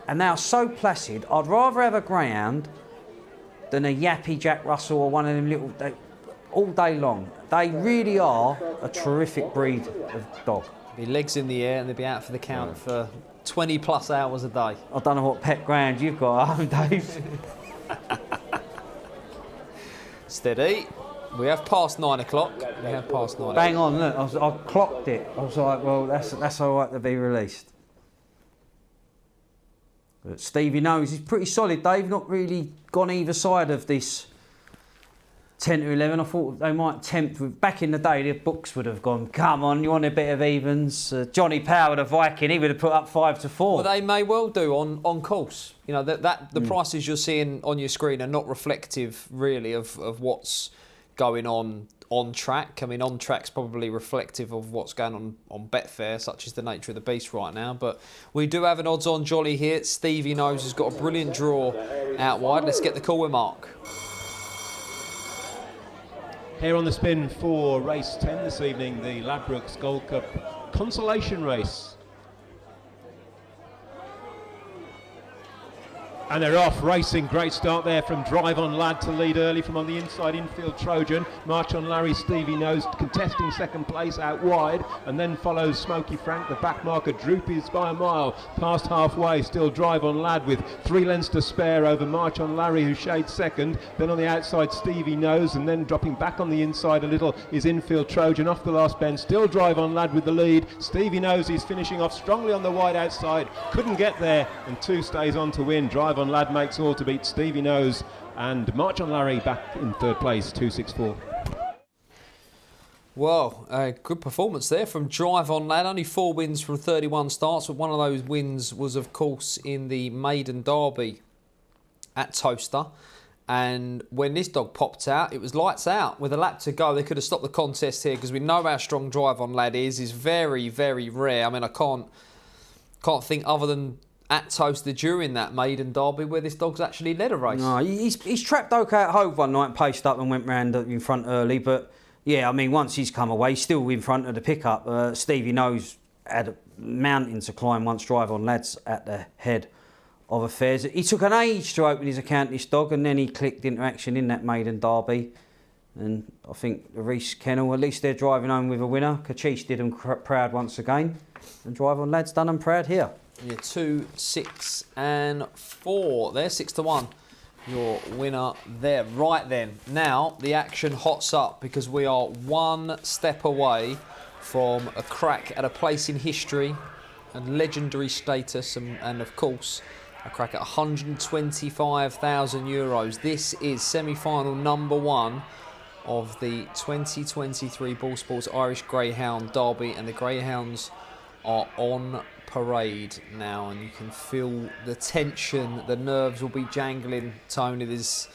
And they are so placid. I'd rather have a Greyhound than a yappy Jack Russell or one of them little... all day long. They really are a terrific breed of dog. Be legs in the air and they'll be out for the count for 20 plus hours a day. I don't know what pet Greyhound you've got at home, Dave. Steady. We have passed 9 o'clock. We have passed 9 o'clock. Bang on, look, I clocked it. I was like, well, that's all right to be released. But Stevie knows he's pretty solid, Dave. Not really gone either side of this 10 to 11. I thought they might tempt with... Back in the day, the books would have gone, come on, you want a bit of evens? Johnny Power, the Viking, he would have put up 5-4. Well, they may well do on course. You know, the prices you're seeing on your screen are not reflective, really, of what's going on track. I mean, on track's probably reflective of what's going on Betfair, such as the nature of the beast right now. But we do have an odds-on jolly here. Stevie knows he's got a brilliant draw out wide. Let's get the call with Mark. Here on the spin for race 10 this evening, the Ladbrokes Gold Cup Consolation race. And they're off, racing. Great start there from Drive On Lad to lead early from on the inside. Infield Trojan. March On Larry, Stevie Nose contesting second place out wide. And then follows Smoky Frank, the back marker. Droopy's by a mile. Past halfway, still Drive On Lad with 3 lengths to spare over March On Larry, who shades second. Then on the outside, Stevie Nose. And then dropping back on the inside a little is Infield Trojan off the last bend. Still Drive On Lad with the lead. Stevie Nose is finishing off strongly on the wide outside. Couldn't get there. And 2 stays on to win. Drive On Lad makes all to beat Stevie Nose, and March On Larry back in third place, 264. Well, good performance there from Drive On Lad. Only 4 wins from 31 starts, but one of those wins was, of course, in the Maiden Derby at Toaster. And when this dog popped out, it was lights out. With a lap to go, they could have stopped the contest here, because we know how strong Drive On Lad is. It's very, very rare. I mean, I can't think other than at Toaster during that Maiden Derby where this dog's actually led a race. No, he's trapped okay at Hove one night and paced up and went round in front early. But, yeah, I mean, once he's come away, he's still in front of the pickup. Stevie Nose had a mountain to climb once Drive On Lad's at the head of affairs. He took an age to open his account, this dog, and then he clicked into action in that Maiden Derby. And I think the Reese Kennel, at least they're driving home with a winner. Kachish did them proud once again. And Drive On Lad's done them proud here. Yeah, 2, 6 and 4. They're 6-1. Your winner there. Right then, now the action hots up, because we are 1 step away from a crack at a place in history and legendary status, and of course a crack at €125,000. This is semi-final number 1 of the 2023 Boylesports Irish Greyhound Derby, and the Greyhounds are on parade now, and you can feel the tension. The nerves will be jangling, Tony. There's,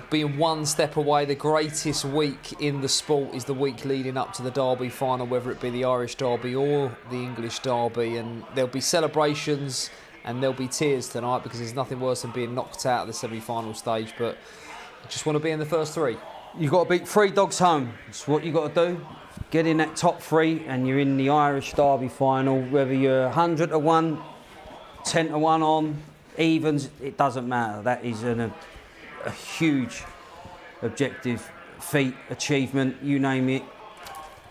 being 1 step away. The greatest week in the sport is the week leading up to the Derby final, whether it be the Irish Derby or the English Derby, and there'll be celebrations and there'll be tears tonight, because there's nothing worse than being knocked out at the semi-final stage. But you just want to be in the first 3. You've got to beat 3 dogs home. That's what you've got to do. Get in that top 3 and you're in the Irish Derby final. Whether you're 100-1, 10-1 on, evens, it doesn't matter. That is a huge objective, feat, achievement, you name it.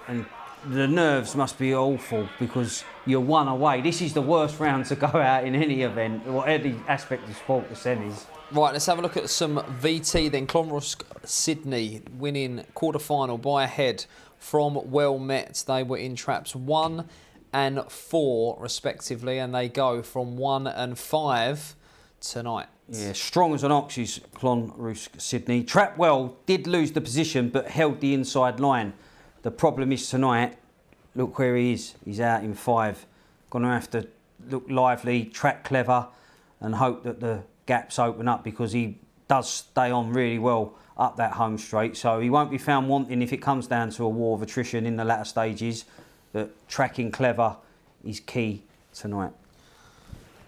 And the nerves must be awful, because you're 1 away. This is the worst round to go out in any event, or any aspect of sport, the semis. Right, let's have a look at some VT then. Clonrusk Sydney winning quarter-final by a head from Well Met. They were in traps 1 and 4 respectively, and they go from 1 and 5 tonight. Yeah, strong as an ox is Clonrusk Sydney. Trapped well, did lose the position, but held the inside line. The problem is tonight, look where he is. He's out in 5. Going to have to look lively, track clever, and hope that the gaps open up, because he does stay on really well up that home straight. So he won't be found wanting if it comes down to a war of attrition in the latter stages. But tracking clever is key tonight.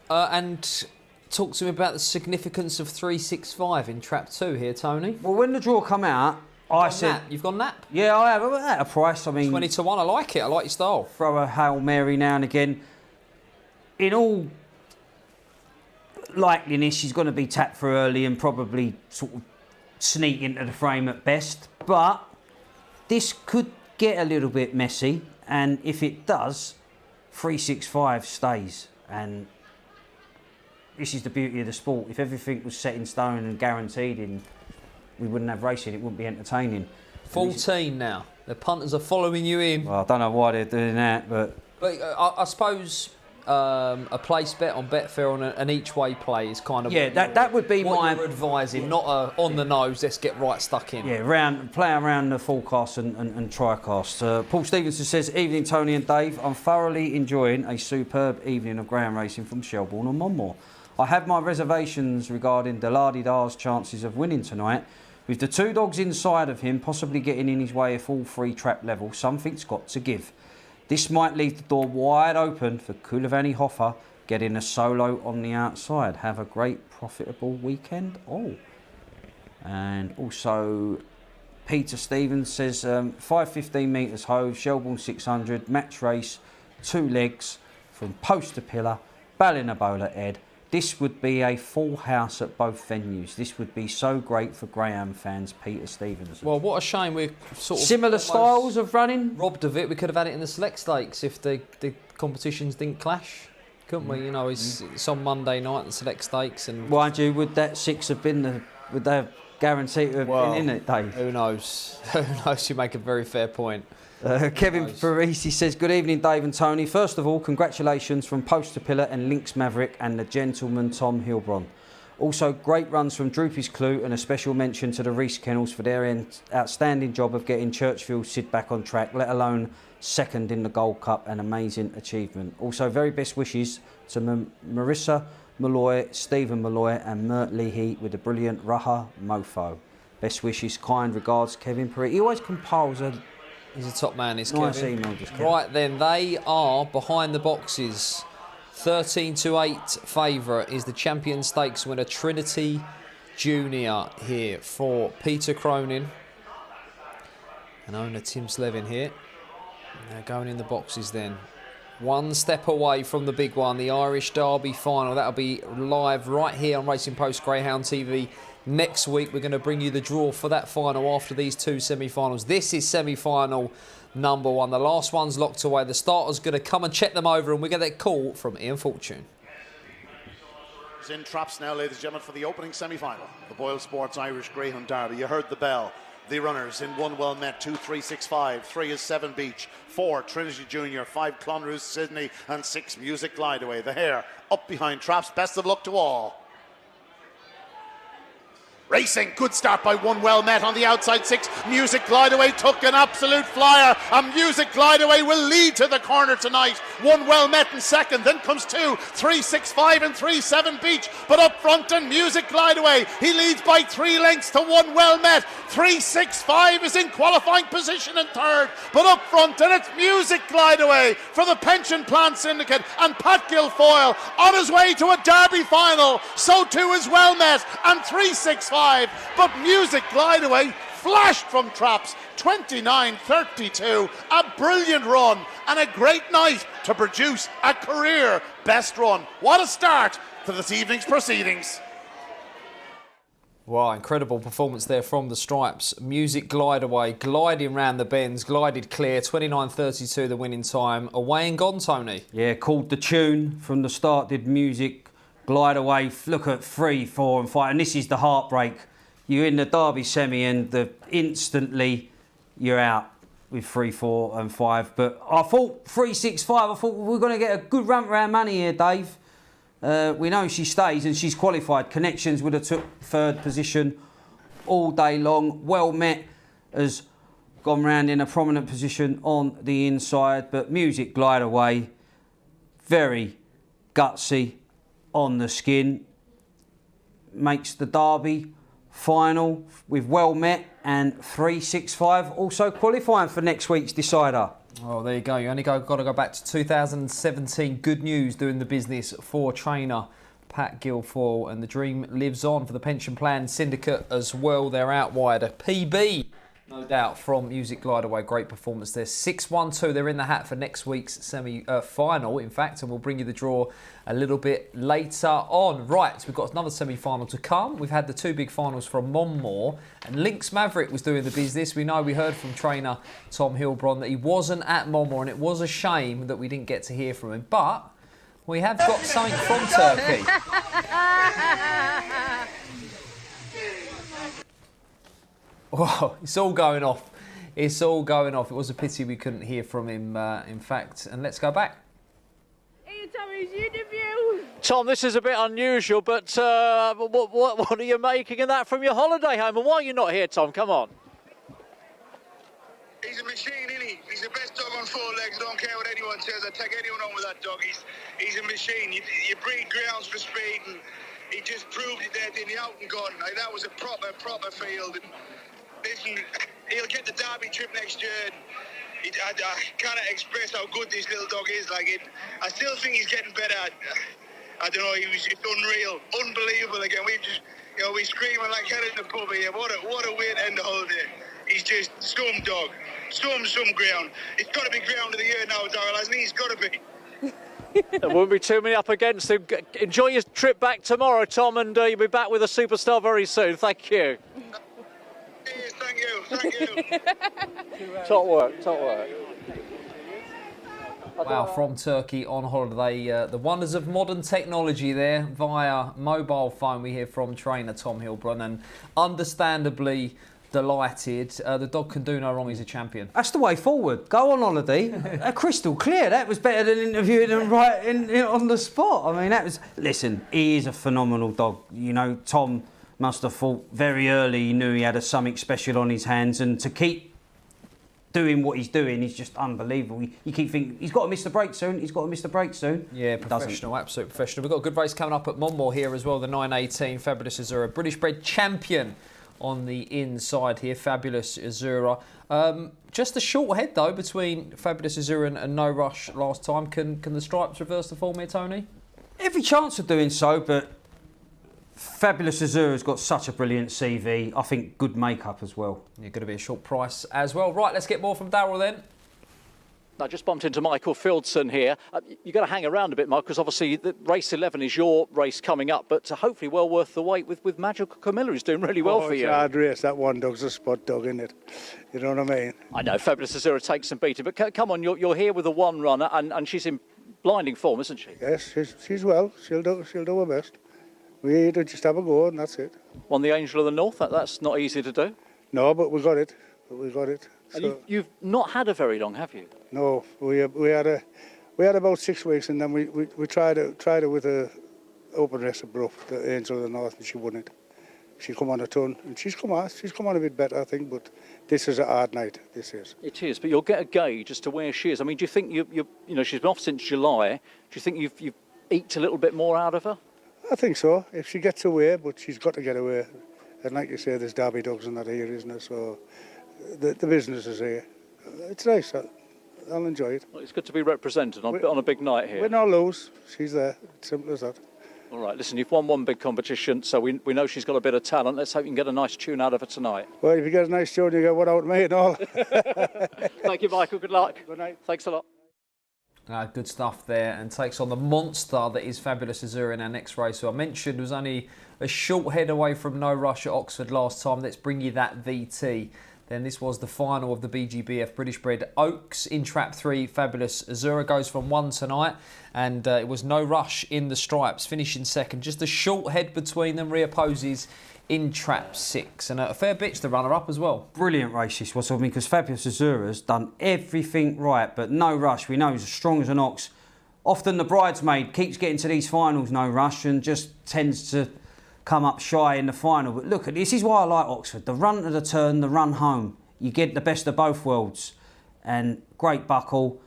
And talk to me about the significance of 365 in trap 2 here, Tony. Well, when the draw come out, I said... You've gone nap? Yeah, I have. At a price, I mean... 20-1, I like it. I like your style. Throw a Hail Mary now and again. In all likeliness, she's going to be tapped for early and probably sort of sneak into the frame at best. But this could get a little bit messy, and if it does, 365 stays. And this is the beauty of the sport. If everything was set in stone and guaranteed, we wouldn't have racing. It wouldn't be entertaining. 14 now. The punters are following you in. Well, I don't know why they're doing that, but I suppose a place bet on Betfair on an each-way play is kind of that would be what you're advising, not a on the nose. Let's get right stuck in. Yeah, play around the forecast and tricast. Paul Stevenson says, "Evening, Tony and Dave. I'm thoroughly enjoying a superb evening of greyhound racing from Shelbourne and Monmore. I have my reservations regarding Darrell Williams' chances of winning tonight. With the 2 dogs inside of him possibly getting in his way if all 3 trap level, something's got to give. This might leave the door wide open for Kulavani Hoffa getting a solo on the outside. Have a great, profitable weekend all." And also, Peter Stevens says, 515 metres Hove, Shelbourne 600, match race, 2 legs from post to pillar, Ballinabola Ed, This would be a full house at both venues. This would be so great for Greyhound fans, Peter Stevenson. Well, what a shame we're sort of... Similar styles of running. Robbed of it. We could have had it in the select stakes if the competitions didn't clash, couldn't we? You know, it's on Monday night, the select stakes. And mind you, would that 6 have been would they have guaranteed to have been in it, Dave? Who knows? Who knows? You make a very fair point. Kevin Parisi says, good evening, Dave and Tony. First of all, congratulations from Poster Pillar and Lynx Maverick and the gentleman Tom Hilbron. Also, great runs from Droopy's Clue and a special mention to the Reese Kennels for their outstanding job of getting Churchfield Sid back on track, let alone second in the Gold Cup, an amazing achievement. Also, very best wishes to Marissa Malloy, Stephen Malloy and Mert Leahy with the brilliant Raha Mofo. Best wishes, kind regards, Kevin Parisi. He always compiles a... He's a top man, is nice Kevin. email, just right then, they are behind the boxes. 13-8 favourite is the Champion Stakes winner Trinity Junior here for Peter Cronin and owner Tim Slevin here. They're going in the boxes then. One step away from the big one, the Irish Derby final. That'll be live right here on Racing Post Greyhound TV. Next week, we're going to bring you the draw for that final after these 2 semi-finals. This is semi-final number 1. The last one's locked away. The starter's going to come and check them over, and we get that call from Ian Fortune. It's in traps now, ladies and gentlemen, for the opening semi-final. The Boylesports Irish Greyhound Derby. You heard the bell. The runners in 1 well met, 2, 3, 6, 5. 3 is 7 Beach. 4 Trinity Junior. 5 Clonruce Sydney. And 6 Music Glide Away. The hare up behind traps. Best of luck to all. Racing, good start by 1 well met on the outside 6. Music Glide Away took an absolute flyer, and Music Glide Away will lead to the corner tonight. 1 well met in second, then comes 2, 3, 6, 5 and 3, 7 Beach, but up front and Music Glide Away, he leads by 3 lengths to 1 well met. 3, 6, 5 is in qualifying position in third, but up front and it's Music Glide Away for the Pension Plan Syndicate, and Pat Guilfoyle on his way to a Derby final. So too is well met and 3, 6, 5. But Music Glide Away flashed from traps. 29.32, a brilliant run and a great night to produce a career best run. What a start to this evening's proceedings. Wow, incredible performance there from the Stripes. Music Glide Away, gliding round the bends, glided clear. 29.32 the winning time. Away and gone, Tony. Yeah, called the tune from the start, did Music Glide Away. Look at 3, 4 and 5, and this is the heartbreak. You're in the Derby semi and instantly you're out with 3, 4 and 5. But I thought 3, 6, 5, I thought we're going to get a good run around money here, Dave. We know she stays and she's qualified. Connections would have took 3rd position all day long. Well Met has gone round in a prominent position on the inside. But Music Glide Away, very gutsy on the skin, makes the Derby final with Well Met and 3, 6, 5 also qualifying for next week's decider. Oh, there you go. You only got to go back to 2017. Good news doing the business for trainer Pat Guilfoyle, and the dream lives on for the Pension Plan Syndicate as well. They're out wide. A PB, no doubt, from Music Glide Away. Great performance there. 6-1-2. They're in the hat for next week's semi-final, in fact, and we'll bring you the draw a little bit later on. Right, we've got another semi-final to come. We've had the 2 big finals from Monmore, and Lynx Maverick was doing the business. We heard from trainer Tom Hilbron that he wasn't at Monmore, and it was a shame that we didn't get to hear from him. But we have got something from Turkey. Oh, it's all going off. It's all going off. It was a pity we couldn't hear from him, in fact. And let's go back. Hey, Tommy's interview. Tom, this is a bit unusual, but what are you making of that from your holiday home? And why are you not here, Tom? Come on. He's a machine, isn't he? He's the best dog on 4 legs. Don't care what anyone says. I take anyone on with that dog. He's a machine. You breed greyhounds for speed, and he just proved it there, didn't he? Out and gone. Like, that was a proper field. And listen, he'll get the Derby trip next year. I cannot express how good this little dog is. I still think he's getting better. I don't know. It's unreal, unbelievable. Again, we screaming like hell in the pub here. What a way to end the holiday. He's just some dog, some greyhound. It's got to be greyhound of the year now, Darrell, hasn't he? He's got to be. There won't be too many up against him. Enjoy your trip back tomorrow, Tom, and you'll be back with a superstar very soon. Thank you. Thank you. Top work, top work. Wow, from Turkey on holiday. The wonders of modern technology there via mobile phone. We hear from trainer Tom Hilbrun, and understandably delighted. The dog can do no wrong. He's a champion. That's the way forward. Go on holiday. Crystal clear. That was better than interviewing him right on the spot. I mean, that was... Listen, he is a phenomenal dog. You know, Tom must have thought very early he knew he had something special on his hands, and to keep doing what he's doing is just unbelievable. You keep thinking, he's got to miss the break soon, Yeah, professional, absolute professional. We've got a good race coming up at Monmore here as well, the 9:18. Fabulous Azura, British bred champion on the inside here, Fabulous Azura. Just a short head though between Fabulous Azura and No Rush last time. Can the stripes reverse the form here, Tony? Every chance of doing so, but Fabulous Azura's got such a brilliant CV. I think good makeup as well. You're going to be a short price as well. Right, let's get more from Darrell then. I just bumped into Michael Fieldson here. You've got to hang around a bit, Mike, because obviously the race 11 is your race coming up, but hopefully well worth the wait with Magical Camilla, who's doing really well for you. It's a hard race. That one dog's a spot dog, isn't it? You know what I mean? I know, Fabulous Azura takes some beating, but come on, you're here with a one runner, and she's in blinding form, isn't she? Yes, she's well. She'll do her best. We just have a go and that's it. Won the Angel of the North, that's not easy to do. No, but we got it. And you've not had a very long, have you? No, we had about 6 weeks, and then we tried it with a open race at Brough, the Angel of the North, and she won it. She come on a ton, and she's come on a bit better, I think. But this is a hard night. This is. It is, but you'll get a gauge as to where she is. I mean, do you think you know she's been off since July? Do you think you've eked a little bit more out of her? I think so. If she gets away, but she's got to get away. And like you say, there's Derby dogs and that here, isn't there? So the business is here. It's nice. I'll enjoy it. Well, it's good to be represented on a big night here. Win or lose, she's there. It's simple as that. All right, listen, you've won one big competition, so we know she's got a bit of talent. Let's hope you can get a nice tune out of her tonight. Well, if you get a nice tune, you get one out of me and all. Thank you, Michael. Good luck. Good night. Thanks a lot. Good stuff there, and takes on the monster that is Fabulous Azura in our next race, who I mentioned was only a short head away from No Rush at Oxford last time. Let's bring you that VT. Then this was the final of the BGBF British Bred Oaks in Trap 3. Fabulous Azura goes from 1 tonight, and it was No Rush in the stripes, finishing second. Just a short head between them, reopposes in Trap 6, and a fair bitch the runner-up as well. Brilliant race this was, I mean, because Fabulous Azura's done everything right, but No Rush, we know, he's as strong as an ox. Often the bridesmaid keeps getting to these finals, No Rush, and just tends to come up shy in the final. But look, this is why I like Oxford. The run to the turn, the run home. You get the best of both worlds. And great buckle.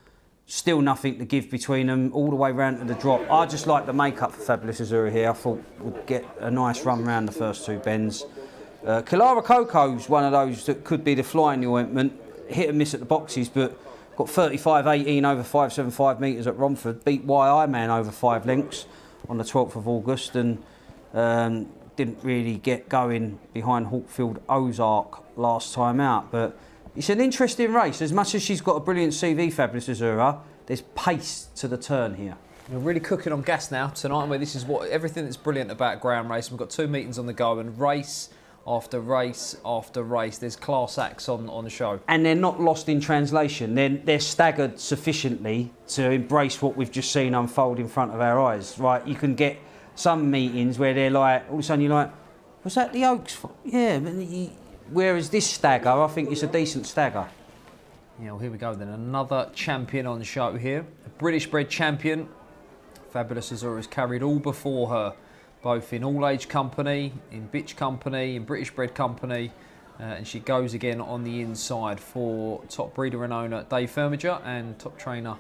Still nothing to give between them all the way round to the drop. I just like the makeup for Fabulous Azura here. I thought would get a nice run round the first two bends. Kilara Coco's one of those that could be the fly in the ointment. Hit and miss at the boxes, but got 35.18 over 575 metres at Romford. Beat YI Man over 5 lengths on the 12th of August, and didn't really get going behind Hawkfield Ozark last time out. But it's an interesting race. As much as she's got a brilliant CV, Fabulous Azura, there's pace to the turn here. We're really cooking on gas now tonight, and this is what everything that's brilliant about ground racing. We've got 2 meetings on the go, and race after race after race. There's class acts on the show. And they're not lost in translation. They're staggered sufficiently to embrace what we've just seen unfold in front of our eyes. Right? You can get some meetings where they're like, all of a sudden you're like, was that the Oaks? Yeah. Whereas this stagger, I think it's a decent stagger. Yeah, well, here we go then. Another champion on the show here. A British bred champion. Fabulous Azura has carried all before her, both in all-age company, in bitch company, in British bred company. And she goes again on the inside for top breeder and owner Dave Firmager and top trainer,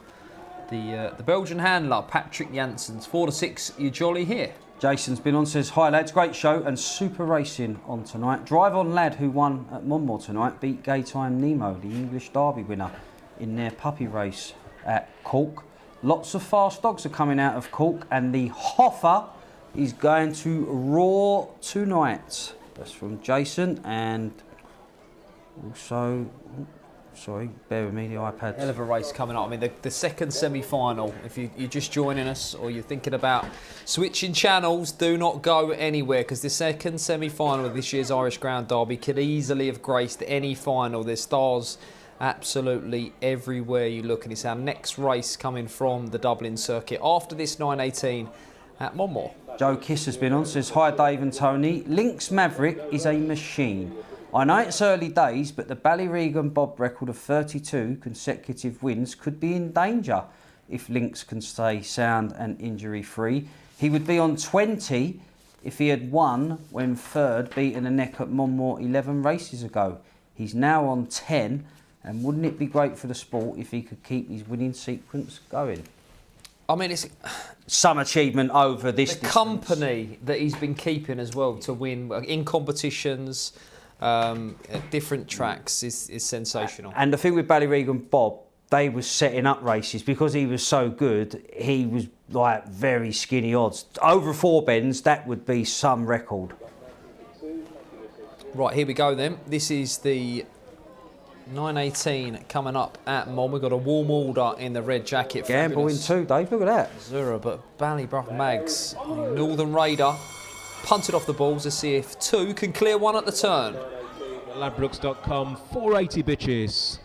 the Belgian handler Patrick Janssens. 4 to 6, you're jolly here. Jason's been on, says, hi lads, great show and super racing on tonight. Drive On Lad, who won at Monmore tonight, beat Gaytime Nemo, the English Derby winner, in their puppy race at Cork. Lots of fast dogs are coming out of Cork, and the Hoffer is going to roar tonight. That's from Jason, and also Sorry, bear with me, the iPad. Hell of a race coming up. I mean, the second semi-final, if you're just joining us or you're thinking about switching channels, do not go anywhere, because the second semi-final of this year's Irish Greyhound Derby could easily have graced any final. There's stars absolutely everywhere you look, and it's our next race coming from the Dublin circuit after this 9:18 at Monmore. Joe Kiss has been on, says, hi Dave and Tony. Lynx Maverick is a machine. I know it's early days, but the Ballyregan Bob record of 32 consecutive wins could be in danger if Lynx can stay sound and injury-free. He would be on 20 if he had won when third beaten a neck at Monmore 11 races ago. He's now on 10, and wouldn't it be great for the sport if he could keep his winning sequence going? I mean, it's some achievement over this the company that he's been keeping as well to win in competitions at different tracks is sensational. And the thing with Ballyregan Bob, they was setting up races because he was so good. He was like very skinny odds. Over 4 bends, that would be some record. Right, here we go then. This is the 9:18 coming up at Mon. We've got a warm order in the red jacket. Gamble in 2, Dave. Look at that. Zura, but Ballybrough Mags, Northern Raider, punted off the balls to see if 2 can clear 1 at the turn. Ladbrokes.com, 480 bitches.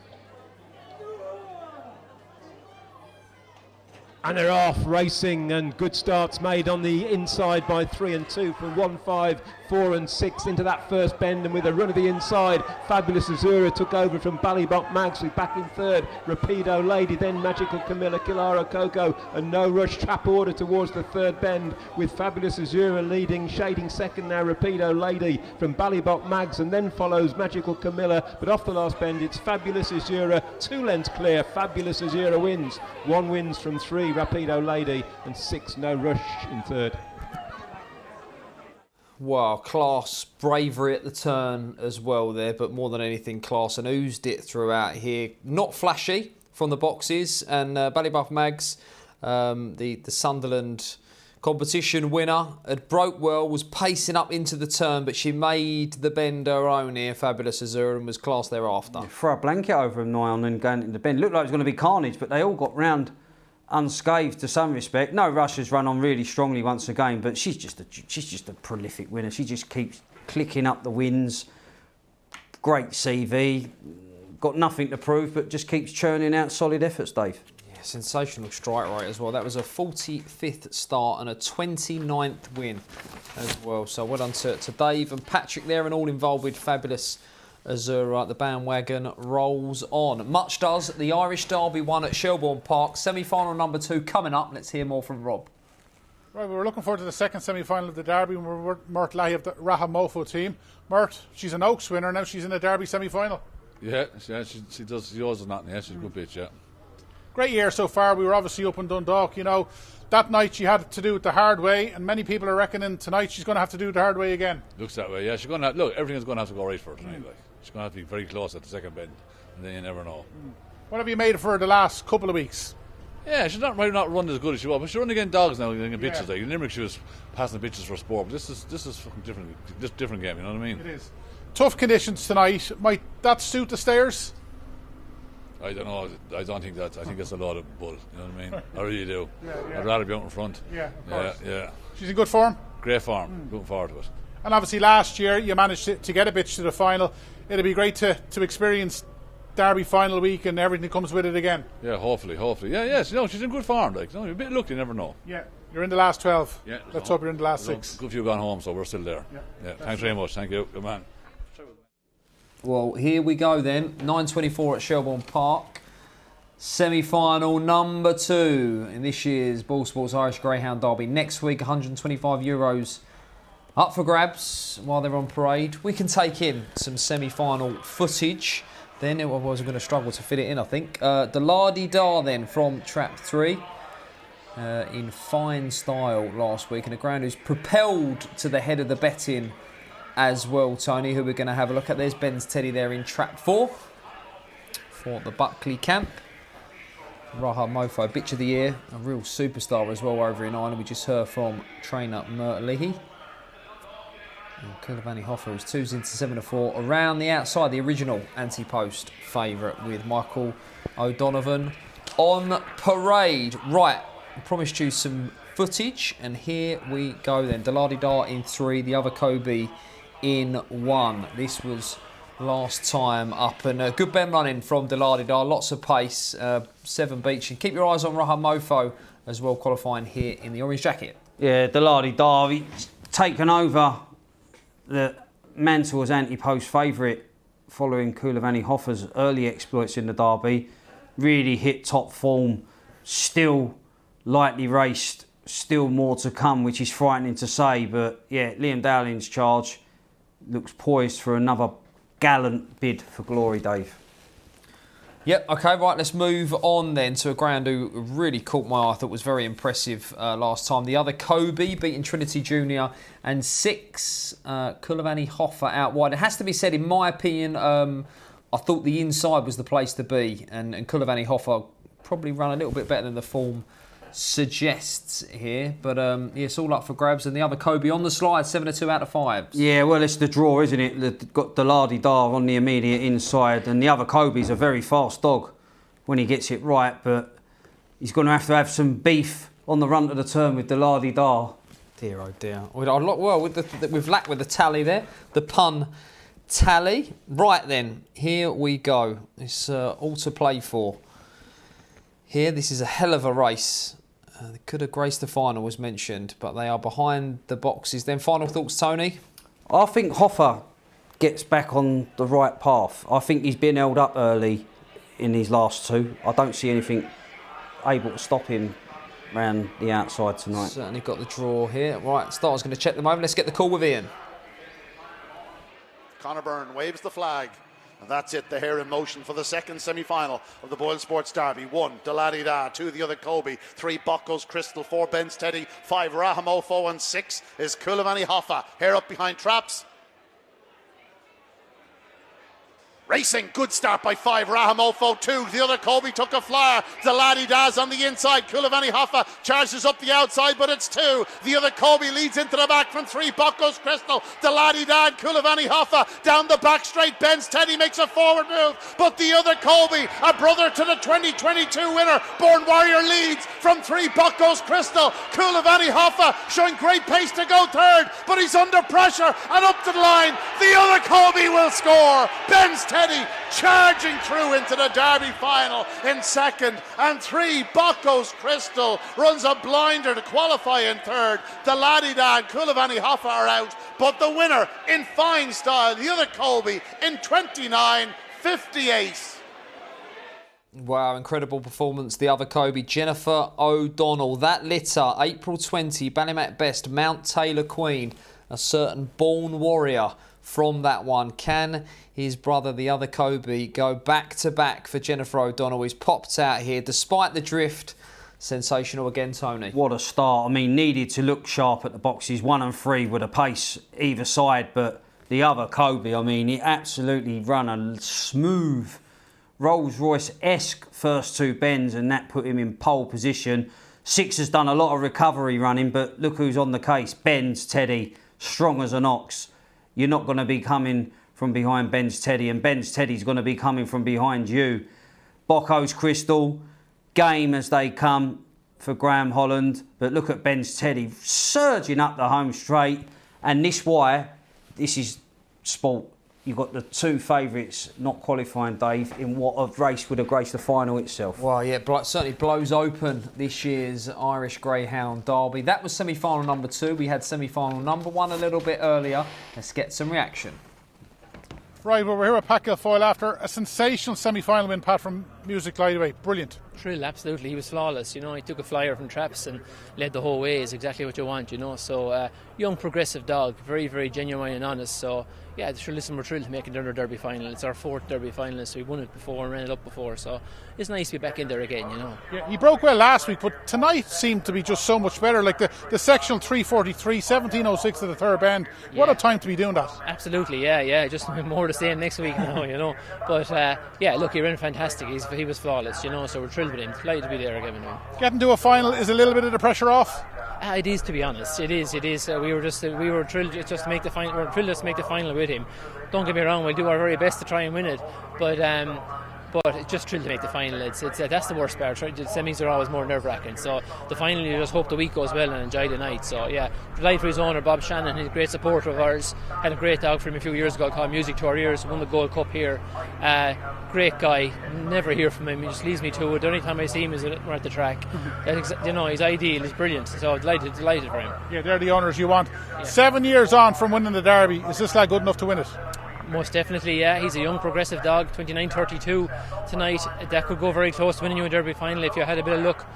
And they're off racing, and good starts made on the inside by 3 and 2 from 1, 5, 4 and 6 into that first bend, and with a run of the inside, Fabulous Azura took over from Ballybrough Mags, with back in third, Rapido Lady, then Magical Camilla, Kilara Coco, and No Rush Trap Order towards the third bend, with Fabulous Azura leading, shading second now Rapido Lady from Ballybrough Mags, and then follows Magical Camilla, but off the last bend it's Fabulous Azura, 2 lengths clear. Fabulous Azura wins, 1 wins from 3 Rapido Lady, and 6 No Rush in third. Wow, class, bravery at the turn as well there, but more than anything, class, and oozed it throughout here. Not flashy from the boxes, and Ballybrough Mags, the Sunderland competition winner, had broke well, was pacing up into the turn, but she made the bend her own here, Fabulous Azura, and was class thereafter. Yeah, throw a blanket over him, Nyon, and going into the bend. Looked like it was going to be carnage, but they all got round unscathed to some respect. No Rush has run on really strongly once again, but she's just a prolific winner. She just keeps clicking up the wins. Great CV, got nothing to prove, but just keeps churning out solid efforts, Dave. Yeah, sensational strike rate as well. That was a 45th start and a 29th win as well. So well done to Dave and Patrick there, and all involved with Fabulous Azura. The bandwagon rolls on. Much does the Irish Derby one at Shelbourne Park. Semi-final number 2 coming up. Let's hear more from Rob. Right, we were looking forward to the second semi-final of the Derby. We were with Mert Lahey of the Rahamofo team. Mert, she's an Oaks winner, now she's in a Derby semi-final. Yeah, she does. She always nothing. Yeah, she's a good bitch. Yeah. Great year so far. We were obviously up in Dundalk. You know, that night she had to do it the hard way, and many people are reckoning tonight she's going to have to do it the hard way again. Looks that way. Yeah, she's going to look. Everything's going to have to go right for her tonight. Like, she's going to have to be very close at the second bend, and then you never know. What have you made of her the last couple of weeks? Yeah, she's not run as good as she was, but she's running against dogs now, against bitches. Like in Limerick, she was passing the bitches for sport. But this is fucking different. This different game. You know what I mean? It is. Tough conditions tonight. Might that suit the stayers? I don't know. I don't think that. I think that's a lot of bull. You know what I mean? I really do. I'd rather be out in front. Yeah, of course. Yeah. She's in good form? Great form. Looking forward to it. And obviously last year you managed to get a bitch to the final. It'd be great to experience Derby final week and everything that comes with it again. Yeah, hopefully. Yeah, yes. No, she's in good form. Like, you're a bit lucky, you never know. Yeah, you're in the last 12. Yeah. Let's hope you're in the last 6. Good few gone home, so we're still there. Yeah. Thanks very much. Thank you. Good man. Well, here we go then. 9:24 at Shelbourne Park. Semi-final number 2 in this year's Boylesports Irish Greyhound Derby. Next week, €125 up for grabs while they're on parade. We can take in some semi-final footage. Then I was going to struggle to fit it in, I think. The La-di-da then from Trap 3 in fine style last week. And a ground who's propelled to the head of the betting as well, Tony, who we're going to have a look at. There's Ben's Teddy there in Trap 4 for the Buckley camp. Raha Mofo, bitch of the year, a real superstar as well over in Ireland. We just heard from trainer Mert Lahey. Kulavani Hoffa is 2s into 7-4 around the outside, the original anti-post favourite with Michael O'Donovan on parade. Right, I promised you some footage, and here we go then. Deladidar in 3, the other Kobe in 1. This was last time up, and a good bend running from Deladidar, lots of pace, 7 beach. And keep your eyes on Rahamofo as well, qualifying here in the orange jacket. Yeah, Deladidar, he's taken over the mantle as anti-post favourite following Kulavani Hoffa's early exploits in the Derby. Really hit top form, still lightly raced, still more to come, which is frightening to say. But yeah, Liam Dowling's charge looks poised for another gallant bid for glory, Dave. Yep, OK, right, let's move on then to a greyhound who really caught my eye. I thought was very impressive last time. The other Kobe, beating Trinity Junior, and 6, Kulavani Hoffa out wide. It has to be said, in my opinion, I thought the inside was the place to be, and Kulavani Hoffa probably run a little bit better than the form suggests here, but yeah, it's all up for grabs. And the other Kobe on the slide, 7-2 out of 5. Yeah, well, it's the draw, isn't it? They've got Deladidar on the immediate inside, and the other Kobe's a very fast dog when he gets it right, but he's going to have some beef on the run to the turn with Deladidar. Dear, oh dear. Well, we've lacked with the tally there, the pun tally. Right then, here we go. It's all to play for. Here, this is a hell of a race. They could have graced the final, as mentioned, but they are behind the boxes. Then, final thoughts, Tony? I think Hoffa gets back on the right path. I think he's been held up early in these last 2. I don't see anything able to stop him round the outside tonight. Certainly got the draw here. Right, Star's going to check them over. Let's get the call with Ian. Conor Byrne waves the flag. And that's it, the hair in motion for the second semi-final of the Boylesports Derby. 1, Deladidar, 2, the other Kobe, 3, Boccos Crystal, 4, Ben's Teddy, 5, Rahamofo, and 6 is Kulavani Hoffa. Hair up behind traps. Racing, good start by 5, Rahamofo 2, the other Kobe took a flyer, Deladidar on the inside, Kulavani Hoffa charges up the outside, but it's 2, the other Kobe leads into the back from 3, Boccos Crystal, Deladidar and Kulavani Hoffa down the back straight, Ben's Teddy makes a forward move, but the other Kobe, a brother to the 2022 winner, Born Warrior leads from 3, Boccos Crystal, Kulavani Hoffa showing great pace to go 3rd, but he's under pressure and up to the line, the other Kobe will score, Ben's Teddy charging through into the Derby final in 2nd, and 3, Boccos Crystal runs a blinder to qualify in 3rd. Deladidar and Kulavani Hoffa are out, but the winner in fine style, the other Kobe, in 29.58. Wow, incredible performance. The other Kobe, Jennifer O'Donnell. That litter, April 20, Ballymac Best, Mount Taylor Queen, a certain Born Warrior from that one. Can his brother, the other Kobe, go back to back for Jennifer O'Donnell? He's popped out here despite the drift. Sensational again, Tony. What a start. I mean, needed to look sharp at the boxes, 1 and 3 with a pace either side, but the other Kobe, I mean, he absolutely run a smooth Rolls-Royce-esque first 2 bends, and that put him in pole position. 6 has done a lot of recovery running, but look who's on the case. Ben's Teddy, strong as an ox. You're not going to be coming from behind Ben's Teddy, and Ben's Teddy's going to be coming from behind you. Boccos Crystal, game as they come for Graham Holland, but look at Ben's Teddy surging up the home straight, and this is sport. You've got the 2 favourites not qualifying, Dave, in what a race would have graced the final itself. Well, yeah, certainly blows open this year's Irish Greyhound Derby. That was semi-final number 2. We had semi-final number 1 a little bit earlier. Let's get some reaction. Right, well, we're here at Pat Guilfoyle after a sensational semi-final win, Pat, from Music Lightweight. Brilliant. Thrill, absolutely. He was flawless, you know. He took a flyer from traps and led the whole way. Is exactly what you want, you know. So, young, progressive dog, very, very genuine and honest. So, yeah, sure, listen, we're thrilled to make it another Derby final. It's our 4th Derby final, so we won it before and ran it up before. So, it's nice to be back in there again, you know. Yeah, he broke well last week, but tonight seemed to be just so much better. Like the sectional 343, 1706 to the 3rd bend. What a time to be doing that. Absolutely, yeah. Just more the same next week now, you know. But, yeah, look, he ran fantastic. He was flawless, you know, so we're thrilled with him. Delighted to be there again, you know. Getting to a final, is a little bit of the pressure off? It is, to be honest. It is. We were thrilled just to make the final. We were thrilled just to make the final with him. Don't get me wrong. We'll do our very best to try and win it, but it's just thrilled to make the final. It's that's the worst part. The semis are always more nerve-wracking. So the final, you just hope the week goes well and enjoy the night. So yeah, delighted for his owner Bob Shannon. He's a great supporter of ours. Had a great dog for him a few years ago called Music to Our Ears. Won the Gold Cup here. Great guy. Never hear from him. He just leads me to it. The only time I see him is when we're at the track. He's ideal. He's brilliant. So delighted for him. Yeah, they're the owners you want. Yeah. 7 years on from winning the Derby. Is this lad good enough to win it? Most definitely, yeah. He's a young progressive dog, 29-32 tonight. That could go very close to winning you a Derby final if you had a bit of luck.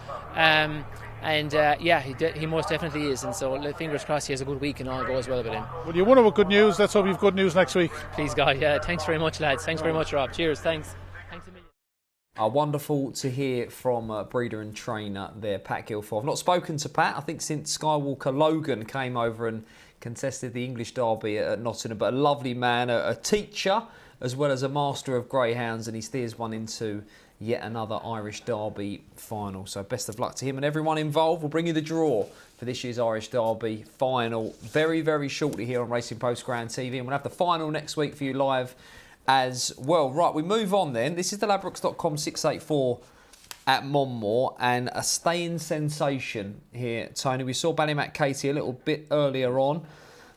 He most definitely is. And so fingers crossed he has a good week and all goes well with him. Well, you won it with good news. Let's hope you have good news next week. Please God, yeah. Thanks very much, lads. Thanks very much, Rob. Cheers. Thanks a million. Wonderful to hear from breeder and trainer there, Pat Guilford. I've not spoken to Pat, I think, since Skywalker Logan came over and contested the English Derby at Nottingham, but a lovely man, a teacher as well as a master of greyhounds, and he steers one into yet another Irish Derby final. So best of luck to him and everyone involved. We'll bring you the draw for this year's Irish Derby final very, very shortly here on Racing Post Greyhound TV, and we'll have the final next week for you live as well. Right, we move on then. This is the Ladbrokes.com 684 at Monmore, and a staying sensation here, Tony. We saw Ballymac Katie a little bit earlier on,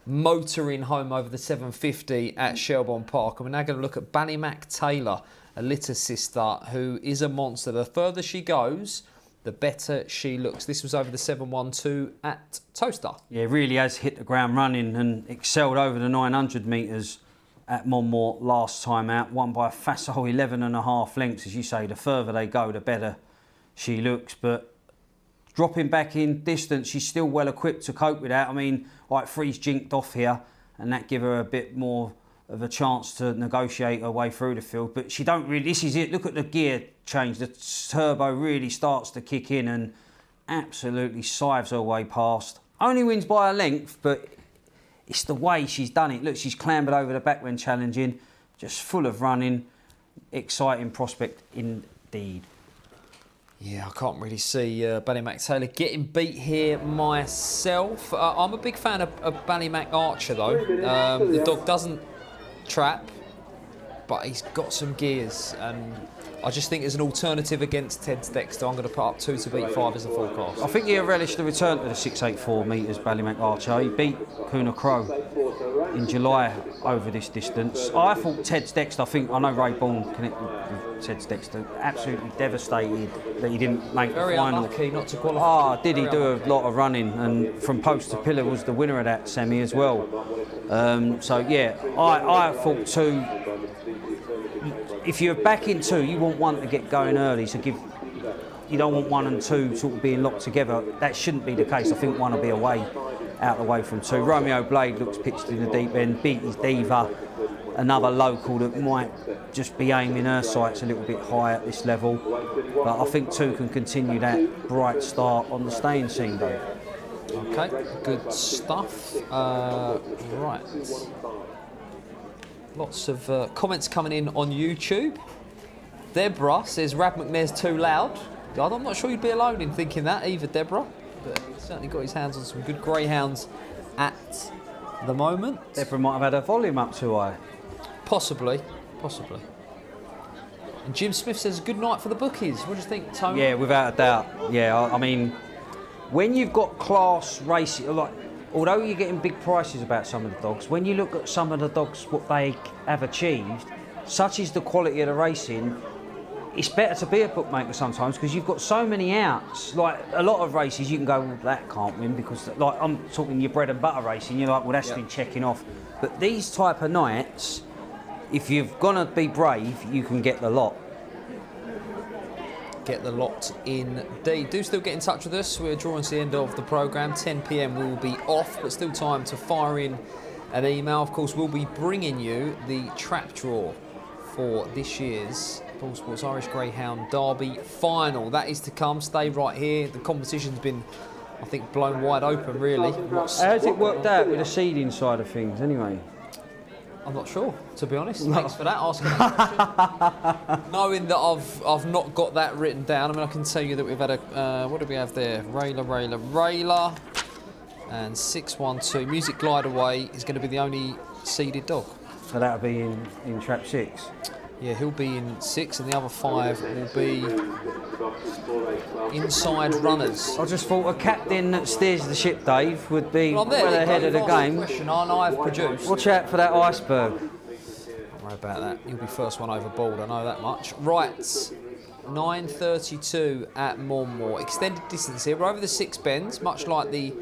motoring home over the 750 at Shelbourne Park. And we're now going to look at Ballymac Taylor, a litter sister who is a monster. The further she goes, the better she looks. This was over the 712 at Toaster. Yeah, really has hit the ground running and excelled over the 900 metres at Monmore last time out. Won by a facile 11.5 lengths. As you say, the further they go, the better she looks. But dropping back in distance, she's still well equipped to cope with that. I mean, like Freeze jinked off here, and that give her a bit more of a chance to negotiate her way through the field. But she don't really, this is it, look at the gear change. The turbo really starts to kick in and absolutely scythes her way past. Only wins by a length, but it's the way she's done it. Look, she's clambered over the back when challenging, just full of running, exciting prospect indeed. Yeah, I can't really see Ballymac Taylor getting beat here myself. I'm a big fan of Ballymac Archer though. The dog doesn't trap, but he's got some gears, and I just think as an alternative against Ted's Dexter, I'm going to put up 2 to beat 5 as a forecast. I think he'll relish the return to the 684 metres Ballymac Archer. He beat Kuna Crow in July over this distance. I thought Ted's Dexter, I know Ray Bourne connected with Ted's Dexter, absolutely devastated that he didn't make the final. Very unlucky not to qualify. Did he do a lot of running, and from post to pillar was the winner of that semi as well. So yeah, I thought 2. If you're back in 2, you want 1 to get going early. So you don't want 1 and 2 sort of being locked together. That shouldn't be the case. I think 1 will be out the way from 2. Romeo Blade looks pitched in the deep end. Beat his Diva, another local that might just be aiming her sights a little bit high at this level. But I think 2 can continue that bright start on the staying scene though. Okay, good stuff. Right. Lots of comments coming in on YouTube. Deborah says Rab McNair's too loud. God, I'm not sure you'd be alone in thinking that either, Deborah. But he's certainly got his hands on some good greyhounds at the moment. Deborah might have had her volume up too high. Possibly. And Jim Smith says good night for the bookies. What do you think, Tony? Yeah, without a doubt. Yeah, I mean, when you've got class racing, like, although you're getting big prices about some of the dogs, when you look at some of the dogs, what they have achieved, such is the quality of the racing, it's better to be a bookmaker sometimes because you've got so many outs. Like a lot of races, you can go, well, that can't win because, like, I'm talking your bread and butter racing, you're like, well, that's been checking off. But these type of nights, if you're gonna be brave, you can get the lot. Get the lot indeed. Do still get in touch with us. We're drawing to the end of the programme. 10 p.m. we will be off, but still time to fire in an email. Of course, we'll be bringing you the trap draw for this year's Boylesports Irish Greyhound Derby final. That is to come. Stay right here. The competition's been, I think, blown wide open, really. How's it worked out with the seeding side of things, anyway? I'm not sure, to be honest. Thanks for that, asking that question. Knowing that I've not got that written down, I mean, I can tell you that we've had a, what do we have there? Railer. And 6-1-2. Music Glide Away is going to be the only seeded dog. So that'll be in trap 6? Yeah, he'll be in 6 and the other 5 will be inside runners. I just thought a captain that steers the ship, Dave, would be well ahead of the game. Question I've produced. Watch out for that iceberg. Don't worry about that. You'll be first one overboard, I know that much. Right, 9:32 at Monmore. Extended distance here. We're over the 6 bends, much like the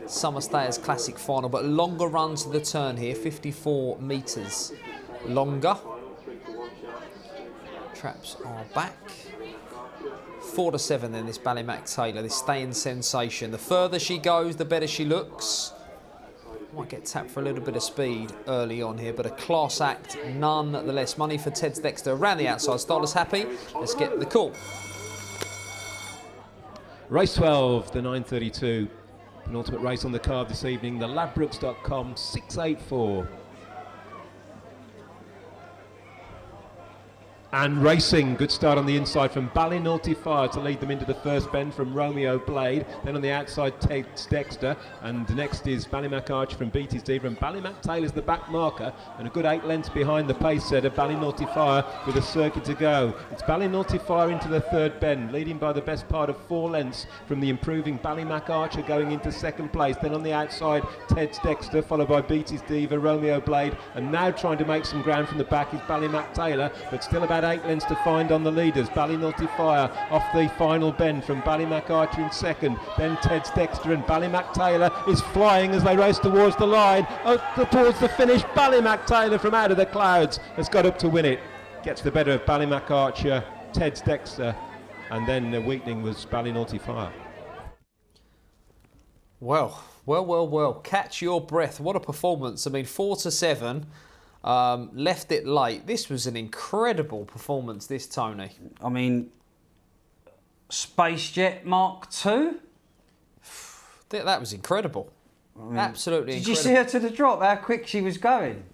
Summer Stayers Classic final, but longer run to the turn here, 54 metres longer. Traps are back. 4-7 then, this Ballymac Taylor, this staying sensation. The further she goes, the better she looks. Might get tapped for a little bit of speed early on here, but a class act nonetheless. Money for Ted Dexter around the outside. Starless happy. Let's get the call. Race 12, the 9:32. Penultimate race on the card this evening. The Ladbrokes.com 684. And racing, good start on the inside from Ballynaughty Fire to lead them into the first bend from Romeo Blade. Then on the outside, Ted Dexter. And next is Ballymac Archer from Beatty's Diva. And Ballymac Taylor's the back marker. And a good 8 lengths behind the pace setter, Ballynaughty Fire, with a circuit to go. It's Ballynaughty Fire into the third bend, leading by the best part of 4 lengths from the improving Ballymac Archer going into second place. Then on the outside, Ted Dexter, followed by Beatty's Diva, Romeo Blade. And now trying to make some ground from the back is Ballymac Taylor, but still about 8 lengths to find on the leaders. Ballynaughty Fire off the final bend from Ballymac Archer in second, then Ted Dexter, and Ballymac Taylor is flying as they race towards the line, towards the finish. Ballymac Taylor from out of the clouds has got up to win it, gets the better of Ballymac Archer, Ted Dexter, and then the weakening was Ballynaughty Fire. Well, catch your breath. What a performance. I mean, 4-7. Left it late. This was an incredible performance, this, Tony. I mean, Space Jet Mark II? That was incredible. Absolutely incredible. Did you see her to the drop, how quick she was going?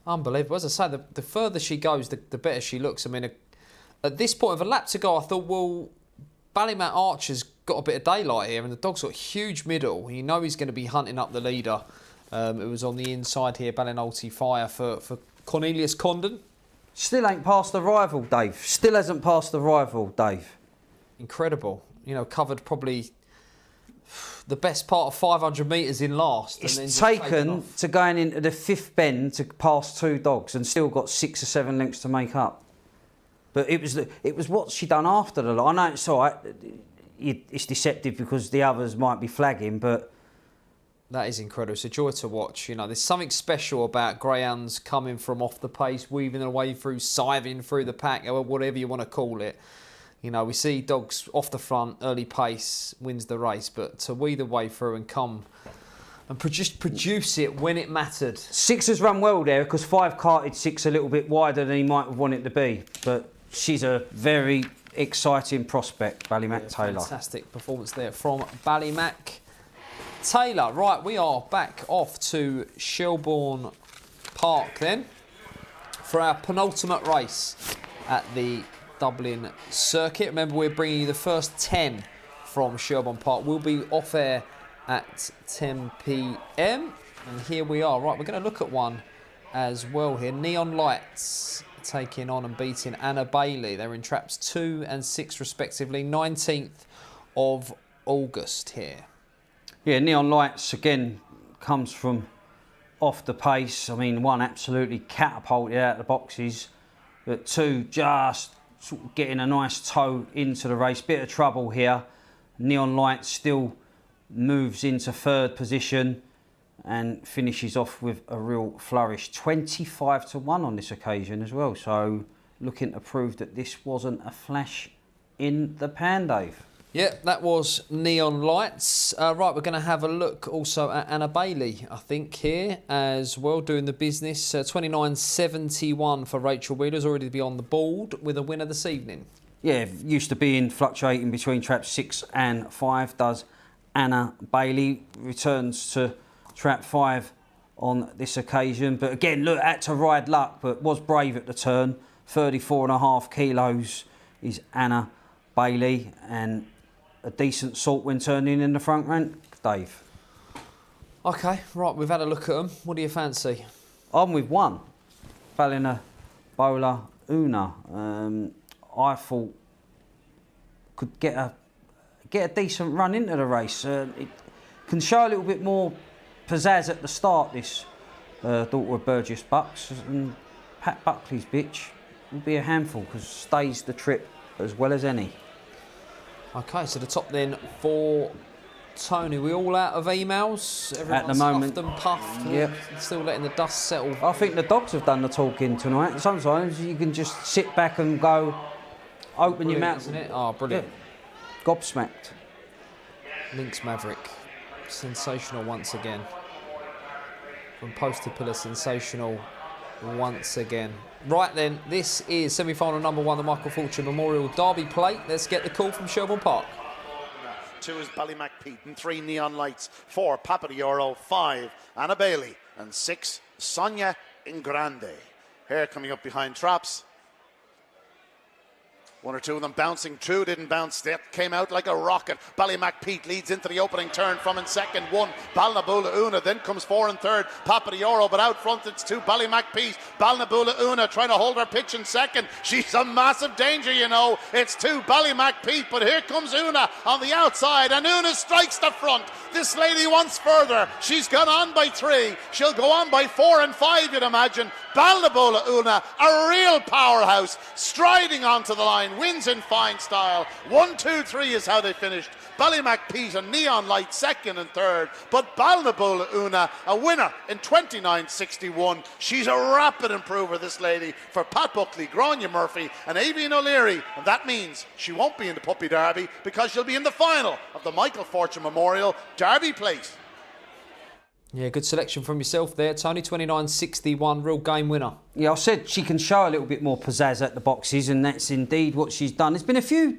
Unbelievable. As I say, the further she goes, the better she looks. I mean, at this point of a lap to go, I thought, well, Ballymac Archer's got a bit of daylight here, and the dog's got a huge middle. You know he's going to be hunting up the leader. It was on the inside here, Ballynaughty Fire for Cornelius Condon. Still ain't passed the rival, Dave. Still hasn't passed the rival, Dave. Incredible. You know, covered probably the best part of 500 metres in last. It's and then taken to going into the 5th bend to pass 2 dogs and still got 6 or 7 lengths to make up. But it was what she done after the line. I know it's all right. It's deceptive because the others might be flagging, but that is incredible. It's a joy to watch. You know, there's something special about greyhounds coming from off the pace, weaving their way through, scything through the pack, or whatever you want to call it. You know, we see dogs off the front, early pace wins the race, but to weave their way through and come and produce it when it mattered. 6 has run well there because 5 carted 6 a little bit wider than he might have wanted to be, but she's a very exciting prospect, Ballymac Taylor. Fantastic performance there from Ballymac Taylor. Right, we are back off to Shelbourne Park then for our penultimate race at the Dublin circuit. Remember, we're bringing you the first 10 from Shelbourne Park. We'll be off air at 10 p.m. and here we are. Right, we're going to look at one as well here. Neon Lights taking on and beating Anna Bailey. They're in traps 2 and 6 respectively. 19th of August here. Yeah, Neon Lights again comes from off the pace. I mean, 1 absolutely catapulted out of the boxes, but 2 just sort of getting a nice toe into the race. Bit of trouble here. Neon Lights still moves into 3rd position and finishes off with a real flourish. 25-1 on this occasion as well. So looking to prove that this wasn't a flash in the pan, Dave. Yeah, that was Neon Lights. Right, we're going to have a look also at Anna Bailey, I think, here as well, doing the business. 29.71 for Rachel Wheeler's already to be on the board with a winner this evening. Yeah, used to being fluctuating between traps 6 and 5, does Anna Bailey. Returns to trap 5 on this occasion. But again, look, had to ride luck, but was brave at the turn. 34.5 kilos is Anna Bailey, and a decent salt when turning in the front rank, Dave. OK, right, we've had a look at them. What do you fancy? I'm with 1. Ballina, Bowler, Una. I thought could get a decent run into the race. It can show a little bit more pizzazz at the start, this daughter of Burgess Bucks. And Pat Buckley's bitch will be a handful because stays the trip as well as any. OK, so the top then for Tony. We all out of emails? Everyone's at the moment, huffed and puffed. Yep. Still letting the dust settle. I think the dogs have done the talking tonight. Sometimes you can just sit back and go, open your mouth. Isn't it? Oh, brilliant. Yeah. Gobsmacked. Lynx Maverick. Sensational once again. From Posted Pillar, sensational once again. Right then, this is semi-final number 1, the Michael Fortune Memorial Derby Plate. Let's get the call from Shelbourne Park. 2 is Ballymacpeat, and 3 Neon Lights, 4 Papa Dioro, 5 Anna Bailey, and 6 Sonia Ingrande. Here coming up behind traps. 1 or 2 of them bouncing through, didn't bounce. That came out like a rocket. Ballymacpeat leads into the opening turn from in second. 1 Balnabula Una, then comes 4 and 3rd Papa Dioro, but out front it's 2 Ballymacpeat. Balnabula Una trying to hold her pitch in second. She's a massive danger, you know. It's 2 Ballymacpeat, but here comes Una on the outside, and Una strikes the front. This lady wants further. She's gone on by 3. She'll go on by 4 and 5, you'd imagine. Balnabula Una, a real powerhouse, striding onto the line, wins in fine style. 1, 2, 3 is how they finished. Ballymacpeat and Neon Light 2nd and 3rd, but Balnabula Una a winner in 29.61. She's a rapid improver, this lady, for Pat Buckley, Grania Murphy and Avian O'Leary, and that means she won't be in the Puppy Derby because she'll be in the final of the Michael Fortune Memorial Derby Plate. Yeah, good selection from yourself there, Tony. 29.61, real game winner. Yeah, I said she can show a little bit more pizzazz at the boxes, and that's indeed what she's done. There's been a few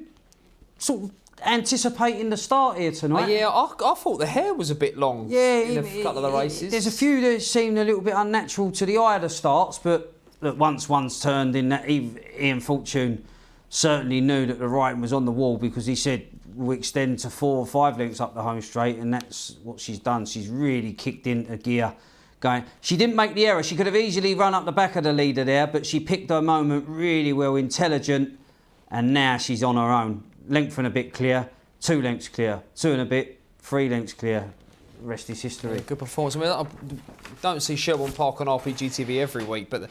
sort of anticipating the start here tonight. Yeah, I thought the hair was a bit long in a couple of the races. There's a few that seemed a little bit unnatural to the eye of the starts, but look, once one's turned in, that Ian Fortune certainly knew that the writing was on the wall, because he said we'll extend to 4 or 5 lengths up the home straight, and that's what she's done. She's really kicked into gear going. She didn't make the error. She could have easily run up the back of the leader there, but she picked her moment really well, intelligent, and now she's on her own. Length and a bit clear, 2 lengths clear, 2 and a bit, 3 lengths clear. Rest is history. Yeah, good performance. I mean, I don't see Shelbourne Park on RPGTV every week, but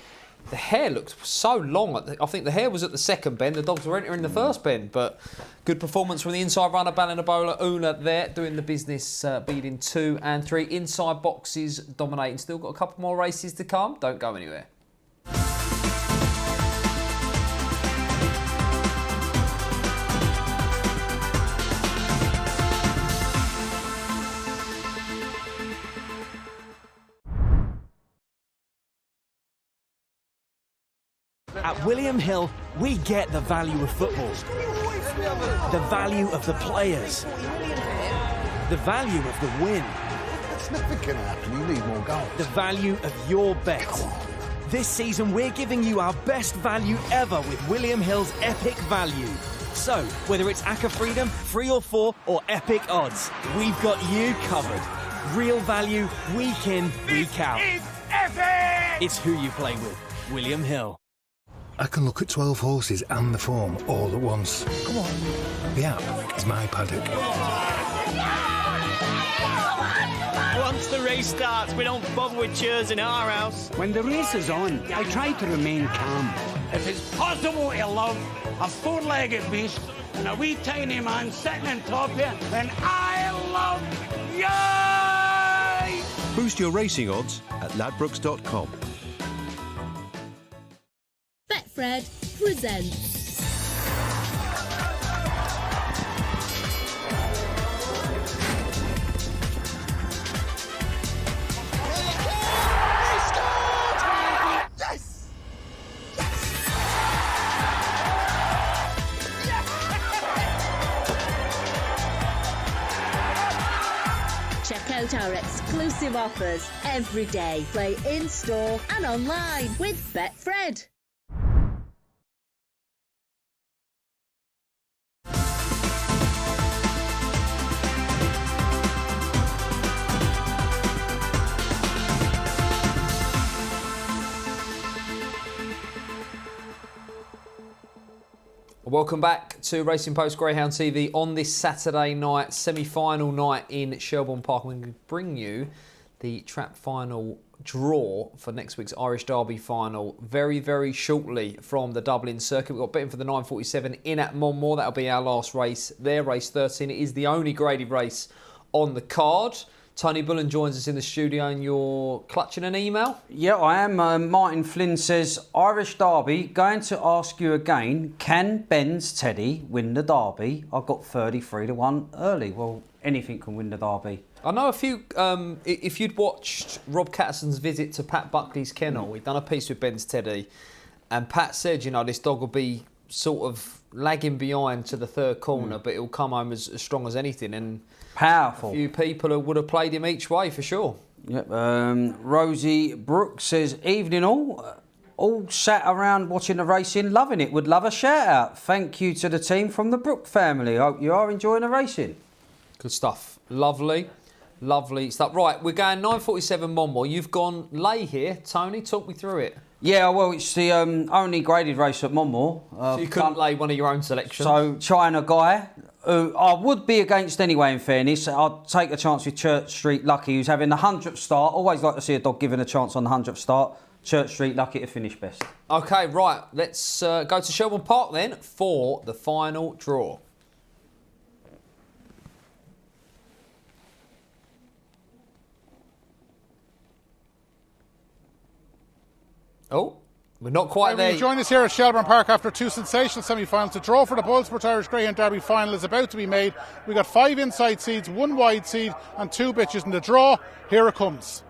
the hair looks so long. I think the hair was at the second bend. The dogs were entering the first bend, but good performance from the inside runner, Ballinabola Una there, doing the business, beating 2 and 3. Inside boxes dominating. Still got a couple more races to come. Don't go anywhere. At William Hill, we get the value of football, the value of the players, the value of the win. It's nothing can happen, you need more goals. The value of your bet. This season, we're giving you our best value ever with William Hill's Epic Value. So, whether it's Acca Freedom, 3 or 4, or Epic Odds, we've got you covered. Real value, week in, week out. It's epic! It's who you play with. William Hill. I can look at 12 horses and the form all at once. Come on. The app is my paddock. Once the race starts, we don't bother with cheers in our house. When the race is on, I try to remain calm. If it's possible to love a four-legged beast and a wee tiny man sitting on top of you, then I love you! Boost your racing odds at ladbrokes.com. Betfred presents Check out our exclusive offers every day. Play in-store and online with Betfred. Welcome back to Racing Post Greyhound TV on this Saturday night, semi-final night in Shelbourne Park. We're going to bring you the trap final draw for next week's Irish Derby final very, very shortly from the Dublin circuit. We've got betting for the 9:47 in at Monmore. That'll be our last race there, race 13. It is the only graded race on the card. Tony Bullen joins us in the studio and you're clutching an email? Yeah, I am. Martin Flynn says, Irish Derby, going to ask you again, can Ben's Teddy win the Derby? I got 33-1 early. Well, anything can win the Derby. I know a few, if you'd watched Rob Catterson's visit to Pat Buckley's kennel, he'd done a piece with Ben's Teddy, and Pat said, you know, this dog will be sort of lagging behind to the third corner, but it'll come home as strong as anything. And powerful. A few people who would have played him each way for sure. Yep. Rosie Brooks says, evening all sat around watching the racing, loving it. Would love a shout out. Thank you to the team from the Brook family. Hope you are enjoying the racing. Good stuff. Lovely stuff. Right, we're going 9:47 Monmore. You've gone lay here. Tony, talk me through it. Yeah, well, it's the only graded race at Monmore. So you couldn't lay one of your own selections? So, China Guy, who I would be against anyway, in fairness. I'd take a chance with Church Street Lucky, who's having the 100th start. Always like to see a dog given a chance on the 100th start. Church Street Lucky to finish best. OK, right. Let's go to Shelbourne Park then for the final draw. Oh, we're not quite there. You join us here at Shelbourne Park after two sensational semi-finals. The draw for the Boylesports Irish Greyhound Derby final is about to be made. We got 5 inside seeds, 1 wide seed and 2 bitches in the draw. Here it comes.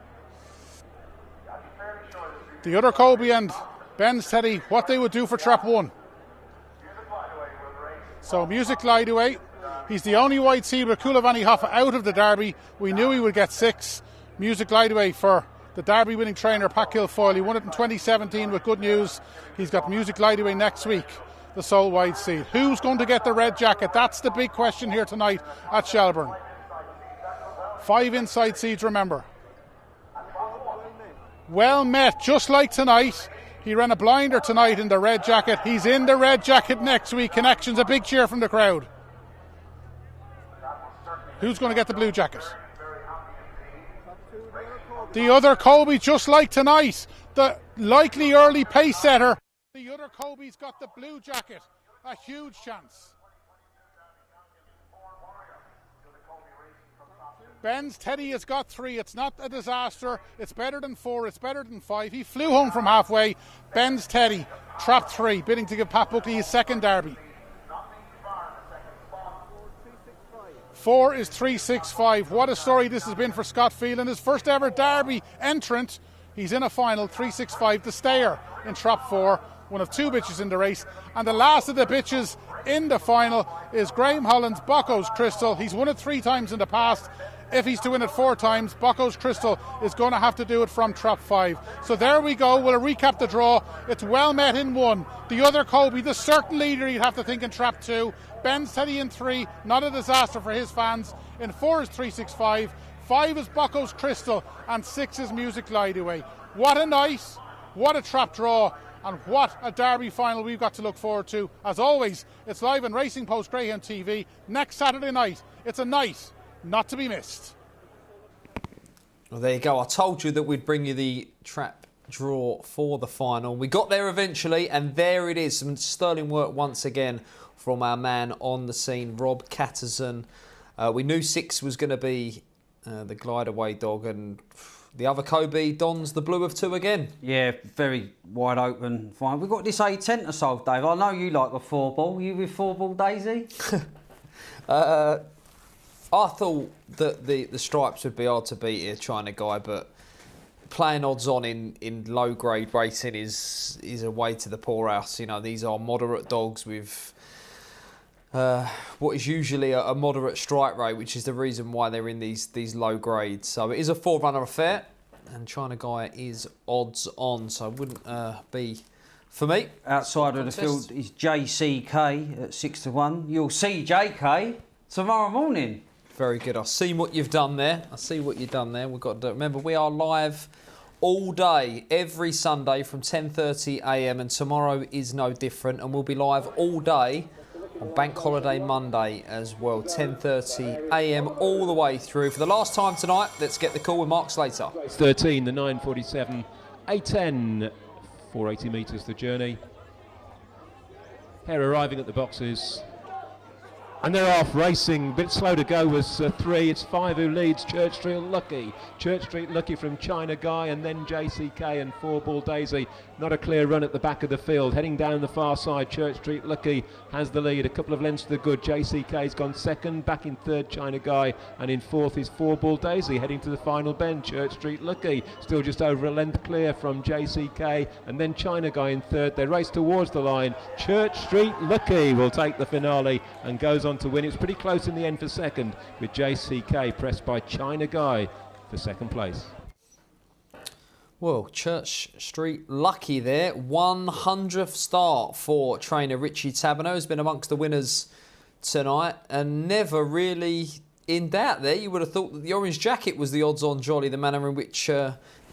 The other Kobe and Ben's Teddy, what they would do for trap 1. So Music Glide Away. He's the only wide seed with Kulavani Hoffa out of the Derby. We knew he would get 6. Music Glide Away for the Derby winning trainer, Pat Kilfoyle. He won it in 2017 with good news. He's got Music Glide Away next week, the sole wide seed. Who's going to get the red jacket? That's the big question here tonight at Shelbourne. 5 inside seeds, remember. Well met, just like tonight. He ran a blinder tonight in the red jacket. He's in the red jacket next week. Connections, a big cheer from the crowd. Who's going to get the blue jacket? The other Kobe, just like tonight, the likely early pace setter. The other Kobe's got the blue jacket. A huge chance. Ben's Teddy has got 3. It's not a disaster. It's better than 4. It's better than 5. He flew home from halfway. Ben's Teddy, trap 3, bidding to give Pat Buckley his second Derby. 4 is 365. What a story this has been for Scott Phelan. His first ever Derby entrant. He's in a final, 365. The stayer in trap 4. One of 2 bitches in the race. And the last of the bitches in the final is Graham Holland's Bocco's Crystal. He's won it 3 times in the past. If he's to win it 4 times, Bocco's Crystal is going to have to do it from trap 5. So there we go. We'll recap the draw. It's well met in 1. The other Kobe, the certain leader, you'd have to think in trap 2. Ben's Teddy in 3, not a disaster for his fans. In 4 is 365. 5 is Bocco's Crystal. And 6 is Music Glide Away. What a night. What a trap draw. And what a Derby final we've got to look forward to. As always, it's live on Racing Post Greyhound TV next Saturday night. It's a night not to be missed. Well, there you go. I told you that we'd bring you the trap draw for the final. We got there eventually, and there it is. Some sterling work once again from our man on the scene, Rob Catterson. We knew 6 was going to be the glide away dog, and the other Kobe dons the blue of 2 again. Yeah, very wide open. Fine. We've got this 8-10 to solve, Dave. I know you like a 4-ball. You with 4-ball, Daisy? I thought that the stripes would be hard to beat here, China Guy, but playing odds on in low grade racing is a way to the poorhouse. You know, these are moderate dogs with what is usually a moderate strike rate, which is the reason why they're in these low grades. So it is a 4-runner affair, and China Guy is odds on, so it wouldn't be for me. Outside of the field is JCK at 6-1. You'll see JK tomorrow morning. Very good. I see what you've done there. We've got to remember we are live all day, every Sunday from 10:30 a.m. and tomorrow is no different, and we'll be live all day on Bank Holiday Monday as well, 10:30 a.m. all the way through. For the last time tonight, let's get the call with Mark Slater. It's 13, the 9:47, 8:10, 480 metres the journey. Pair arriving at the boxes. And they're off racing. A bit slow to go was 3. It's 5 who leads. Church Street Lucky. Church Street Lucky from China Guy, and then JCK and 4 Ball Daisy. Not a clear run at the back of the field. Heading down the far side, Church Street Lucky has the lead. A couple of lengths to the good. JCK's gone second. Back in third, China Guy. And in fourth is 4 Ball Daisy. Heading to the final bend, Church Street Lucky. Still just over a length clear from JCK. And then China Guy in third. They race towards the line. Church Street Lucky will take the finale and goes on to win. It's pretty close in the end for second, with JCK pressed by China Guy for second place. Well, Church Street Lucky there. 100th start for trainer Richie Taberner, who's been amongst the winners tonight and never really in doubt there. You would have thought that the Orange Jacket was the odds-on jolly, the manner in which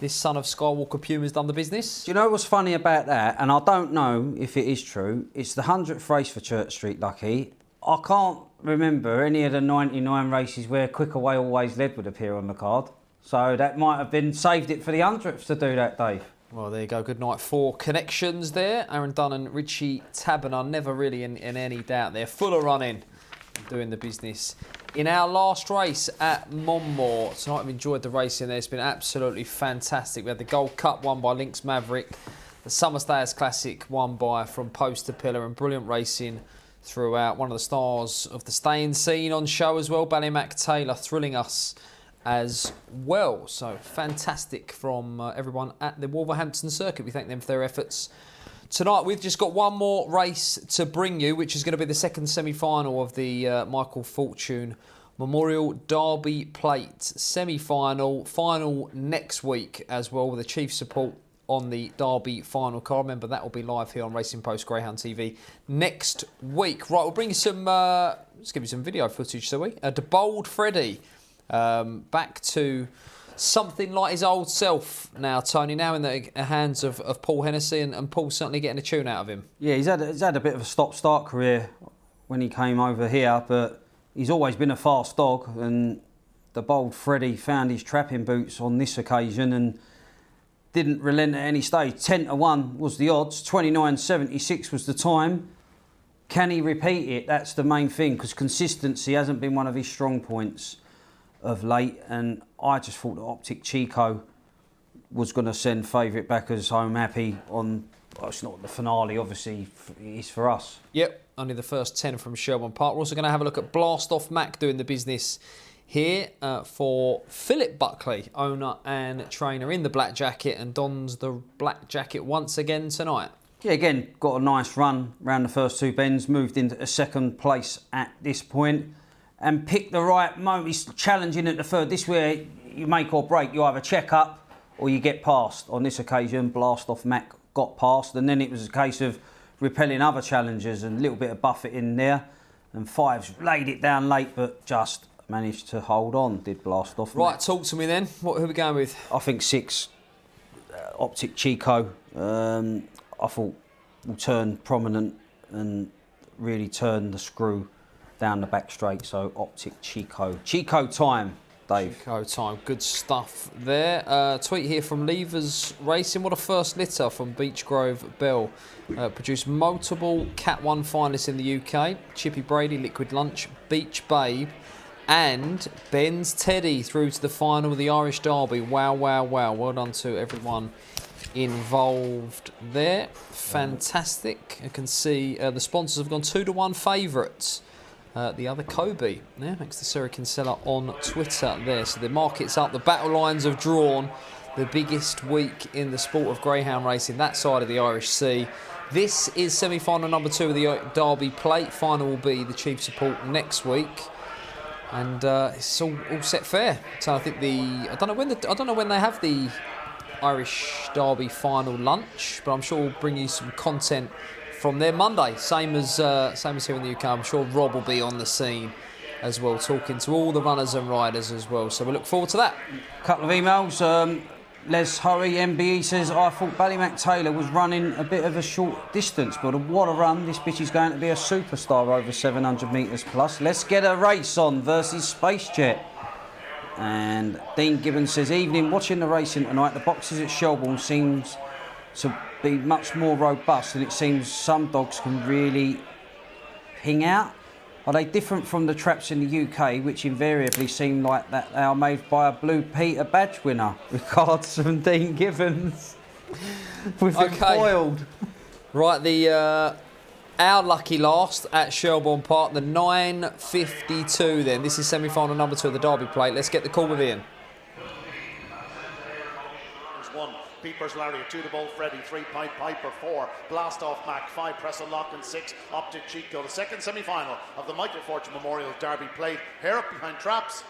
this son of Skywalker Puma's done the business. Do you know what's funny about that? And I don't know if it is true. It's the 100th race for Church Street Lucky. I can't remember any of the 99 races where Quick Away Always Led would appear on the card. So that might have been saved it for the 100th to do that, Dave. Well, there you go. Good night for connections there. Aaron Dunn and Richie Taberner, never really in any doubt there. Fuller running, doing the business. In our last race at Monmore tonight, I've enjoyed the racing there. It's been absolutely fantastic. We had the Gold Cup won by Lynx Maverick, the Summer Stayers Classic won by From Post to Pillar, and brilliant racing throughout. One of the stars of the staying scene on show as well, Ballymac Taylor, thrilling us as well. So fantastic from everyone at the Wolverhampton circuit. We thank them for their efforts. Tonight we've just got one more race to bring you, which is going to be the second semi-final of the Michael Fortune Memorial Derby Plate semi-final. Final next week as well, with the chief support on the Derby final card. Remember, that will be live here on Racing Post Greyhound TV next week. Right, we'll bring you some, let's give you some video footage, shall we? The Bold Freddy, back to something like his old self now, Tony, now in the hands of Paul Hennessy, and Paul's certainly getting a tune out of him. Yeah, he's had a bit of a stop-start career when he came over here, but he's always been a fast dog, and the Bold Freddy found his trapping boots on this occasion and didn't relent at any stage. 10-1 was the odds, 29.76 was the time. Can he repeat it? That's the main thing, because consistency hasn't been one of his strong points of late, and I just thought that Optic Chico was going to send favourite backers home happy on, well, it's not the finale, obviously, it's for us. Yep, only the first 10 from Shelbourne Park. We're also going to have a look at Blast Off Mac doing the business here for Philip Buckley, owner and trainer in the black jacket, and dons the black jacket once again tonight. Yeah, again, got a nice run around the first 2 bends, moved into a second place at this point, and picked the right moment. He's challenging at the third. This where you make or break. You either check up or you get past. On this occasion, Blast Off Mac got past, and then it was a case of repelling other challengers and a little bit of buffet in there. And Fives laid it down late, but just managed to hold on, did Blast Off. Right, talk to me then. Who are we going with? I think 6, Optic Chico. I thought will turn prominent and really turn the screw down the back straight. So Optic Chico. Chico time, Dave. Chico time. Good stuff there. Tweet here from Levers Racing. What a first litter from Beech Grove Bell. Produced multiple Cat 1 finalists in the UK. Chippy Brady, Liquid Lunch, Beach Babe, and Ben's Teddy through to the final of the Irish Derby. Wow, wow, wow. Well done to everyone involved there. Fantastic. I can see the sponsors have gone 2-1 favourites. The other Kobe, yeah, makes the Surrey Kinsella on Twitter there. So the market's up, the battle lines have drawn. The biggest week in the sport of greyhound racing, that side of the Irish Sea. This is semi-final number 2 of the Derby Plate. Final will be the chief support next week. And it's all set fair. So I think I don't know when they have the Irish Derby final lunch, but I'm sure we'll bring you some content from there Monday. Same as here in the UK. I'm sure Rob will be on the scene as well, talking to all the runners and riders as well. So we look forward to that. A couple of emails. Les Hurry, MBE says, I thought Ballymac Taylor was running a bit of a short distance, but what a run. This bitch is going to be a superstar over 700 metres plus. Let's get a race on versus Space Jet. And Dean Gibbons says, evening, watching the racing tonight, the boxes at Shelbourne seems to be much more robust, and it seems some dogs can really ping out. Are they different from the traps in the UK, which invariably seem like that they are made by a Blue Peter badge winner? Regards from Dean Gibbons. We've been foiled. Right, our lucky last at Shelbourne Park, the 9.52 then. This is semi-final number 2 of the Derby plate. Let's get the call with Ian. Peepers Lariat, 2 to Bowl Freddy, 3 Pied Piper, 4 Blast Off Mac, 5 Press and Lock, and 6 Optic Chico. The second semi-final of the Michael Fortune Memorial Derby played here up behind traps.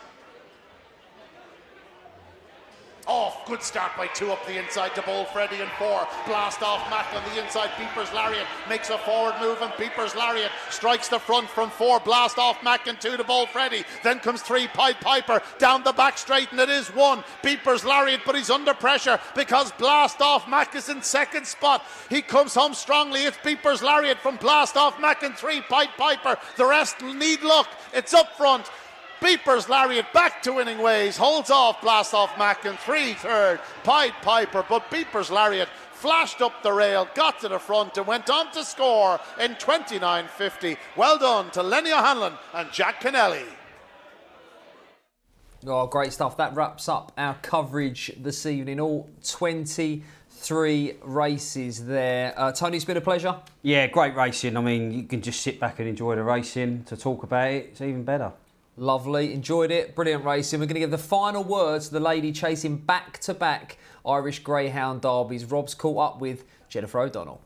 Off, good start by 2 up the inside to Bowl Freddy, and 4 Blast Off Mac on the inside. Peepers Lariat makes a forward move, and Peepers Lariat strikes the front from 4 Blast Off Mac and 2 to Bowl Freddy. Then comes 3 Pied Piper down the back straight, and it is 1 Peepers Lariat, but he's under pressure because Blast Off Mac is in second spot. He comes home strongly. It's Peepers Lariat from Blast Off Mac and 3 Pied Piper. The rest need luck. It's up front. Peepers Lariat back to winning ways, holds off Blast Off Mac, and 3 third Pied Piper, but Peepers Lariat flashed up the rail, got to the front, and went on to score in 29.50. Well done to Lenny O'Hanlon and Jack Kennelly. Oh, great stuff. That wraps up our coverage this evening. All 23 races there. Tony, it's been a pleasure. Yeah, great racing. I mean, you can just sit back and enjoy the racing. To talk about it, it's even better. Lovely, enjoyed it, brilliant racing. We're going to give the final words to the lady chasing back-to-back Irish Greyhound derbies. Rob's caught up with Jennifer O'Donnell.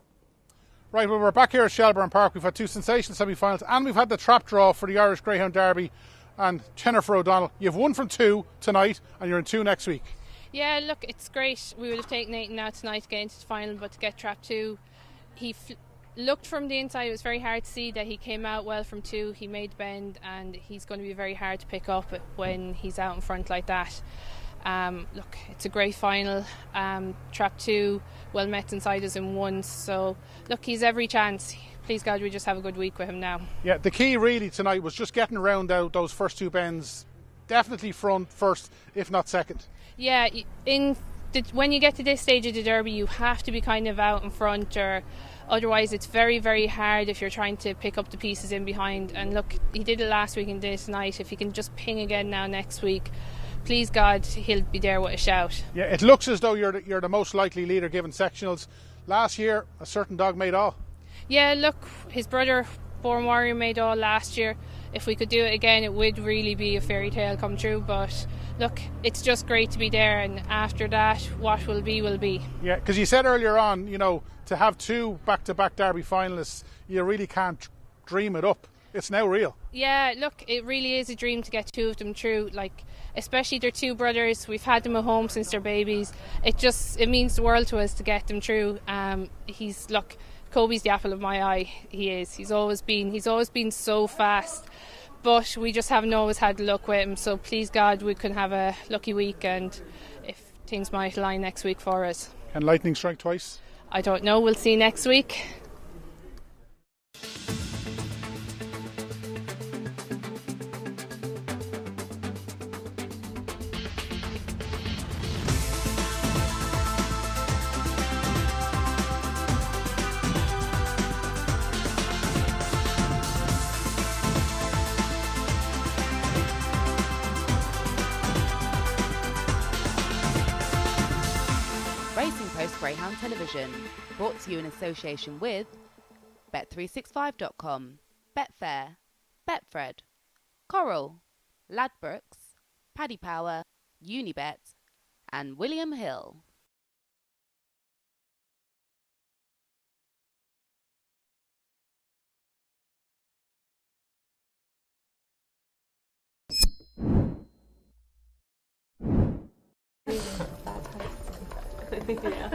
Right, well, we're back here at Shelbourne Park. We've had 2 sensational semi-finals, and we've had the trap draw for the Irish Greyhound Derby. And Jennifer O'Donnell, you've won from 2 tonight, and you're in 2 next week. Yeah, look, it's great. We would have taken Nathan out tonight to get into the final, but to get trap 2, he looked from the inside. It was very hard to see that he came out well from 2. He made the bend, and he's going to be very hard to pick up when he's out in front like that. Look, it's a great final. Trap 2, well met inside us in 1. So, look, he's every chance. Please God, we just have a good week with him now. Yeah, the key really tonight was just getting around out those first 2 bends. Definitely front first, if not second. Yeah, when you get to this stage of the Derby, you have to be kind of out in front, or otherwise it's very, very hard if you're trying to pick up the pieces in behind. And look, he did it last week and did it tonight. If he can just ping again now next week, please God, he'll be there with a shout. Yeah, it looks as though you're the most likely leader given sectionals. Last year, a certain dog made all. Yeah, look, his brother, Born Warrior, made all last year. If we could do it again, it would really be a fairy tale come true. But look, it's just great to be there, and after that, what will be, will be. Yeah, because you said earlier on, to have 2 back-to-back Derby finalists, you really can't dream it up. It's now real. Yeah, look, it really is a dream to get 2 of them through. Like, especially their 2 brothers. We've had them at home since they're babies. It means the world to us to get them through. Kobe's the apple of my eye. He is. He's always been so fast. But we just haven't always had luck with him. So please God, we can have a lucky week, and if things might align next week for us. Can lightning strike twice? I don't know. We'll see next week. Racing Post Greyhound Television, brought to you in association with Bet365.com, Betfair, Betfred, Coral, Ladbrokes, Paddy Power, Unibet, and William Hill. Yeah,